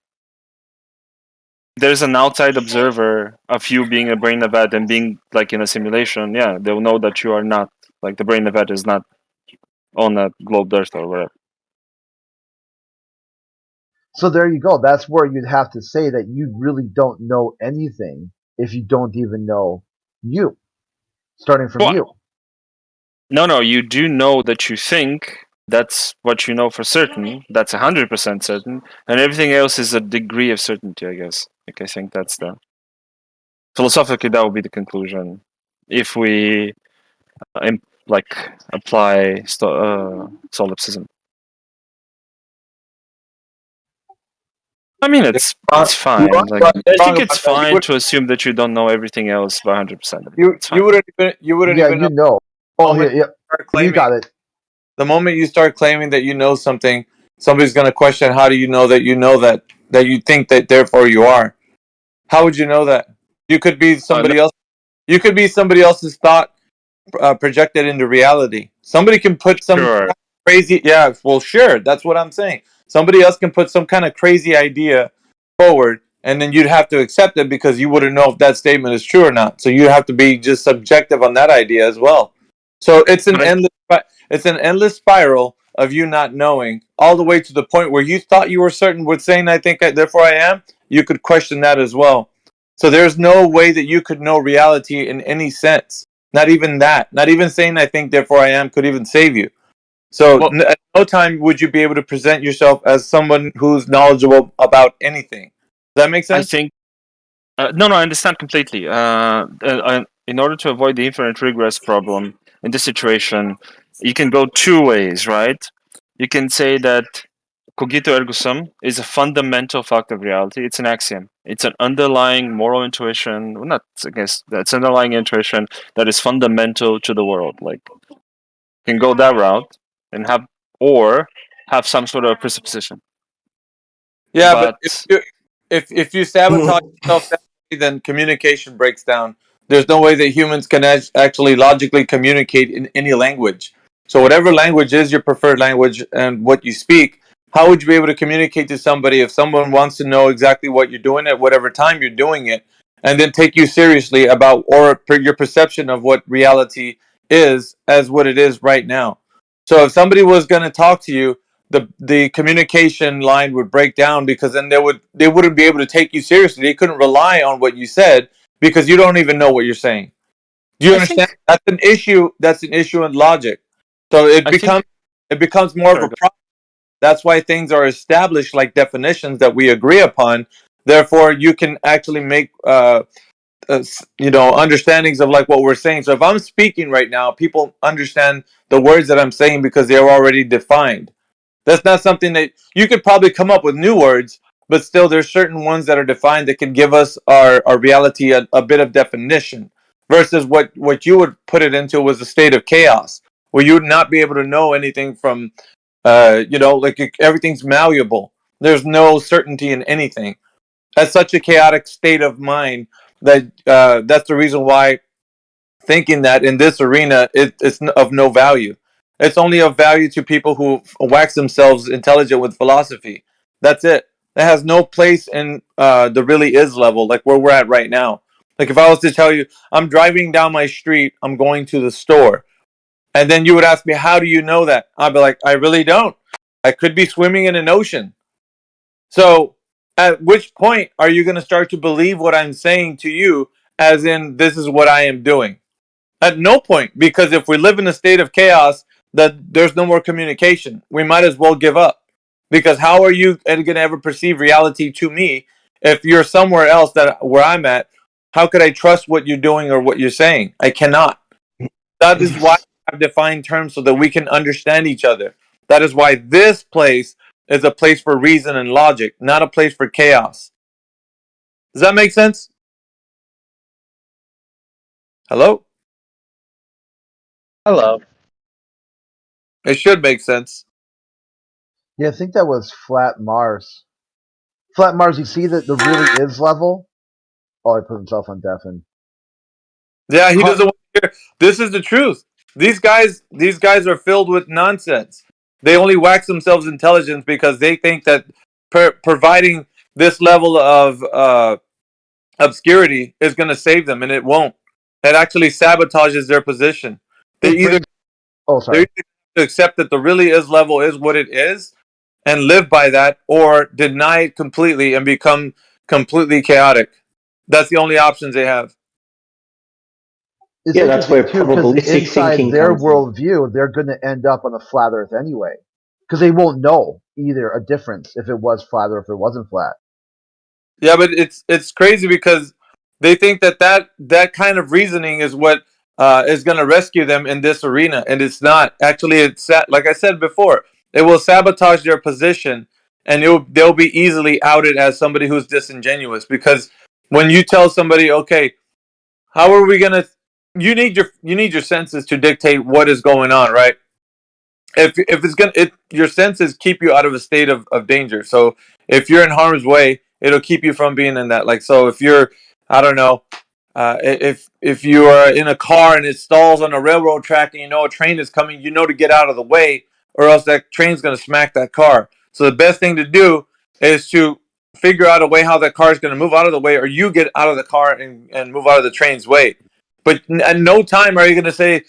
There's an outside observer of you being a brain vat and being like in a simulation. Yeah, they'll know that you are not like the brain vat is not on a globe Earth or whatever. So there you go. That's where you'd have to say that you really don't know anything if you don't even know you, starting from Well, you. No, you do know that you think. That's what you know for certain. That's 100% certain, and everything else is a degree of certainty, I guess. Like I think that's the philosophically that would be the conclusion if we like apply solipsism. I mean, it's fine. Like I think it's fine to assume that you don't know everything else by 100%. You wouldn't even you know. Oh, moment here, yeah, you got it. The moment you start claiming that you know something, somebody's going to question, how do you know that you think that therefore you are? How would you know that? You could be somebody else. You could be somebody else's thought projected into reality. Somebody can put some crazy, yeah, well, sure, that's what I'm saying. Somebody else can put some kind of crazy idea forward, and then you'd have to accept it because you wouldn't know if that statement is true or not. So you have to be just subjective on that idea as well. So it's an endless spiral of you not knowing, all the way to the point where you thought you were certain with saying, I think, therefore I am. You could question that as well. So there's no way that you could know reality in any sense. Not even that. Not even saying I think therefore I am could even save you. So at no time would you be able to present yourself as someone who's knowledgeable about anything. Does that make sense? I think no, I understand completely. In order to avoid the infinite regress problem in this situation, you can go two ways, right? You can say that cogito ergo sum is a fundamental fact of reality. It's an axiom. It's an underlying moral intuition. Well, not, I guess, that's underlying intuition that is fundamental to the world. Like, you can go that route and have some sort of presupposition. Yeah, but if you sabotage yourself that way, then communication breaks down. There's no way that humans can actually logically communicate in any language. So whatever language is your preferred language and what you speak, how would you be able to communicate to somebody if someone wants to know exactly what you're doing at whatever time you're doing it, and then take you seriously about your perception of what reality is as what it is right now? So if somebody was going to talk to you, the communication line would break down, because then they wouldn't be able to take you seriously. They couldn't rely on what you said because you don't even know what you're saying. Do you understand? That's an issue. That's an issue in logic. So it becomes more of a problem. That's why things are established like definitions that we agree upon. Therefore, you can actually make understandings of like what we're saying. So if I'm speaking right now, people understand the words that I'm saying because they're already defined. That's not something that you could probably come up with new words, but still there's certain ones that are defined that can give us our reality a bit of definition, versus what you would put it into was a state of chaos where you would not be able to know anything from, like everything's malleable. There's no certainty in anything. That's such a chaotic state of mind that that's the reason why thinking that in this arena it's of no value. It's only of value to people who wax themselves intelligent with philosophy. That's it. That has no place in the really is level, like where we're at right now. Like if I was to tell you, I'm driving down my street, I'm going to the store, and then you would ask me, how do you know that? I'd be like, I really don't. I could be swimming in an ocean. So at which point are you going to start to believe what I'm saying to you, as in this is what I am doing? At no point, because if we live in a state of chaos, that there's no more communication. We might as well give up. Because how are you going to ever perceive reality to me if you're somewhere else that where I'm at? How could I trust what you're doing or what you're saying? I cannot. That is why I have defined terms so that we can understand each other. That is why this place is a place for reason and logic, not a place for chaos. Does that make sense? Hello? Hello. It should make sense. Yeah, I think that was Flat Mars. Flat Mars, you see that the really is level? Oh, he put himself on deafen. Yeah, he doesn't want to hear. This is the truth. These guys are filled with nonsense. They only wax themselves intelligence because they think that providing this level of obscurity is going to save them, and it won't. It actually sabotages their position. They either have to accept that the really is level is what it is and live by that, or deny it completely and become completely chaotic. That's the only options they have. It's Yeah, that's where interesting too, because probabilistic inside thinking their comes in. worldview, they're going to end up on a flat Earth anyway, because they won't know either a difference if it was flat or if it wasn't flat. Yeah, but it's crazy because they think that kind of reasoning is what is going to rescue them in this arena, and it's not. Actually, it's like I said before, it will sabotage their position, and they'll be easily outed as somebody who's disingenuous. Because when you tell somebody, okay, how are we going to? You need your senses to dictate what is going on, right? If it's your senses keep you out of a state of danger. So if you're in harm's way, it'll keep you from being in that. Like, so if you're, I don't know, if you are in a car and it stalls on a railroad track and you know a train is coming, you know to get out of the way, or else that train's going to smack that car. So the best thing to do is to figure out a way how that car is going to move out of the way, or you get out of the car and move out of the train's way. But at no time are you going to say,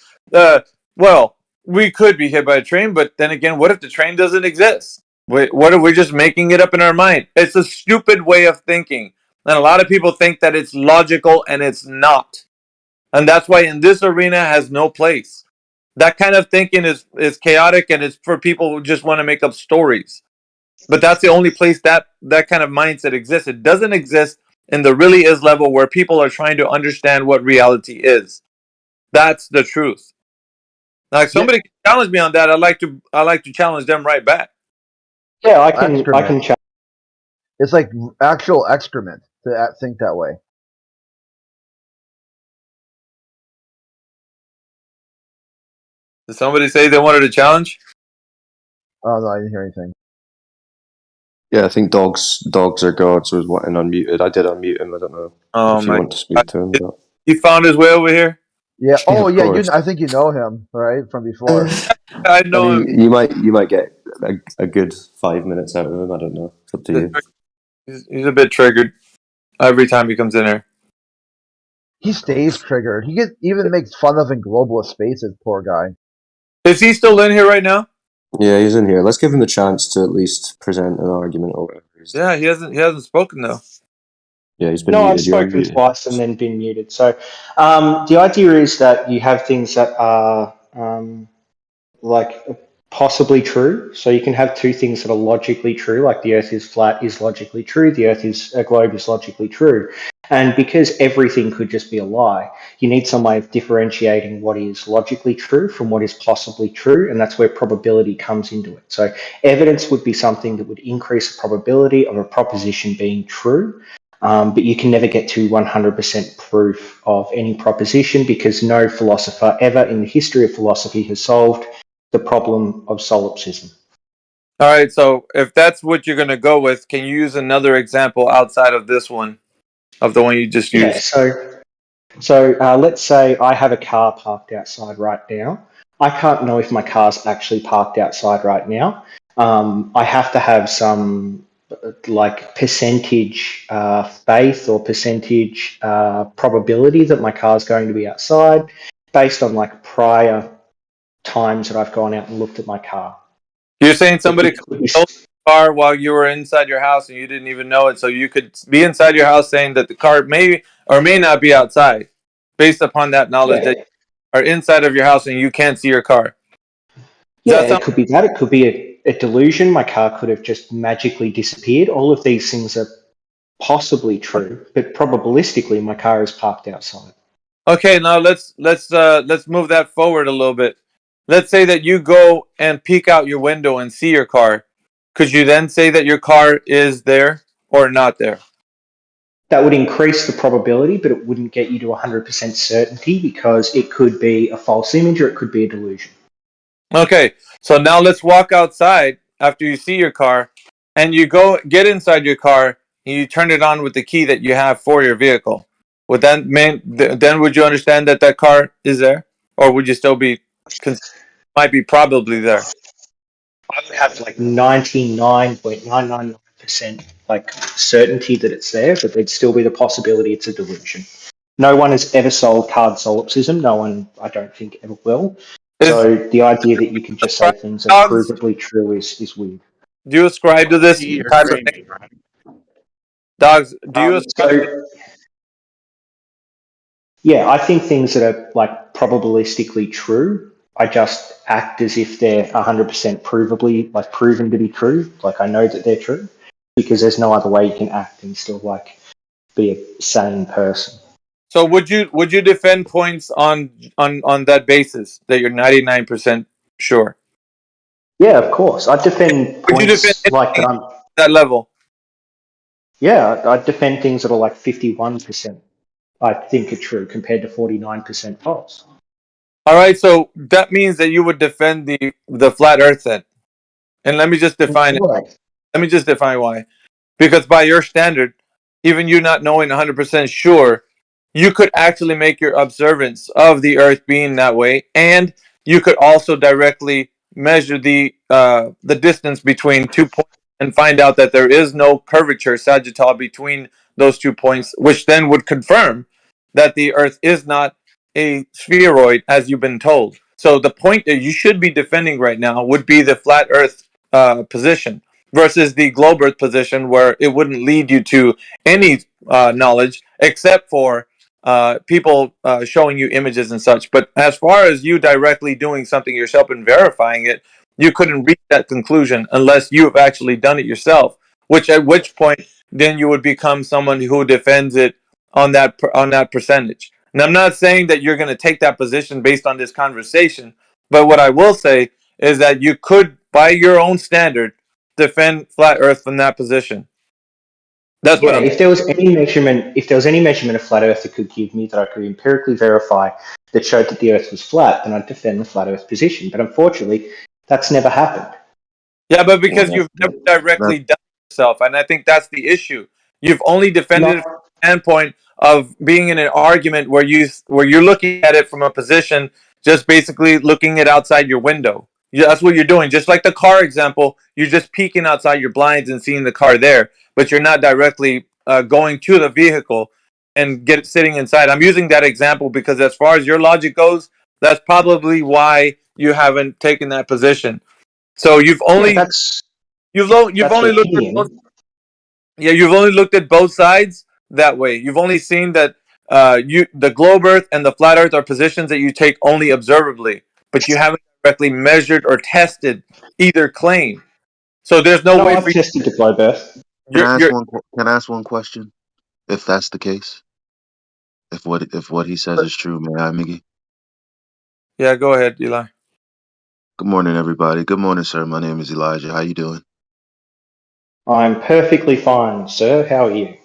well, we could be hit by a train, but then again, what if the train doesn't exist? What if we're just making it up in our mind? It's a stupid way of thinking. And a lot of people think that it's logical, and it's not. And that's why in this arena has no place. That kind of thinking is chaotic, and it's for people who just want to make up stories. But that's the only place that kind of mindset exists. It doesn't exist in the really is level where people are trying to understand what reality is. That's the truth. Now, if somebody can challenge me on that, I'd like to challenge them right back. Yeah, I can Excrement. It's like actual excrement to think that way. Did somebody say they wanted a challenge? Oh no, I didn't hear anything. Yeah, I think dogs are gods was what and unmuted. I did unmute him. I don't know if you want to speak to him. But... He found his way over here. Yeah. Oh of yeah. course. I think you know him, right, from before. I know I mean, you might get a good 5 minutes out of him. I don't know. It's up to you. He's a bit triggered every time he comes in here. He stays triggered. He even makes fun of in globalist spaces. Poor guy. Is he still in here right now? Yeah, he's in here. Let's give him the chance to at least present an argument or whatever. Yeah, he hasn't spoken though. Yeah, he's been No, muted. I've spoken twice and then been muted. So the idea is that you have things that are like possibly true. So you can have two things that are logically true, like the Earth is flat is logically true, the Earth is a globe is logically true. And because everything could just be a lie, you need some way of differentiating what is logically true from what is possibly true, and that's where probability comes into it. So evidence would be something that would increase the probability of a proposition being true. But you can never get to 100% proof of any proposition because no philosopher ever in the history of philosophy has solved the problem of solipsism. All right, so if that's what you're going to go with, can you use another example outside of this one, of the one you just used? Yeah, so let's say I have a car parked outside right now. I can't know if my car's actually parked outside right now. I have to have some like percentage faith or percentage probability that my car's going to be outside based on like prior times that I've gone out and looked at my car. You're saying somebody stole the car while you were inside your house and you didn't even know it, so you could be inside your house saying that the car may or may not be outside, based upon that knowledge that you are inside of your house and you can't see your car. Yeah, it could be that. It could be a delusion. My car could have just magically disappeared. All of these things are possibly true, but probabilistically, my car is parked outside. Okay, now let's move that forward a little bit. Let's say that you go and peek out your window and see your car. Could you then say that your car is there or not there? That would increase the probability, but it wouldn't get you to 100% certainty because it could be a false image or it could be a delusion. Okay, so now let's walk outside after you see your car, and you go get inside your car and you turn it on with the key that you have for your vehicle. Would that mean then would you understand that that car is there, or would you still be might be probably there? I would have like 99.999% like certainty that it's there, but there'd still be the possibility it's a delusion. No one has ever solved hard solipsism. No one, I don't think, ever will. So the idea that you can just say things are provably true is weird. Do you ascribe to this type of thing? Dogs, do you ascribe to Yeah, I think things that are like probabilistically true, I just act as if they're 100% provably, like proven to be true. Like I know that they're true because there's no other way you can act and still like be a sane person. So would you defend points on that basis that you're 99% sure? Yeah, of course. I defend Would you defend points like that. that level? Yeah, I defend things that are like 51%. I think are true compared to 49% false. All right, so that means that you would defend the flat Earth then. And let me just define it. Let me just define why. Because by your standard, even you not knowing 100% sure, you could actually make your observance of the Earth being that way, and you could also directly measure the distance between 2 points and find out that there is no curvature sagittal between those 2 points, which then would confirm that the Earth is not a spheroid as you've been told. So the point that you should be defending right now would be the flat Earth position versus the globe Earth position, where it wouldn't lead you to any knowledge, except for people showing you images and such. But as far as you directly doing something yourself and verifying it, you couldn't reach that conclusion unless you have actually done it yourself. Which at which point then you would become someone who defends it on that percentage. And I'm not saying that you're going to take that position based on this conversation, but what I will say is that you could, by your own standard, defend flat Earth from that position. That's what Yeah, I'm. if there was any measurement of flat Earth that could give me that I could empirically verify that showed that the Earth was flat, then I'd defend the flat Earth position. But unfortunately, that's never happened. Yeah, but because Well, you've never directly done it yourself, and I think that's the issue. You've only defended it from the standpoint of being in an argument where you're looking at it from a position, just basically looking it outside your window. Yeah, that's what you're doing. Just like the car example, you're just peeking outside your blinds and seeing the car there, but you're not directly going to the vehicle and sitting inside. I'm using that example because, as far as your logic goes, that's probably why you haven't taken that position. So you've Yeah, only you've that's only your looked at both, opinion. yeah, you've only looked at both sides that way. You've only seen that the globe Earth and the flat Earth are positions that you take only observably, but you haven't directly measured or tested either claim. So there's no No, way I've for you. tested the globe Earth. You're can I ask one question? If that's the case, if what he says is true, may I, Miggy? Yeah, go ahead, Eli. Good morning, everybody. Good morning, sir. My name is Elijah. How you doing? I'm perfectly fine, sir. How are you?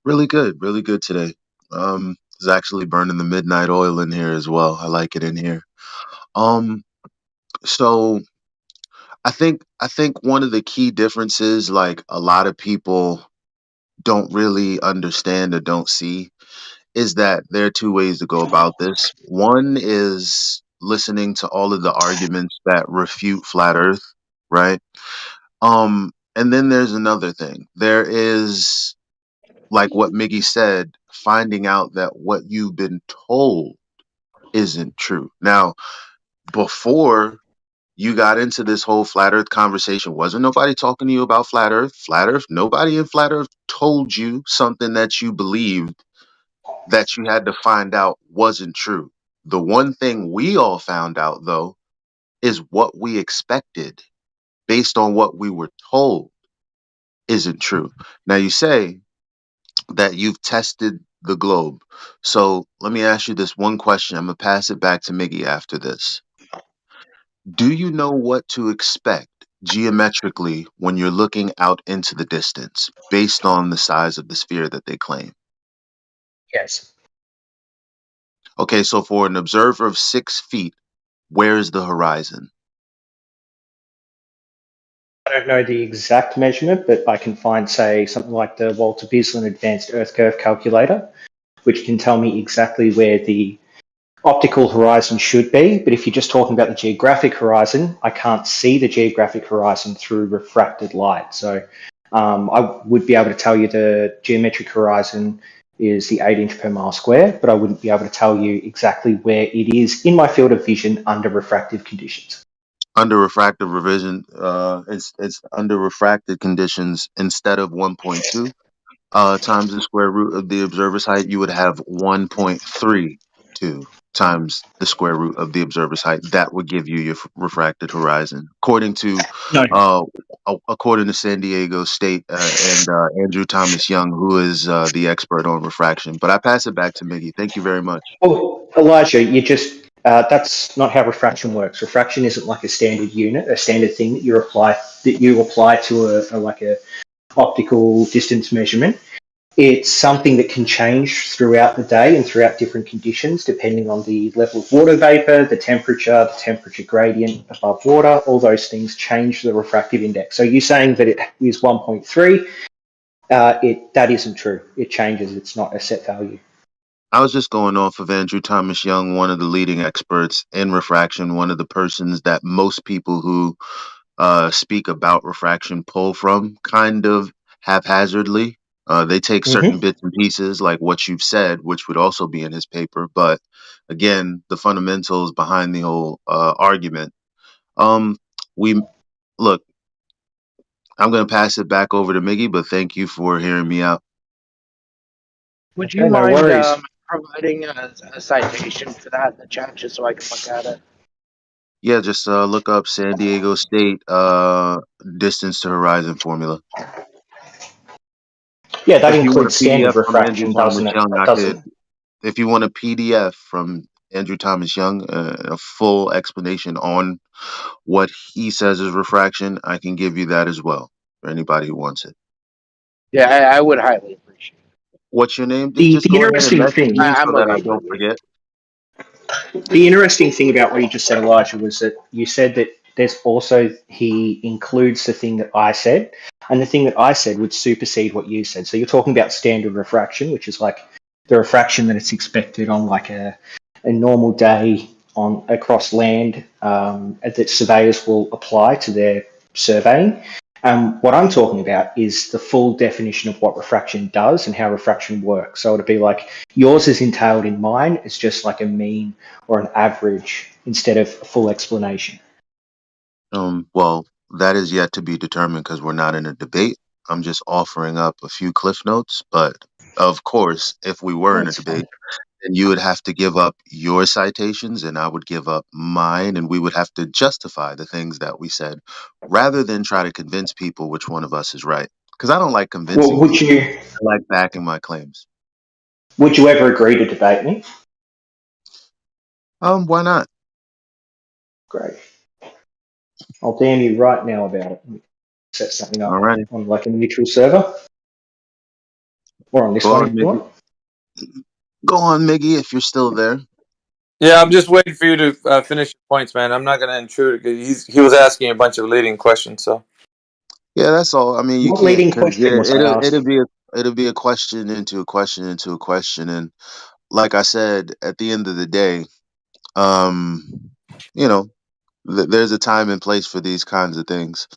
Really good today. It's actually burning the midnight oil in here as well. I like it in here. Um, so I think one of the key differences, like a lot of people don't really understand or don't see, is that there are two ways to go about this. One is listening to all of the arguments that refute flat Earth, right? And then there's another thing. There is, like what Miggy said, finding out that what you've been told isn't true. Now, before you got into this whole flat Earth conversation, wasn't nobody talking to you about flat Earth? Flat Earth, nobody in flat Earth told you something that you believed that you had to find out wasn't true. The one thing we all found out, though, is what we expected based on what we were told isn't true. Now, you say that you've tested the globe. So let me ask you this one question. I'm going to pass it back to Miggy after this. Do you know what to expect geometrically when you're looking out into the distance based on the size of the sphere that they claim? Yes. Okay, so for an observer of 6 feet, where's the horizon? I don't know the exact measurement, but I can find, say, something like the Walter Bislin Advanced Earth Curve Calculator, which can tell me exactly where the optical horizon should be. But if you're just talking about the geographic horizon, I can't see the geographic horizon through refracted light. So I would be able to tell you the geometric horizon is the 8 inch per mile square, but I wouldn't be able to tell you exactly where it is in my field of vision under refractive conditions. Under refractive revision, it's under refracted conditions. Instead of 1.2 times the square root of the observer's height, you would have 1.32 times the square root of the observer's height. That would give you your refracted horizon, No. uh, according to San Diego State and Andrew Thomas Young, who is the expert on refraction. But I pass it back to Miggy. Thank you very much. Oh, Elijah, that's not how refraction works. Refraction isn't like a standard unit, a standard thing that you apply to a optical distance measurement. It's something that can change throughout the day and throughout different conditions, depending on the level of water vapor, the temperature gradient above water. All those things change the refractive index. So you're saying that it is 1.3. That isn't true. It changes. It's not a set value. I was just going off of Andrew Thomas Young, one of the leading experts in refraction, one of the persons that most people who speak about refraction pull from kind of haphazardly. They take certain Mm-hmm. bits and pieces, like what you've said, which would also be in his paper. But again, the fundamentals behind the whole argument. Um, we look. I'm going to pass it back over to Miggy, but thank you for hearing me out. Would Okay, you no mind worries. providing a citation for that in the chat just so I can look at it? Yeah, just look up San Diego State distance to horizon formula. Yeah, that If you want a includes standard PDF from Andrew refraction, Thomas doesn't it? Young, I Doesn't could. If you want a PDF from Andrew Thomas Young, a full explanation on what he says is refraction, I can give you that as well for anybody who wants it. Yeah, I would highly appreciate it. What's your name? The Just the go ahead and interesting message thing, me I'm so that I okay. don't forget. the interesting thing about what you just said, Elijah, was that you said that there's also he includes the thing that I said, and the thing that I said would supersede what you said. So you're talking about standard refraction, which is like the refraction that it's expected on like a normal day on across land that surveyors will apply to their surveying. What I'm talking about is the full definition of what refraction does and how refraction works. So it'd be like yours is entailed in mine. It's just like a mean or an average instead of a full explanation. Well, that is yet to be determined because we're not in a debate. I'm just offering up a few cliff notes, but of course, if we were in a That's fine. debate, then you would have to give up your citations and I would give up mine, and we would have to justify the things that we said rather than try to convince people which one of us is right. Because I don't like Well, convincing people, I like backing my claims. would you ever agree to debate me? Why not? Great. I'll DM you right now about it. Set something All up right. on like a neutral server or on this Go one on, if you Miggy. want. Go on, Miggy, if you're still there. Yeah, I'm just waiting for you to finish your points, man. I'm not gonna intrude. He was asking a bunch of leading questions, so. Yeah, that's all. I mean, you What can't leading because question was I asking? it'll be a question into a question into a question, and like I said, at the end of the day, um, you know, there's a time and place for these kinds of things,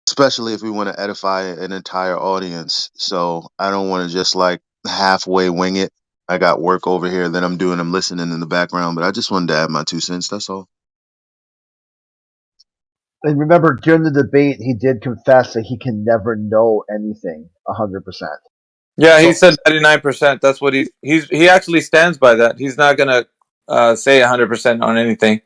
especially if we want to edify an entire audience. So I don't want to just like halfway wing it. I got work over here that I'm listening in the background, but I just wanted to add my 2 cents. That's all. And remember, during the debate, he did confess that he can never know anything 100%. Yeah, he said 99%. That's what he actually stands by that. He's not gonna say 100% on anything.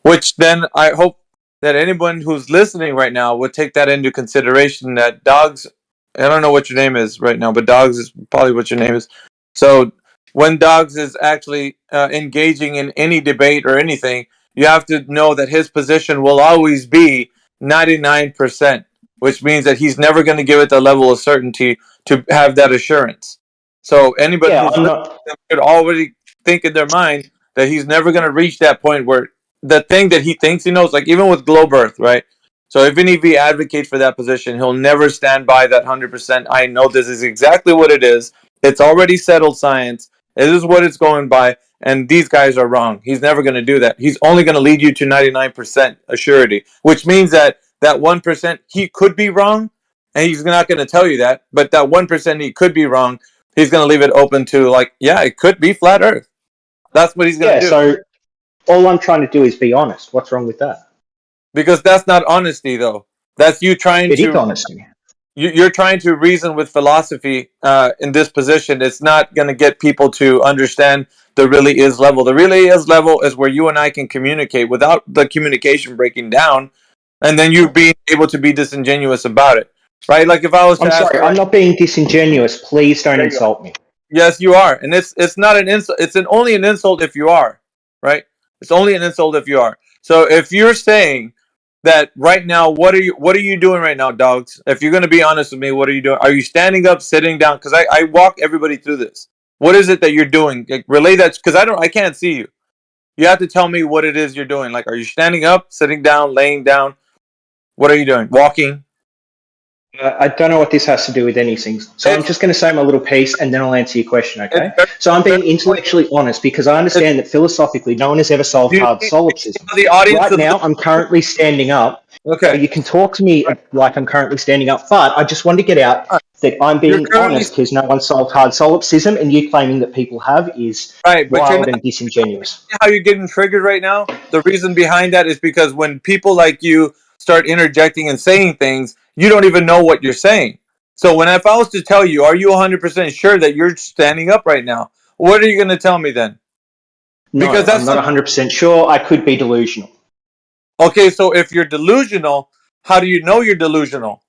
Which then I hope that anyone who's listening right now would take that into consideration. That Dogs, I don't know what your name is right now, but Dogs is probably what your name is. So when Dogs is actually engaging in any debate or anything, you have to know that his position will always be 99%, which means that he's never going to give it the level of certainty to have that assurance. So anybody Yeah, who's I'm listening not. should already think in their mind that he's never going to reach that point where the thing that he thinks he knows, like even with globe earth, right? So even if he advocates for that position, he'll never stand by that 100%. I know this is exactly what it is. It's already settled science. This is what it's going by, and these guys are wrong. He's never going to do that. He's only going to lead you to 99% assurity, which means that 1% he could be wrong, and he's not going to tell you that. But that 1% he could be wrong, he's going to leave it open to like, yeah, it could be flat Earth. That's what he's going Yeah, to do. so all I'm trying to do is be honest. What's wrong with that? Because that's not honesty, though. That's you trying It is to. honesty. You're trying to reason with philosophy in this position. It's not going to get people to understand the really is level. The really is level is where you and I can communicate without the communication breaking down, and then you being able to be disingenuous about it, right? Like if I was to I'm ask sorry, you, I'm not being disingenuous. Please don't insult me. yes, you are, and it's not an insult. It's only an insult if you are, right? It's only an insult if you are. So if you're saying that right now, what are you doing right now, Dogs? If you're going to be honest with me, what are you doing? Are you standing up, sitting down? Because I walk everybody through this. What is it that you're doing? Like, relay that, because I can't see you. You have to tell me what it is you're doing. Like, are you standing up, sitting down, laying down? What are you doing? Walking? I don't know what this has to do with anything. So I'm just going to say my little piece and then I'll answer your question, okay? So I'm being intellectually honest because I understand that philosophically no one has ever solved hard solipsism. The audience Right now I'm currently standing up. Okay. You can talk to me like I'm currently standing up, but I just want to get out that I'm being honest because no one solved hard solipsism and you claiming that people have is right, but you're wild not and disingenuous. how you're getting triggered right now. The reason behind that is because when people like you start interjecting and saying things, you don't even know what you're saying. So if I was to tell you, are you 100% sure that you're standing up right now? What are you going to tell me then? No, Because I'm not 100% sure. I could be delusional. Okay, so if you're delusional, how do you know you're delusional?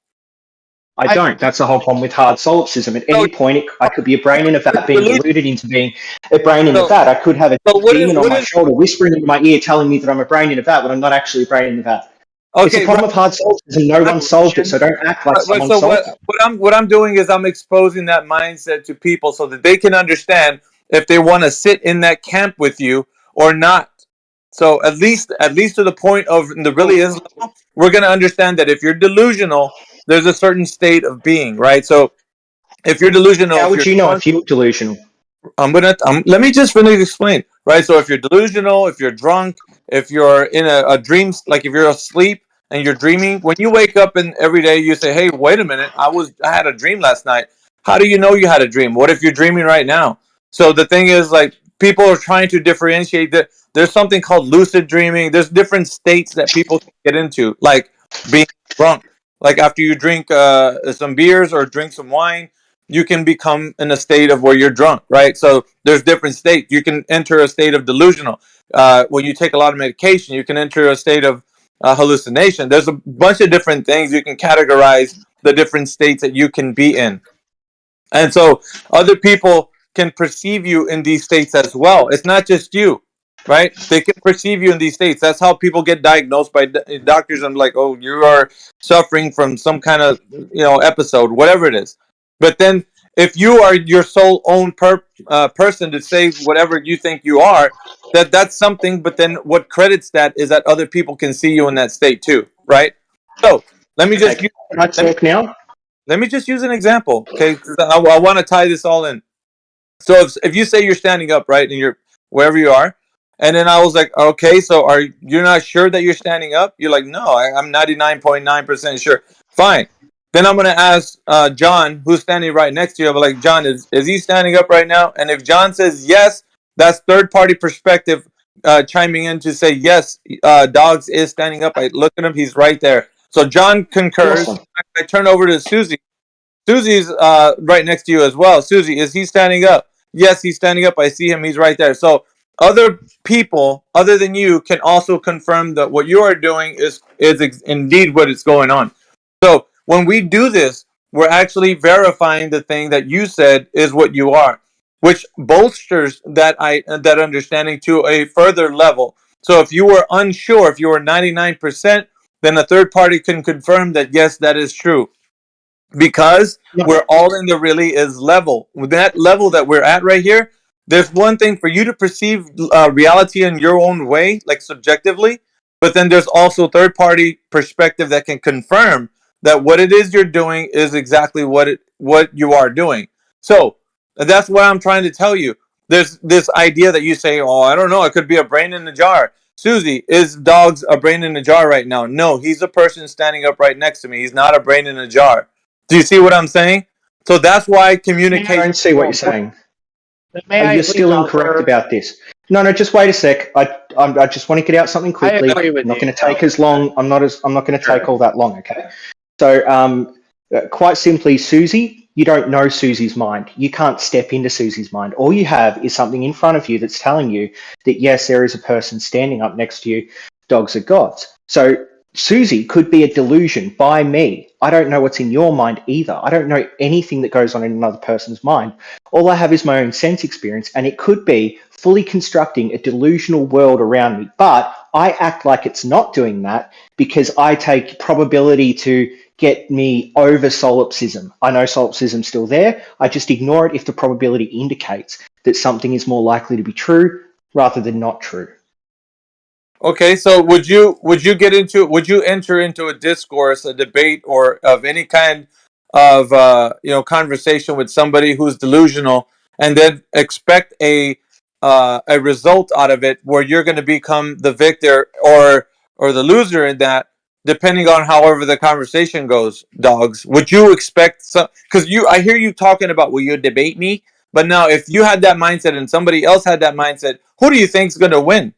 I don't. That's the whole problem with hard solipsism. At any point, I could be a brain in a vat being deluded into being a brain in a vat. I could have a demon on my shoulder whispering in my ear telling me that I'm a brain in a vat when I'm not actually a brain in a vat. It's a problem of hard solipsism. No one solved it, so don't act like someone So solved it. what I'm doing is I'm exposing that mindset to people so that they can understand if they want to sit in that camp with you or not. So at least to the point of the really is level, we're going to understand that if you're delusional, there's a certain state of being, right? So if you're delusional, How if would you're you know drunk, if you're delusional? let me just finish explain, right? So if you're delusional, if you're drunk, if you're in a dream, like if you're asleep and you're dreaming, when you wake up and every day you say, hey, wait a minute, I had a dream last night. How do you know you had a dream? What if you're dreaming right now? So the thing is, like, people are trying to differentiate that there's something called lucid dreaming. There's different states that people can get into, like being drunk. Like after you drink some beers or drink some wine, you can become in a state of where you're drunk, right? So there's different states. You can enter a state of delusional. When you take a lot of medication, you can enter a state of hallucination. There's a bunch of different things. You can categorize the different states that you can be in. And so other people can perceive you in these states as well. It's not just you, right? They can perceive you in these states. That's how people get diagnosed by doctors. I'm like, oh, you are suffering from some kind of episode, whatever it is. But then if you are your sole own person to say whatever you think you are, that's something. But then what credits that is that other people can see you in that state too, right? So let me just Can I talk now? let me just use an example, okay? 'Cause I want to tie this all in. So if you say you're standing up, right, and you're wherever you are, and then I was like, okay, so you're not sure that you're standing up? You're like, no, I'm 99.9% sure. Fine. Then I'm gonna ask John, who's standing right next to you. I'm like, John, is he standing up right now? And if John says yes, that's third party perspective chiming in to say yes. Dogs is standing up. I look at him; he's right there. So John concurs. Awesome. I turn over to Susie. Susie's right next to you as well. Susie, is he standing up? Yes, he's standing up. I see him. He's right there. So other people, other than you, can also confirm that what you are doing is indeed what is going on. So when we do this, we're actually verifying the thing that you said is what you are, which bolsters that understanding to a further level. So if you were unsure, if you were 99%, then a third party can confirm that yes, that is true. Because we're all in the really is level. With that level that we're at right here, there's one thing for you to perceive reality in your own way, like subjectively, but then there's also third party perspective that can confirm that what it is you're doing is exactly what you are doing. So that's what I'm trying to tell you. There's this idea that you say, oh, I don't know, it could be a brain in a jar. Susie, is Dogs a brain in a jar right now? No, he's a person standing up right next to me. He's not a brain in a jar. Do you see what I'm saying? So that's why I communication. don't see what you're saying. May I You're please still incorrect offer- about this. No, just wait a sec. I just want to get out something quickly. I agree with I'm not you, going to take as long. I'm not going to take all that long. Okay. So, quite simply, Susie, you don't know Susie's mind. You can't step into Susie's mind. All you have is something in front of you that's telling you that yes, there is a person standing up next to you. Dogs are gods. So Susie could be a delusion by me. I don't know what's in your mind either. I don't know anything that goes on in another person's mind. All I have is my own sense experience, and it could be fully constructing a delusional world around me. But I act like it's not doing that because I take probability to get me over solipsism. I know solipsism's still there. I just ignore it if the probability indicates that something is more likely to be true rather than not true. Okay, so would you enter into a discourse, a debate, or of any kind of conversation with somebody who's delusional, and then expect a result out of it where you're going to become the victor or the loser in that, depending on however the conversation goes? Dogs, would you expect some? Because I hear you talking about, will you debate me? But now, if you had that mindset and somebody else had that mindset, who do you think's going to win?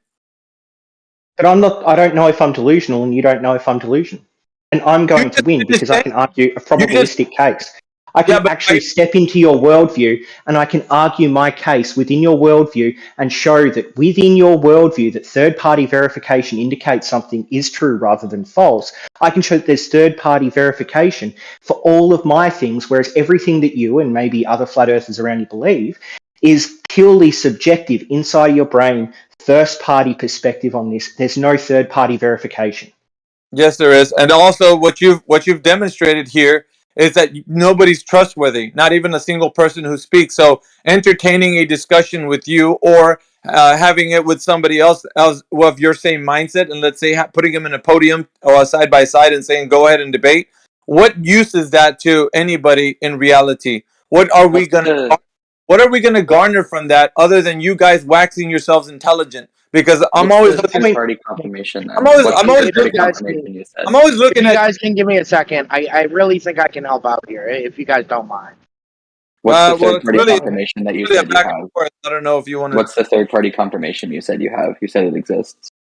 But I don't know if I'm delusional, and you don't know if I'm delusional. And I'm going to win because I can argue a probabilistic case. I can actually step into your worldview and I can argue my case within your worldview and show that within your worldview that third-party verification indicates something is true rather than false. I can show that there's third-party verification for all of my things, whereas everything that you and maybe other flat earthers around you believe is purely subjective inside your brain, first-party perspective on this. There's no third-party verification. Yes, there is, and also what you've demonstrated here is that nobody's trustworthy, not even a single person who speaks. So entertaining a discussion with you or having it with somebody else of your same mindset, and let's say putting them in a podium or side by side and saying, "Go ahead and debate." What use is that to anybody in reality? What are we gonna garner from that other than you guys waxing yourselves intelligent? Because I'm always looking. Third party confirmation. I'm always If looking you at. guys can give me a second, I really think I can help out here, if you guys don't mind. What's the well, third party really- confirmation that you really a said you back and have? forth. I don't know if you want to. What's the third party confirmation you said you have? You said it exists.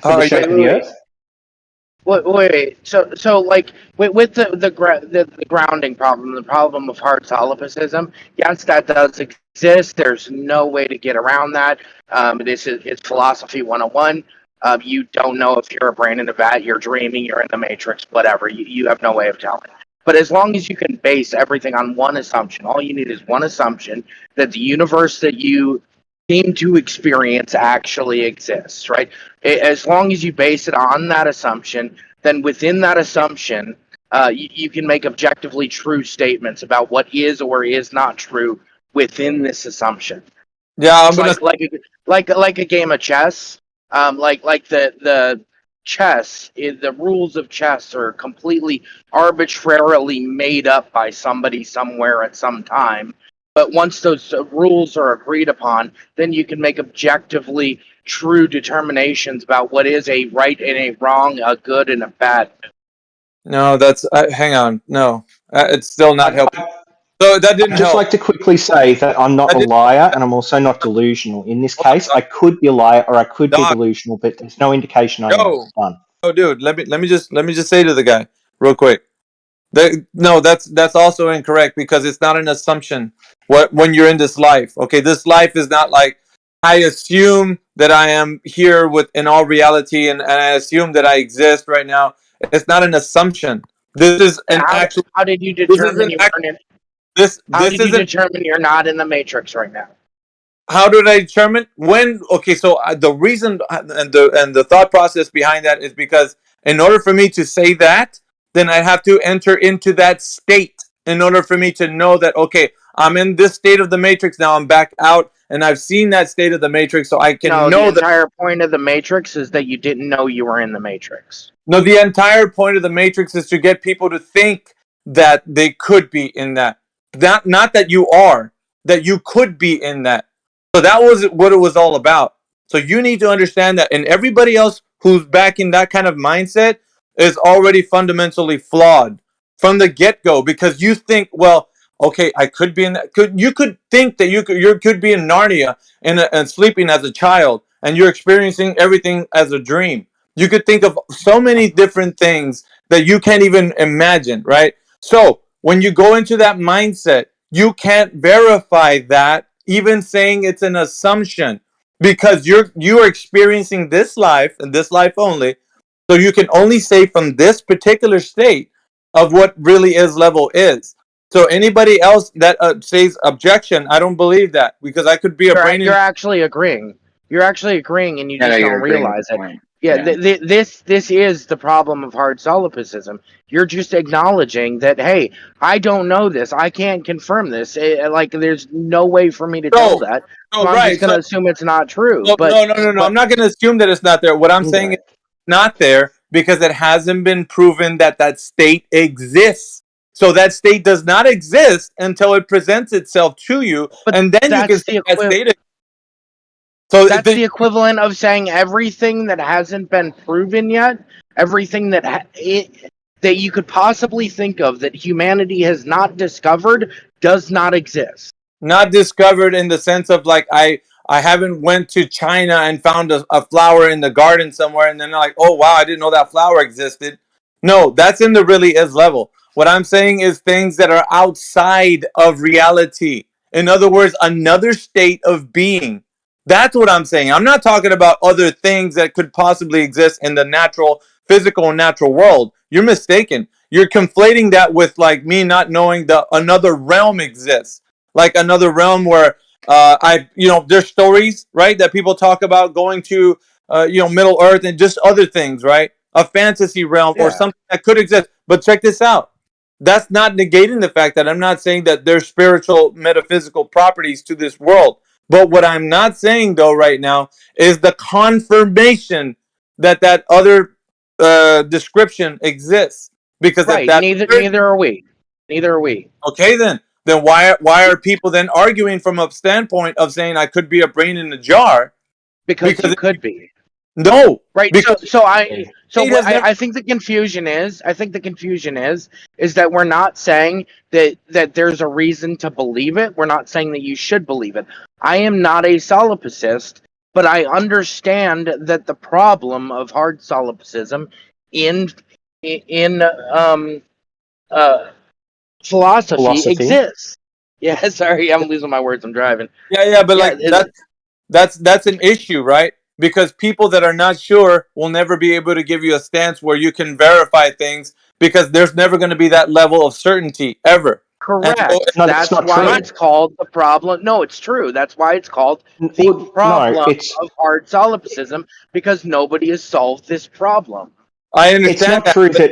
For the shape of the Earth? Wait. So like with the grounding problem, the problem of hard solipsism, yes, that does exist. There's no way to get around that. It's philosophy 101. You don't know if you're a brain in a vat, you're dreaming, you're in the matrix, whatever. You have no way of telling. But as long as you can base everything on one assumption, all you need is one assumption that the universe that you seem to experience actually exists, right? As long as you base it on that assumption, then within that assumption, you can make objectively true statements about what is or is not true within this assumption. Yeah, like a game of chess. Like the chess, the rules of chess are completely arbitrarily made up by somebody somewhere at some time. But once those rules are agreed upon, then you can make objectively true determinations about what is a right and a wrong, a good and a bad. No, that's hang on. No, it's still not helping. So that didn't I'd just help. like to quickly say that I'm not a liar and I'm also not delusional. In this case, I could be a liar or I could be delusional, but there's no indication I am. Done. Oh, dude, let me just say to the guy real quick. No, that's also incorrect because it's not an assumption. When you're in this life, okay, this life is not like I assume that I am here in all reality and I assume that I exist right now. It's not an assumption. This is an actual. How did you determine you weren't in? How did you determine you're not in the matrix right now? How did I determine when? Okay, so the reason and the thought process behind that is because in order for me to say that, then I have to enter into that state in order for me to know that, okay, I'm in this state of the matrix now, I'm back out and I've seen that state of the matrix, so I can know the that. entire point of the matrix is that you didn't know you were in the matrix. No, the entire point of the matrix is to get people to think that they could be in that. Not that you are, that you could be in that. So that was what it was all about. So you need to understand that, and everybody else who's back in that kind of mindset is already fundamentally flawed from the get-go because you think, well, okay, I could be in that. You could think that you could be in Narnia and sleeping as a child, and you're experiencing everything as a dream. You could think of so many different things that you can't even imagine, right? So when you go into that mindset, you can't verify that, even saying it's an assumption, because you are experiencing this life and this life only. So you can only say from this particular state of what really is level is. So anybody else that says objection, I don't believe that because I could be a brain. You're actually agreeing. You're actually agreeing, and you just don't realize it. Yeah, this is the problem of hard solipsism. You're just acknowledging that, hey, I don't know this. I can't confirm this. Like, there's no way for me to tell that. So I'm just going to assume it's not true. No, I'm not going to assume that it's not there. What I'm saying is it's not there because it hasn't been proven that that state exists. So that state does not exist until it presents itself to you, and then you can see that state. So that's the equivalent of saying everything that hasn't been proven yet, everything that you could possibly think of that humanity has not discovered does not exist. Not discovered in the sense of like I haven't went to China and found a flower in the garden somewhere and then like, oh wow, I didn't know that flower existed. No, that's in the really is level. What I'm saying is things that are outside of reality. In other words, another state of being. That's what I'm saying. I'm not talking about other things that could possibly exist in the natural, physical, and natural world. You're mistaken. You're conflating that with like me not knowing that another realm exists, like another realm where there's stories, right, that people talk about going to, Middle Earth and just other things, right? A fantasy realm or Yeah. something that could exist. But check this out. That's not negating the fact that I'm not saying that there's spiritual, metaphysical properties to this world. But what I'm not saying, though, right now is the confirmation that that other description exists. Because if Right. that Neither are we. Neither are we. okay, then why are people then arguing from a standpoint of saying I could be a brain in a jar? Because you could be. No. Right. Because So what has never, I think the confusion is, is that we're not saying that there's a reason to believe it. We're not saying that you should believe it. I am not a solipsist, but I understand that the problem of hard solipsism in philosophy exists. Yeah, sorry, I'm losing my words. I'm driving. yeah, but Yeah, like that's an issue, right? Because people that are not sure will never be able to give you a stance where you can verify things because there's never going to be that level of certainty ever. And so, correct. That's why it's called the problem. No, it's true. That's why it's called the problem of hard solipsism, because nobody has solved this problem. I understand It's not that, true but- that.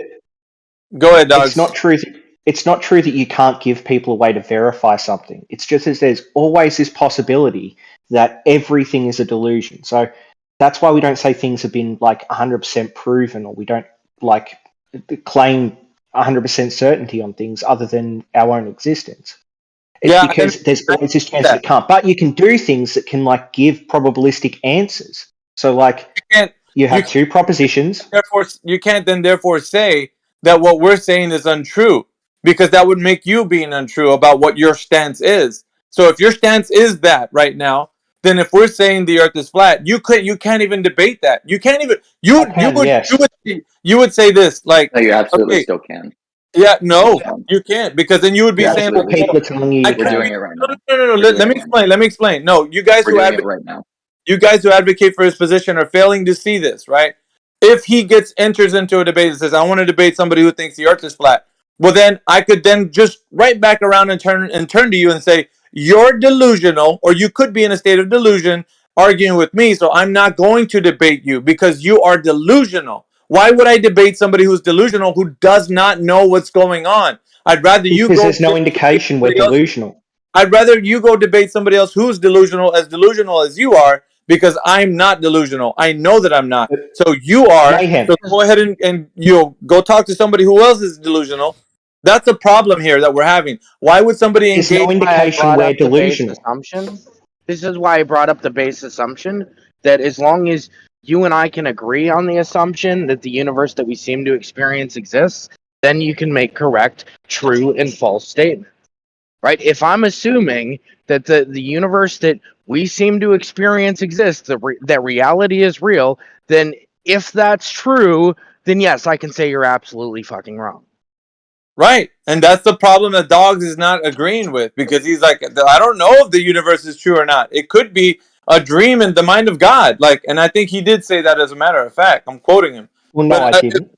Go ahead, dogs. It's not true. It's not true that you can't give people a way to verify something. It's just that there's always this possibility that everything is a delusion. So that's why we don't say things have been like 100% proven, or we don't like claim 100% certainty on things other than our own existence. It's because there's always this chance that it can't. But you can do things that can like give probabilistic answers. So like you have two propositions. Therefore, you can't then therefore say that what we're saying is untrue, because that would make you being untrue about what your stance is. So if your stance is that right now, then if we're saying the Earth is flat, you can't even debate that. You can't even you would say this like, No, you absolutely okay, still can. yeah, no, you can't, because then you would be You saying, absolutely people are telling you I you could We're can. doing it right now. no. We're Let me doing it explain. Let me explain. No, you guys We're who doing it advocate, right now. you guys who advocate for his position are failing to see this, right? If he enters into a debate and says, I want to debate somebody who thinks the earth is flat, well then I could then just right back around and turn to you and say, you're delusional, or you could be in a state of delusion arguing with me, so I'm not going to debate you because you are delusional. Why would I debate somebody who's delusional who does not know what's going on? I'd rather you Because go there's no indication we're delusional. I'd rather you go debate somebody else who's delusional as you are, because I'm not delusional. I know that I'm not. So you are. Mayhem. So go ahead and go talk to somebody who else is delusional. That's a problem here that we're having. Why would somebody There's engage? no indication we're delusional. This is why I brought up the base assumption that as long as you and I can agree on the assumption that the universe that we seem to experience exists, then you can make correct, true, and false statements. Right? If I'm assuming that the universe that we seem to experience exists, that reality is real, then if that's true, then yes, I can say you're absolutely fucking wrong. Right. And that's the problem that Dogs is not agreeing with, because he's like, I don't know if the universe is true or not. It could be a dream in the mind of God. Like, and I think he did say that, as a matter of fact. I'm quoting him. Well, no, I didn't.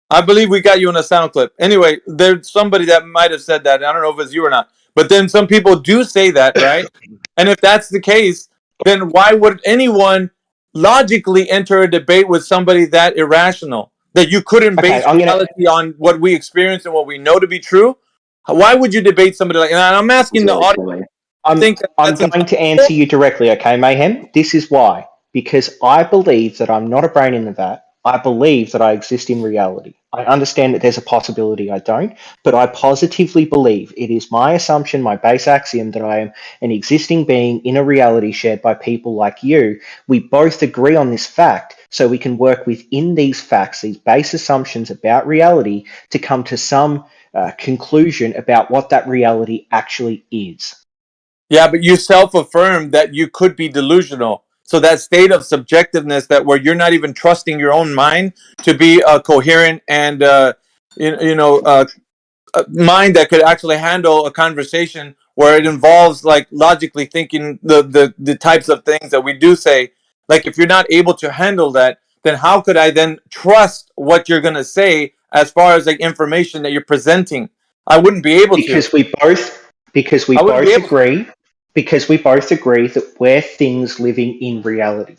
I believe we got you in a sound clip. Anyway, there's somebody that might have said that. I don't know if it's you or not. But then some people do say that, right? And if that's the case, then why would anyone logically enter a debate with somebody that irrational? That you couldn't base reality on what we experience and what we know to be true? Why would you debate somebody like that? And I'm asking the audience. I'm going to answer you directly, okay, Mayhem? This is why. Because I believe that I'm not a brain in the vat. I believe that I exist in reality. I understand that there's a possibility I don't, but I positively believe it is my assumption, my base axiom, that I am an existing being in a reality shared by people like you. We both agree on this fact, so we can work within these facts, these base assumptions about reality, to come to some conclusion about what that reality actually is. Yeah, but you self-affirmed that you could be delusional. So that state of subjectiveness, that where you're not even trusting your own mind to be coherent and mind that could actually handle a conversation where it involves like logically thinking the types of things that we do say. Like if you're not able to handle that, then how could I then trust what you're gonna say as far as like information that you're presenting? I wouldn't be able to. Because we both I wouldn't be able to. agree that we're things living in reality.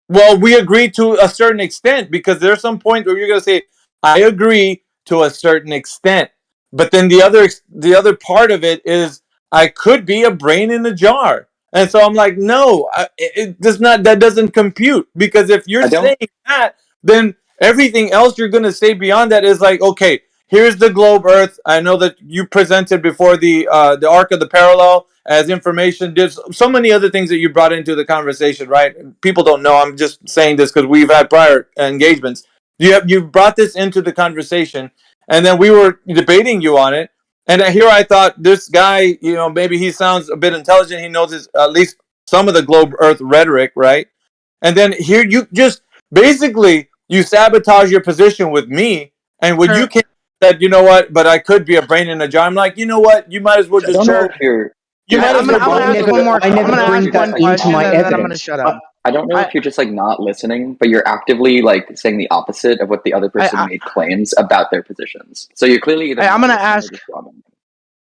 Well, we agree to a certain extent because there's some point where you're gonna say, "I agree to a certain extent," but then the other part of it is I could be a brain in a jar, and so I'm like, no, it does not. That doesn't compute because if you're I don't. saying that, then everything else you're gonna say beyond that is like, okay, here's the globe Earth. I know that you presented before the arc of the parallel as information. There's so many other things that you brought into the conversation, right? People don't know. I'm just saying this because we've had prior engagements. You brought this into the conversation, and then we were debating you on it. And here I thought this guy, you know, maybe he sounds a bit intelligent. He knows at least some of the globe Earth rhetoric, right? And then here you just basically you sabotage your position with me, and when you came said, you know what, but I could be a brain in a jar. I'm like, you know what, you might as well I just don't know go. if you're. You might I'm as well gonna go. ask one more. I I'm never gonna bring ask one that into question my and then I'm gonna evidence. shut up. I don't know if you're just like not listening, but you're actively like saying the opposite of what the other person made claims about their positions. So you're clearly either I'm not gonna listening or ask. just wrong.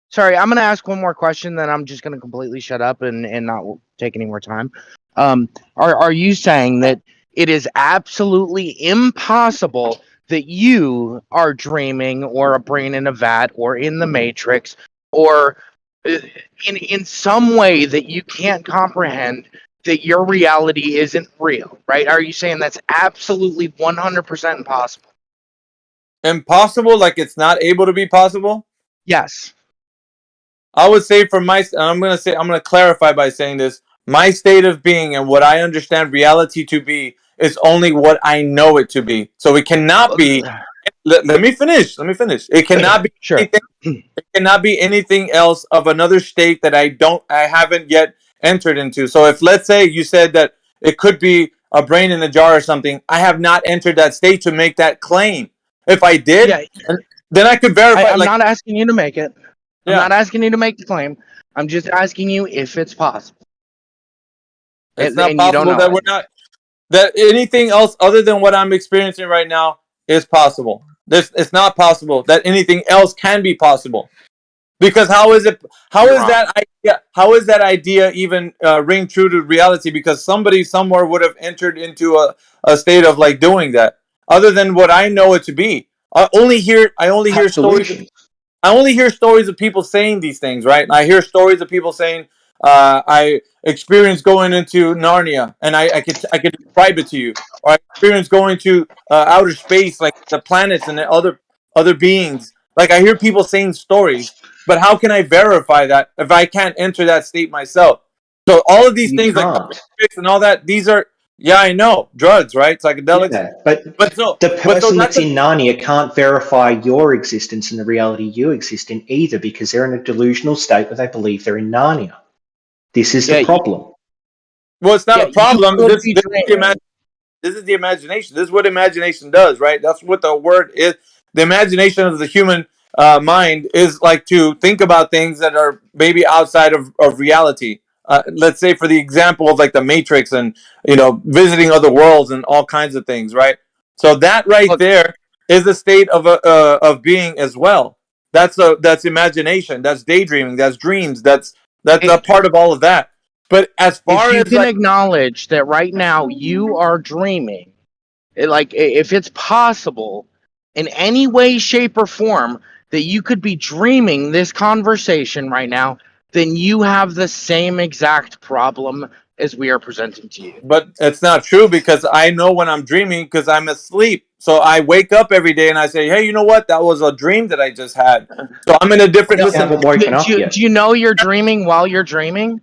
Sorry, I'm gonna ask one more question. Then I'm just gonna completely shut up and not take any more time. Are you saying that it is absolutely impossible that you are dreaming or a brain in a vat or in the Matrix or in some way that you can't comprehend that your reality isn't real, right? Are you saying that's absolutely 100% impossible? Impossible, like it's not able to be possible? Yes. I would say from I'm going to clarify by saying this. My state of being and what I understand reality to be is only what I know it to be. So it cannot be. Let me finish. It cannot be sure. anything. It cannot be anything else of another state that I haven't yet entered into. So if let's say you said that it could be a brain in a jar or something, I have not entered that state to make that claim. If I did, then I could verify. I'm not asking you to make it. I'm Yeah. not asking you to make the claim. I'm just asking you if it's possible. It's not and you don't possible know that it. we're not that anything else other than what I'm experiencing right now is possible. It's not possible that anything else can be possible. Because how is that idea even ring true to reality? Because somebody somewhere would have entered into a state of like doing that, other than what I know it to be. I only hear stories. I only hear stories of people saying these things, right? I hear stories of people saying, "I experienced going into Narnia, and I could describe it to you," or "I experienced going to outer space, like the planets and the other beings." Like I hear people saying stories, but how can I verify that if I can't enter that state myself? So all of these You things like can't. and all that, these are I know drugs, right? Psychedelics, Yeah, but so the person that's that's in Narnia can't verify your existence and the reality you exist in either because they're in a delusional state where they believe they're in Narnia. This is the problem. Well, it's not a problem. You could be dreaming. This is the imagination. This is what imagination does, right? That's what the word is. The imagination of the human mind is like to think about things that are maybe outside of reality. Let's say, for the example of like the Matrix and visiting other worlds and all kinds of things, right? So that right there is a state of being as well. That's imagination. That's daydreaming. That's dreams. That's a part of all of that. But as far If you as can like acknowledge that right now you are dreaming, if it's possible in any way, shape, or form that you could be dreaming this conversation right now, then you have the same exact problem as we are presenting to you. But it's not true because I know when I'm dreaming because I'm asleep. So I wake up every day and I say, hey, you know what? That was a dream that I just had. So I'm in a different. Listen, Do you know you're dreaming while you're dreaming?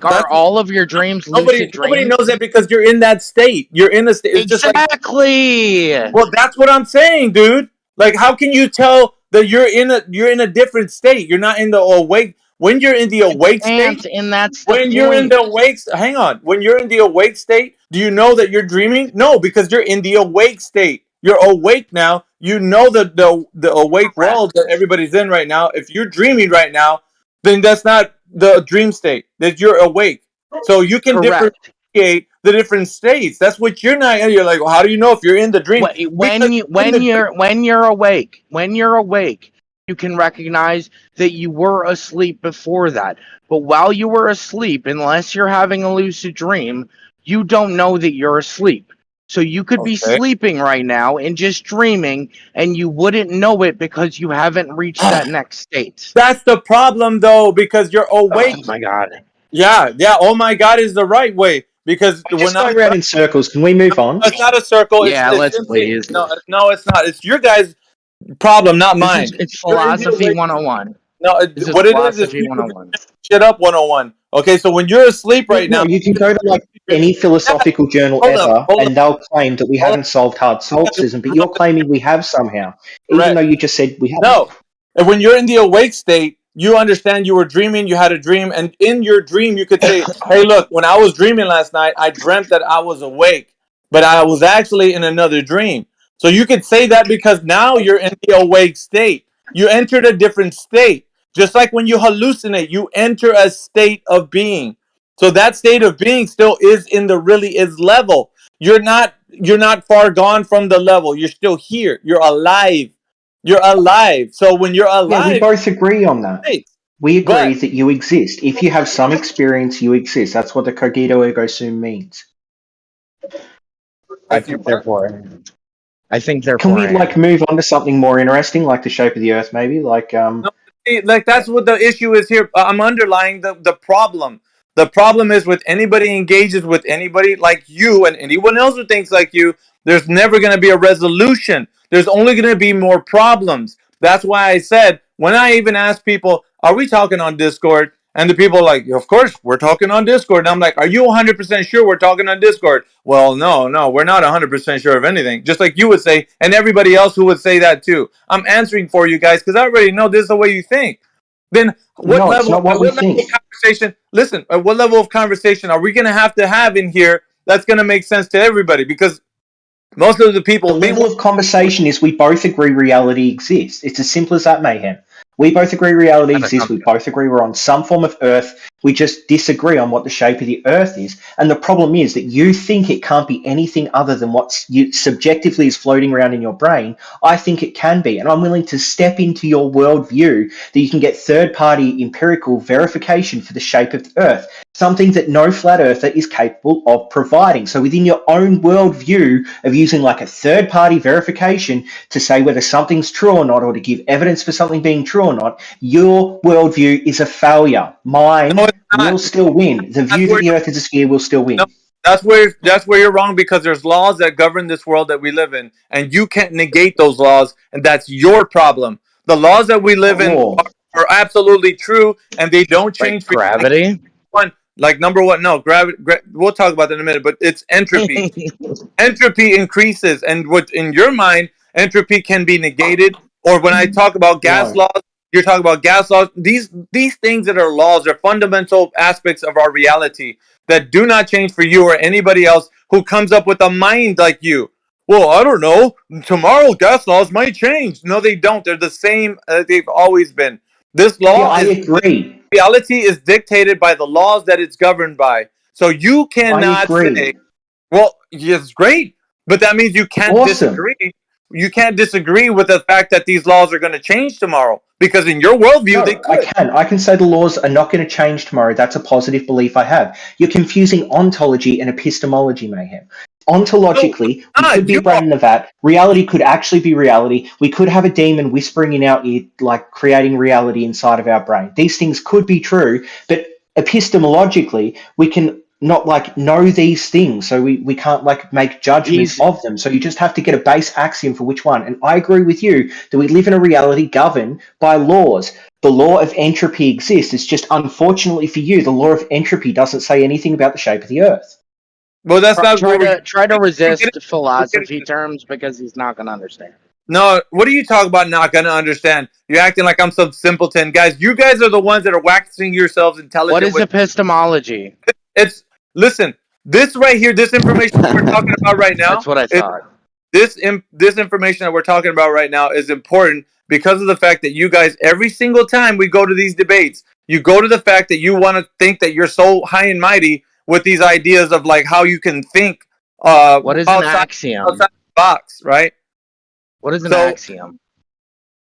Are all of your dreams lucid dreams? Nobody knows that because you're in that state. You're in the state. It's exactly. Just like, well, that's what I'm saying, dude. Like, how can you tell that you're in a different state? You're not in the awake. When you're in the awake state, you're in the awake. Hang on. When you're in the awake state, do you know that you're dreaming? No, because you're in the awake state. You're awake now. You know the awake world that everybody's in right now. If you're dreaming right now, then that's not the dream state. That you're awake. So you can Correct. differentiate the different states. That's what you're not. You're like, well, how do you know if you're in the dream? When you're awake, you can recognize that you were asleep before that. But while you were asleep, unless you're having a lucid dream, you don't know that you're asleep. So you could be sleeping right now and just dreaming, and you wouldn't know it because you haven't reached that next state. That's the problem, though, because you're awake. Oh my god. Yeah. Oh my god is the right way because We're just when I'm going around in circles. Can we move on? it's not a circle. Yeah, It's let's simply please. no, it's not. It's your guys' problem, not mine. It's You're in the philosophy awake. 101. No, This is what it is philosophy people 101. shit up 101. Okay, so when you're asleep right No, now, you can go to like any philosophical journal hold ever, up, and they'll claim that we haven't solved hard solipsism, but you're claiming we have somehow, even though you just said we haven't. No. And when you're in the awake state, you understand you were dreaming, you had a dream, and in your dream you could say, hey, look, when I was dreaming last night, I dreamt that I was awake, but I was actually in another dream. So you could say that because now you're in the awake state. You entered a different state. Just like when you hallucinate, you enter a state of being. So that state of being still is in the really is level. You're not far gone from the level. You're still here. You're alive. You're alive. So when you're Yeah, we alive, both agree on that. right. We agree But that you exist. If you have some experience, you exist. That's what the cogito ergo sum means. I think therefore. I think therefore. Can we like move on to something more interesting, like the shape of the Earth, maybe? Like like that's what the issue is here. I'm underlying the problem. The problem is with anybody engages with anybody like you and anyone else who thinks like you, there's never going to be a resolution. There's only going to be more problems. That's why I said when I even ask people, "Are we talking on Discord?" And the people are like, "Of course, we're talking on Discord." And I'm like, "Are you 100% sure we're talking on Discord?" Well, no, we're not 100% sure of anything. Just like you would say, and everybody else who would say that too. I'm answering for you guys because I already know this is the way you think. Then what no, it's level? not what we What level of think. conversation? Listen, at what level of conversation are we going to have in here that's going to make sense to everybody? Because most of the people, The level of conversation is we both agree reality exists. It's as simple as that, Mayhem. We both agree reality exists. We both agree we're on some form of Earth. We just disagree on what the shape of the Earth is. And the problem is that you think it can't be anything other than what subjectively is floating around in your brain. I think it can be. And I'm willing to step into your worldview that you can get third-party empirical verification for the shape of the Earth. Something that no flat earther is capable of providing. So within your own worldview of using like a third-party verification to say whether something's true or not, or to give evidence for something being true or not, your worldview is a failure. Mine will still win. The view that the Earth is a sphere will still win. That's where you're wrong because there's laws that govern this world that we live in, and you can't negate those laws, and that's your problem. The laws that we live in are absolutely true, and they don't change. Like gravity. Number one, no gravity. We'll talk about that in a minute, but it's entropy. Entropy increases, and what in your mind, entropy can be negated. Or when I talk about gas laws, you're talking about gas laws. These things that are laws are fundamental aspects of our reality that do not change for you or anybody else who comes up with a mind like you. Well, I don't know. Tomorrow, gas laws might change. No, they don't. They're the same as they've always been. This law I agree. Reality is dictated by the laws that it's governed by. So you cannot say, well, it's great, but that means you can't disagree. You can't disagree with the fact that these laws are going to change tomorrow because in your worldview, they could. I can say the laws are not going to change tomorrow. That's a positive belief I have. You're confusing ontology and epistemology, Mayhem. Ontologically, we could be a brain in the vat. Reality could actually be reality. We could have a demon whispering in our ear, like creating reality inside of our brain. These things could be true, but epistemologically, we can not like know these things, so we can't like make judgments of them. So you just have to get a base axiom for which one. And I agree with you that we live in a reality governed by laws. The law of entropy exists. It's just unfortunately for you, the law of entropy doesn't say anything about the shape of the Earth. Well, that's not try to resist philosophy terms because he's not going to understand. No, what are you talking about? Not going to understand? You're acting like I'm some simpleton, guys. You guys are the ones that are waxing yourselves intelligent. What is epistemology? Listen. This right here, this information we're talking about right now. That's what I thought. this information that we're talking about right now is important because of the fact that you guys, every single time we go to these debates, you go to the fact that you want to think that you're so high and mighty with these ideas of like how you can think What is an outside axiom? the box, right? What is an So axiom?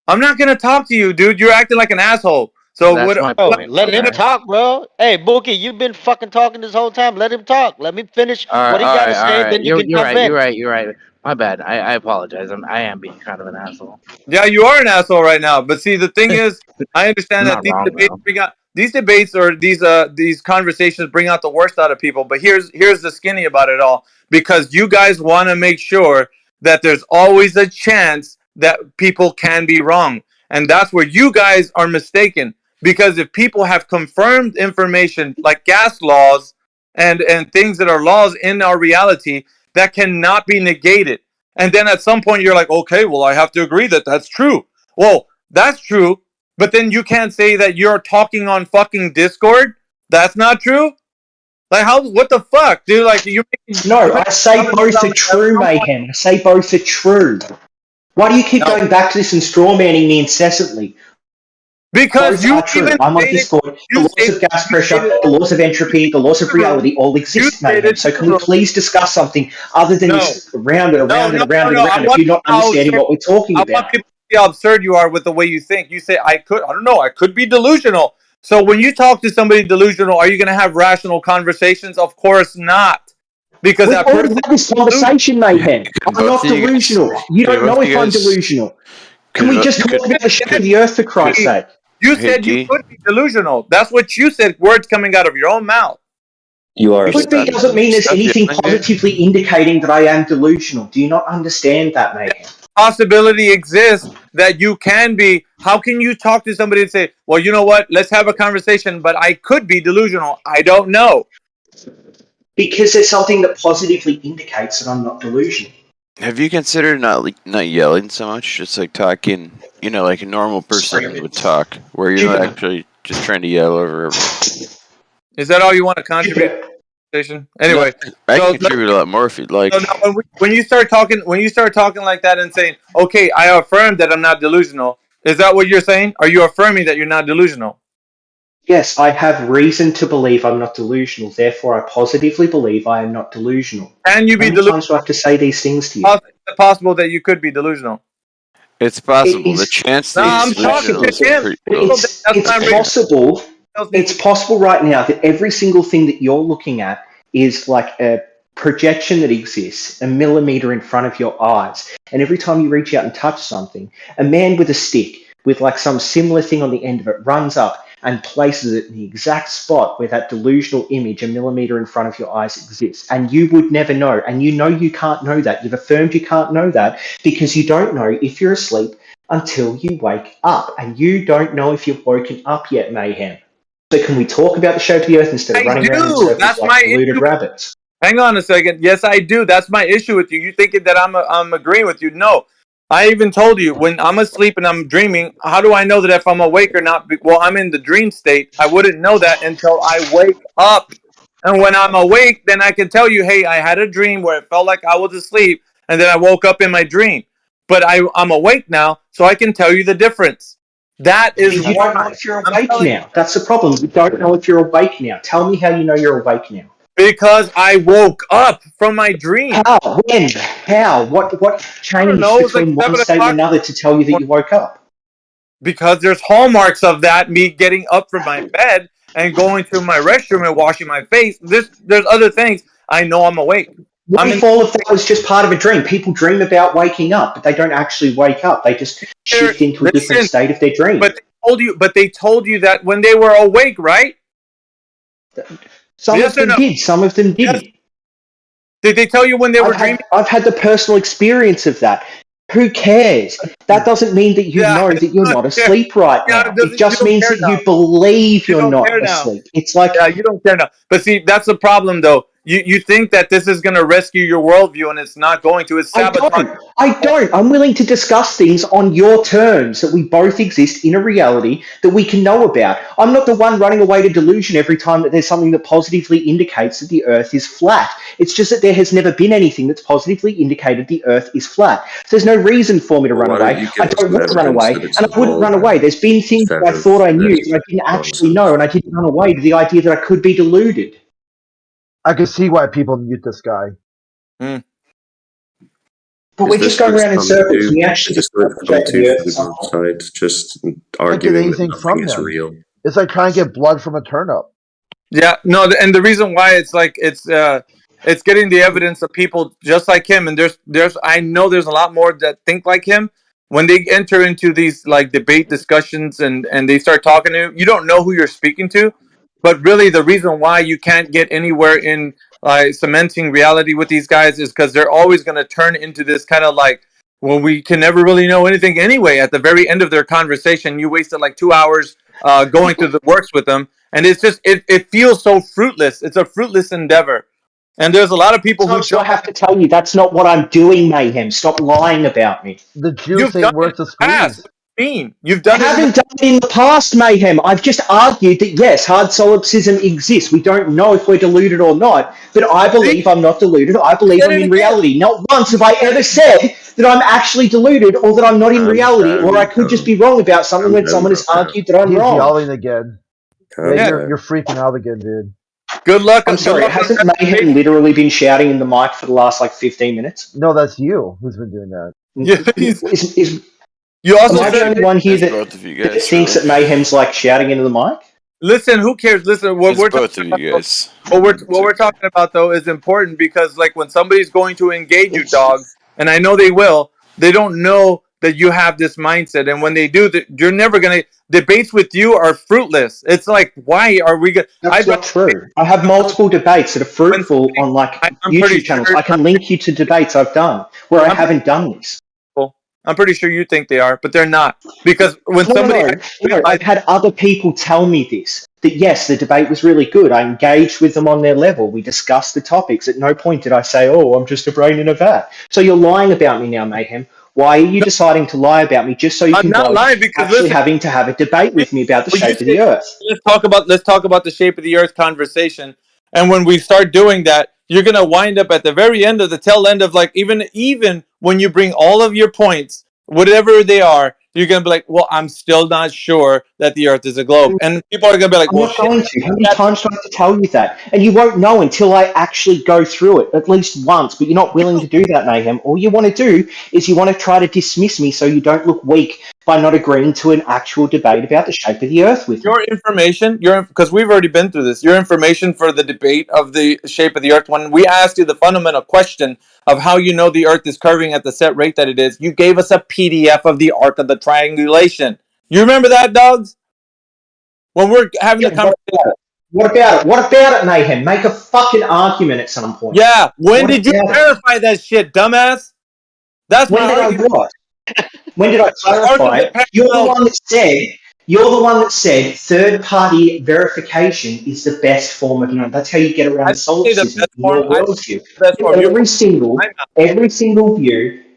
I'm not gonna talk to you, dude. You're acting like an asshole. So That's what? my Oh, point. let him Okay. talk, bro. Hey, Bookie, you've been fucking talking this whole time. Let him talk. Let me finish All right, what he all got to right, all say, right. then you You're can you're jump right. You're in. right. You're right. My bad. I apologize. I am being kind of an asshole. Yeah, you are an asshole right now. But see, the thing is, I I'm understand that not wrong though. these debates or these conversations bring out the worst out of people. But here's the skinny about it all, because you guys want to make sure that there's always a chance that people can be wrong, and that's where you guys are mistaken. Because if people have confirmed information like gas laws and things that are laws in our reality that cannot be negated, and then at some point you're like, okay, well, I have to agree that that's true. Well, that's true, but then you can't say that you're talking on fucking Discord. That's not true. Like, how? What the fuck, dude? Like, you're No, making I say somebody both sound are like at true, some point. Mayhem. I say both are true. Why do you keep No, going back to this and strawmanning me incessantly? because Both you are true. even I'm on stated Discord. The you laws stated of gas you pressure, stated the laws of entropy, the laws in of the room. reality all You exist, Mayhem. stated So in can the we room. please discuss something other than No, this round and no, around and no, around no, and no. I around if want you're not how understanding absurd. what we're talking I want about? people to see how absurd you are with the way you think. You say I could. I don't know. I could be delusional. So when you talk to somebody delusional, are you going to have rational conversations? Of course not, because We've that already person had this is delusional. conversation, Mayhem. Can I'm both not of you guys? delusional. You Can don't know both of you if I'm guys? delusional. Can we just You talk about the shape of Could the earth, for Christ's said sake? you hey said you D? could be delusional. That's what you said. Words coming out of your own mouth. You are a Could be pathetic doesn't person. mean there's Stop anything yelling, dude. positively indicating that I am delusional. Do you not understand that, Mayhem? Possibility exists that you can be. How can you talk to somebody and say, well, you know what? Let's have a conversation, but I could be delusional. I don't know. Because there's something that positively indicates that I'm not delusional. Have you considered not yelling so much, just like talking, like a normal person would talk, where you're not Jupiter. actually just trying to yell over everyone? Is that all you want to contribute to Jupiter. the conversation? No, Anyway, I can so contribute a lot more if you'd so like. now when you start talking like that and saying, okay, I affirm that I'm not delusional. Is that what you're saying? Are you affirming that you're not delusional? Yes, I have reason to believe I'm not delusional. Therefore, I positively believe I am not delusional. Can you How be many times do I delusional? have to say these things to you? Is it possible that you could be delusional? It's It possible. The is. chance that No, you're It's I'm talking delusional to possible. is him. pretty low. So that's It's what I'm raising. possible. Tells me. It's possible right now that every single thing that you're looking at is like a projection that exists a millimeter in front of your eyes. And every time you reach out and touch something, a man with a stick with like some similar thing on the end of it runs up and places it in the exact spot where that delusional image a millimeter in front of your eyes exists. And you would never know. And you know you can't know that. You've affirmed you can't know that because you don't know if you're asleep until you wake up. And you don't know if you've woken up yet, Mayhem. So can we talk about the shape of the earth instead of I running around in do. circles That's like my deluded issue. rabbits? Hang on a second. Yes, I do. That's my issue with you. You thinking that I'm agreeing with you? No. I even told you when I'm asleep and I'm dreaming. How do I know that if I'm awake or not? Well, I'm in the dream state. I wouldn't know that until I wake up. And when I'm awake, then I can tell you, hey, I had a dream where it felt like I was asleep, and then I woke up in my dream. But I'm awake now, so I can tell you the difference. That is You don't know why if you're I'm awake telling you. now. That's the problem. You don't know if you're awake now. Tell me how you know you're awake now. Because I woke up from my dream. How? When? How? What I don't changed know. It was like between one 7 state and o'clock. another to tell you that you woke up? Because there's hallmarks of that, me getting up from my bed and going to my restroom and washing my face. There's other things. I know I'm awake. What if all of that was just part of a dream? People dream about waking up, but they don't actually wake up. They just shift into a different Listen, state of their dream. but they told you that when they were awake, right? Some Yes of or them no? did, some of them Yes. didn't. Did they tell you when they were dreaming? I've had the personal experience of that. Who cares? That doesn't mean that you Yeah, know that you're you not don't care. asleep right Yeah, now. It you just don't means care that now. you believe You you're don't care not now. asleep. It's like Yeah, you don't care now. But see, that's the problem, though. You think that this is going to rescue your worldview, and it's not going to. It's sabotage. I don't. I'm willing to discuss things on your terms that we both exist in a reality that we can know about. I'm not the one running away to delusion every time that there's something that positively indicates that the Earth is flat. It's just that there has never been anything that's positively indicated the Earth is flat. So there's no reason for me to run Why don't away. you I give us don't some want to run evidence away, that it's and I wouldn't run evolved away. There's been things that instead I of thought I knew this that I didn't actually nonsense? know, and I didn't run away to the idea that I could be deluded. I can see why people mute this guy. But Is we're this just going what it's around in come to circles. do? We Is actually this what discussed it's the come shape of the to Earth for at the some both point. sides? Just Can't get arguing that anything nothing from is them. real. It's like trying to get blood from a turnip. Yeah, no, and the reason why it's like it's getting the evidence of people just like him, and there's I know there's a lot more that think like him. When they enter into these like debate discussions and they start talking to you, you don't know who you're speaking to, but really the reason why you can't get anywhere in cementing reality with these guys is because they're always going to turn into this kind of like, well, we can never really know anything anyway. At the very end of their conversation, you wasted like 2 hours going through the works with them, and it's just it feels so fruitless. It's a fruitless endeavor, and there's a lot of people who So I jump. have to tell you, that's not what I'm doing, Mayhem. Stop lying about me. The You've done it in the past. What do you mean? You've I done it in the haven't done it in the past, Mayhem. I've just argued that yes, hard solipsism exists. We don't know if we're deluded or not, but I believe I'm not deluded. I believe said I'm it in again. reality. Not once have I ever said that I'm actually deluded or that I'm not in reality, or I could just be wrong about something when someone has argued that I'm He's wrong. yelling again. Man, Yeah. you're freaking out again, dude. Good luck. I'm sorry, Good luck hasn't Mayhem literally been shouting in the mic for the last like 15 minutes? No, that's you who's been doing that. Yeah, you Am also I the said only one here It's that, both of you that guys, thinks really. that Mayhem's like shouting into the mic? Listen, who cares? Listen, what It's we're both talking of you about. guys. What we're talking about though is important because like when somebody's going to engage you, dog, and I know they will, they don't know that you have this mindset, and when they do, you're never gonna debates with you are fruitless. It's like, why are we gonna? That's not true. I have multiple debates that are fruitful on like I'm pretty YouTube channels. sure. I can link you to debates I've done where I haven't done this. I'm pretty sure you think they are, but they're not because when somebody No, I've had other people tell me this. That yes, the debate was really good. I engaged with them on their level. We discussed the topics. At no point did I say, "Oh, I'm just a brain in a vat." So you're lying about me now, Mayhem. Why are you deciding to lie about me just so you I'm can not both lying because actually listen. having to have a debate with me about the Well, you shape of the say, Earth? let's talk about the shape of the Earth conversation, and when we start doing that, you're gonna wind up at the very end of the tail end of like even when you bring all of your points, whatever they are, you're gonna be like, well, I'm still not sure that the Earth is a globe, and people are gonna be like, I'm well, not shit. going to. How many times do I have to tell you that? And you won't know until I actually go through it at least once, but you're not willing to do that, Mayhem. All you want to do is you want to try to dismiss me so you don't look weak by not agreeing to an actual debate about the shape of the Earth with me. Your information, because we've already been through this. Your information for the debate of the shape of the Earth. When we asked you the fundamental question of how you know the Earth is curving at the set rate that it is, you gave us a PDF of the arc of the triangulation. You remember that, dogs? When we're having the conversation. What about it? What about it, Mayhem? Make a fucking argument at some point. Yeah. When What did you about it? verify that shit, dumbass? That's When my did argument. I what? When did I The arc of clarify the it? You're the parallel. one that said. You're the one that said third-party verification is the best form of knowledge. That's how you get around I didn't say the solipsism best in form. your I didn't say worldview. the best form. You're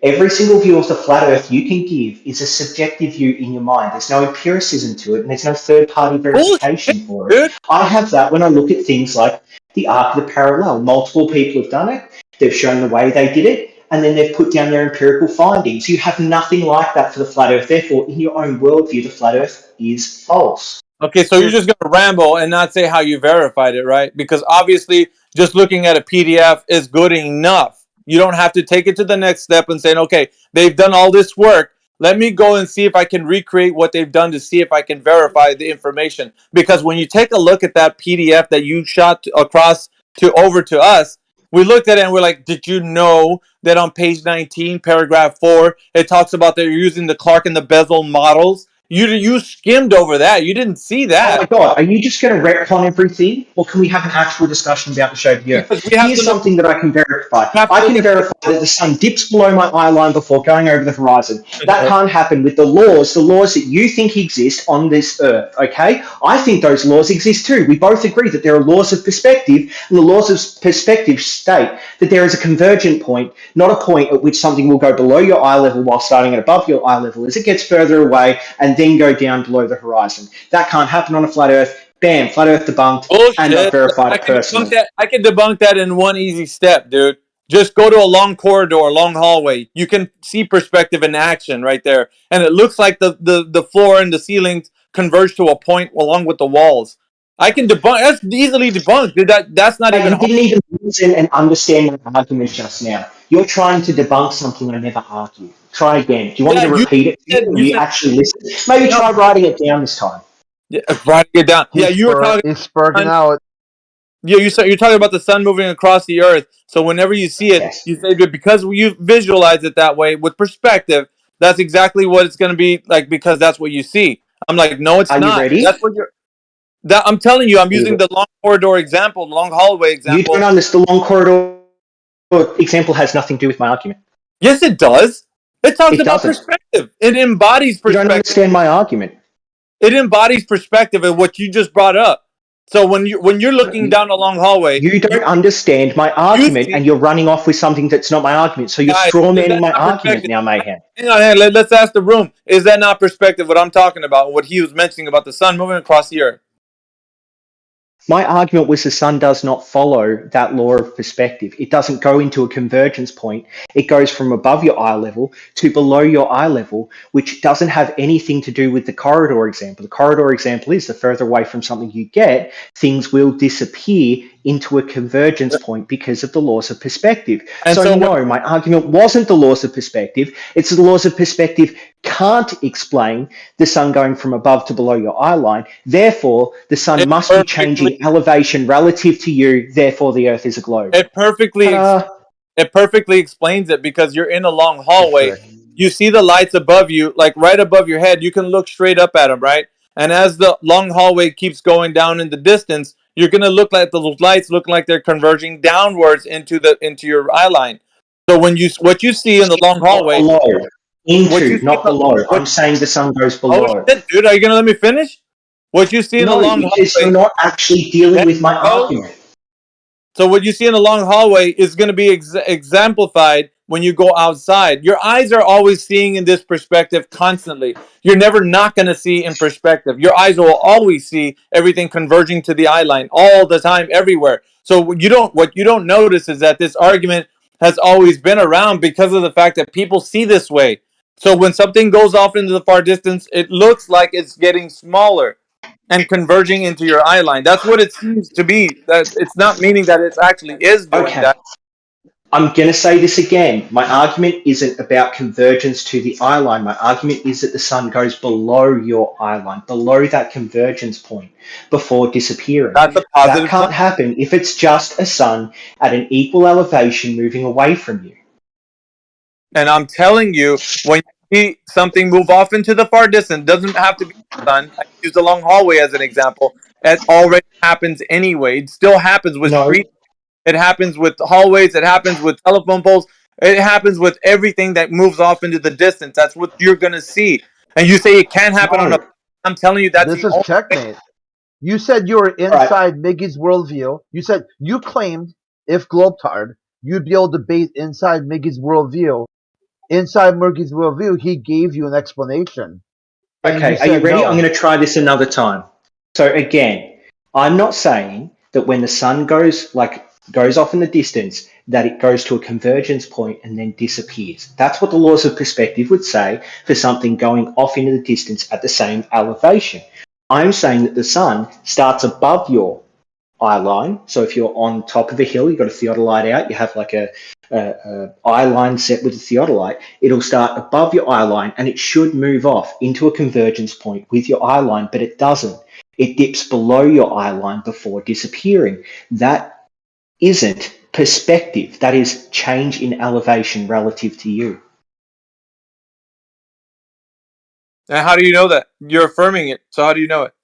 Every I'm single view of the flat Earth you can give is a subjective view in your mind. There's no empiricism to it, and there's no third-party verification for it. dude. I have that when I look at things like the arc of the parallel. Multiple people have done it. They've shown the way they did it, and then they've put down their empirical findings. You have nothing like that for the flat Earth. Therefore, in your own worldview, the flat Earth is false. Okay, so you're just going to ramble and not say how you verified it, right? Because obviously, just looking at a PDF is good enough. You don't have to take it to the next step and saying, okay, they've done all this work. Let me go and see if I can recreate what they've done to see if I can verify the information. Because when you take a look at that PDF that you shot across to over to us, we looked at it and we're like, did you know that on page 19, paragraph 4, it talks about they're using the Clark and the Bezel models? You skimmed over that. You didn't see Oh my that god, are you just going to retcon everything? Or can we have an actual discussion about the shape of the because Earth? we have Here's to look. something that I can verify. We have to I look can at. verify that the sun dips below my eye line before going over the horizon. That can't happen with the laws that you think exist on this Earth, okay? I think those laws exist too. We both agree that there are laws of perspective, and the laws of perspective state that there is a convergent point, not a point at which something will go below your eye level while starting at above your eye level as it gets further away and then go down below the horizon. That can't happen on a flat Earth. Bam, flat Earth debunked, and I've Bullshit. verified I it can debunk personally. that. I can debunk that in one easy step, dude. Just go to a long corridor, long hallway. You can see perspective in action right there, and it looks like the floor and the ceilings converge to a point along with the walls. I can debunk. That's easily debunked, dude. That's not Hey, even you hard. didn't even listen and understand my argument just now. You're trying to debunk something I never argued. Try again. Do you want me Yeah, to repeat it to you, or you you said actually listen? Maybe no. try writing it down this time. Yeah, writing it down. Yeah, you were talking. He's spurging out. Yeah, you're talking about the sun moving across the earth. So whenever you see it, Yes. you say that because you visualize it that way with perspective, that's exactly what it's going to be like because that's what you see. I'm like, no, it's Are you not. ready? That's what you're. That I'm telling you, I'm Are you using the long corridor example, the long hallway You don't example. understand. The long corridor example has nothing to do with my argument. Yes, it does. It talks It about doesn't. perspective. It embodies You don't perspective. understand my argument. It embodies perspective and what you just brought up. So when you're looking down a long hallway, You don't understand my you argument, see, and you're running off with something that's not my argument. So you're guys, straw is manning that my not argument perspective? now, Mayhem. Hang on, let's ask the room. Is that not perspective? What I'm talking about, what he was mentioning about the sun moving across the earth. My argument was the sun does not follow that law of perspective. It doesn't go into a convergence point. It goes from above your eye level to below your eye level, which doesn't have anything to do with the corridor example. The corridor example is the further away from something you get, things will disappear into a convergence point because of the laws of perspective. And So so no, my argument wasn't the laws of perspective. It's the laws of perspective can't explain the sun going from above to below your eye line. Therefore, the sun it must be perfectly changing elevation relative to you. Therefore, the Earth is a globe. it perfectly Ta-da! it perfectly explains it because you're in a long Good hallway. frick. You see the lights above you, like right above your head. You can look straight up at them, right? And as the long hallway keeps going down in the distance, you're gonna look like the lights look like they're converging downwards into your eye line. So what you see in the long Not hallway, below. what you Into, see in not the below. what I'm saying the sun goes oh below. shit, dude, are you gonna let me finish? What you see in the No, long because you're hallway, not actually dealing there with my you go. argument. So what you see in the long hallway is going to be exemplified when you go outside. Your eyes are always seeing in this perspective constantly. You're never not going to see in perspective. Your eyes will always see everything converging to the eye line all the time, everywhere. So what you don't notice is that this argument has always been around because of the fact that people see this way. So when something goes off into the far distance, it looks like it's getting smaller and converging into your eye line. That's what it seems to be. That it's not meaning that it actually is doing Okay. that. I'm going to say this again. My argument isn't about convergence to the eye line. My argument is that the sun goes below your eye line, below that convergence point before disappearing. That's a That positive can't claim. happen if it's just a sun at an equal elevation moving away from you. And I'm telling you, when you see something move off into the far distance, doesn't have to be the sun. I use the long hallway as an example. It already happens anyway. It still happens with No, street. It happens with hallways. It happens with telephone poles. It happens with everything that moves off into the distance. That's what you're gonna see. And you say it can't happen on a. No, I'm telling you, that's this the is only way. checkmate. You said you were all right. inside Miggy's worldview. You said you claimed if Globetard, you'd be able to base inside Miggy's worldview. Inside Miggy's worldview, he gave you an explanation, and you Okay, are you said ready? I'm no. going to try this another time. So again, I'm not saying that when the sun goes off in the distance that it goes to a convergence point and then disappears. That's what the laws of perspective would say for something going off into the distance at the same elevation. I'm saying that the sun starts above your eye line. So if you're on top of a hill, you've got a theodolite out, you have like a eye line set with a theodolite, it'll start above your eye line and it should move off into a convergence point with your eye line, but it doesn't. It dips below your eye line before disappearing. That isn't perspective. That is change in elevation relative to you. And how do you know that? You're affirming it. So how do you know it?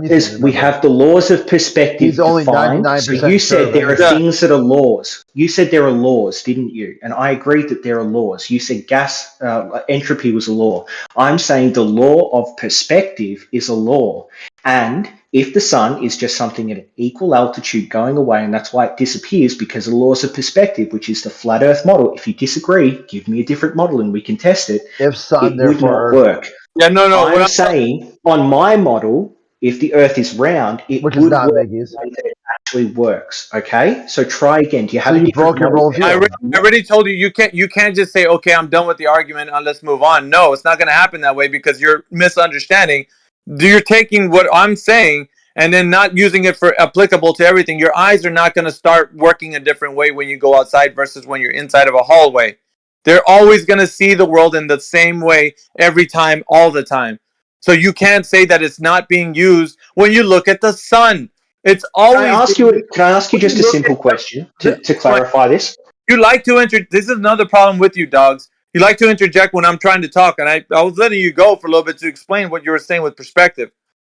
Because we have the laws of perspective He's only defined. So 99% you sure said of there are anything. things that are laws. You said there are laws, didn't you? And I agree that there are laws. You said gas entropy was a law. I'm saying the law of perspective is a law. And if the sun is just something at an equal altitude going away, and that's why it disappears, because of the laws of perspective, which is the flat Earth model. If you disagree, give me a different model and we can test it. If sun, It would therefore not Earth. work. Yeah, no. I'm saying on my model, if the Earth is round, it Which would is not work Biggie's. the way that it actually works. Okay, so try again. Do you have So a you different broke your model? worldview. I already told you you can't just say, okay, I'm done with the argument and let's move on. No, it's not going to happen that way because you're misunderstanding. You're taking what I'm saying and then not using it for applicable to everything. Your eyes are not going to start working a different way when you go outside versus when you're inside of a hallway. They're always going to see the world in the same way every time, all the time. So you can't say that it's not being used when you look at the sun. It's always. Can I ask you just a simple question to clarify this? You like to this is another problem with you, dogs. You like to interject when I'm trying to talk, and I was letting you go for a little bit to explain what you were saying with perspective.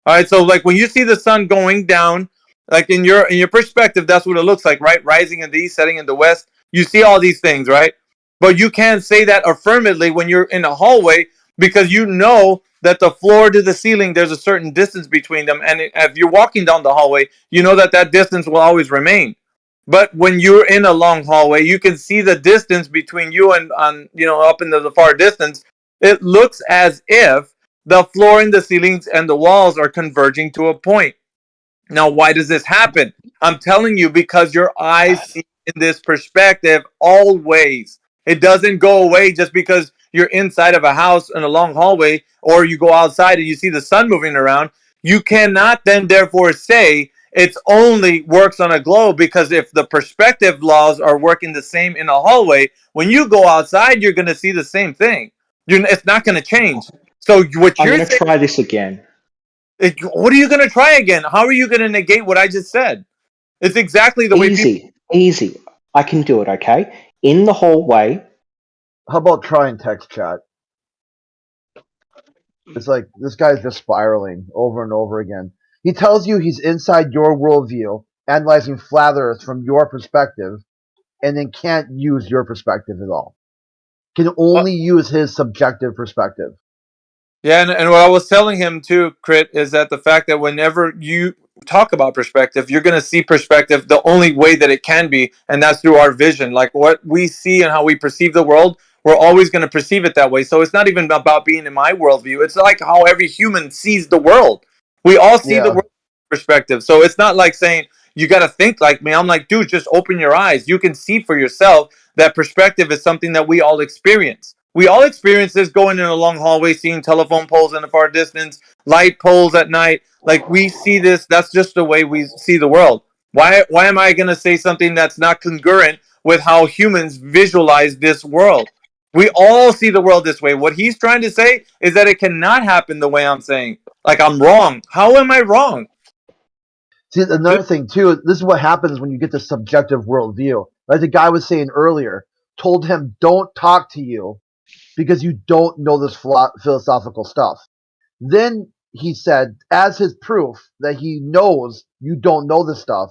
All right, so like when you see the sun going down, like in your perspective, that's what it looks like, right? Rising in the east, setting in the west. You see all these things, right? But you can't say that affirmatively when you're in a hallway because you know that the floor to the ceiling, there's a certain distance between them, and if you're walking down the hallway, you know that that distance will always remain. But when you're in a long hallway, you can see the distance between you and up into the far distance. It looks as if the floor and the ceilings and the walls are converging to a point. Now, why does this happen? I'm telling you because your eyes see in this perspective always. It doesn't go away just because you're inside of a house in a long hallway or you go outside and you see the sun moving around. You cannot then therefore say it's only works on a globe because if the perspective laws are working the same in a hallway, when you go outside, you're going to see the same thing. It's not going to change. So what I'm you're going to saying, try this again. what are you going to try again? How are you going to negate what I just said? It's exactly the way people. Easy. I can do it. Okay. In the hallway. How about trying text chat? It's like this guy's just spiraling over and over again. He tells you he's inside your worldview, analyzing flat Earth from your perspective, and then can't use your perspective at all. Can only use his subjective perspective. Yeah, and what I was telling him too, Crit, is that the fact that whenever you talk about perspective, you're going to see perspective the only way that it can be, and that's through our vision. Like what we see and how we perceive the world, we're always going to perceive it that way. So it's not even about being in my worldview. It's like how every human sees the world. We all see the world perspective. So it's not like saying you got to think like me. I'm like, dude, just open your eyes. You can see for yourself that perspective is something that we all experience. We all experience this going in a long hallway, seeing telephone poles in the far distance, light poles at night. Like we see this. That's just the way we see the world. Why am I going to say something that's not congruent with how humans visualize this world? We all see the world this way. What he's trying to say is that it cannot happen the way I'm saying. Like I'm wrong. How am I wrong? See, another thing too, this is what happens when you get the subjective worldview. Like the guy was saying earlier, told him don't talk to you because you don't know this philosophical stuff. Then he said, as his proof that he knows you don't know this stuff,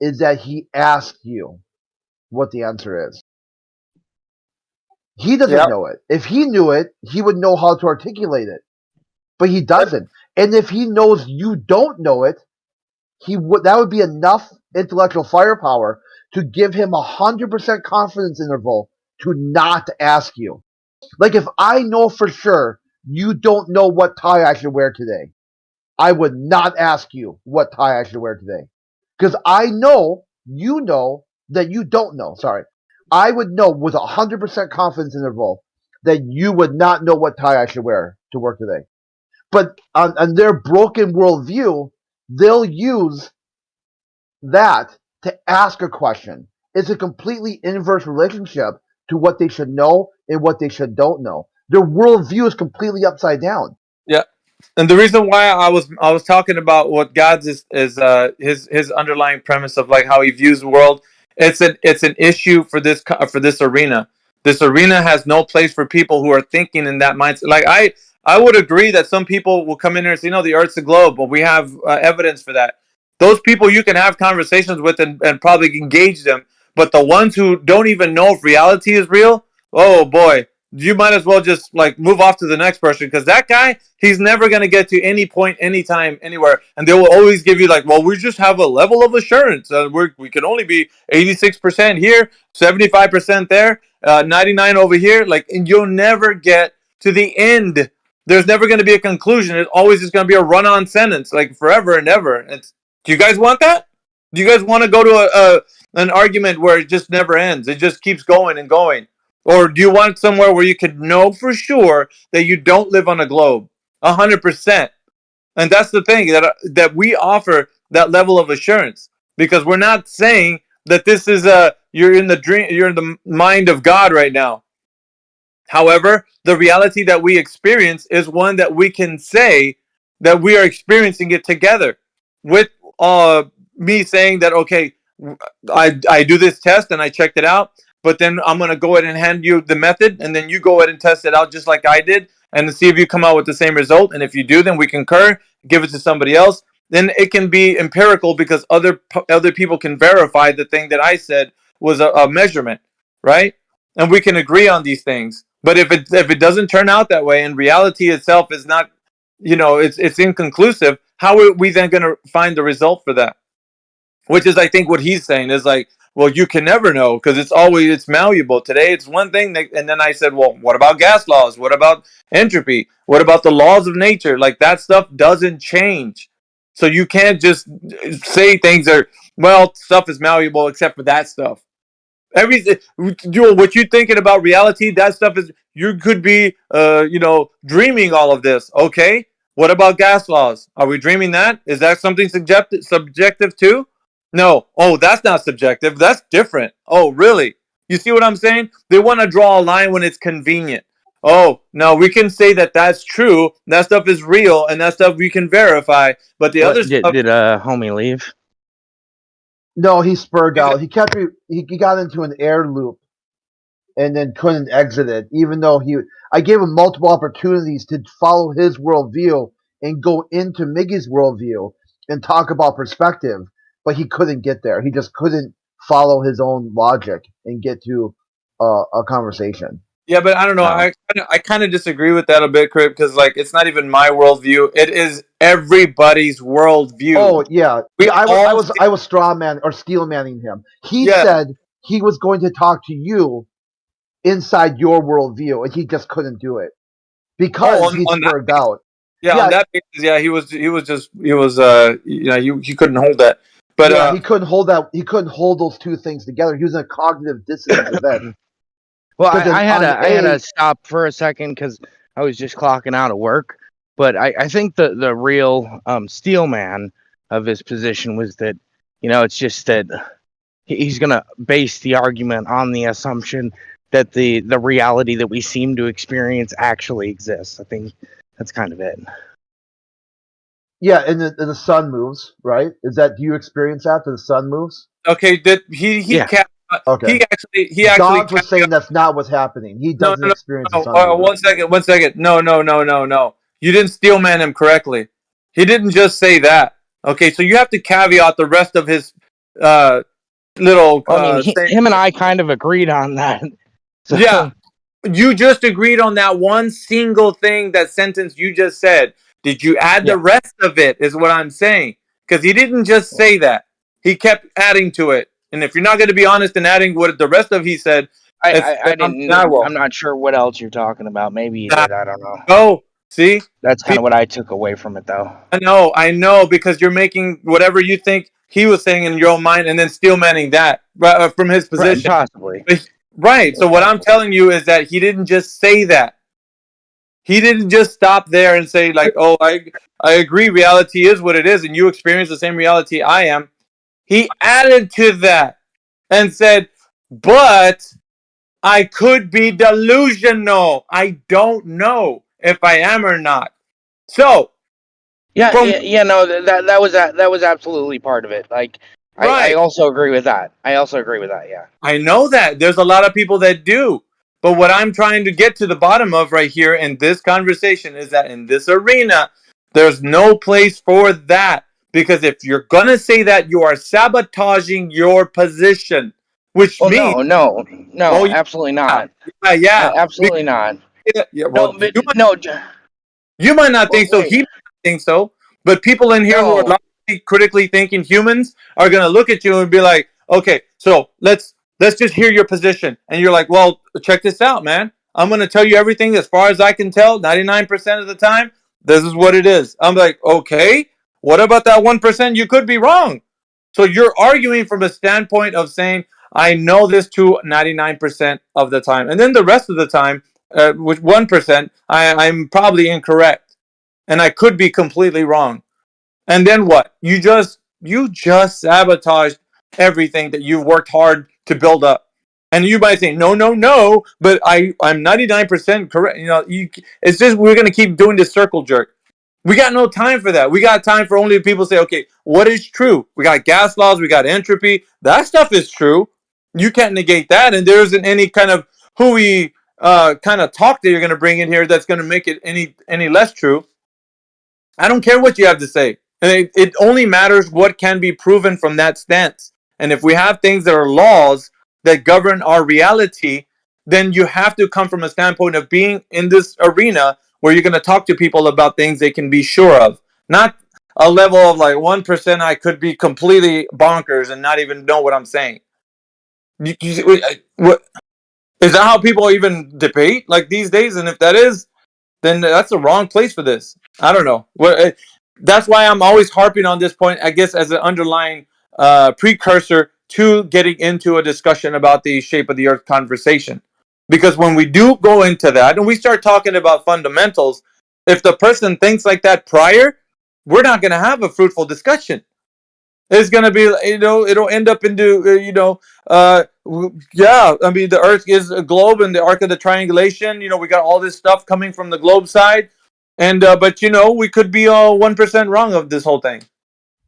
is that he asked you what the answer is. He doesn't know it. If he knew it, he would know how to articulate it. But he doesn't. And if he knows you don't know it, that would be enough intellectual firepower to give him 100% confidence interval to not ask you. Like if I know for sure you don't know what tie I should wear today, I would not ask you what tie I should wear today. Because I know you know that you don't know. Sorry. I would know with 100% confidence interval that you would not know what tie I should wear to work today. But on their broken worldview, they'll use that to ask a question. It's a completely inverse relationship to what they should know and what they should don't know. Their worldview is completely upside down. Yeah, and the reason why I was talking about what God's is his underlying premise of like how he views the world. It's an issue for this arena. This arena has no place for people who are thinking in that mindset. Like I would agree that some people will come in here and say, no, the Earth's a globe, but we have evidence for that. Those people you can have conversations with and probably engage them. But the ones who don't even know if reality is real, oh boy, you might as well just like move off to the next person, because that guy, he's never going to get to any point, anytime, anywhere. And they will always give you like, well, we just have a level of assurance. We can only be 86% here, 75% there, 99 over here. Like, and you'll never get to the end. There's never going to be a conclusion. It's always just going to be a run-on sentence, like forever and ever. Do you guys want that? Do you guys want to go to an argument where it just never ends? It just keeps going and going. Or do you want somewhere where you could know for sure that you don't live on a globe, 100%? And that's the thing, that we offer that level of assurance, because we're not saying that this is you're in the mind of God right now. However, the reality that we experience is one that we can say that we are experiencing it together. With me saying that, okay, I do this test and I checked it out, but then I'm going to go ahead and hand you the method, and then you go ahead and test it out just like I did, and see if you come out with the same result. And if you do, then we concur, give it to somebody else. Then it can be empirical, because other people can verify the thing that I said was a measurement, right? And we can agree on these things. But if it doesn't turn out that way, and reality itself is not, it's inconclusive, how are we then going to find the result for that? Which is, I think, what he's saying is like, well, you can never know, because it's malleable. Today it's one thing, and then I said, well, what about gas laws? What about entropy? What about the laws of nature? Like, that stuff doesn't change. So you can't just say things are, well, stuff is malleable except for that stuff. Everything, what you're thinking about reality, that stuff is, you could be, dreaming all of this. Okay, what about gas laws? Are we dreaming that? Is that something subjective too? No. Oh, that's not subjective. That's different. Oh, really? You see what I'm saying? They want to draw a line when it's convenient. Oh, no, we can say that that's true. That stuff is real, and that stuff we can verify. But the other stuff. Did homie leave? No, he spurred out. He got into an air loop and then couldn't exit it, even though I gave him multiple opportunities to follow his worldview and go into Miggy's worldview and talk about perspective, but he couldn't get there. He just couldn't follow his own logic and get to a conversation. Yeah, but I don't know. I kind of disagree with that a bit, Crip, because like it's not even my worldview. It is everybody's worldview. Oh yeah, I was straw man or steel manning him. He said he was going to talk to you inside your worldview, and he just couldn't do it because he's spurred out. Yeah, on that basis, he couldn't hold that. But he couldn't hold that. He couldn't hold those two things together. He was in a cognitive dissonance event. Well, I had to stop for a second because I was just clocking out of work. But I think the real steel man of his position was that, it's just that he's going to base the argument on the assumption that the reality that we seem to experience actually exists. I think that's kind of it. Yeah, and the sun moves, right? Do you experience that? The sun moves? Okay, okay. He actually Dogs was saying that's not what's happening. He doesn't experience the sun. 1 second. No. You didn't steelman him correctly. He didn't just say that. Okay, so you have to caveat the rest of his little. Him and I kind of agreed on that. So. Yeah, you just agreed on that one single thing. That sentence you just said. Did you add the rest of it? Is what I'm saying. Because he didn't just say that. He kept adding to it. And if you're not going to be honest and adding what the rest of he said, I didn't. I'm not sure what else you're talking about. Maybe you did. I don't know. Oh, see, that's kind of what I took away from it, though. I know, because you're making whatever you think he was saying in your own mind, and then steel manning that from his position, possibly. Right. So what I'm telling you is that he didn't just say that. He didn't just stop there and say like, "Oh, I agree. Reality is what it is, and you experience the same reality I am." He added to that and said, "But I could be delusional. I don't know if I am or not." So, no, that was absolutely part of it. Like, I also agree with that. Yeah. I know that there's a lot of people that do, But what I'm trying to get to the bottom of right here in this conversation is that in this arena, there's no place for that. Because if you're going to say that, you are sabotaging your position, which Well, means... no, absolutely not. Yeah. Absolutely not. Yeah, No, well, but no. you might not Well, think so. He wait. might not think so. But people in here who are No. critically thinking humans are going to look at you and be like, okay, so let's just hear your position. And you're like, well, check this out, man. I'm going to tell you everything as far as I can tell. 99% of the time, this is what it is. I'm like, okay, what about that 1%? You could be wrong. So you're arguing from a standpoint of saying, I know this to 99% of the time. And then the rest of the time, with 1%, I'm probably incorrect. And I could be completely wrong. And then what? You just sabotaged everything that you've worked hard to build up. And you might say, no, but I'm 99% correct. It's just we're going to keep doing this circle jerk. We got no time for that. We got time for only people say, okay, what is true? We got gas laws, we got entropy. That stuff is true. You can't negate that. And there isn't any kind of hooey kind of talk that you're going to bring in here that's going to make it any less true. I don't care what you have to say. And it only matters what can be proven from that stance. And if we have things that are laws that govern our reality, then you have to come from a standpoint of being in this arena where you're going to talk to people about things they can be sure of. Not a level of like 1% I could be completely bonkers and not even know what I'm saying. Is that how people even debate like these days? And if that is, then that's the wrong place for this. I don't know. That's why I'm always harping on this point, I guess, as an underlying precursor to getting into a discussion about the shape of the earth conversation. Because when we do go into that and we start talking about fundamentals, if the person thinks like that prior, we're not going to have a fruitful discussion. It's going to be, it'll end up into, yeah, I mean, the Earth is a globe and the arc of the triangulation. We got all this stuff coming from the globe side. And, but, we could be 1% wrong of this whole thing.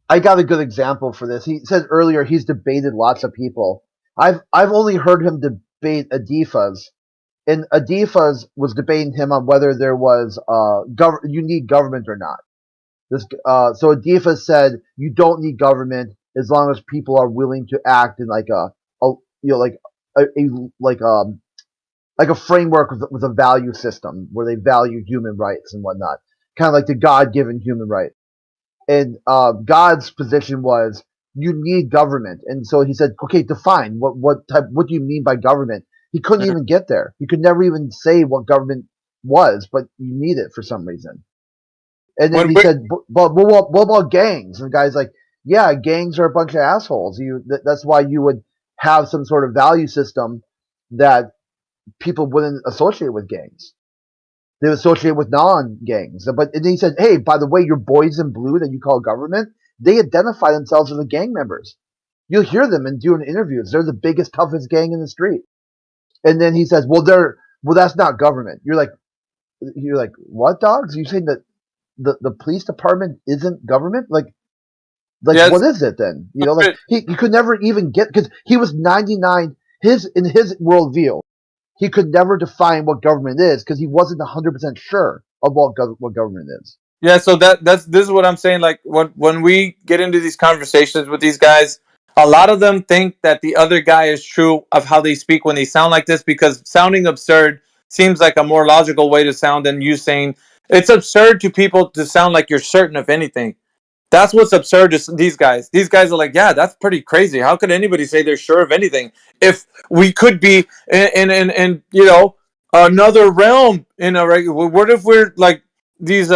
I got a good example for this. He said earlier he's debated lots of people. I've only heard him debate Adifas, and Adifas was debating him on whether there was you need government or not. So Adifa said you don't need government as long as people are willing to act in like a framework with a value system where they value human rights and whatnot, kind of like the God-given human right. And God's position was you need government, and so he said, okay, define what do you mean by government? He couldn't even get there. He could never even say what government was, but you need it for some reason. And then he said, but what about gangs? And the guy's like, yeah, gangs are a bunch of assholes. That's why you would have some sort of value system that people wouldn't associate with gangs. They would associate with non-gangs. And then he said, hey, by the way, your boys in blue that you call government, they identify themselves as the gang members. You'll hear them in doing interviews. They're the biggest, toughest gang in the street. And then he says, well, that's not government. You're like, what, dogs? You're saying that the police department isn't government? Like yes. What is it then? He could never even get, because he was 99 in his worldview. He could never define what government is because he wasn't 100% sure of what government is. Yeah, so this is what I'm saying. Like when we get into these conversations with these guys, a lot of them think that the other guy is true of how they speak when they sound like this, because sounding absurd seems like a more logical way to sound than you saying. It's absurd to people to sound like you're certain of anything. That's what's absurd to these guys. These guys are like, yeah, that's pretty crazy. How could anybody say they're sure of anything if we could be in another realm in a regular? What if we're like these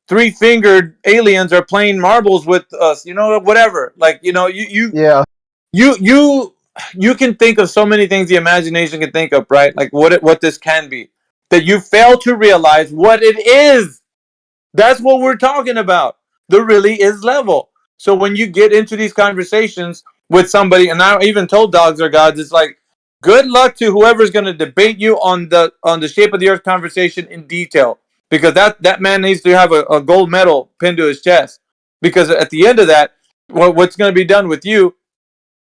three-fingered aliens are playing marbles with us? Whatever. Like you can think of so many things the imagination can think of, right? Like what this can be, that you fail to realize what it is. That's what we're talking about. The really is level. So when you get into these conversations with somebody, and I even told Dogs Are Gods, it's like, good luck to whoever's going to debate you on the shape of the earth conversation in detail, because that man needs to have a gold medal pinned to his chest. Because at the end of that, what's going to be done with you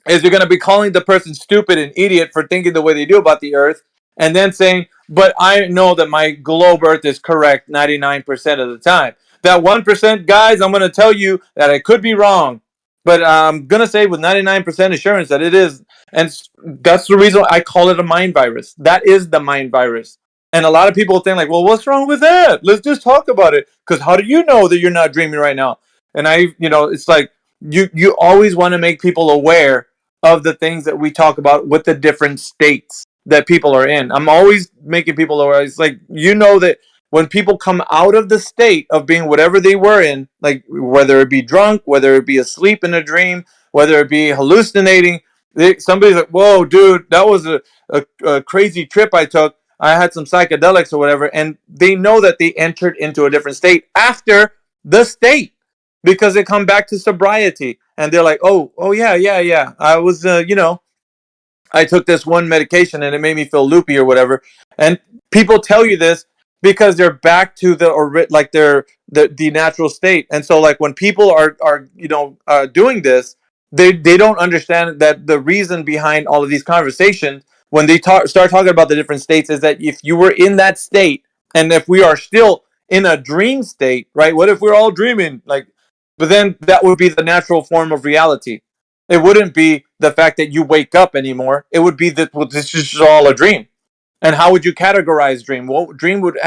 is you're going to be calling the person stupid and idiot for thinking the way they do about the earth, and then saying, but I know that my globe Earth is correct 99% of the time. That 1%, guys, I'm going to tell you that I could be wrong, but I'm going to say with 99% assurance that it is. And that's the reason I call it a mind virus. That is the mind virus. And a lot of people think like, well, what's wrong with that? Let's just talk about it. Because how do you know that you're not dreaming right now? And it's like you always want to make people aware of the things that we talk about with the different states that people are in. I'm always making people aware. It's like, that when people come out of the state of being whatever they were in, like whether it be drunk, whether it be asleep in a dream, whether it be hallucinating, somebody's like, whoa, dude, that was a crazy trip I took. I had some psychedelics or whatever. And they know that they entered into a different state after the state because they come back to sobriety. And they're like, oh, yeah. I was, I took this one medication and it made me feel loopy or whatever. And people tell you this because they're back to the natural state. And so like when people are doing this, they don't understand that the reason behind all of these conversations when they start talking about the different states is that if you were in that state and if we are still in a dream state, right? What if we're all dreaming? But then that would be the natural form of reality. It wouldn't be the fact that you wake up anymore. It would be that this is all a dream. And how would you categorize dream? Well, dream would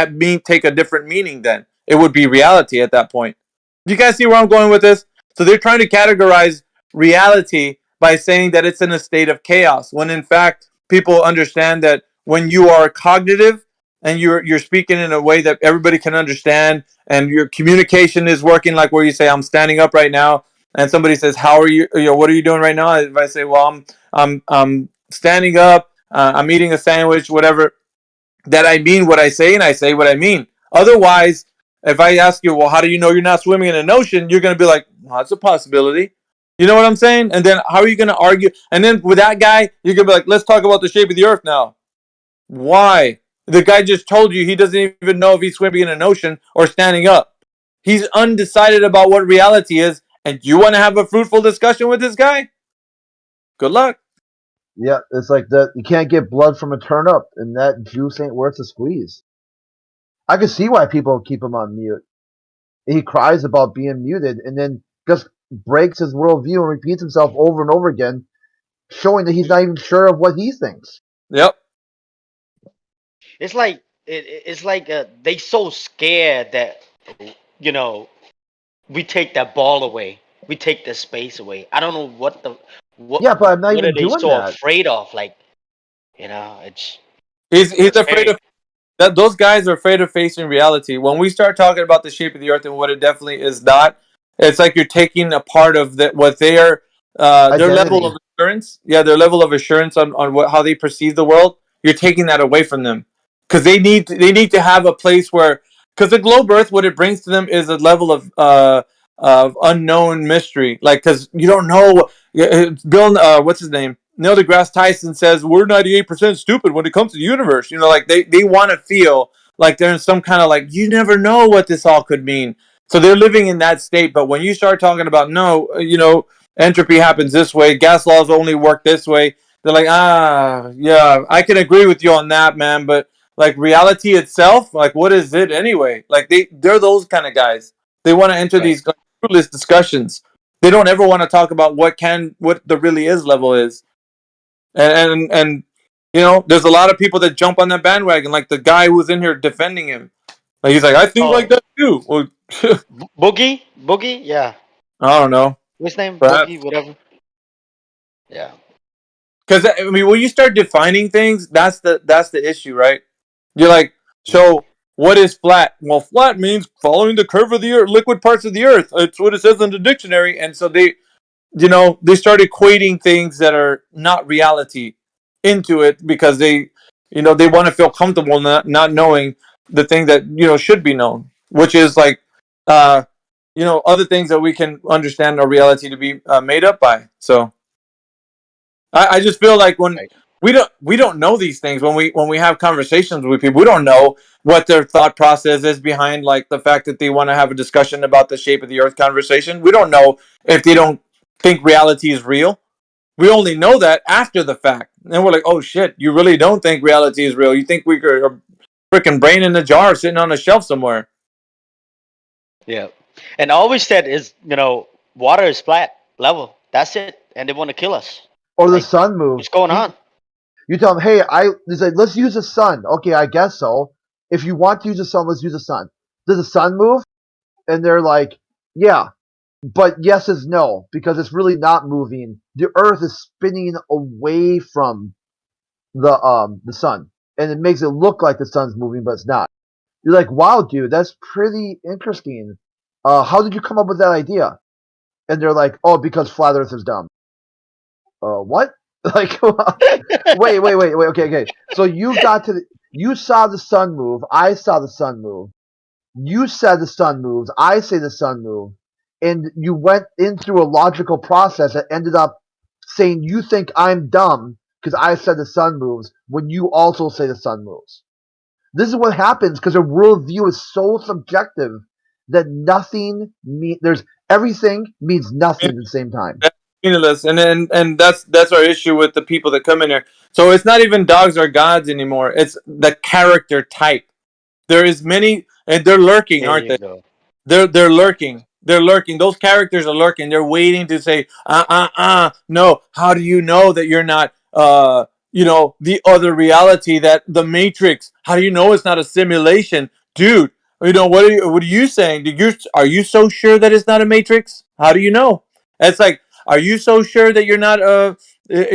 take a different meaning then. It would be reality at that point. Do you guys see where I'm going with this? So they're trying to categorize reality by saying that it's in a state of chaos, when in fact people understand that when you are cognitive and you're speaking in a way that everybody can understand and your communication is working, like where you say, I'm standing up right now, and somebody says, how are you, what are you doing right now? If I say, well, I'm standing up, I'm eating a sandwich, whatever, that I mean what I say and I say what I mean. Otherwise, if I ask you, well, how do you know you're not swimming in an ocean? You're going to be like, well, that's a possibility. You know what I'm saying? And then how are you going to argue? And then with that guy, you're going to be like, let's talk about the shape of the earth now. Why? The guy just told you he doesn't even know if he's swimming in an ocean or standing up. He's undecided about what reality is. And you want to have a fruitful discussion with this guy? Good luck. Yeah, it's like that. You can't get blood from a turnip, and that juice ain't worth a squeeze. I can see why people keep him on mute. He cries about being muted, and then just breaks his worldview and repeats himself over and over again, showing that he's not even sure of what he thinks. Yep. It's like they so scared that we take that ball away, we take the space away. I don't know what Yeah, but I'm not what even are they doing so that. afraid of? Like, it's He's afraid scary. of that. Those guys are afraid of facing reality. When we start talking about the shape of the earth and what it definitely is not, it's like you're taking a part of what they are, their level of Identity. assurance. Yeah, their level of assurance on how they perceive the world. You're taking that away from them because they need to have a place where, because the globe Earth, what it brings to them is a level of unknown mystery. Like, because you don't know. Bill, what's his name? Neil deGrasse Tyson says we're 98% stupid when it comes to the universe. Like they want to feel like they're in some kind of like, you never know what this all could mean. So they're living in that state. But when you start talking about entropy happens this way, gas laws only work this way, they're like, yeah, I can agree with you on that, man. But like reality itself, like what is it anyway? Like they're those kind of guys. They want to enter these fruitless discussions. They don't ever want to talk about what the really is level is. And there's a lot of people that jump on that bandwagon, like the guy who's in here defending him. Like he's like, I think like that too. Well, Boogie, yeah. I don't know. What's his name? Perhaps. Boogie, whatever. Yeah. Because I mean, when you start defining things, that's the issue, right? You're like, so what is flat? Well, flat means following the curve of the earth, liquid parts of the earth. It's what it says in the dictionary. And so they start equating things that are not reality into it because they want to feel comfortable not knowing the thing that should be known, which is like other things that we can understand our reality to be made up by. So I just feel like when we don't know these things, when we have conversations with people, we don't know what their thought process is behind like the fact that they want to have a discussion about the shape of the earth conversation. We don't know if they don't think reality is real. We only know that after the fact. And we're like, oh shit, you really don't think reality is real. You think we're a freaking brain in a jar sitting on a shelf somewhere. Yeah. And I always said is, water is flat, level. That's it. And they want to kill us. Or the sun moves. What's going on? You tell them, hey, he's like, let's use the sun. Okay, I guess so. If you want to use the sun, let's use the sun. Does the sun move? And they're like, yeah. But yes is no, because it's really not moving. The Earth is spinning away from the sun. And it makes it look like the sun's moving, but it's not. You're like, wow, dude, that's pretty interesting. How did you come up with that idea? And they're like, oh, because flat Earth is dumb. What? Like, wait, okay. So you saw the sun move. I saw the sun move. You said the sun moves. I say the sun move. And you went in through a logical process that ended up saying you think I'm dumb because I said the sun moves when you also say the sun moves. This is what happens because a worldview is so subjective that everything means nothing at the same time. Meaningless, and that's our issue with the people that come in here. So it's not even dogs are gods anymore. It's the character type. There is many, and they're lurking, There aren't you they? go. They're lurking. They're lurking. Those characters are lurking. They're waiting to say, no. How do you know that you're not, the other reality, that the Matrix? How do you know it's not a simulation, dude? What are you saying? Are you so sure that it's not a Matrix? How do you know? It's like, are you so sure that you're not a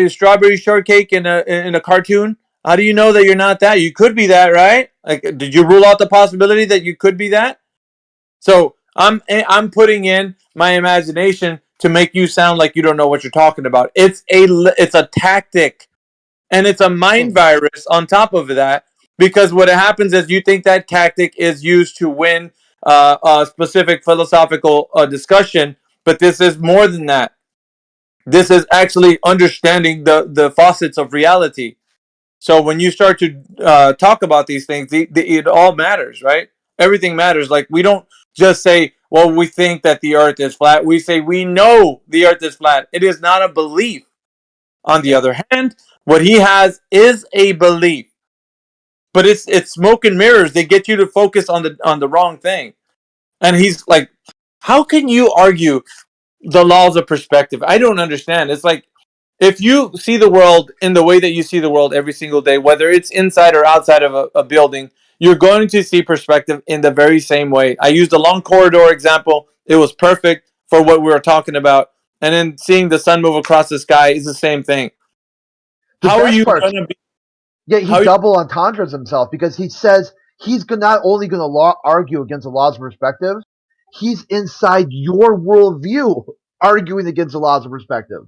strawberry shortcake in a cartoon? How do you know that you're not that? You could be that, right? Like, did you rule out the possibility that you could be that? So I'm putting in my imagination to make you sound like you don't know what you're talking about. It's a tactic, and it's a mind virus on top of that. Because what happens is you think that tactic is used to win a specific philosophical discussion, but this is more than that. This is actually understanding the facets of reality. So when you start to talk about these things, it all matters, right? Everything matters. Like, we don't just say, well, we think that the earth is flat. We say we know the earth is flat. It is not a belief. On the other hand, what he has is a belief. But it's smoke and mirrors. They get you to focus on the wrong thing. And he's like, how can you argue the laws of perspective? I don't understand. It's like, if you see the world in the way that you see the world every single day, whether it's inside or outside of a building, you're going to see perspective in the very same way. I used the long corridor example. It was perfect for what we were talking about. And then seeing the sun move across the sky is the same thing. How are you going to be? Yeah, he double entendres himself because he says he's not only going to argue against the laws of perspective, he's inside your worldview arguing against the laws of perspective.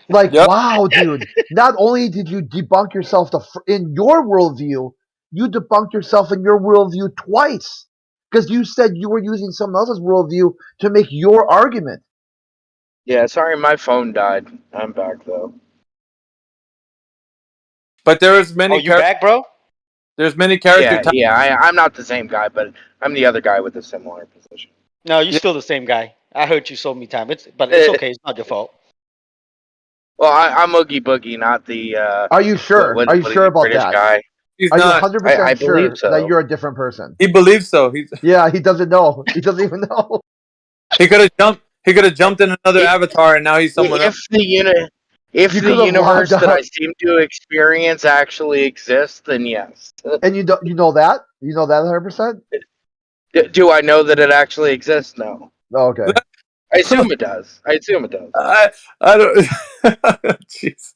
Like, wow, dude, not only did you debunk yourself in your worldview, you debunked yourself in your worldview twice because you said you were using someone else's worldview to make your argument. Yeah, sorry, my phone died. I'm back, though. But there's many. Oh, you back, bro? There's many character types. Yeah, I'm not the same guy, but I'm the other guy with a similar position. No, you're still the same guy. I heard you so many times. But it's okay. It's not your fault. Well, I'm Oogie Boogie, not the. Are you sure? Are you sure about British that? guy. Are you 100% sure believe so. that you're a different person? He believes so. Yeah, he doesn't know. He doesn't even know. He could have jumped. He could have jumped in another avatar, and now he's someone else. If the universe that I seem to experience actually exists, then yes. And you know that? You know that 100%? Do I know that it actually exists? No. Oh, okay. I assume it does. I don't. Jeez.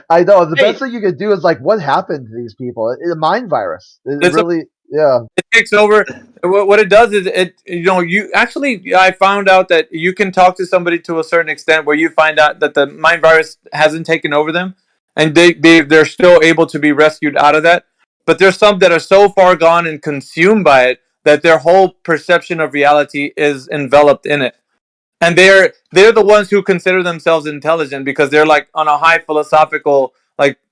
I know. The best thing you could do is like, what happened to these people? It's a mind virus. It really, yeah. It takes over. What it does is I found out that you can talk to somebody to a certain extent where you find out that the mind virus hasn't taken over them, and they're still able to be rescued out of that. But there's some that are so far gone and consumed by it that their whole perception of reality is enveloped in it. And they're the ones who consider themselves intelligent because they're like on a high philosophical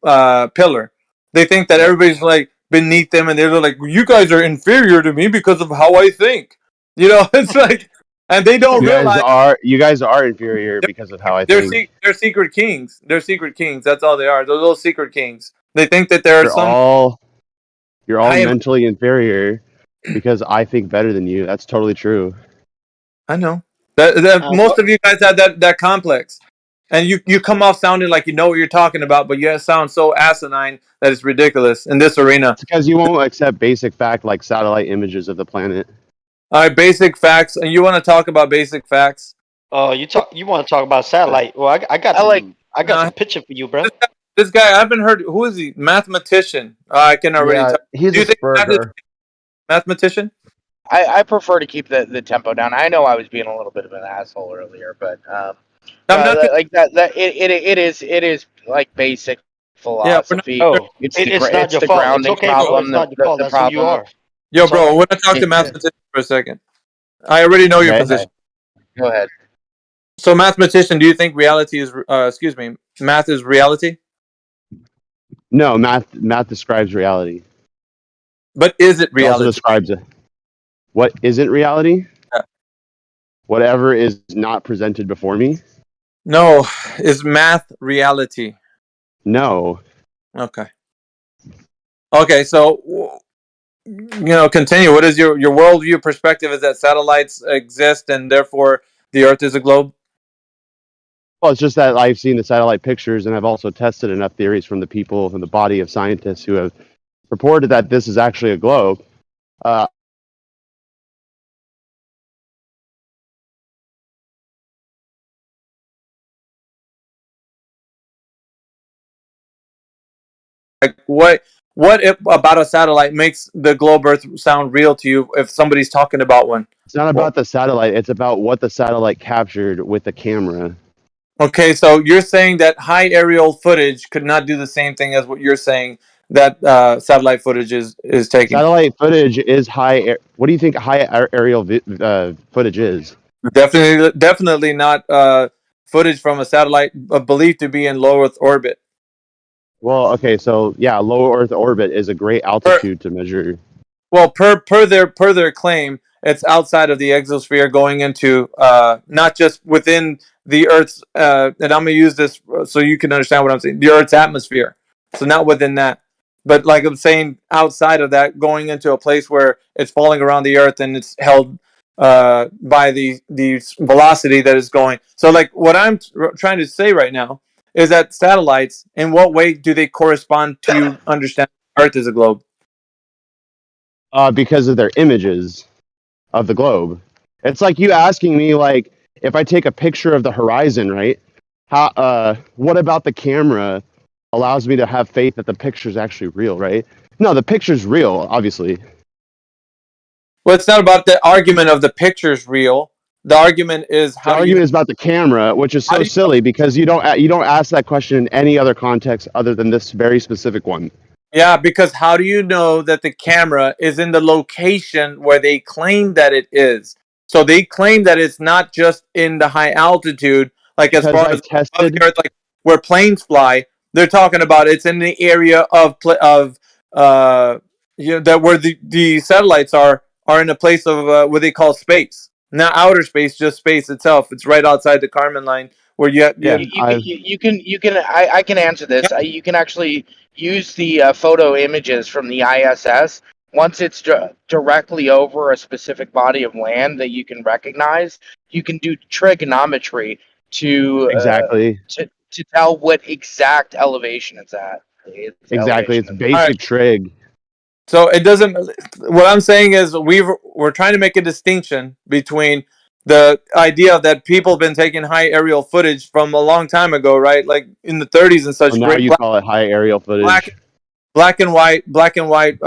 pillar. They think that everybody's like beneath them, and they're like, "You guys are inferior to me because of how I think." It's like and they don't You realize guys are inferior because of how I they're think. they're secret kings. They're secret kings. That's all they are. They're little secret kings. They think that there are You're some all high. mentally inferior because I think better than you. That's totally true. I know that most of you guys have that complex, and you come off sounding like you know what you're talking about, but you sound so asinine that it's ridiculous in this arena. It's because you won't accept basic fact like satellite images of the planet. All right, basic facts, and you want to talk about basic facts? Oh, you want to talk about satellite? Well, I got some picture for you, bro. This guy, I haven't heard. Who is he? Mathematician. I can already Yeah, tell. he's Do you a think Matt is Spurger. mathematician? I prefer to keep the tempo down. I know I was being a little bit of an asshole earlier, but I'm not gonna, like that it is like basic yeah, we're not. philosophy. Oh, It's it's not it's your the fault. It's grounding okay, bro. problem. It's not your fault. The That's who you problem. are. Yo, It's all bro, right. we're gonna talk to mathematician for a second. I already know your Okay. position. Go ahead. So, mathematician, do you think reality is? Excuse me, math is reality? No, math describes reality. But is it It also reality? describes it. What isn't reality? Yeah. Whatever is not presented before me. No, is math reality? No. Okay. Okay, so continue. What is your worldview perspective? Is that satellites exist and therefore the Earth is a globe? Well, it's just that I've seen the satellite pictures and I've also tested enough theories from the people from the body of scientists who have reported that this is actually a globe. Like what about a satellite makes the globe Earth sound real to you if somebody's talking about one? It's not about the satellite. It's about what the satellite captured with the camera. Okay, so you're saying that high aerial footage could not do the same thing as what you're saying that satellite footage is taking. Satellite footage is high. What do you think high aerial footage is? Definitely not footage from a satellite believed to be in low Earth orbit. Well, okay, so yeah, low Earth orbit is a great altitude to measure. Well, per their claim, it's outside of the exosphere, going into not just within the Earth's. And I'm gonna use this so you can understand what I'm saying. The Earth's atmosphere, so not within that, but like I'm saying, outside of that, going into a place where it's falling around the Earth and it's held by the velocity that it's going. So, like what I'm trying to say right now is that satellites, in what way do they correspond to you understand Earth is a globe? Because of their images of the globe. It's like you asking me, like, if I take a picture of the horizon, right? What about the camera allows me to have faith that the picture is actually real, right? No, the picture's real, obviously. Well, it's not about the argument of the picture's real. The argument is The argument is about the camera, which is so silly because you don't ask that question in any other context other than this very specific one. Yeah, because how do you know that the camera is in the location where they claim that it is? So they claim that it's not just in the high altitude, like as Because far I've as above tested. the Earth, like where planes fly. They're talking about it's in the area of that where the satellites are in a place of what they call space, not outer space, just space itself. It's right outside the Kármán line where you I can answer this. You can actually use the photo images from the ISS once it's directly over a specific body of land that you can recognize. You can do trigonometry to Exactly. to tell what exact elevation it's at. Exactly. It's basic trig. So it doesn't. What I'm saying is we're trying to make a distinction between the idea that people have been taking high aerial footage from a long time ago, right? Like in the 30s and such. Well, now Great you call it high aerial footage. black and white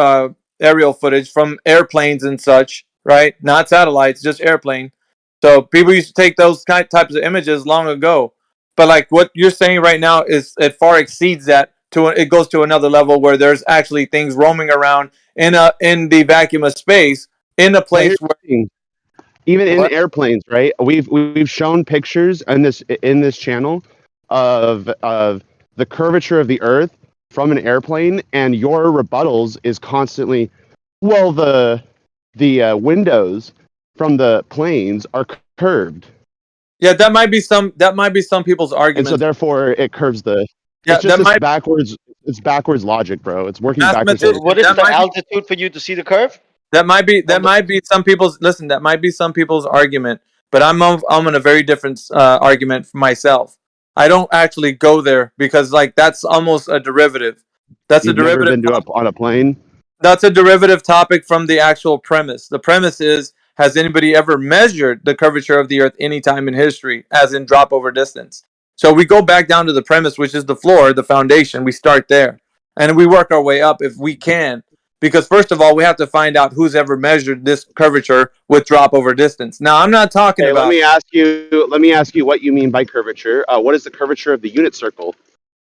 aerial footage from airplanes and such, right? Not satellites, just airplane. So people used to take those types of images long ago. But like what you're saying right now is it far exceeds that. It goes to another level where there's actually things roaming around in the vacuum of space in a place where even in airplanes, right? We've shown pictures in this channel of the curvature of the Earth from an airplane, and your rebuttals is constantly, well, the windows from the planes are curved. Yeah, that might be some people's And so arguments. therefore it curves the Yeah, it's just that this might backwards it's backwards logic, bro. It's working backwards on mathematician. the What is That the might be altitude for you to see the curve? that might be some people's listen. That might be some people's argument, but I'm on a very different argument for myself. I don't actually go there because like that's almost a derivative. That's a You've never derivative. been to on a plane? That's a derivative topic from the actual premise. The premise is: has anybody ever measured the curvature of the Earth any time in history, as in drop over distance? So we go back down to the premise, which is the floor, the foundation. We start there, and we work our way up if we can. Because first of all, we have to find out who's ever measured this curvature with drop over distance. Now, I'm not talking Okay, about. let me ask you what you mean by curvature. What is the curvature of the unit circle?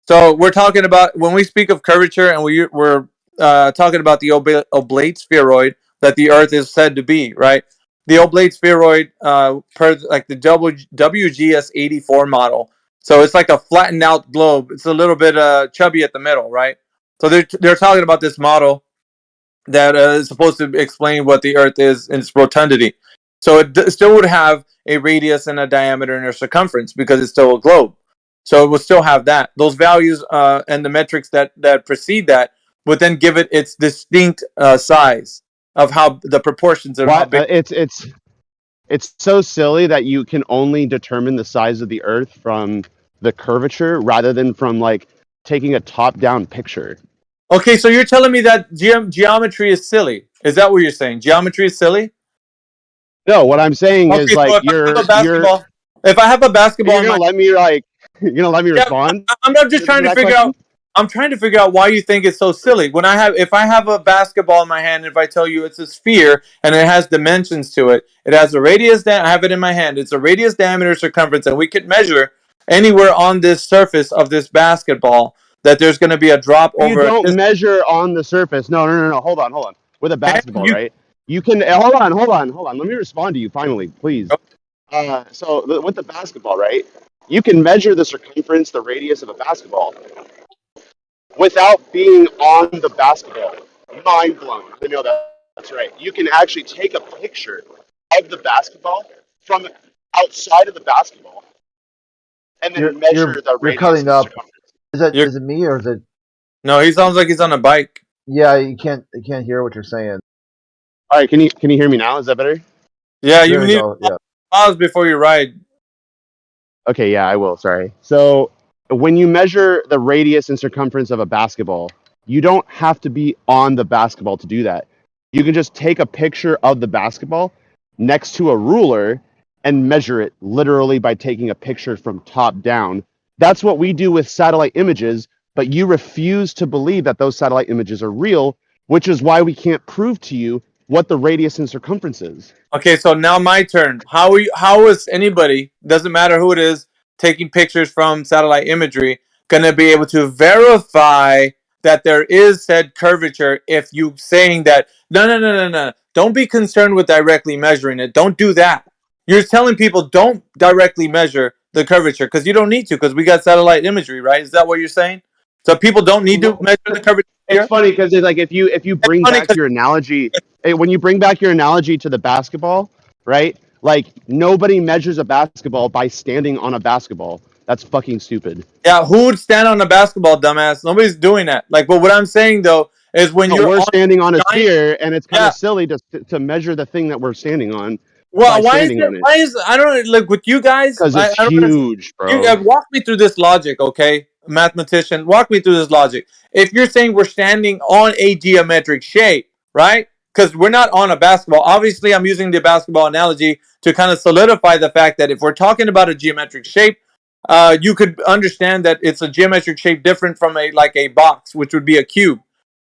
So we're talking about when we speak of curvature, and we're talking about the oblate spheroid that the Earth is said to be, right? The oblate spheroid, per like the WGS 84 model. So it's like a flattened out globe. It's a little bit chubby at the middle, right? So they're talking about this model that is supposed to explain what the Earth is in its rotundity. So it still would have a radius and a diameter and a circumference because it's still a globe. So it will still have that. Those values and the metrics that precede that would then give it its distinct size of how the proportions of how What big. it's so silly that you can only determine the size of the Earth from the curvature rather than from like taking a top-down picture. Okay, so you're telling me that geometry is silly? Is that what you're saying? Geometry is silly? No, what I'm saying is Okay, so like if I have a basketball, you're in gonna my let me like you're gonna let me yeah, respond I'm not just to trying to that figure question? out. I'm trying to figure out why you think it's so silly. If I have a basketball in my hand, if I tell you it's a sphere and it has dimensions to it, it has a radius. I have it in my hand. It's a radius, diameter, circumference, and we could measure anywhere on this surface of this basketball that there's going to be a drop You over. don't measure on the surface. No. Hold on. With a basketball, You right? You can hold on. Let me respond to you finally, please. With the basketball, right? You can measure the circumference, the radius of a basketball without being on the basketball. Mind blown. I know that's right. You can actually take a picture of the basketball from outside of the basketball and then measure the You're radius cutting and the up. circumference. Is it me or is it? No, he sounds like he's on a bike. Yeah, you can't hear what you're saying. All right, can you hear me now? Is that better? Yeah, you There we need go. to Yeah. pause before you ride. Okay, yeah, I will. Sorry. So when you measure the radius and circumference of a basketball, you don't have to be on the basketball to do that. You can just take a picture of the basketball next to a ruler and measure it literally by taking a picture from top down. That's what we do with satellite images, but you refuse to believe that those satellite images are real, which is why we can't prove to you what the radius and circumference is. Okay, so now my turn. How is anybody, doesn't matter who it is, taking pictures from satellite imagery, gonna be able to verify that there is said curvature if you saying that no. Don't be concerned with directly measuring it. Don't do that. You're telling people don't directly measure the curvature because you don't need to because we got satellite imagery, right? Is that what you're saying? So people don't need to measure the curvature It's here? funny because like if you bring funny back your analogy, when you bring back your analogy to the basketball, right? Like nobody measures a basketball by standing on a basketball. That's fucking stupid. Yeah, who would stand on a basketball, dumbass? Nobody's doing that. Like, but what I'm saying though is when No, you're we're on standing on a a giant, sphere, and it's kind yeah. of silly to measure the thing that we're standing on by Well, why is standing it? on it Why is I don't like with you guys? because it's I don't understand. huge, You bro. walk me through this logic, okay, mathematician. Walk me through this logic. If you're saying we're standing on a geometric shape, right? Because we're not on a basketball. Obviously, I'm using the basketball analogy to kind of solidify the fact that if we're talking about a geometric shape, you could understand that it's a geometric shape different from a box, which would be a cube.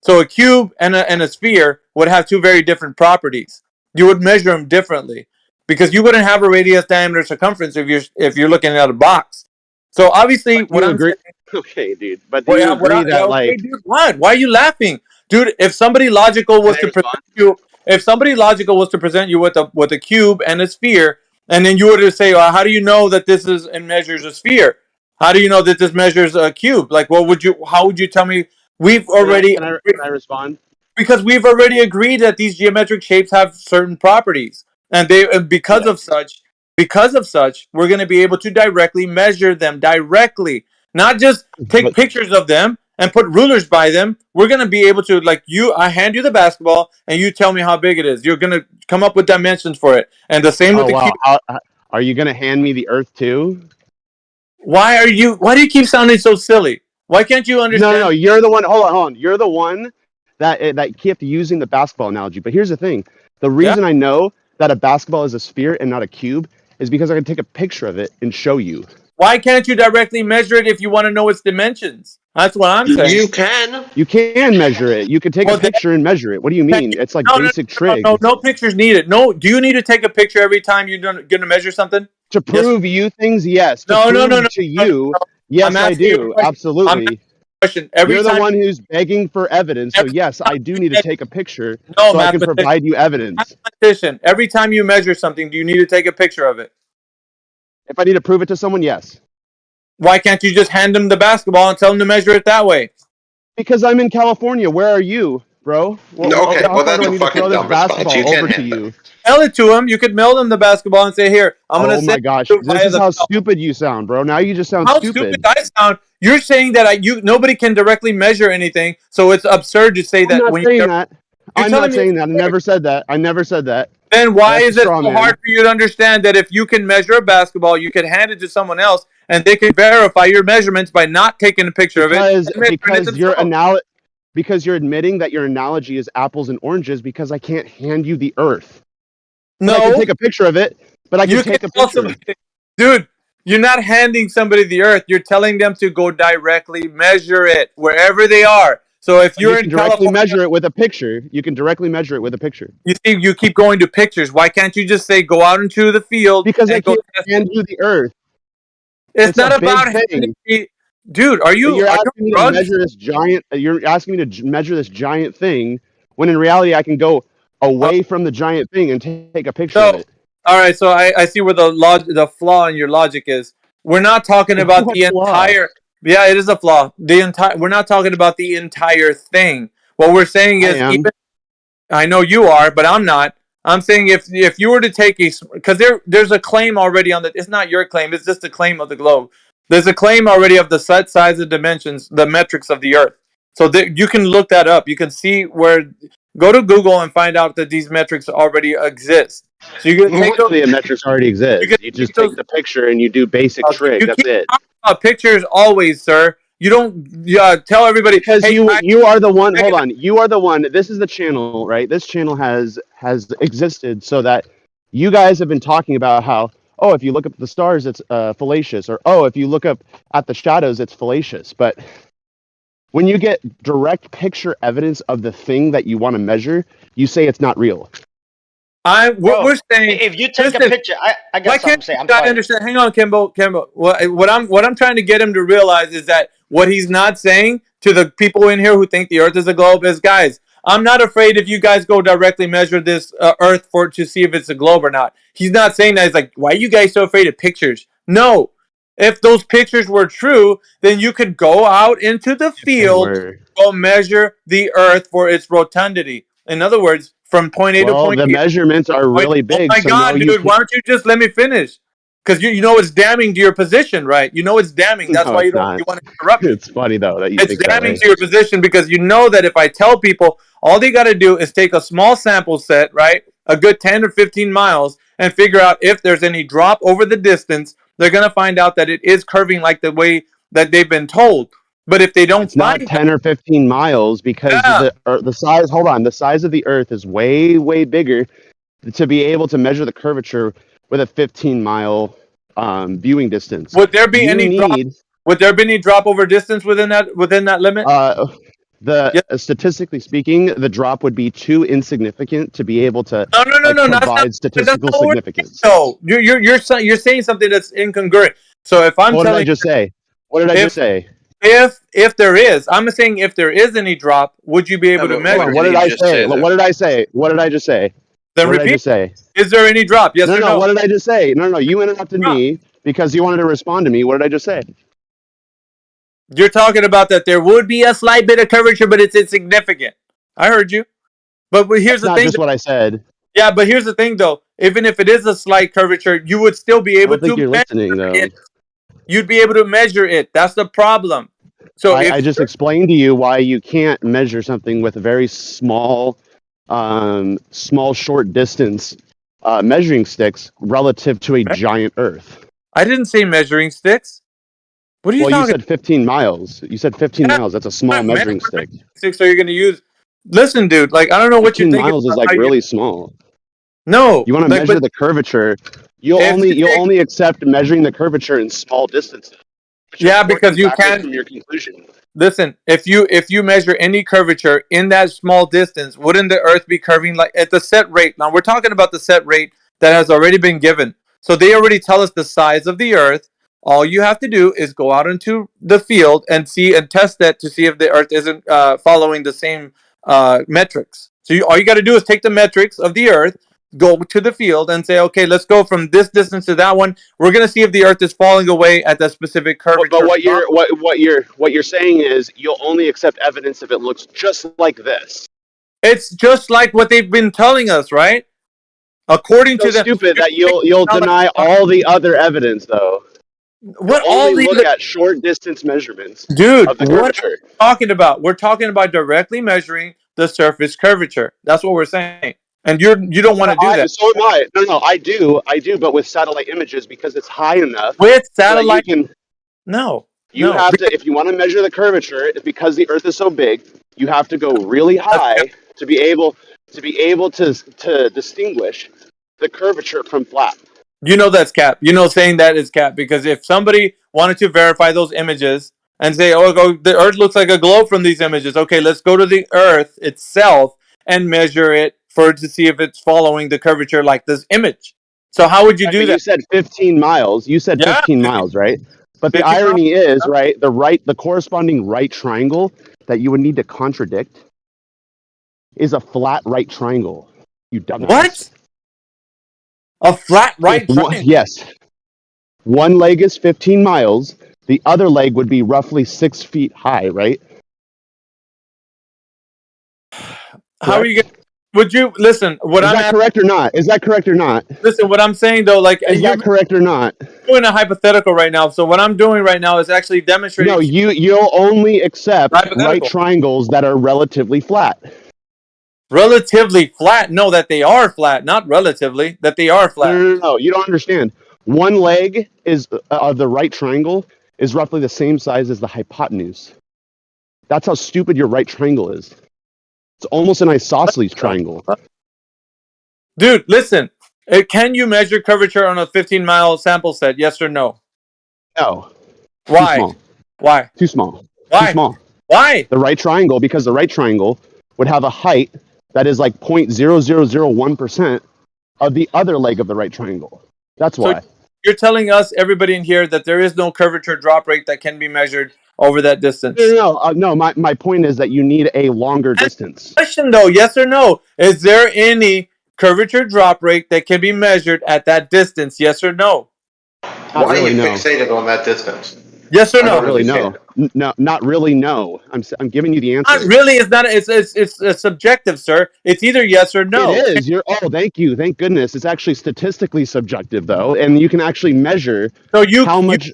So a cube and a sphere would have two very different properties. You would measure them differently because you wouldn't have a radius, diameter, circumference if you're looking at a box. So obviously, Do what you I'm agree? saying. Okay, dude. But do you agree Yeah, that okay, like? dude. What? Why are you laughing, dude? If somebody logical Can was I to present respond? you, if somebody logical was to present you with a cube and a sphere, and then you were to say, "How do you know that this is and measures a sphere? How do you know that this measures a cube?" Like, what would you? How would you tell me? We've already Can I respond? because we've already agreed that these geometric shapes have certain properties, and they because Yeah. of such. Because of such, we're going to be able to directly measure them directly, not just take But pictures of them and put rulers by them. We're going to be able to, like, I hand you the basketball and you tell me how big it is. You're going to come up with dimensions for it. And the same with oh the wow, cube. are you gonna hand me the Earth too? Why do you keep sounding so silly? Why can't you No, understand? you're the one. Hold on. You're the one that kept using the basketball analogy. But here's the thing: the Yeah. reason I know that a basketball is a sphere and not a cube is because I can take a picture of it and show you. Why can't you directly measure it if you want to know its dimensions? That's what I'm saying. You can. You can measure it. You can take a Well, then, picture and measure it. What do you mean? It's like no, basic trig. no pictures needed. No, do you need to take a picture every time you're going to measure something? To Yes. prove you things, yes. To No, prove to you, yes, I'm I asking you a do. question. I'm Absolutely. asking you a question. Every You're the time, one who's begging for evidence. So yes, I do need to take a picture no, so I can mathematician. provide you evidence. Mathematician. Every time you measure something, do you need to take a picture of it? If I need to prove it to someone, yes. Why can't you just hand them the basketball and tell them to measure it that way? Because I'm in California. Where are you, bro? Okay, How well far do that's I a need to throw fucking this dumb response. You basketball can over to hand them. you? Mail it to them. You could mail them the basketball and say, "Here, I'm going Oh to my send gosh, you this via is the how mail." stupid you sound, bro. Now you just sound How stupid stupid. I sound? You're saying that nobody can directly measure anything, so it's absurd to say I'm that not when saying you're that. I'm telling not me it's saying that. I never said that. I never said that. then why That's a is it straw so hard man. for you to understand that if you can measure a basketball, you can hand it to someone else and they can verify your measurements by not taking a picture of it and measuring it themselves? Because you're admitting that your analogy is apples and oranges because I can't hand you the earth. But I can No, take a picture of it. But I can you can take a tell picture. somebody, dude. You're not handing somebody the earth. You're telling them to go directly measure it wherever they are. So if But you you're can in directly California, measure it with a picture. You can directly measure it with a picture. you see, you keep going to pictures. Why can't you just say go out into the field Because I and go can't test hand it? you the earth. It's It's a not big about handing thing. me, dude. Are But you you're are you asking me to on drugs? measure this giant. You're asking me to measure this giant thing, when in reality I can go away from the giant thing and take a picture of So, it. all right. So I see where the flaw in your logic is. We're not talking about What the flaw? entire. Yeah, it is a flaw. The entire. We're not talking about the entire thing. What we're saying I is, am. even I know you are, but I'm not. I'm saying if you were to take because there's a claim already on the. It's not your claim. It's just a claim of the globe. There's a claim already of the set, size, and dimensions, the metrics of the Earth. So you can look that up. You can see where. Go to Google and find out that these metrics already exist. So you can take those. The metrics already You can exist. You take just take those. the picture and you do basic trig. You That's keep it. talking about pictures always, sir. You don't tell everybody, Because hey guys, you are the one. check Hold it out. on. You are the one. This is the channel, right? This channel has existed so that you guys have been talking about how, oh, if you look up at the stars, it's fallacious, or oh, if you look up at the shadows, it's fallacious. But when you get direct picture evidence of the thing that you want to measure, you say it's not real. We're saying, If you take a listen, picture, I why got something can't to say. you I'm guys sorry. understand? Hang on, Kimbo. What I'm trying to get him to realize is that what he's not saying to the people in here who think the Earth is a globe is, guys, I'm not afraid if you guys go directly measure this Earth to see if it's a globe or not. He's not saying that. He's like, why are you guys so afraid of pictures? No. If those pictures were true, then you could go out into the They field, were. go measure the Earth for its rotundity. In other words, from point A to Well, point the B. measurements are really Oh big, my so no, God, you dude! can't. Why don't you just let me finish? Because you know it's damning to your position, right? You know it's damning. That's No, why it's not. you want to interrupt me. It's funny though that you It's think that damning way. to your position because you know that if I tell people, all they got to do is take a small sample set, right, a good 10 or 15 miles, and figure out if there's any drop over the distance. They're gonna find out that it is curving like the way that they've been told. But if they don't It's not find that, 10 or 15 miles because yeah, the size. Hold on, the size of the Earth is way bigger to be able to measure the curvature with a 15-mile viewing distance. would there be You any drop? need Would there be any drop over distance within that limit? uh, Yeah. statistically speaking, the drop would be too insignificant to be able to No. provide That's statistical not what we're saying. significance. No, you're saying something that's incongruent. So if I'm What did I telling just say? What did I just if say? if there is, I'm saying if there is any drop, would you be No, able to but Hold measure what on. it? What did did he I just say? say though? What did I say? What did I just say? Then What did I repeat. just say? Is there any drop? Yes or No. no? What did I just say? No. You interrupted Drop. me because you wanted to respond to me. What did I just say? You're talking about that there would be a slight bit of curvature, but it's insignificant. I heard you. But here's That's the not thing. just what I said. Yeah, but here's the thing, though. Even if it is a slight curvature, you would still be I able don't think to you're listening measure though. it. You'd be able to measure it. That's the problem. So I just explained to you why you can't measure something with a very small, short distance measuring sticks relative to a giant Earth. I didn't say measuring sticks. What are you Well, you talking? said 15 miles. You said 15 Yeah, miles. That's a small measuring stick. sticks are you going to use? Listen, dude. Like, I don't know what you're 15 thinking. miles is about like how you- really small. No, You want to like, measure but the curvature. You'll if you take- only accept measuring the curvature in small distances. But you're yeah, working because you backwards can't. from your conclusion. Listen, if you measure any curvature in that small distance, wouldn't the Earth be curving like at the set rate? Now we're talking about the set rate that has already been given. So they already tell us the size of the Earth. All you have to do is go out into the field and see and test that to see if the Earth isn't following the same metrics. So all you got to do is take the metrics of the Earth, go to the field, and say, okay, let's go from this distance to that one. We're gonna see if the Earth is falling away at that specific curvature. But what you're saying is you'll only accept evidence if it looks just like this. It's just like what they've been telling us, right? According So to the stupid that you'll deny all the other evidence though. what You'll all only the look at short distance measurements dude, of the what are we curvature. talking about? We're talking about directly measuring the surface curvature. That's what we're saying. And you don't want to do that. So am I. No, I do, but with satellite images because it's high enough With so that you satellite can. No. You have to, if you want to measure the curvature, because the Earth is so big, you have to go really high to be able to distinguish the curvature from flat. You know that's cap. You know saying that is cap because if somebody wanted to verify those images and say, "Oh, the Earth looks like a globe from these images." Okay, let's go to the Earth itself and measure it to see if it's following the curvature like this image. So how would you do But that? you said 15 miles. You said 15 miles, right? But the 15 miles? irony is, right, the corresponding right triangle that you would need to contradict is a flat right triangle. You dumbass. What? A flat right triangle? Yes. One leg is 15 miles. The other leg would be roughly 6 feet high, right? How are you going? Would you listen? What Is I'm that correct or not? Is that correct or not? listen. What I'm saying though, like Is you're that correct or not? doing a hypothetical right now. So what I'm doing right now is actually demonstrating. No, you'll only accept right Hypothetical. triangles that are relatively flat. Relatively flat. No, that they are flat, not relatively. That they are flat. No, you don't understand. One leg is of the right triangle is roughly the same size as the hypotenuse. That's how stupid your right triangle is. It's almost an isosceles triangle. Dude, listen. Can you measure curvature on a 15-mile sample set? Yes or no? No. Why? Too small. Why? Too small. Why? Too small. Why? The right triangle, because the right triangle would have a height that is like 0.0001% of the other leg of the right triangle. That's why. So you're telling us, everybody in here, that there is no curvature drop rate that can be measured over that distance. No. My point is that you need a longer distance. Question though, yes or no? Is there any curvature drop rate that can be measured at that distance? Yes or no? Not Why really, are you no. fixated on that distance? Yes or I no? don't Not really, no. understand. No, not really, no. I'm giving you the answer. Not really. It's not. It's subjective, sir. It's either yes or no. It is. Thank you. Thank goodness. It's actually statistically subjective, though, and you can actually measure how much.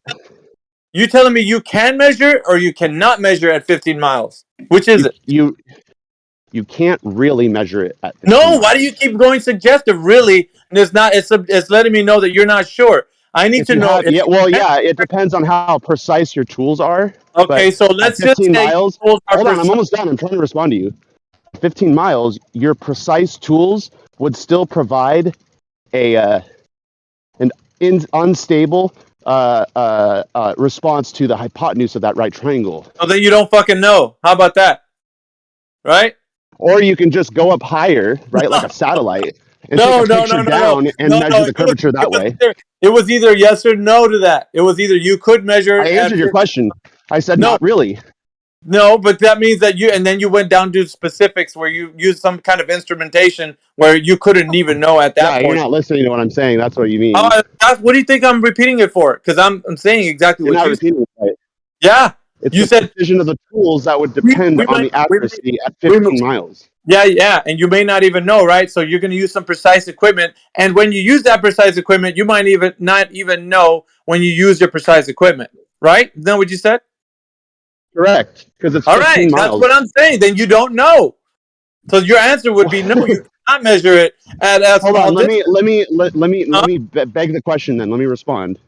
You telling me you can measure or you cannot measure at 15 miles? Which is it? You can't really measure it at 15 No. miles. Why do you keep going suggestive? Really, and it's not. It's letting me know that you're not sure. I need to know. It depends on how precise your tools are. Okay, so let's just 15 say miles. tools are Hold on, I'm precise. almost done. I'm trying to respond to you. 15 miles, your precise tools would still provide an unstable response to the hypotenuse of that right triangle. So then you don't fucking know. How about that? Right? Or you can just go up higher, right, like a satellite, and take a picture down and measure the curvature that way. It was either yes or no to that. It was either you could measure. I answered your question. I said not really. No, but that means that you went down to specifics where you used some kind of instrumentation where you couldn't even know at that point. You're not listening to what I'm saying. That's what you mean. What do you think I'm repeating it for? Because I'm saying exactly You're what not you repeating it right. Yeah. It's you the said precision of the tools that would depend on the accuracy at 15 miles. Yeah, and you may not even know, right? So you're going to use some precise equipment, and when you use that precise equipment, you might even not even know when you use your precise equipment, right? Is that what you said? Correct, because it's All 15 right, that's what miles. I'm saying. Then you don't know. So your answer would be no. You cannot measure it at a Hold small on, let distance. me beg the question. Then let me respond.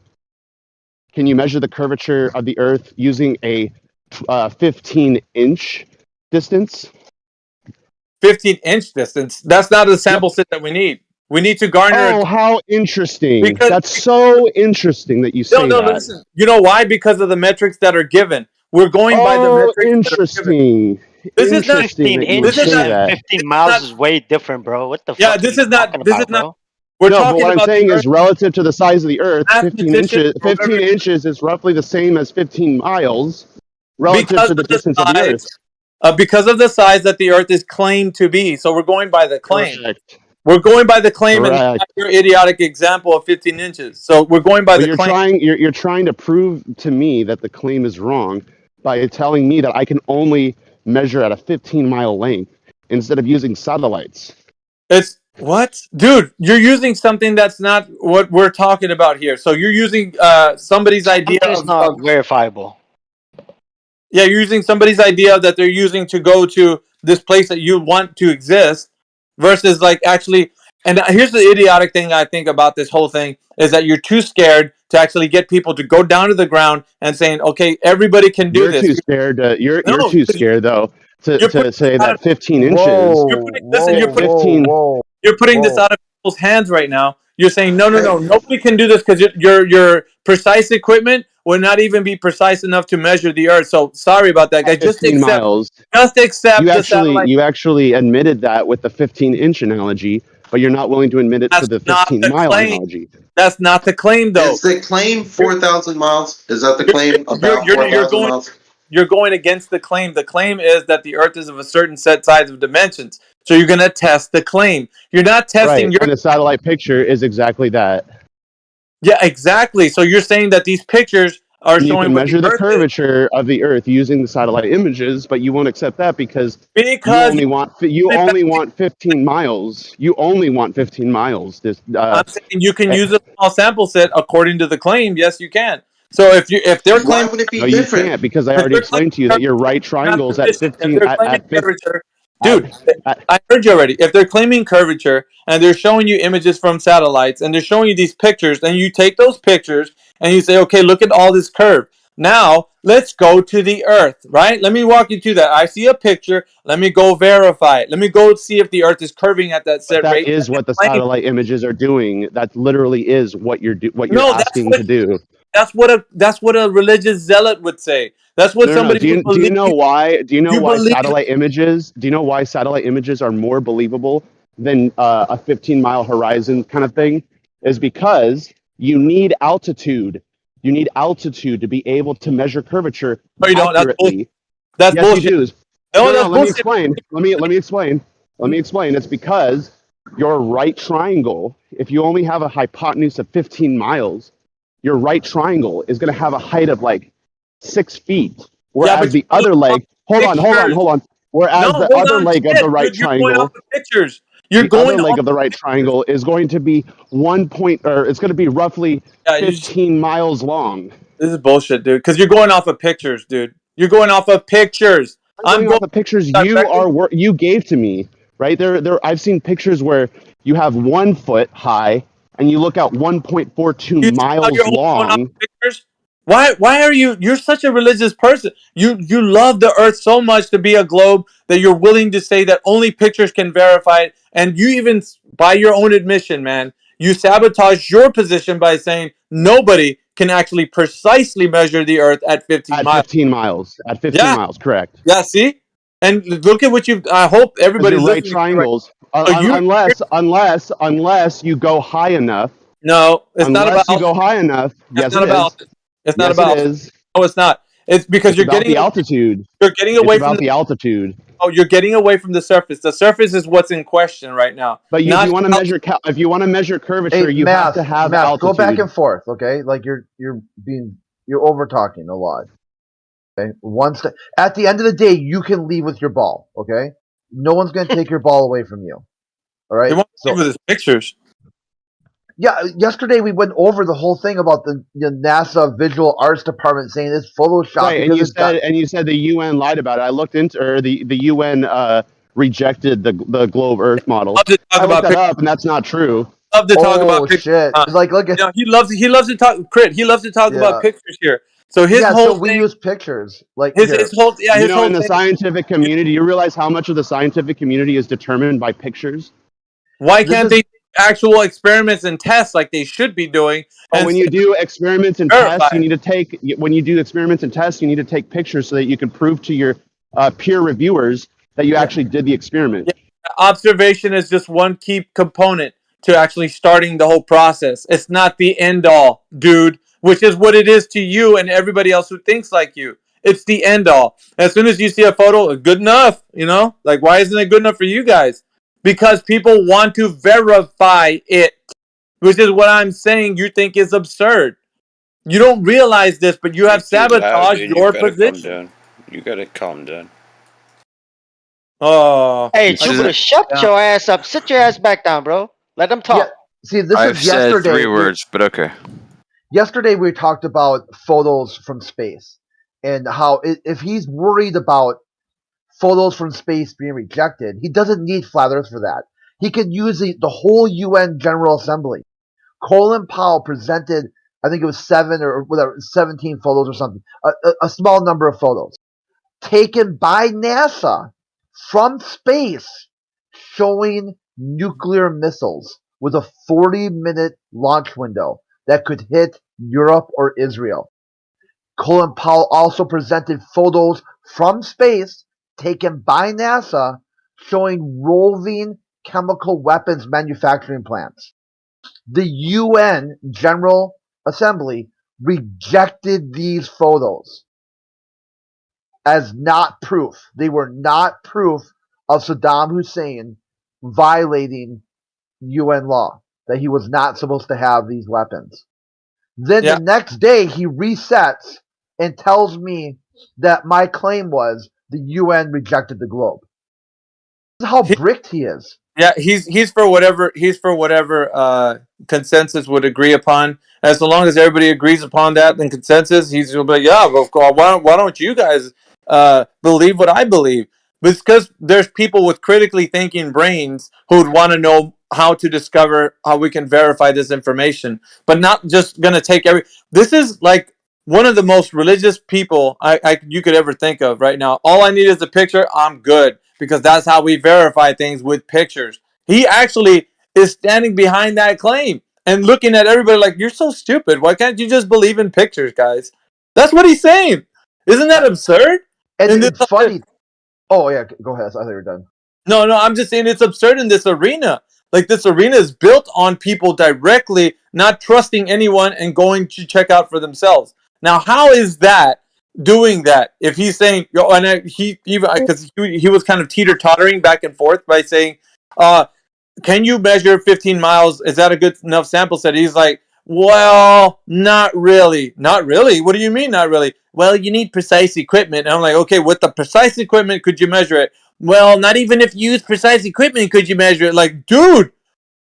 Can you measure the curvature of the Earth using a 15-inch distance? 15-inch distance. That's not the Yep. sample set that we need. We need to garner Oh, how interesting! because That's so interesting that you say no. that. Listen. You know why? Because of the metrics that are given. We're going by the Oh, metrics that are given. interesting. This is not. Interesting 15 that you would This is inches say not. and that. This 15 is miles not. is way different, bro. What the Yeah. fuck are you talking This is about, not. bro? We're No, but talking what I'm about the saying Earth is relative to the size of the Earth, 15 mathematicians inches, or whatever. 15 inches is roughly the same as 15 miles relative Because to the of the distance of the size. Earth. Because of the size that the Earth is claimed to be. So we're going by the claim. Correct. We're going by the claim and Correct. not your idiotic example of 15 inches. So we're going by But the claim. you're trying to prove to me that the claim is wrong by telling me that I can only measure at a 15-mile length instead of using satellites. It's what? Dude, you're using something that's not what we're talking about here. So you're using somebody's idea Something's not verifiable. yeah, you're using somebody's idea that they're using to go to this place that you want to exist versus like actually and here's the idiotic thing I think about this whole thing is that you're too scared to actually get people to go down to the ground and saying, okay, everybody can do You're this. too scared. You're No, too scared though you're putting to this say out of that 15 inches. you're Whoa, putting listen, whoa, whoa, 15. whoa, you're putting this whoa. out of people's hands right now. You're saying no, Hey, nobody can do this because your precise equipment will not even be precise enough to measure the Earth. So sorry about that, guys. At 15 miles. Just accept the satellite. You actually admitted that with the 15-inch analogy, but you're not willing to admit it for That's the not the 15-mile claim. analogy. That's not the claim, though. Is the claim 4,000 miles? Is that the You're, claim about you're 4,000 going miles? you're going against the claim. The claim is that the Earth is of a certain set size of dimensions. So you're going to test the claim. You're not testing Right, your. and a satellite picture is exactly that. Yeah, exactly. So you're saying that these pictures are And you showing can where the measure the Earth is curvature of the Earth using the satellite images, but you won't accept that because because you only want 15 miles. You only want 15 miles. This I'm saying you can eh, use a small sample set according to the claim. Yes, you can. So if they're Why claiming would it be no, you different? can't because I if already they're claiming explained to you that curvature, your right triangles at mathematician, if 15 they're claiming at 50 curvature, at, dude, I heard you already. If they're claiming curvature and they're showing you images from satellites and they're showing you these pictures, and you take those pictures and you say, okay, look at all this curve. Now let's go to the Earth, right? Let me walk you through that. I see a picture. Let me go verify it. Let me go see if the Earth is curving at that But set that rate. is what the satellite images are doing. That literally is what what you're No, that's asking what to do. that's what a religious zealot would say. That's what No, no, no. somebody who Do you know believes why? Do you know you why believe. satellite images? Do you know why satellite images are more believable than a 15-mile horizon kind of thing? Is because you need altitude. You need altitude to be able to measure curvature No, you don't. That's bullshit. accurately. That's Yes, you bullshit. do. No, No, no. that's Let me bullshit. explain. Let me explain. Let me explain. It's because your right triangle, if you only have a hypotenuse of 15 miles, your right triangle is going to have a height of like 6 feet, Yeah, whereas but the you're other going off leg, pictures. hold on, No, whereas the hold other on, leg of shit, the right dude. You're going off triangle, of pictures. You're the other going leg off of the of right pictures. triangle is going to be it's going to be roughly Yeah, 15 miles long. this is bullshit, dude. Because you're going off of pictures, dude. You're going off of pictures. I'm I'm going going off the pictures directly. you gave to me, right? I've seen pictures where you have 1 foot high and you look out 1.42 You see how you're miles only going off long. of pictures? Why are you're such a religious person? You love the earth so much to be a globe that you're willing to say that only pictures can verify it, and you even by your own admission, man, you sabotage your position by saying nobody can actually precisely measure the earth at 15 At miles. 15 miles. At 15 Yeah. miles, correct. Yeah, see? And look at what you've I hope Because your everybody's right listening to you right triangles, now. So unless you go high enough, no, it's not unless you about go high enough, it's yes, not it about is. it. It's not Yes, it about it. is. No, it's not. It's because It's about the altitude. you're getting It's away from about the altitude. you're getting away from the surface. The surface is what's in question right now. But if Not you want to the measure, if you want to measure hey, curvature, you have to math, have math. Go back altitude. and forth, okay? Like you're over talking a lot. Okay, at the end of the day, you can leave with your ball. Okay, No one's going to take your ball away from you. All right. He wants to So with his pictures. yeah, yesterday we went over the whole thing about the NASA Visual Arts Department saying it's Photoshop Right, and because it's got. you said the UN lied about it. I looked into, or the UN rejected the globe Earth model. Love to talk I looked about that pictures. up, and that's not true. Love to talk about Oh pictures. shit! Like look at He loves to talk. Crit. He loves to talk about yeah pictures here. So his yeah. whole So we thing, use pictures like his here. whole yeah, You his know, whole in the thing. scientific community, you realize how much of the scientific community is determined by pictures. Why This can't is they do actual experiments and tests like they should be doing But and when you do experiments and tests, verify? you need to take when you do experiments and tests, you need to take pictures so that you can prove to your peer reviewers that you yeah. actually did the experiment. Yeah, observation is just one key component to actually starting the whole process. It's not the end all, dude, which is what it is to you and everybody else who thinks like you. It's the end all. As soon as you see a photo, good enough, like why isn't it good enough for you guys? Because people want to verify it, which is what I'm saying you think is absurd. You don't realize this, but you You're have too loud, sabotaged dude. You your gotta calm position. down. You gotta calm down. Oh, Hey, This Jupiter, isn't. shut Yeah. your ass up. Sit your ass back down, bro. Let them Yeah. talk. See, this I've is said yesterday. 3 words, but okay. Yesterday we talked about photos from space and how if he's worried about photos from space being rejected, he doesn't need flat Earth for that. He can use the whole UN General Assembly. Colin Powell presented, I think it was 17 photos or something, a small number of photos taken by NASA from space showing nuclear missiles with a 40-minute launch window that could hit Europe or Israel. Colin Powell also presented photos from space taken by NASA showing roving chemical weapons manufacturing plants. The UN General Assembly rejected these photos as not proof. They were not proof of Saddam Hussein violating UN law, that he was not supposed to have these weapons. Then yeah. the next day he resets and tells me that my claim was the UN rejected the globe. This is how bricked he is. Yeah, he's for whatever consensus would agree upon. As long as everybody agrees upon that, then consensus, he's gonna be like, yeah, of course. Why don't you guys believe what I believe? Because there's people with critically thinking brains who would want to know how to discover how we can verify this information, but not just gonna take every. This is like one of the most religious people you could ever think of right now. All I need is a picture. I'm good because that's how we verify things with pictures. He actually is standing behind that claim and looking at everybody like, you're so stupid. Why can't you just believe in pictures, guys? That's what he's saying. Isn't that absurd? And In this, it's funny. Oh yeah, go ahead. I thought you were done. no, I'm just saying it's absurd in this arena. Like this arena is built on people directly not trusting anyone and going to check out for themselves. Now, how is that doing that? If he's saying, he even because he was kind of teeter tottering back and forth by saying, can you measure 15 miles? Is that a good enough sample set? He's like, well, not really. Not really? What do you mean, not really? Well, you need precise equipment. And I'm like, okay, with the precise equipment, could you measure it? Well, not even if you use precise equipment, could you measure it? Like, dude,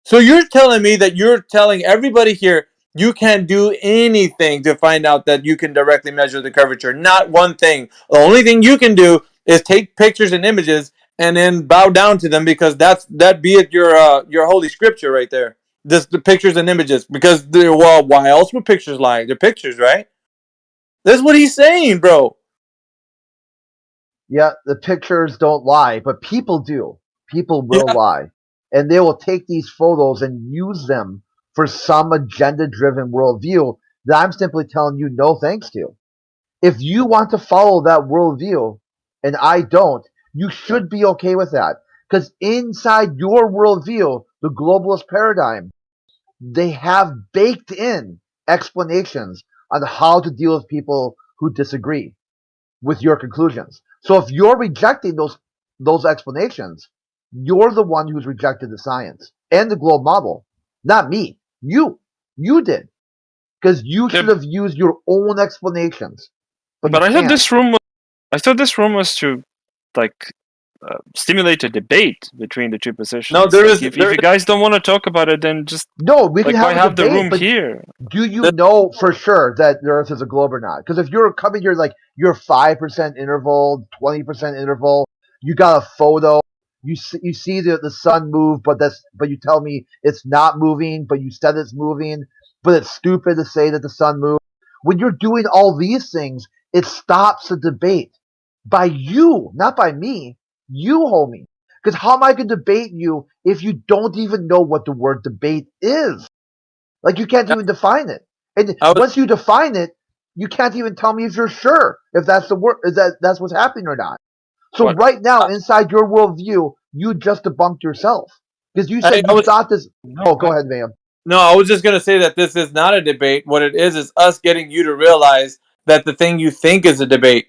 so you're telling me that you're telling everybody here you can't do anything to find out that you can directly measure the curvature. Not one thing. The only thing you can do is take pictures and images and then bow down to them because that be it your holy scripture right there. This the pictures and images because why else would pictures lie? They're pictures, right? That's what he's saying, bro. Yeah, the pictures don't lie, but people do. People will Yeah. lie. And they will take these photos and use them for some agenda driven worldview that I'm simply telling you no thanks to. If you want to follow that worldview and I don't, you should be okay with that. Because inside your worldview, the globalist paradigm, they have baked in explanations on how to deal with people who disagree with your conclusions. So if you're rejecting those explanations, you're the one who's rejected the science and the globe model, not me. You did because you should have used your own explanations, but you But I thought can't. this room was to like stimulate a debate between the two positions. No, there Like, is if you guys don't want to talk about it, then just No, we can like why have a have the debate, room but here? do you know for sure that the Earth is a globe or not? Because if you're coming here like you're 5% interval, 20% interval, you got a photo, you see the sun move, but you tell me it's not moving, but you said it's moving, but it's stupid to say that the sun moves. When you're doing all these things, it stops the debate by you, not by me. You, homie. Because how am I going to debate you if you don't even know what the word debate is? Like you can't even define it. And once you define it, you can't even tell me if you're sure if that's the word, that's what's happening or not. So What? right now, inside your worldview, you just debunked yourself because you said you thought this. Oh, go ahead, ma'am. No, I was just going to say that this is not a debate. What it is us getting you to realize that the thing you think is a debate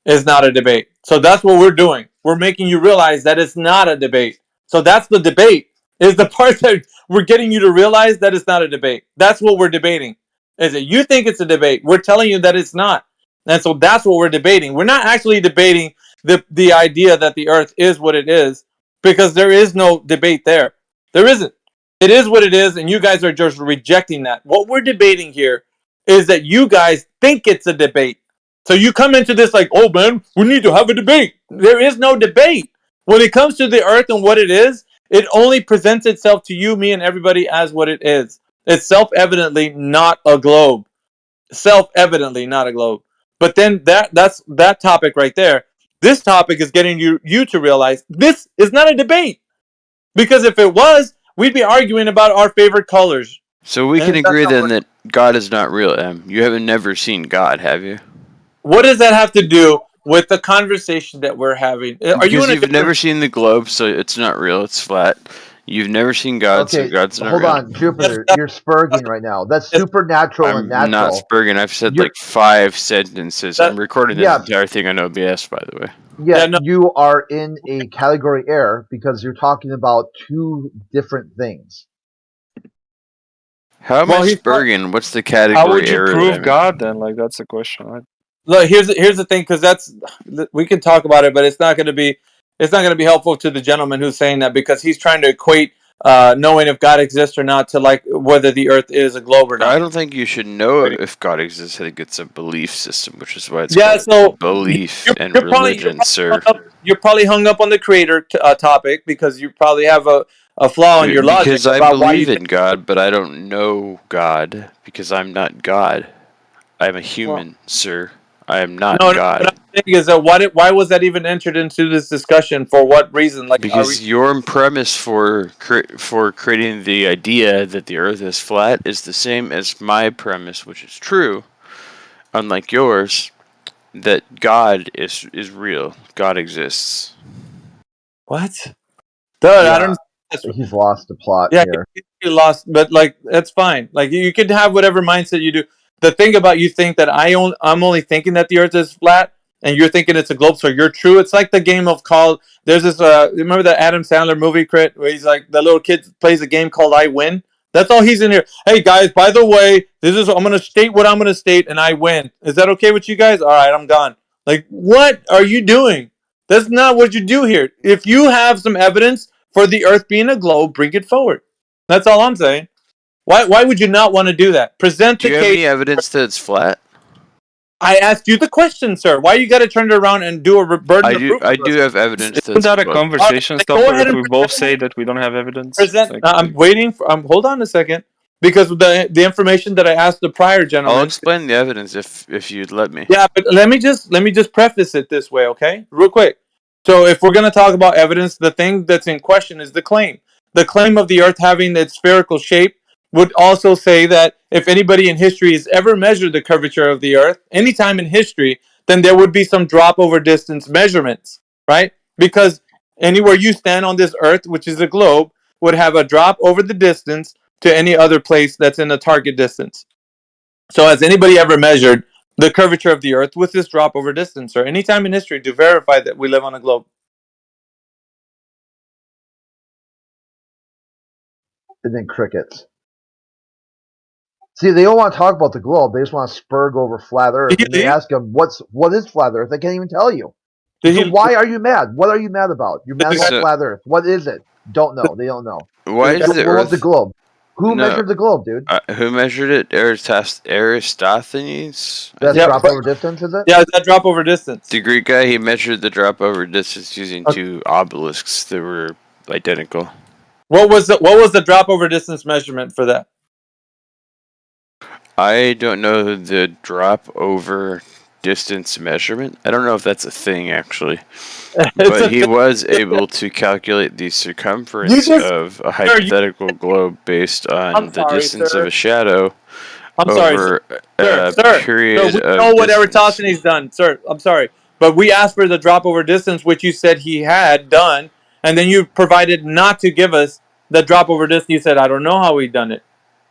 is not a debate. So that's what we're doing. We're making you realize that it's not a debate. So that's the debate, is the part that we're getting you to realize that it's not a debate. That's what we're debating. Is it you think it's a debate? We're telling you that it's not. And so that's what we're debating. We're not actually debating the idea that the earth is what it is, because there is no debate there. There isn't. It is what it is, and you guys are just rejecting that. What we're debating here is that you guys think it's a debate. So you come into this like, oh man, we need to have a debate. There is no debate. When it comes to the earth and what it is, it only presents itself to you, me, and everybody as what it is. It's self-evidently not a globe. Self-evidently not a globe. But then that's that topic right there. This topic is getting you to realize this is not a debate. Because if it was, we'd be arguing about our favorite colors. So we can And that's agree not then what- that God is not real, Em. You haven't never seen God, have you? What does that have to do with the conversation that we're having? Are you Because in a you've never seen the globe, so it's not real, it's flat. You've never seen God, so Okay, God's not hold real. on, Jupiter. You're spurging right now. That's supernatural and I'm not natural. spurging. I've said You're- like 5 sentences. I'm recording this yeah. entire thing on OBS, by the way. Yeah, you are in a category error because you're talking about two different things. How am Well, I he's spurging? What's the category How would you error prove that I'm in? God then? Like that's the question, right? Look, here's the thing, because we can talk about it, but it's not going to be helpful to the gentleman who's saying that, because he's trying to equate knowing if God exists or not to like whether the Earth is a globe or not. I don't think you should know if God exists. I think it's a belief system, which is why it's Yeah, called so belief and you're religion, sir. you're probably hung up on the creator topic because you probably have a flaw in your logic Because I about why you believe in God, but I don't know God because I'm not God. I'm a human, sir. I am not No, God. what I'm saying is that why was that even entered into this discussion? For what reason? Like, Because your premise for creating the idea that the Earth is flat is the same as my premise, which is true, unlike yours, that God is real. God exists. What? Dude, I don't. He's lost the plot Yeah, here. you lost, but like that's fine. Like you can have whatever mindset you do. The thing about you think that I'm only thinking that the Earth is flat, and you're thinking it's a globe, so you're true. It's like the game of called. There's this. Remember the Adam Sandler movie, Crit, where he's like the little kid plays a game called I Win. That's all he's in here. Hey guys, by the way, I'm gonna state what I'm gonna state, and I win. Is that okay with you guys? All right, I'm gone. Like, what are you doing? That's not what you do here. If you have some evidence for the Earth being a globe, bring it forward. That's all I'm saying. Why would you not want to do that? Present Do the you have case. any evidence that it's flat? I asked you the question, sir. Why you got to turn it around and do a burden of proof? I do have evidence that Isn't it's that a globe. conversation Go stopper ahead if and we both say that we don't have evidence? present. Like, I'm waiting for. Hold on a second, because the information that I asked the prior gentleman. I'll explain the evidence if you'd let me. Yeah, but let me just preface it this way, okay? Real quick. So if we're going to talk about evidence, the thing that's in question is the claim. The claim of the Earth having its spherical shape would also say that if anybody in history has ever measured the curvature of the Earth, anytime in history, then there would be some drop over distance measurements, right? Because anywhere you stand on this Earth, which is a globe, would have a drop over the distance to any other place that's in the target distance. So has anybody ever measured the curvature of the Earth with this drop over distance or any time in history to verify that we live on a globe? And then crickets. See, they don't want to talk about the globe. They just want to spurg over flat Earth. And they ask them, what is flat Earth? They can't even tell you. Did So he? why are you mad? What are you mad about? You're mad about So- flat Earth. What is it? Don't know. They don't know. Why is the What about the Earth? globe? Who No. measured the globe, dude? Who measured it? Aristophanes? I That's think. drop over distance, is it? Yeah, is that drop over distance? The Greek guy, he measured the drop over distance using two obelisks that were identical. What was the drop over distance measurement for that? I don't know the drop over distance measurement. I don't know if that's a thing actually. But he was able to calculate the circumference of a hypothetical globe based on the distance of a shadow over a period So we of know what distance. Eratosthenes done, sir. I'm sorry, but we asked for the drop over distance, which you said he had done, and then you provided not to give us the drop over distance. You said, I don't know how he done it.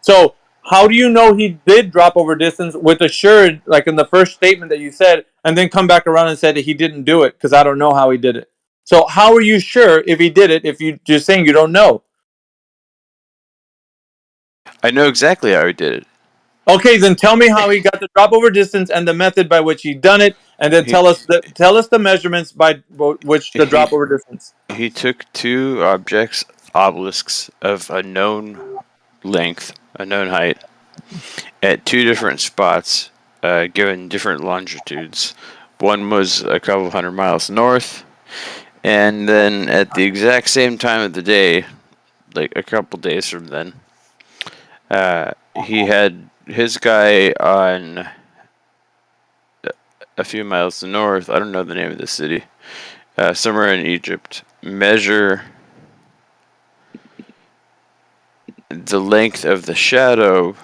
So how do you know he did drop over distance with assured, like in the first statement that you said, and then come back around and said that he didn't do it because I don't know how he did it. So how are you sure if he did it if you're just saying you don't know? I know exactly how he did it. Okay, then tell me how he got the drop over distance and the method by which he done it, and then tell us the measurements by which the drop over distance. He took two objects, obelisks of a known length, a known height, at two different spots, given different longitudes. One was a couple hundred miles north, and then at the exact same time of the day, like a couple days from then, he had his guy on a few miles north. I don't know the name of the city. Somewhere in Egypt. Measure the length of the shadow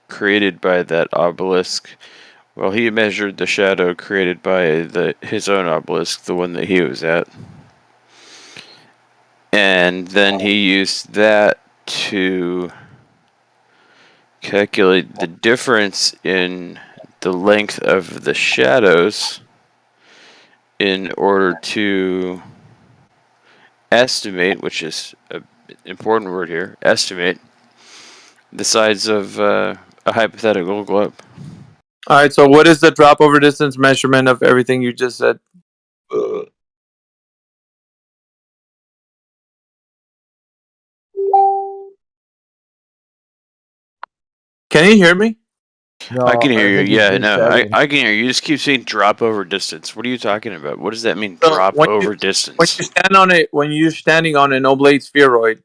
created by that obelisk. Well, he measured the shadow created by his own obelisk, the one that he was at. And then he used that to calculate the difference in the length of the shadows in order to estimate, which is an important word here, estimate the size of a hypothetical globe. All right, so what is the drop over distance measurement of everything you just said? Can you hear me? No, I can hear I you. think he's Yeah, no, resetting. I can hear you. You just keep saying drop over distance. What are you talking about? What does that mean, So drop when over When distance? you stand on it, when you're standing on an oblate spheroid,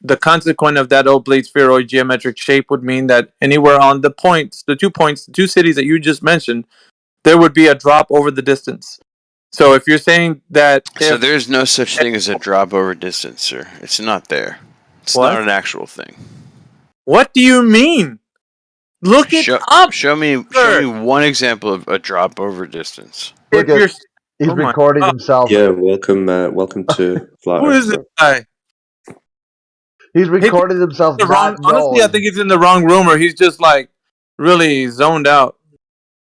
the consequent of that oblate spheroid geometric shape would mean that anywhere on the points, the 2 points, the two cities that you just mentioned, there would be a drop over the distance. So if you're saying that, So there's no such thing as a drop over distance, sir. It's not there. It's What? not an actual thing. What do you mean? Look it up. Show me one example of a drop over distance. Look at he's Oh my recording God. himself. Yeah, welcome to Flat Who Earth, is this bro. guy? He's recording himself The wrong. not Honestly, I knowing. think he's in the wrong room, or he's just like really zoned out.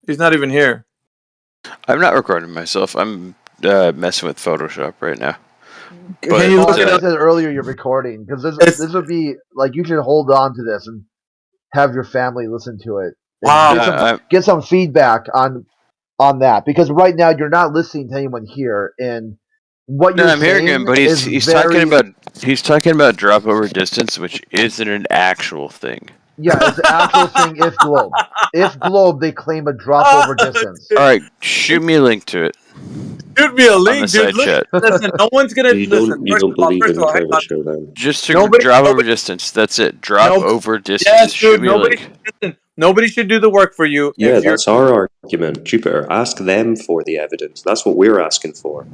He's not even here. I'm not recording myself. I'm messing with Photoshop right now. Can you look I it up? said earlier you're recording because this would be like you should hold on to this and have your family listen to it. And Wow. get some feedback on that because right now you're not listening to anyone here and what No, you're I'm hearing saying him, but is he's very talking about drop over distance, which isn't an actual thing. yeah, it's the actual thing if globe. If globe they claim a drop over distance. All right, shoot me a link to it. Shoot me a on the link, dude. side Look, chat. listen. No one's gonna You listen. don't believe First in of all, hang on. curvature, then? Just to Nobody- drop over nobody- distance. That's it. Drop Nobody- over distance. Yes, Shoot dude. me a Nobody. link. Listen. Nobody should do the work for you. Yeah, if you're that's our argument, Jupiter. Ask them for the evidence. That's what we're asking for.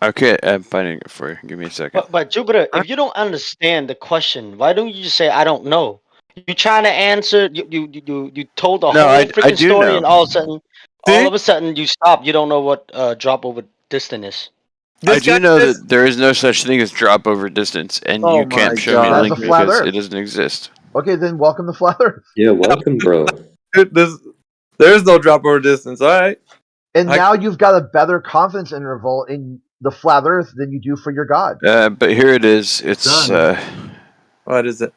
Okay, I'm finding it for you. Give me a second. But Jupiter, if you don't understand the question, why don't you just say I don't know? You trying to answer? You told the No, whole I freaking do story, know. and all of a sudden you stop. You don't know what drop over distance is. I do know that there is no such thing as drop over distance, and Oh you can't my show me a God. link That's a flat because Earth. it doesn't exist. Okay, then welcome to Flat Earth. Yeah, welcome, bro. Dude, there's no drop over distance. All right. And now you've got a better confidence interval in the flat Earth than you do for your God. But here it is. It's what is it?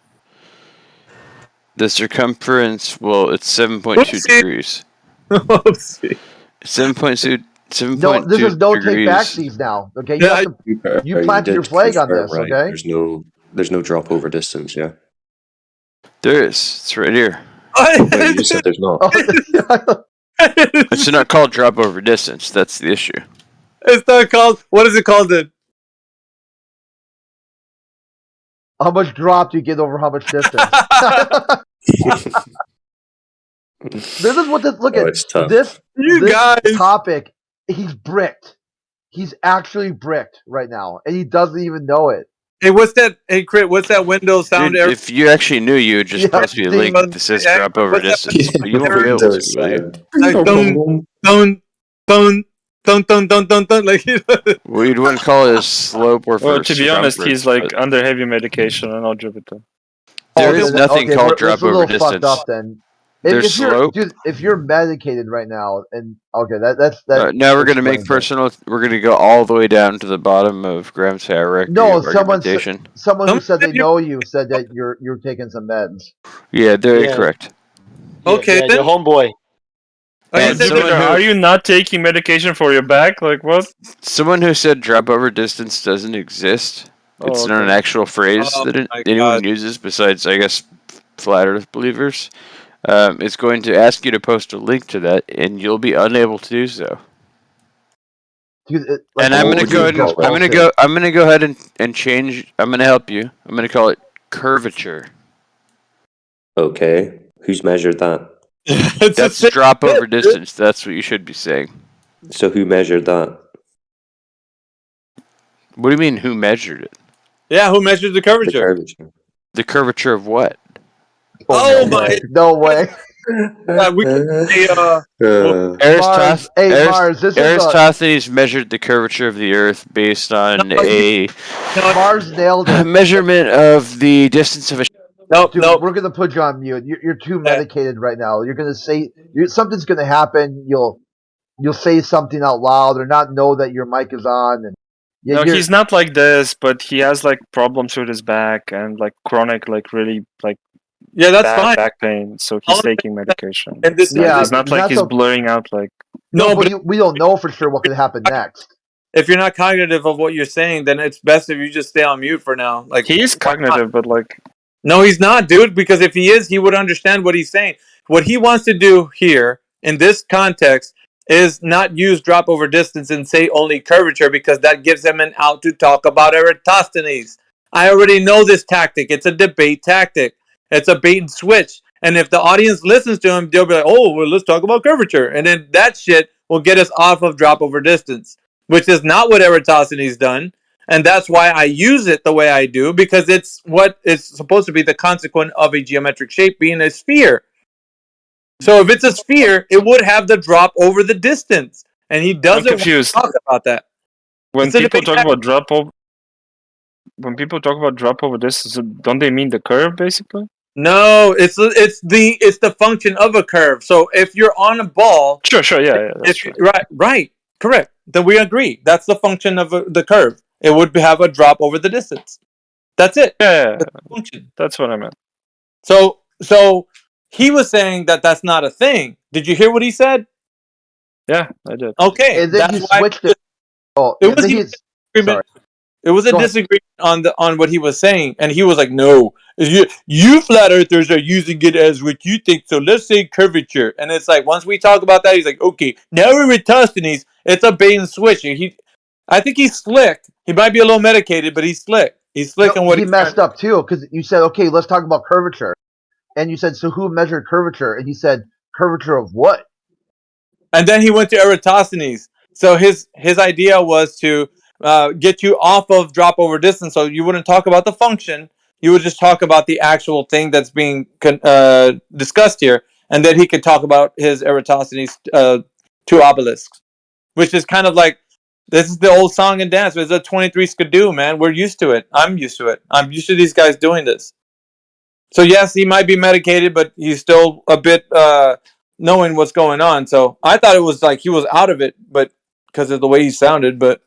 The circumference. Well, it's 7.2 degrees. Oopsie. 7.2 No, this 7.2 is no take degrees. backsies now. Okay, you have to. You planted your did flag on confirm, this. right? Okay. There's no drop over distance. Yeah. There is. It's right here. Wait, you just said there's not. It's not called drop over distance. That's the issue. It's not called. What is it called then? How much drop do you get over how much distance? This is what this. Look at it's tough. this. You this guys. topic. He's bricked. He's actually bricked right now, and he doesn't even know it. Hey, what's that? Hey, Crit, what's that Windows sound Dude, error? if you actually knew, you would just post me a link that says drop over distance. But you won't be able to, will you? Like, don't, like, Well, you'd want to call it a slope or for Well, to be honest, circumference, he's like but under heavy medication and all Jupiter. there is nothing called we're drop a little over fucked distance. up then. There's If you're, slope. dude, if you're medicated right now, and okay, that's Now we're gonna make explains it. personal. We're gonna go all the way down to the bottom of Graham's hierarchy No, of argumentation. someone who said they know you said that you're taking some meds. Yeah, very correct. Okay, yeah, your homeboy. And Jupiter, are you not taking medication for your back? Like what? Someone who said drop over distance doesn't exist. It's Oh, not an okay. actual phrase Oh that my anyone God. uses besides, I guess, flat Earth believers. It's going to ask you to post a link to that, and you'll be unable to do so. Dude, And I'm gonna go ahead. I'm gonna go ahead and change. I'm gonna help you. I'm gonna call it curvature. Okay. Who's measured that? That's drop over distance. That's what you should be saying. So who measured that? What do you mean? Who measured it? Yeah, who measured the curvature? The curvature. The curvature of what? Oh my! No way. We could say, Mars, hey, Mars, this is Eratosthenes measured the curvature of the Earth based on Mars nailed it. measurement of the distance of a. Nope, Dude, we're gonna put you on mute. You're too medicated right now. You're gonna say something's gonna happen. You'll say something out loud or not know that your mic is on. And No, he's not like this, but he has like problems with his back and like chronic, like really like Yeah, that's bad fine. back pain. So he's taking medication. And this- Yeah, It's not like that's he's a- blurring out like. No, but we don't know for sure what could happen next. If you're not cognitive of what you're saying, then it's best if you just stay on mute for now. Like He is cognitive, but like. No, he's not, dude, because if he is, he would understand what he's saying. What he wants to do here in this context is not use drop over distance and say only curvature because that gives him an out to talk about Eratosthenes. I already know this tactic. It's a debate tactic. It's a bait and switch. And if the audience listens to him, they'll be like, oh, well, let's talk about curvature. And then that shit will get us off of drop over distance, which is not what Eratosthenes done. And that's why I use it the way I do, because it's what is supposed to be the consequence of a geometric shape being a sphere. So if it's a sphere, it would have the drop over the distance. And he doesn't want to confused. talk about that. When It's a people debate talk about drop over, when people talk about drop over distance, don't they mean the curve basically? No, it's the function of a curve. So if you're on a ball, Sure, yeah, that's true. right, correct. Then we agree. That's the function of the curve. It would have a drop over the distance. That's it. Yeah, That's the function. that's what I meant. So he was saying that that's not a thing. Did you hear what he said? Yeah, I did. Okay, And then that's he why switched it. Oh, it and was then a he's disagreement. It was a Go ahead. disagreement on what he was saying, and he was like, "No, you flat earthers are using it as what you think. So let's say curvature." And it's like once we talk about that, he's like, "Okay, now we're with Eratosthenes. It's a bait and switch." And I think he's slick. He might be a little medicated, but he's slick. He's slick on what he messed up too because you said, okay, let's talk about curvature, and you said, so who measured curvature? And he said, curvature of what? And then he went to Eratosthenes. So his idea was to get you off of drop over distance, so you wouldn't talk about the function. You would just talk about the actual thing that's being discussed here, and then he could talk about his Eratosthenes two obelisks, which is kind of like this is the old song and dance. It's a 23 skidoo, man. We're used to it. I'm used to it. I'm used to these guys doing this. So yes, he might be medicated, but he's still a bit knowing what's going on. So I thought it was like he was out of it, but because of the way he sounded. But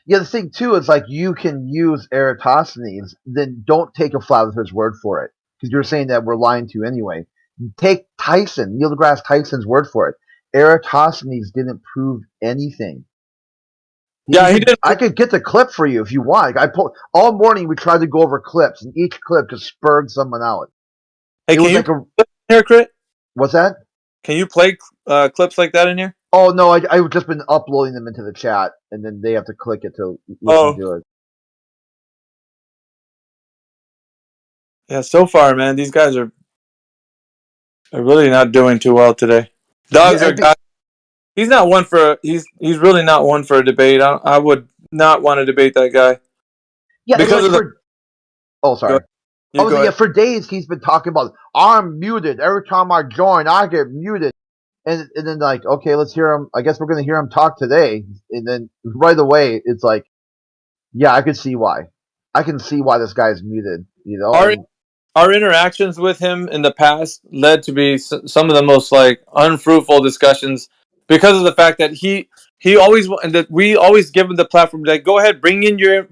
Yeah, the thing too is like you can use Eratosthenes, then don't take a flat earther's word for it because you're saying that we're lying to you anyway. Take Tyson, Neil deGrasse Tyson's word for it. Eratosthenes didn't prove anything. Yeah, he didn't. I could get the clip for you if you want. I pulled all morning. We tried to go over clips, and each clip just spurred someone out. Hey, It can was you like a here, Crit? what's that? Can you play clips like that in here? Oh no, I've just been uploading them into the chat, and then they have to click it to listen to it. Yeah, so far, man, these guys are really not doing too well today. Dogs Yeah, are guys. He's not one for. He's really not one for a debate. I would not want to debate that guy. Yeah, because like of the. oh, sorry. You go Yeah, ahead. for days he's been talking about I'm muted. Every time I join, I get muted. And then like, okay, let's hear him. I guess we're gonna hear him talk today. And then right away, it's like, yeah, I could see why. I can see why this guy's muted. You know, Our interactions with him in the past led to be some of the most like unfruitful discussions because of the fact that he always and that we always give him the platform like go ahead bring in your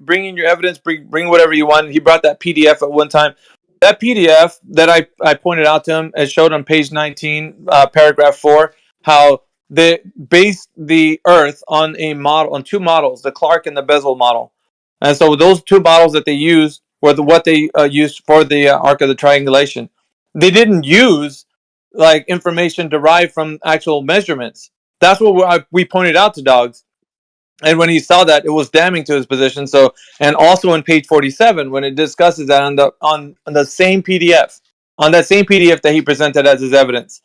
evidence bring whatever you want. He brought that PDF at one time. That PDF that I pointed out to him as showed on page 19 paragraph 4 how they based the Earth on on two models, the Clark and the Bezel model. And so those two models that they used were what they used for the arc of the triangulation. They didn't use like information derived from actual measurements. That's what we pointed out to Dogs. And when he saw that, it was damning to his position. So, and also on page 47, when it discusses that on the same PDF, on that same PDF that he presented as his evidence.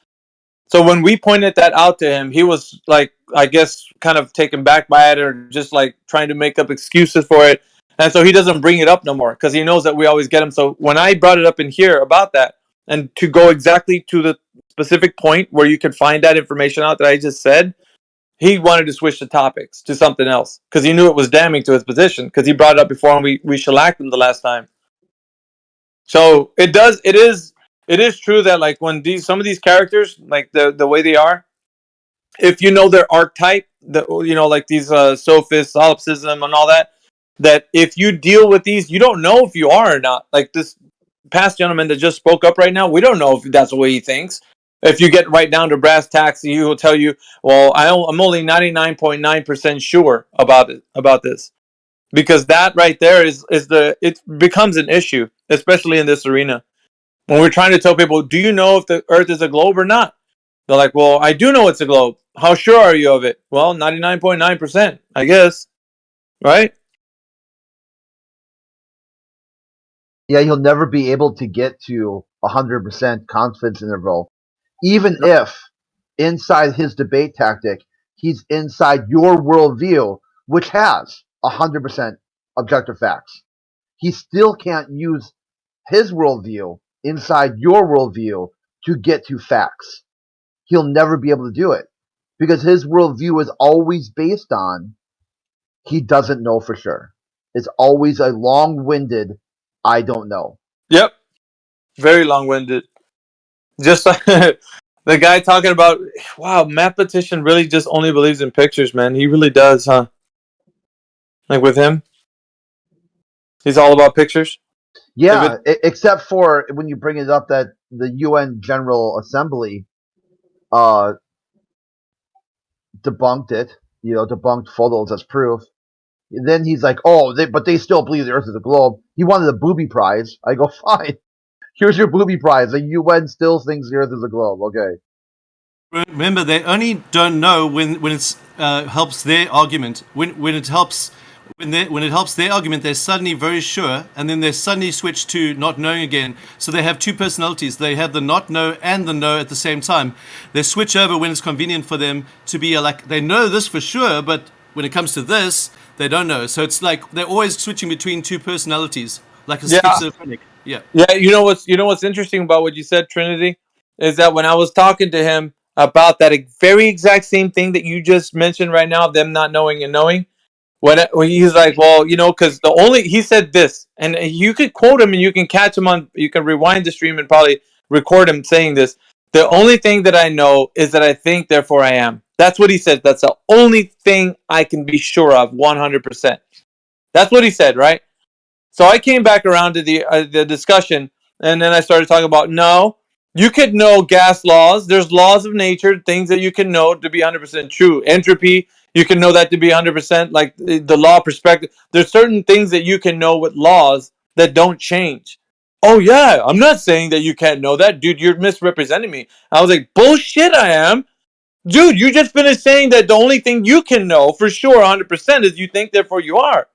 So when we pointed that out to him, he was like, I guess, kind of taken back by it, or just like trying to make up excuses for it. And so he doesn't bring it up no more because he knows that we always get him. So when I brought it up in here about that, and to go exactly to the specific point where you could find that information out that I just said, he wanted to switch the topics to something else because he knew it was damning to his position because he brought it up before and we shellacked him the last time. So it is true that like when some of these characters, like the way they are, if you know their archetype, like these sophists, solipsism, and all that, that if you deal with these, you don't know if you are or not. Like this past gentleman that just spoke up right now, we don't know if that's the way he thinks. If you get right down to brass tacks, he will tell you, "Well, I'm only 99.9% sure about this," because that right there it becomes an issue, especially in this arena. When we're trying to tell people, do you know if the Earth is a globe or not? They're like, well, I do know it's a globe. How sure are you of it? Well, 99.9%, I guess. Right? yeah, he'll never be able to get to 100% confidence interval, even if inside his debate tactic, he's inside your worldview, which has 100% objective facts. He still can't use his worldview inside your worldview to get to facts. He'll never be able to do it because his worldview is always based on he doesn't know for sure. It's always a long-winded I don't know. Yep. Very long-winded. Just like the guy talking about, wow, mathematician really just only believes in pictures, man. He really does, huh? Like with him, he's all about pictures. Yeah, except for when you bring it up that the UN General Assembly uh, debunked it, debunked photos as proof. And then he's like, "Oh, but they still believe the Earth is a globe." He wanted a booby prize. I go, "Fine, here's your booby prize. The UN still thinks the Earth is a globe." Okay. Remember, they only don't know when it helps their argument. When it helps when it helps their argument, they're suddenly very sure, and then they suddenly switch to not knowing again. So they have two personalities. They have the not know and the know at the same time. They switch over when it's convenient for them to be like they know this for sure, but when it comes to this, they don't know. So it's like they're always switching between two personalities, like a schizophrenic. Yeah. Yeah, you know what's interesting about what you said, Trinity, is that when I was talking to him about that very exact same thing that you just mentioned right now, them not knowing and knowing, when he's like, well, because he said this, and you could quote him and you can catch him you can rewind the stream and probably record him saying this. The only thing that I know is that I think, therefore I am. That's what he said. That's the only thing I can be sure of, 100%. That's what he said, right? So I came back around to the discussion, and then I started talking about no. You could know gas laws. There's laws of nature, things that you can know to be 100% true. Entropy, you can know that to be 100% like the law perspective. There's certain things that you can know with laws that don't change. Oh yeah, I'm not saying that you can't know that, dude. You're misrepresenting me. I was like, bullshit. I am, dude. You just finished saying that the only thing you can know for sure, 100%, is you think, therefore you are.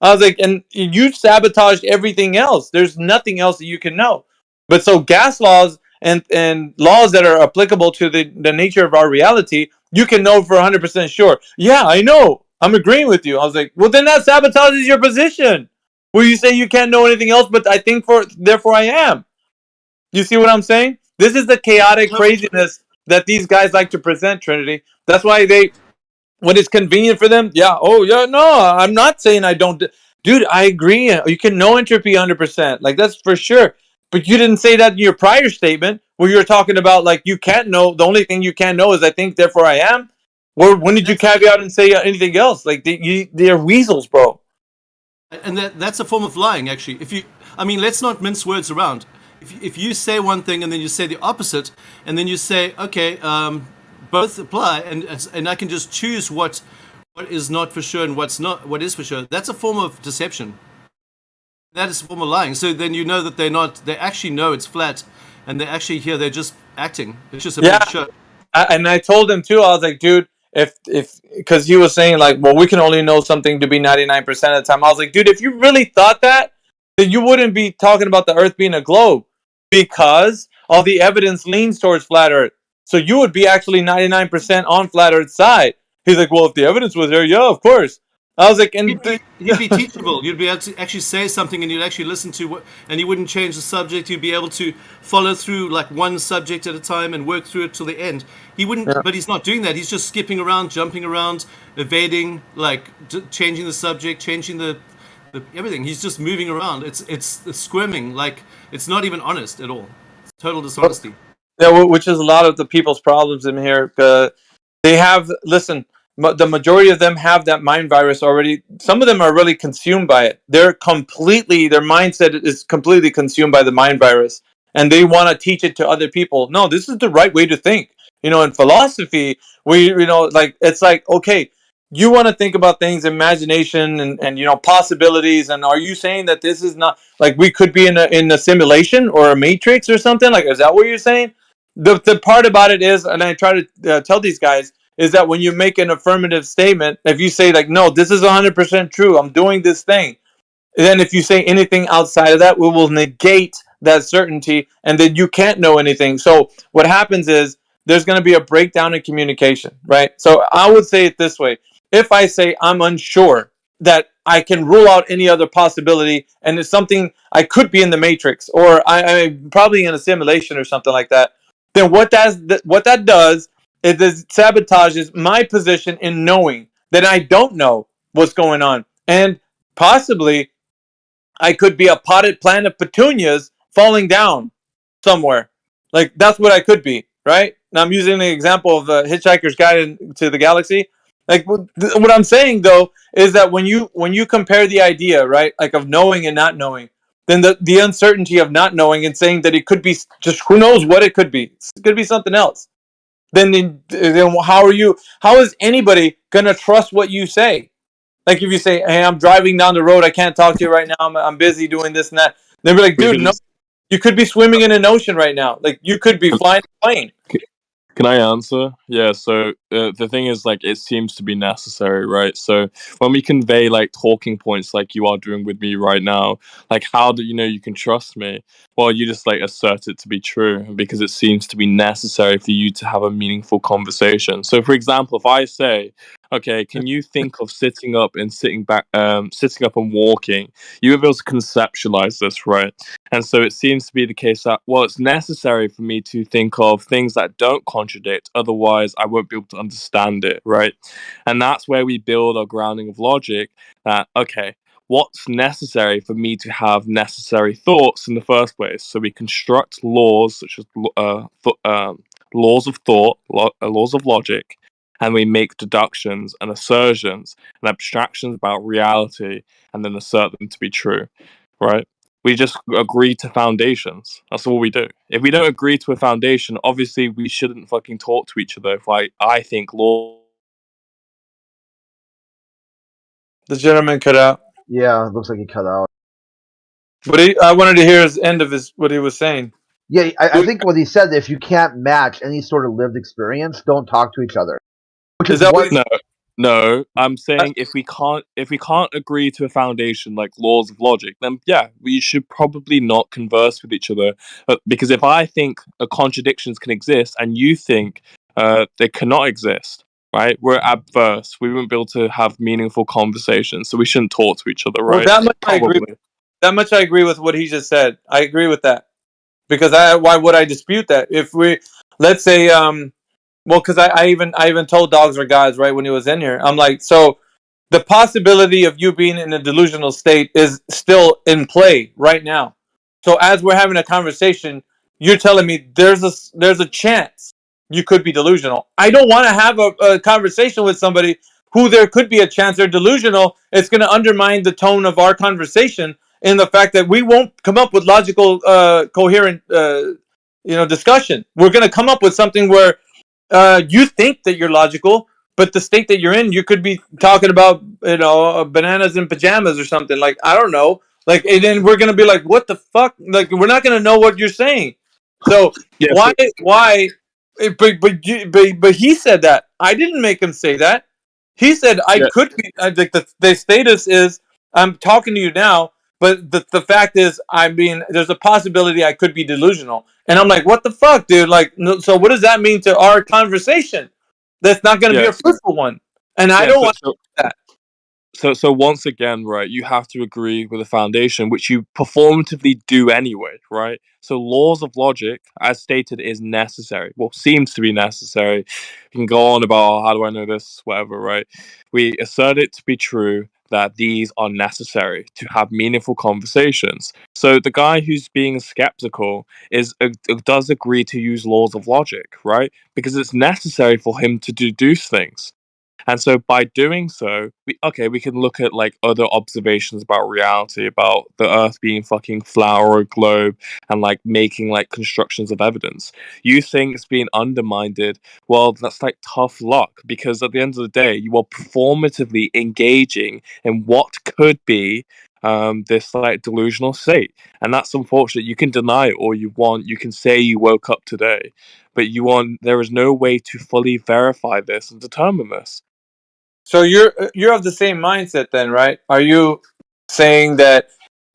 I was like, and you sabotaged everything else. There's nothing else that you can know. But so gas laws and laws that are applicable to the nature of our reality, you can know for 100% sure. Yeah, I know. I'm agreeing with you. I was like, well, then that sabotages your position. Where you say you can't know anything else, but I think therefore I am. You see what I'm saying? This is the chaotic craziness that these guys like to present, Trinity. That's why when it's convenient for them, yeah, oh yeah, no, I'm not saying I don't, dude, I agree. You can know entropy 100%, like that's for sure. But you didn't say that in your prior statement where you were talking about like you can't know. The only thing you can know is I think, therefore I am. Or when did you caveat and say anything else? Like they're weasels, bro. And that's a form of lying, actually. I mean, let's not mince words around. If you say one thing and then you say the opposite, and then you say, okay, both apply, and I can just choose what is not for sure and what is for sure. That's a form of deception. That is a form of lying. So then you know that they actually know it's flat, and they're actually here. They're just acting. It's just a big show. And I told him too. I was like, dude, if because he was saying like, well, we can only know something to be 99% of the time. I was like, dude, if you really thought that, then you wouldn't be talking about the Earth being a globe, because all the evidence leans towards flat Earth. So you would be actually 99% on flat Earth side. He's like, well, if the evidence was there, yeah, of course. I was like, and You'd be teachable. You'd be able to actually say something, and you'd actually listen to what, and you wouldn't change the subject. You'd be able to follow through like one subject at a time and work through it till the end. He wouldn't, Yeah. but he's not doing that. He's just skipping around, jumping around, evading, like changing the subject, changing the everything. He's just moving around. It's squirming. Like it's not even honest at all. It's total dishonesty. Yeah, which is a lot of the people's problems in here. They have, listen, the majority of them have that mind virus already. Some of them are really consumed by it. Their mindset is completely consumed by the mind virus, and they want to teach it to other people. No, this is the right way to think. In philosophy, like it's like, okay, you want to think about things, imagination, and possibilities. And are you saying that this is not like we could be in a simulation or a matrix or something? Like, is that what you're saying? The part about it is, and I try to tell these guys, is that when you make an affirmative statement, if you say like, no, this is 100% true, I'm doing this thing, then if you say anything outside of that, we will negate that certainty, and then you can't know anything. So what happens is there's going to be a breakdown in communication, right? So I would say it this way. If I say I'm unsure that I can rule out any other possibility, and it's something I could be in the matrix, or I'm probably in a simulation or something like that, then what that does is it sabotages my position in knowing that I don't know what's going on. And possibly I could be a potted plant of petunias falling down somewhere. Like that's what I could be, right? Now I'm using the example of the Hitchhiker's Guide to the Galaxy. Like what I'm saying though is that when you compare the idea, right, like of knowing and not knowing, then the uncertainty of not knowing and saying that it could be just who knows what it could be. It could be something else. Then how is anybody gonna trust what you say? Like if you say, "Hey, I'm driving down the road. I can't talk to you right now. I'm busy doing this and that." They'll be like, "Dude, no, you could be swimming in an ocean right now. Like you could be flying a plane." Can I answer? Yeah, so the thing is, like, it seems to be necessary, right? So when we convey, like, talking points like you are doing with me right now, like, how do you know you can trust me? Well, you just, like, assert it to be true because it seems to be necessary for you to have a meaningful conversation. So, for example, if I say, okay, can you think of sitting up and sitting up and walking? You'll be able to conceptualize this, right? And so it seems to be the case that, well, it's necessary for me to think of things that don't contradict, otherwise I won't be able to understand it, right? And that's where we build our grounding of logic that, okay, what's necessary for me to have necessary thoughts in the first place? So we construct laws such as laws of thought, laws of logic, and we make deductions and assertions and abstractions about reality and then assert them to be true, right? We just agree to foundations. That's all we do. If we don't agree to a foundation, obviously we shouldn't fucking talk to each other. If I think law. The gentleman cut out. Yeah, it looks like he cut out. But I wanted to hear his end of what he was saying. Yeah, I think what he said, if you can't match any sort of lived experience, don't talk to each other. Which is what? No, I'm saying if we can't agree to a foundation like laws of logic, then yeah, we should probably not converse with each other. Because if I think contradictions can exist and you think they cannot exist, right? We're adverse. We won't be able to have meaningful conversations, so we shouldn't talk to each other, right? Well, that much I agree. That much I agree with what he just said. I agree with that. Because why would I dispute that? If we, let's say, well, because I even told Dogs or Guys right when he was in here. I'm like, so the possibility of you being in a delusional state is still in play right now. So as we're having a conversation, you're telling me there's a chance you could be delusional. I don't want to have a conversation with somebody who there could be a chance they're delusional. It's going to undermine the tone of our conversation in the fact that we won't come up with logical, coherent, discussion. We're going to come up with something where you think that you're logical, but the state that you're in, you could be talking about, bananas in pajamas or something. Like, I don't know. Like, and then we're gonna be like, what the fuck? Like, we're not gonna know what you're saying. So why? But he said that. I didn't make him say that. He said I could be. Like the status is I'm talking to you now, but the fact is, I mean, there's a possibility I could be delusional. And I'm like, what the fuck, dude? Like, no, so what does that mean to our conversation? That's not going to be a fruitful one. And I don't want that. So once again, right, you have to agree with the foundation, which you performatively do anyway, right? So laws of logic, as stated, is necessary. Well, seems to be necessary. You can go on about, how do I know this, whatever, right? We assert it to be true that these are necessary to have meaningful conversations. So the guy who's being skeptical does agree to use laws of logic, right? Because it's necessary for him to deduce things. And so by doing so, we can look at like other observations about reality, about the earth being fucking flat or a globe, and like making like constructions of evidence. You think it's being undermined, well, that's like tough luck, because at the end of the day, you are performatively engaging in what could be this like delusional state. And that's unfortunate. You can deny it all you want. You can say you woke up today, but there is no way to fully verify this and determine this. So you're of the same mindset then, right? Are you saying that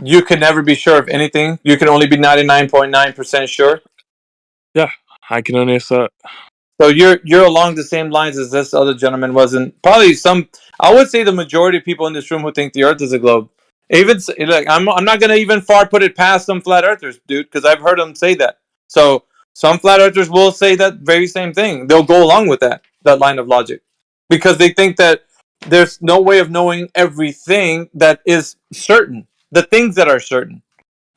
you can never be sure of anything? You can only be 99.9% sure? Yeah, I can only assert. So you're along the same lines as this other gentleman was, and probably I would say the majority of people in this room who think the Earth is a globe. Even like I'm not gonna even put it past some flat earthers, dude, because I've heard them say that. So some flat earthers will say that very same thing. They'll go along with that line of logic, because they think that there's no way of knowing everything that is certain. The things that are certain.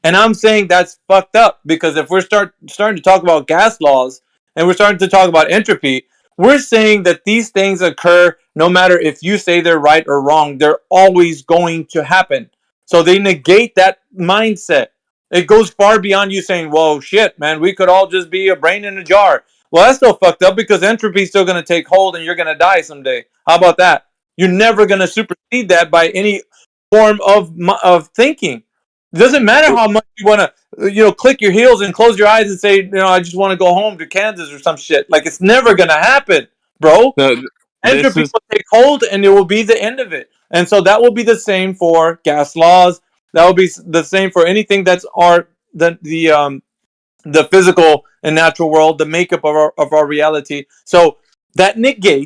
And I'm saying that's fucked up, because if we're starting to talk about gas laws and we're starting to talk about entropy, we're saying that these things occur no matter if you say they're right or wrong. They're always going to happen. So they negate that mindset. It goes far beyond you saying, whoa, shit, man, we could all just be a brain in a jar. Well, that's still fucked up, because entropy is still going to take hold and you're going to die someday. How about that? You're never going to supersede that by any form of thinking. It doesn't matter how much you want to, click your heels and close your eyes and say, I just want to go home to Kansas or some shit. Like, it's never going to happen, bro. Entropy will take hold and it will be the end of it. And so that will be the same for gas laws. That will be the same for anything that's the physical and natural world, the makeup of our reality. So that negates